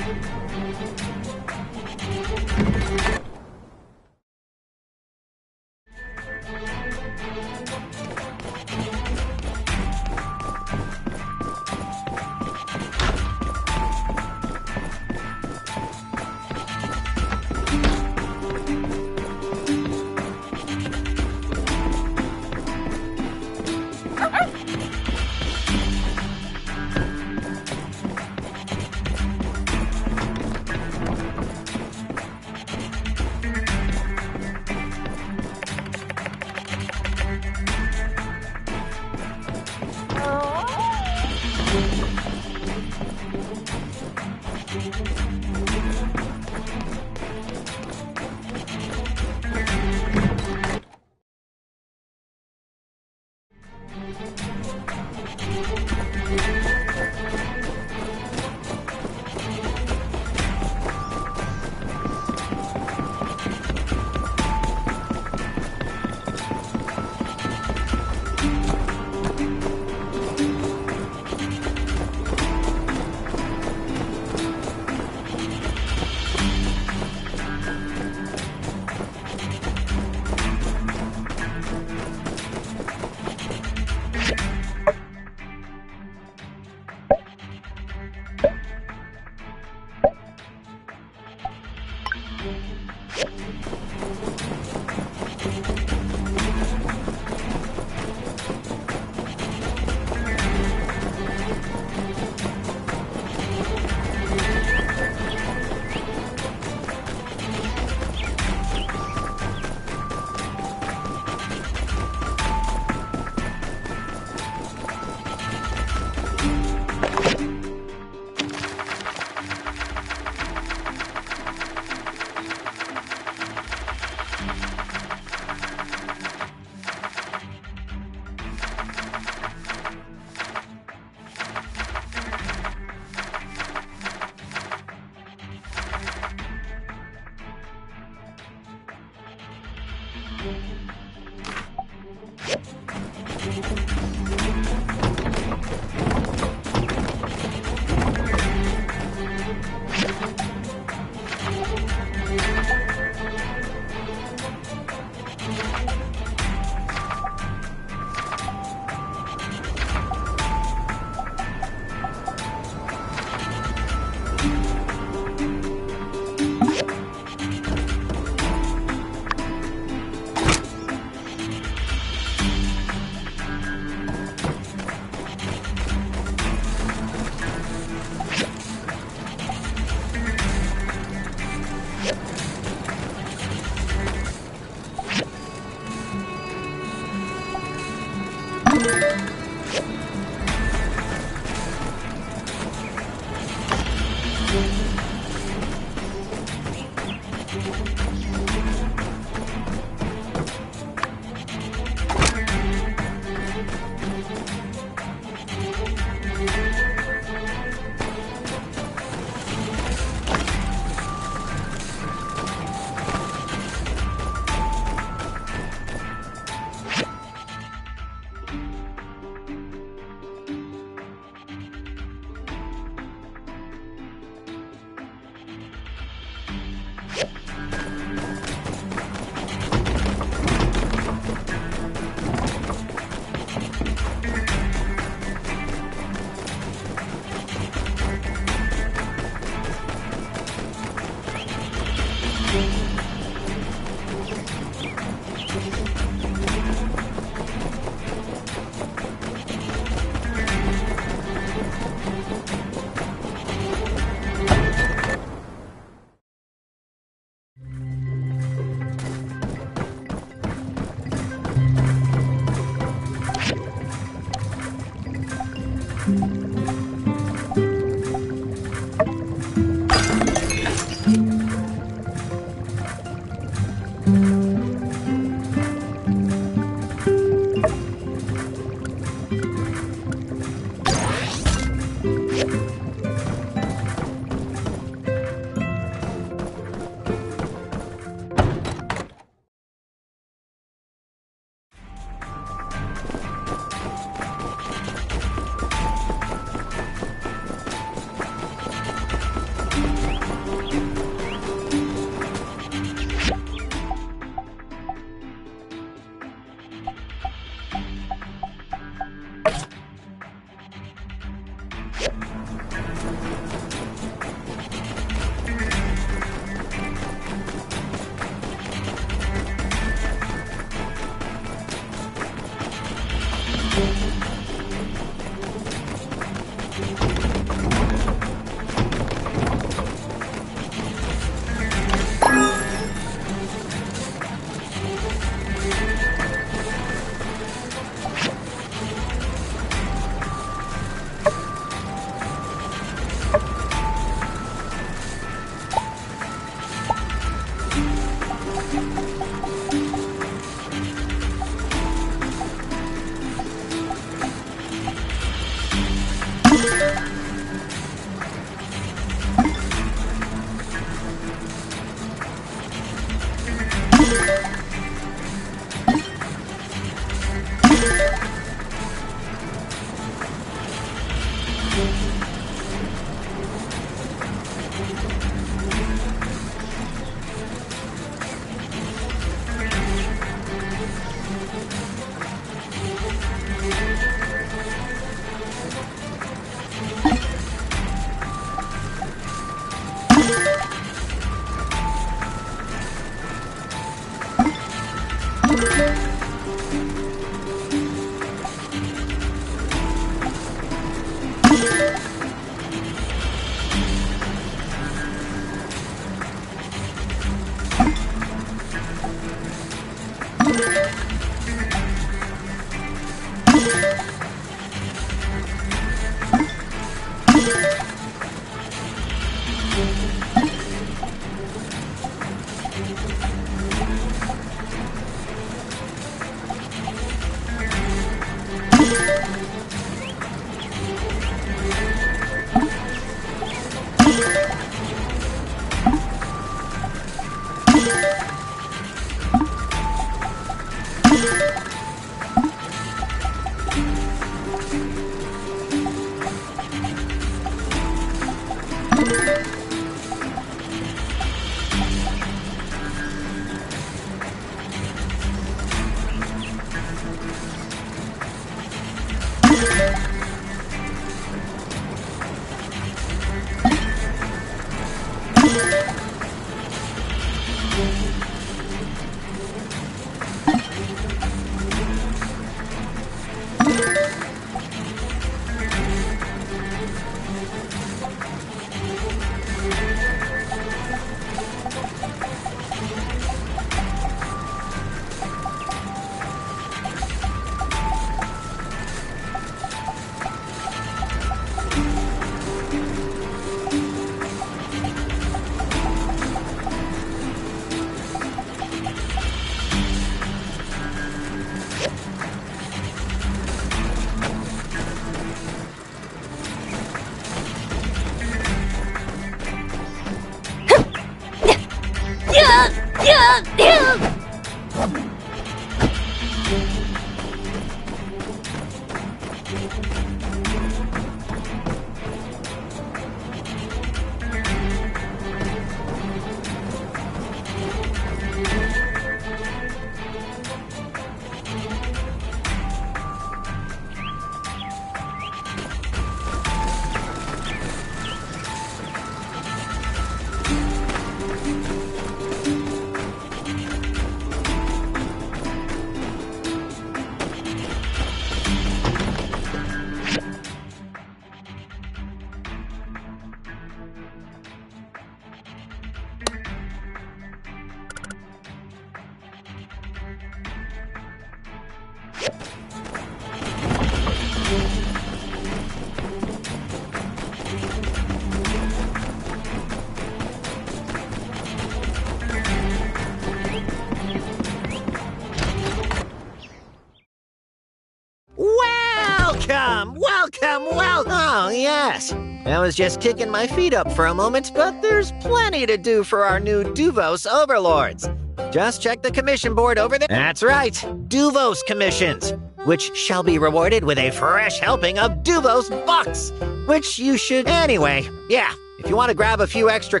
P: Welcome! Oh, yes. I was just kicking my feet up for a moment, but there's plenty to do for our new Duvos overlords. Just check the commission board over there. That's right, Duvos commissions, which shall be rewarded with a fresh helping of Duvos bucks, which you should... Anyway, yeah, if you want to grab a few extra...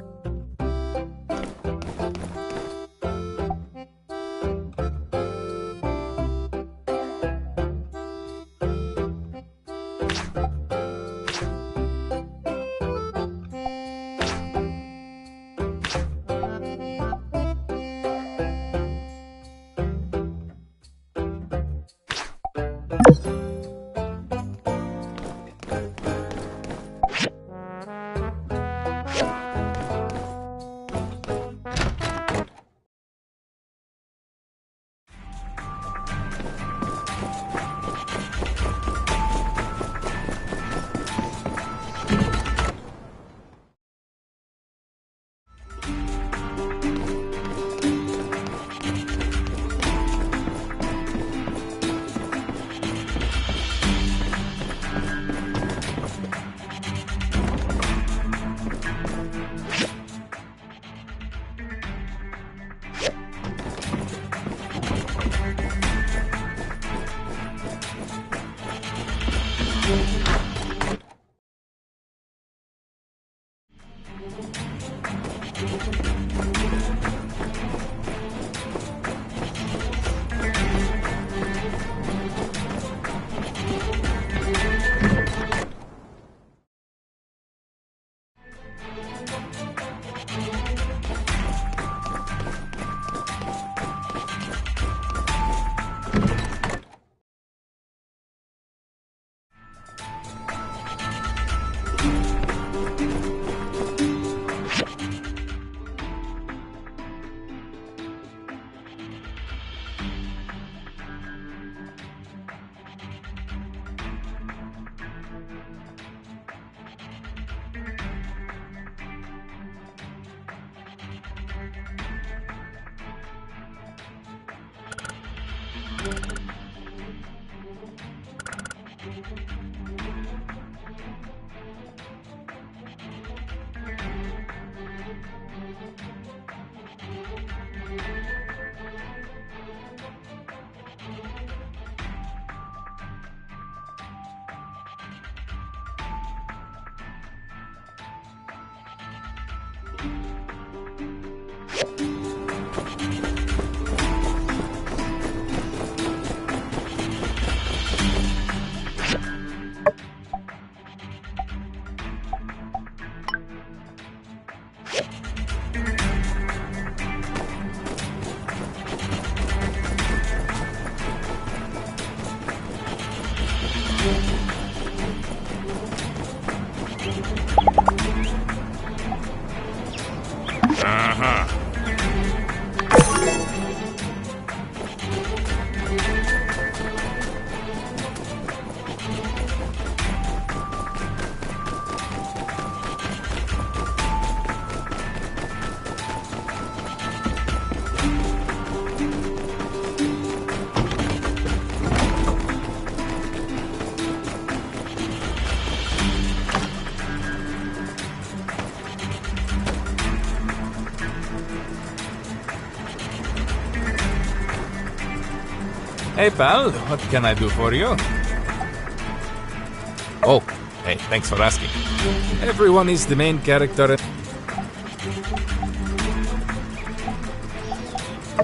B: Hey pal, what can I do for you? Oh, hey, thanks for asking. Everyone is the main character.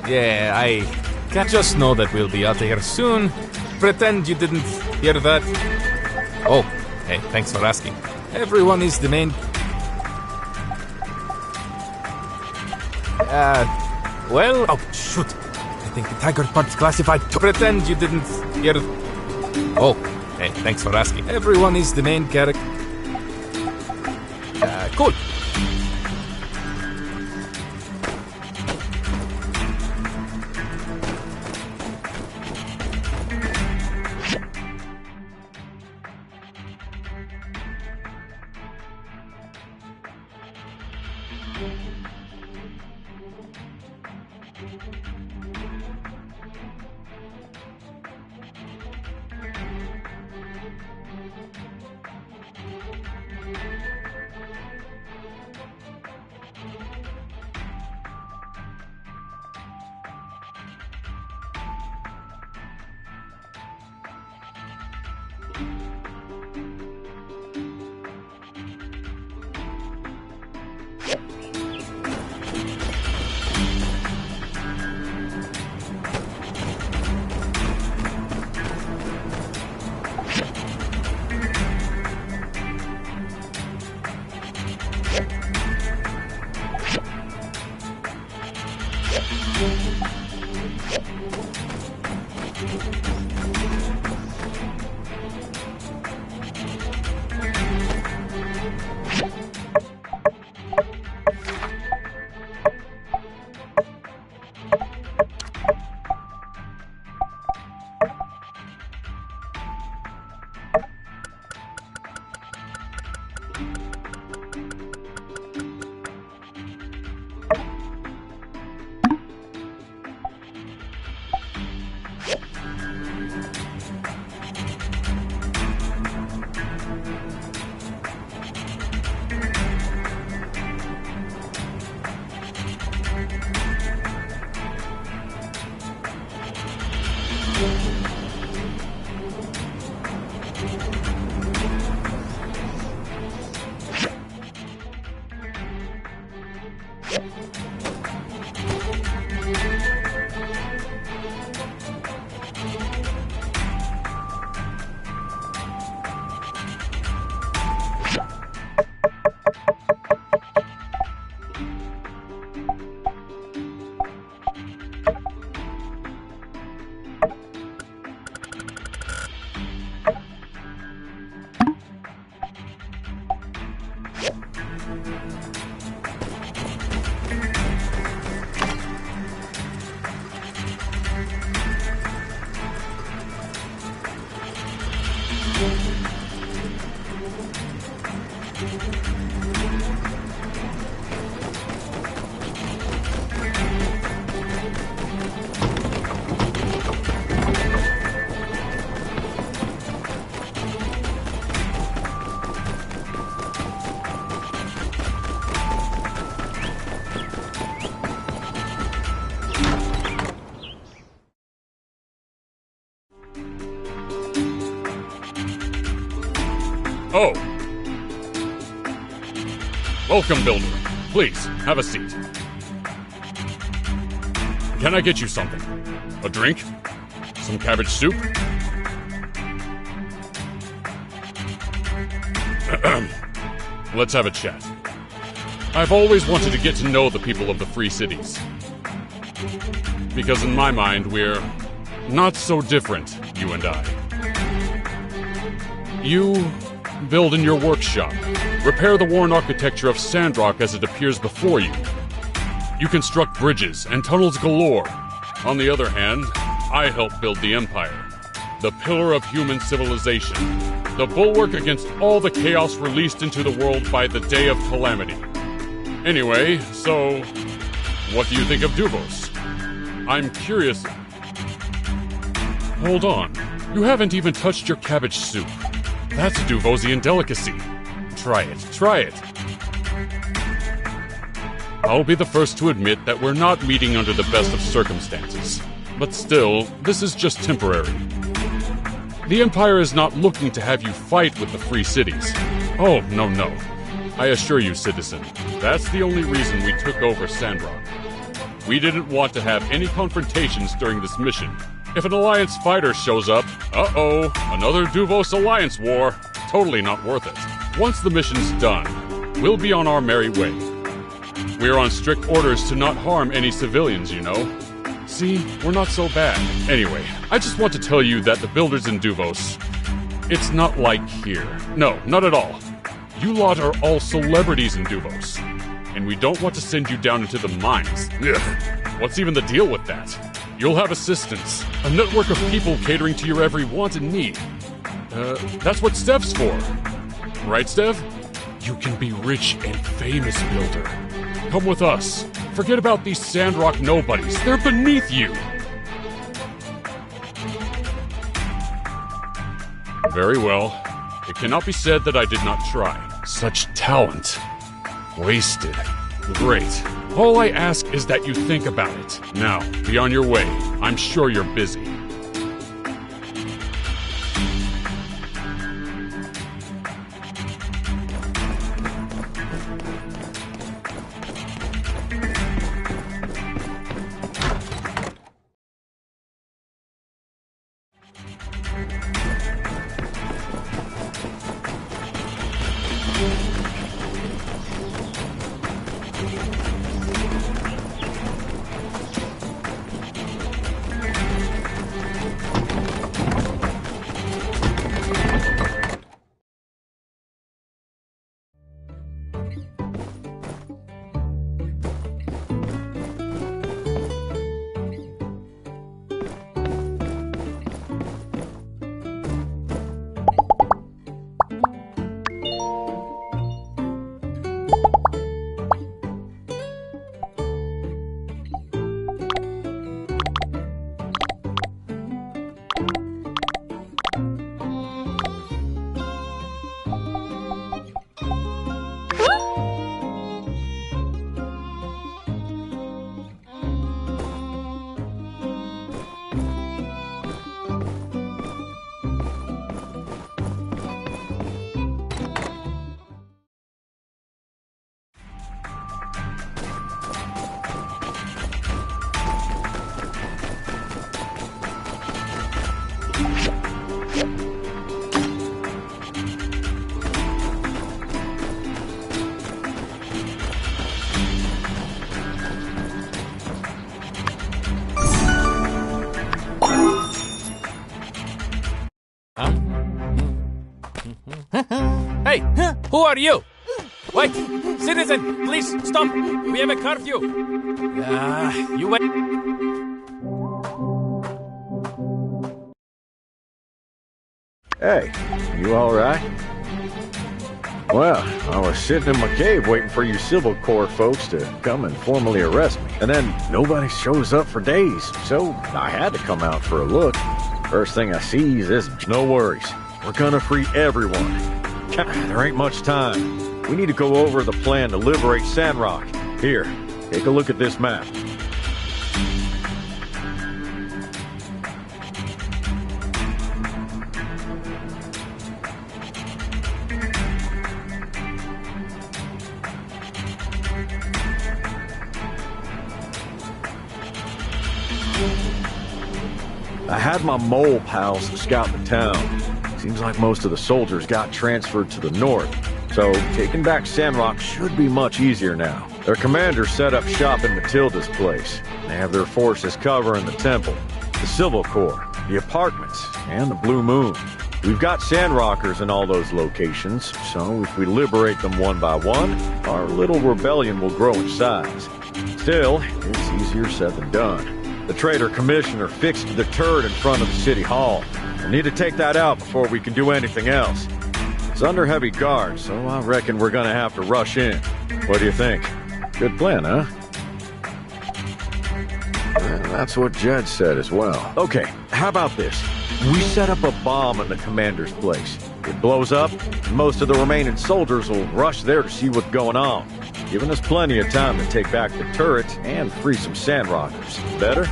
B: Yeah, I can just know that we'll be out of here soon. Pretend you didn't hear that. Oh, hey, thanks for asking. Everyone is the main... well... Oh, shoot. I think the tiger part's classified to pretend you didn't hear... Oh, hey, thanks for asking. Everyone is the main character. Cool.
H: Oh. Welcome, Builder. Please, have a seat. Can I get you something? A drink? Some cabbage soup? Let's have a chat. I've always wanted to get to know the people of the Free Cities. Because in my mind, we're not so different, you and I. You build in your workshop. Repair the worn architecture of Sandrock as it appears before you. You construct bridges and tunnels galore. On the other hand, I help build the Empire. The pillar of human civilization. The bulwark against all the chaos released into the world by the Day of Calamity. Anyway, so what do you think of Duvos? I'm curious. Hold on. You haven't even touched your cabbage soup. That's a Duvosian delicacy. Try it, try it. I'll be the first to admit that we're not meeting under the best of circumstances. But still, this is just temporary. The Empire is not looking to have you fight with the Free Cities. Oh, no, no. I assure you, citizen, that's the only reason we took over Sandrock. We didn't want to have any confrontations during this mission. If an Alliance fighter shows up, uh-oh, another Duvos Alliance war. Totally not worth it. Once the mission's done, we'll be on our merry way. We're on strict orders to not harm any civilians, you know. See, we're not so bad. Anyway, I just want to tell you that the builders in Duvos, it's not like here. No, not at all. You lot are all celebrities in Duvos. And we don't want to send you down into the mines. Ugh. What's even the deal with that? You'll have assistants, a network of people catering to your every want and need. That's what Stev's for. Right, Stev? You can be rich and famous, Builder. Come with us. Forget about these Sandrock nobodies. They're beneath you. Very well. It cannot be said that I did not try. Such talent. Wasted. Great. All I ask is that you think about it. Now, be on your way. I'm sure you're busy.
B: Hey, who are you? Wait! Citizen, please stop! We have a curfew! You wait.
G: Hey, you alright? Well, I was sitting in my cave waiting for you Civil Corps folks to come and formally arrest me. And then nobody shows up for days, so I had to come out for a look. First thing I see is this. No worries. We're gonna free everyone. There ain't much time. We need to go over the plan to liberate Sandrock. Here, take a look at this map. I had my mole pals scout the town. Seems like most of the soldiers got transferred to the north, so taking back Sandrock should be much easier now. Their commander set up shop in Matilda's place. They have their forces covering the temple, the Civil Corps, the apartments, and the Blue Moon. We've got Sandrockers in all those locations, so if we liberate them one by one, our little rebellion will grow in size. Still, it's easier said than done. The traitor commissioner fixed the turret in front of the city hall. We'll need to take that out before we can do anything else. It's under heavy guard, so I reckon we're gonna have to rush in. What do you think? Good plan, huh? That's what Jed said as well. Okay, how about this? We set up a bomb in the commander's place. It blows up, and most of the remaining soldiers will rush there to see what's going on, giving us plenty of time to take back the turret and free some Sandrockers. Better?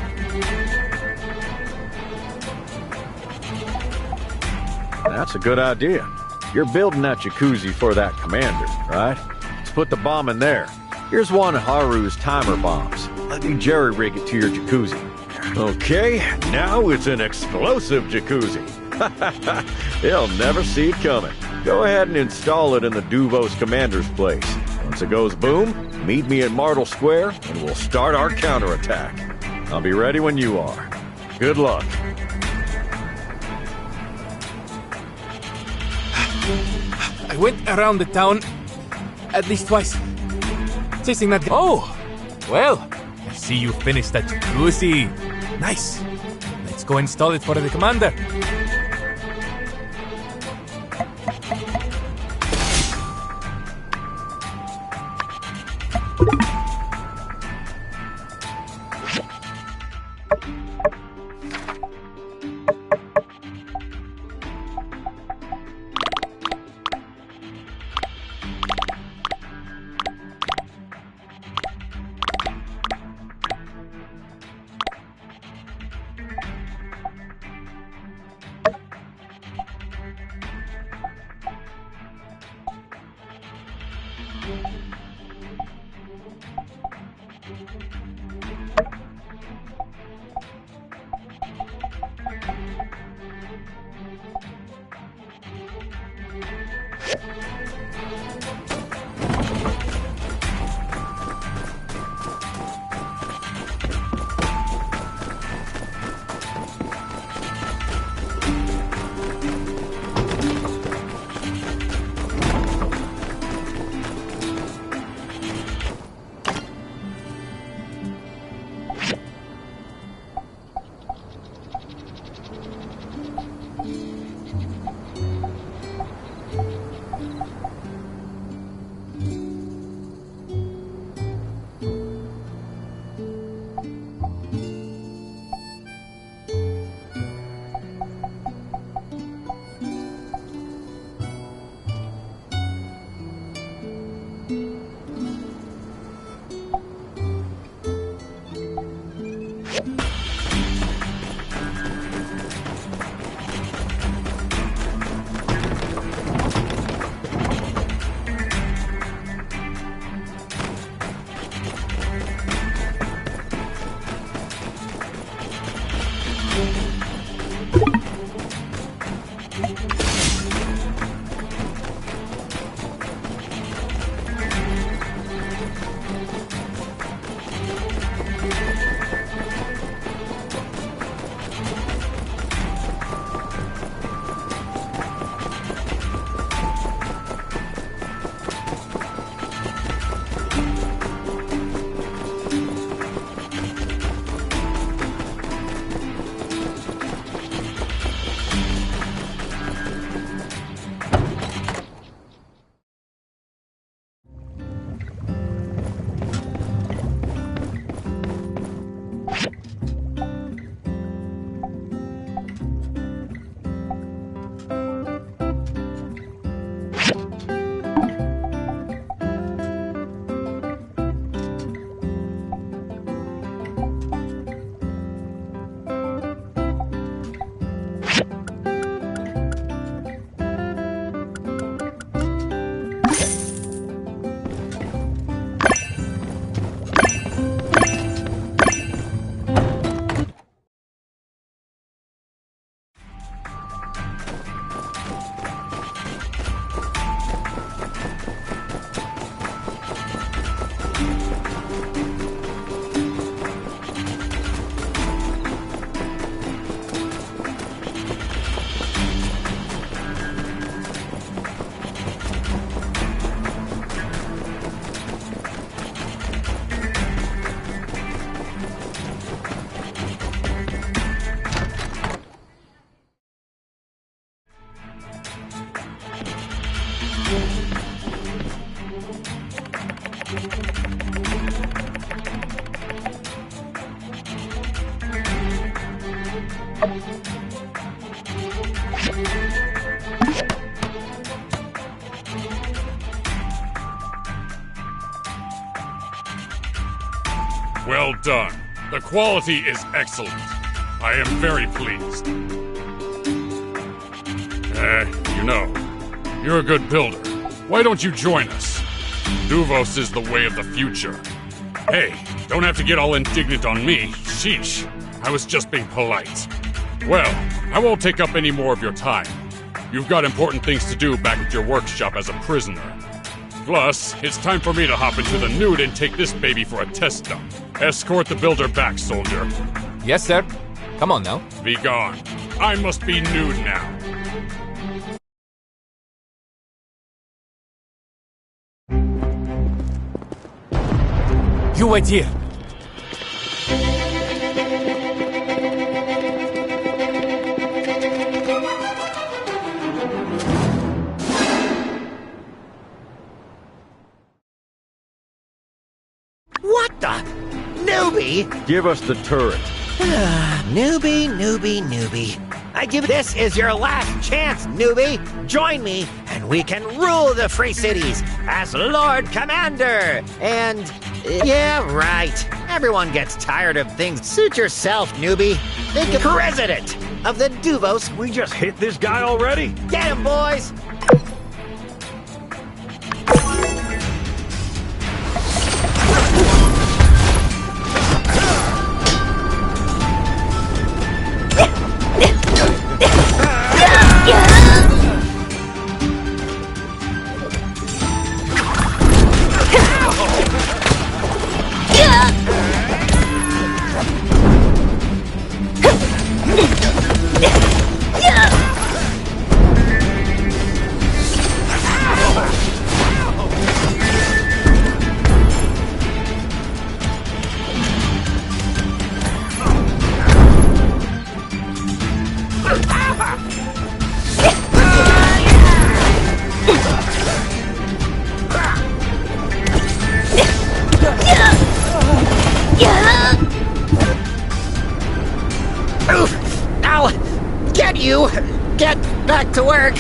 G: That's a good idea. You're building that jacuzzi for that commander, right? Let's put the bomb in there. Here's one of Haru's timer bombs. Let me jerry-rig it to your jacuzzi. Okay, now it's an explosive jacuzzi. They'll never see it coming. Go ahead and install it in the Duvos commander's place. Once it goes boom, meet me at Martel Square, and we'll start our counterattack. I'll be ready when you are. Good luck.
B: I went around the town at least twice, chasing that guy. Oh, well, I see you finished that jacuzzi. Nice. Let's go install it for the commander.
H: Well done. The quality is excellent. I am very pleased. You're a good builder. Why don't you join us? Duvos is the way of the future. Hey, don't have to get all indignant on me. Sheesh. I was just being polite. Well, I won't take up any more of your time. You've got important things to do back at your workshop as a prisoner. Plus, it's time for me to hop into the nude and take this baby for a test dump. Escort the builder back, soldier.
B: Yes, sir. Come on now.
H: Be gone. I must be nude now.
B: You wait here.
P: What the? Newbie?
G: Give us the turret.
P: Newbie. I give this is your last chance, newbie. Join me, and we can rule the Free Cities as Lord Commander. And, yeah, right. Everyone gets tired of things. Suit yourself, newbie. Think of president of the Duvos.
G: We just hit this guy already?
P: Get him, boys! Get back to work.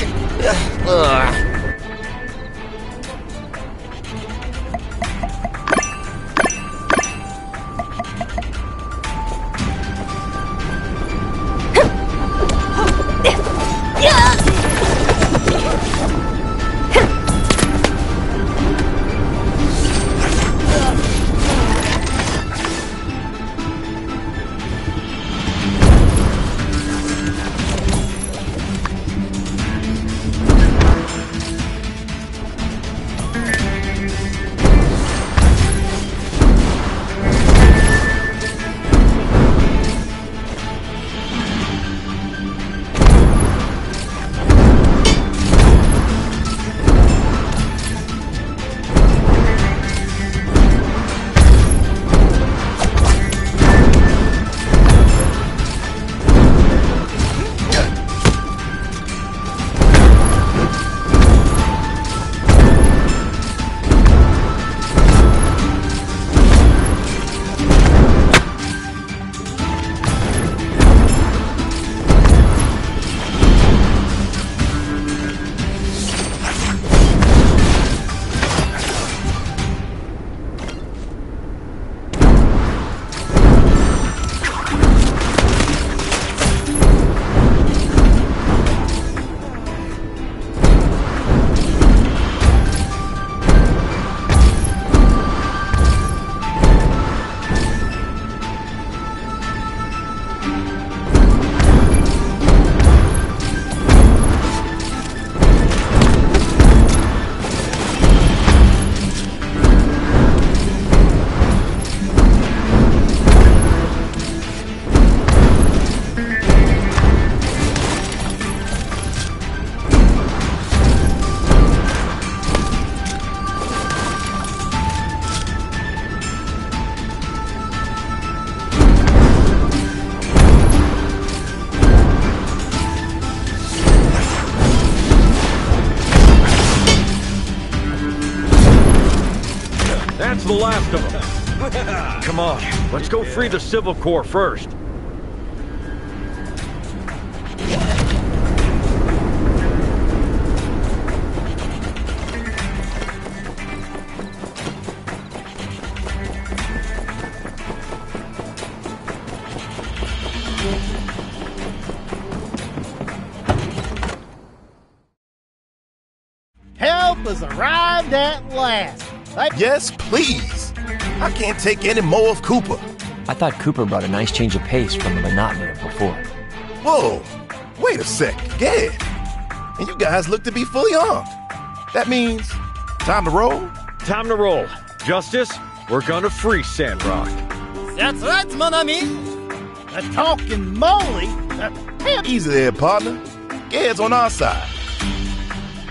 G: That's the last of them. Come on, let's go free the Civil Corps first.
Q: Help has arrived at last.
A: Yes, please. I can't take any more of Cooper.
O: I thought Cooper brought a nice change of pace from the monotony of before.
A: Whoa, wait a sec, Gad. And you guys look to be fully armed. That means time to roll?
G: Time to roll. Justice, we're gonna free Sandrock.
Q: That's right, mon ami. A talking moly.
A: Easy there, partner. Gad's on our side.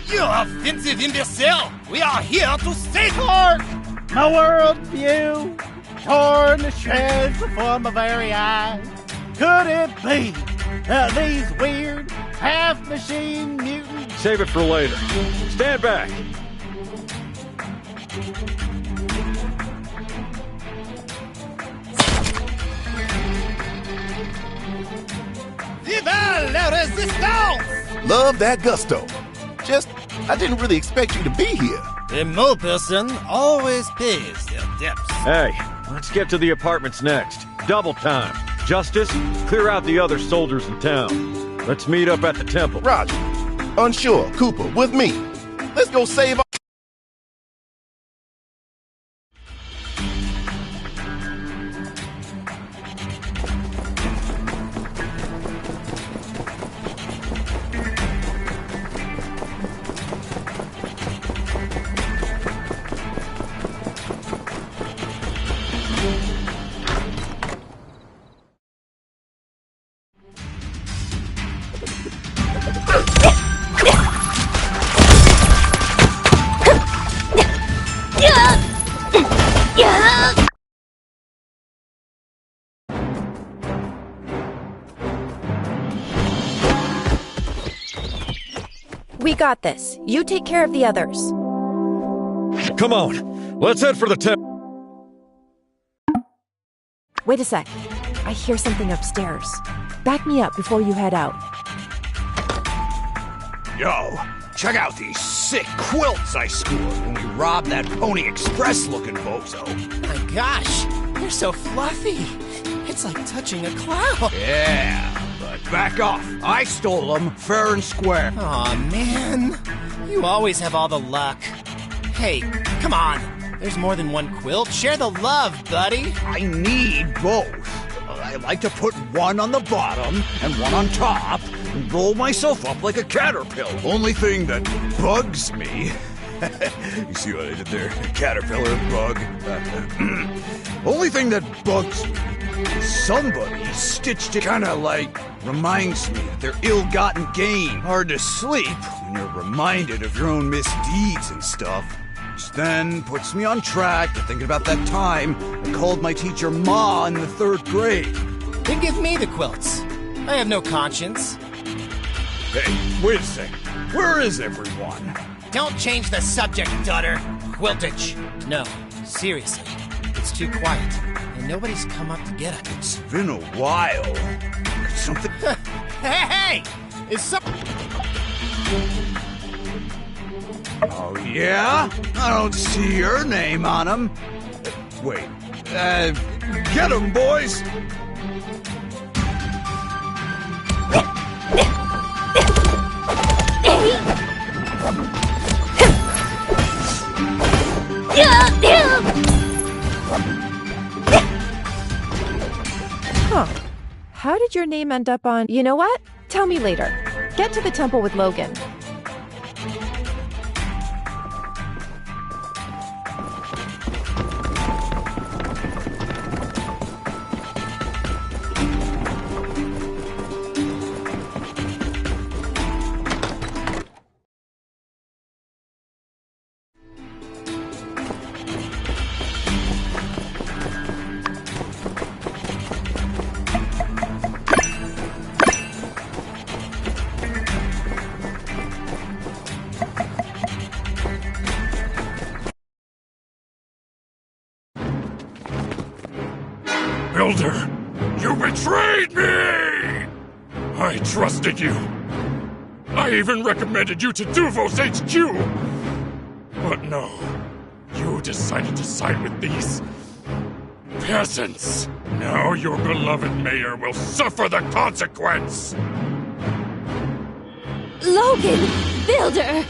Q: You offensive imbecile! We are here to safeguard my world view, torn to shreds before my very eyes. Could it be that these weird half-machine mutants?
G: Save it for later. Stand back.
Q: Viva la resistance!
A: Love that gusto. Just, I didn't really expect you to be here.
Q: A mole person always pays their debts.
G: Hey, let's get to the apartments next. Double time. Justice, clear out the other soldiers in town. Let's meet up at the temple.
A: Roger. Unsure, Cooper, with me. Let's go save our...
R: We got this. You take care of the others.
G: Come on, let's head for the temple.
R: Wait a sec. I hear something upstairs. Back me up before you head out.
D: Yo, check out these sick quilts I scored when we robbed that Pony Express looking bozo.
Q: My gosh, they're so fluffy. It's like touching a cloud.
D: Yeah, but back off. I stole them fair and square.
Q: Aw, man. You always have all the luck. Hey, come on. There's more than one quilt. Share the love, buddy.
D: I need both. I like to put one on the bottom and one on top and roll myself up like a caterpillar. Only thing that bugs me... You see what I did there? Caterpillar, bug. Only thing that bugs me is somebody stitched it kinda like reminds me of their ill-gotten gain. Hard to sleep when you're reminded of your own misdeeds and stuff. Which then puts me on track to thinking about that time I called my teacher Ma in the 3rd grade.
Q: Then give me the quilts. I have no conscience.
D: Hey, wait a second. Where is everyone?
Q: Don't change the subject, Dutter. Quiltage. No, seriously. It's too quiet, and nobody's come up to get it.
D: It's been a while. Could something...
Q: Hey! Is some...
D: Oh, yeah? I don't see your name on them. Wait. Get them, boys!
R: Huh. How did your name end up on... You know what? Tell me later. Get to the temple with Logan.
H: Builder, you betrayed me! I trusted you. I even recommended you to Duvos HQ. But no, you decided to side with these peasants. Now your beloved mayor will suffer the consequence.
C: Logan! Builder!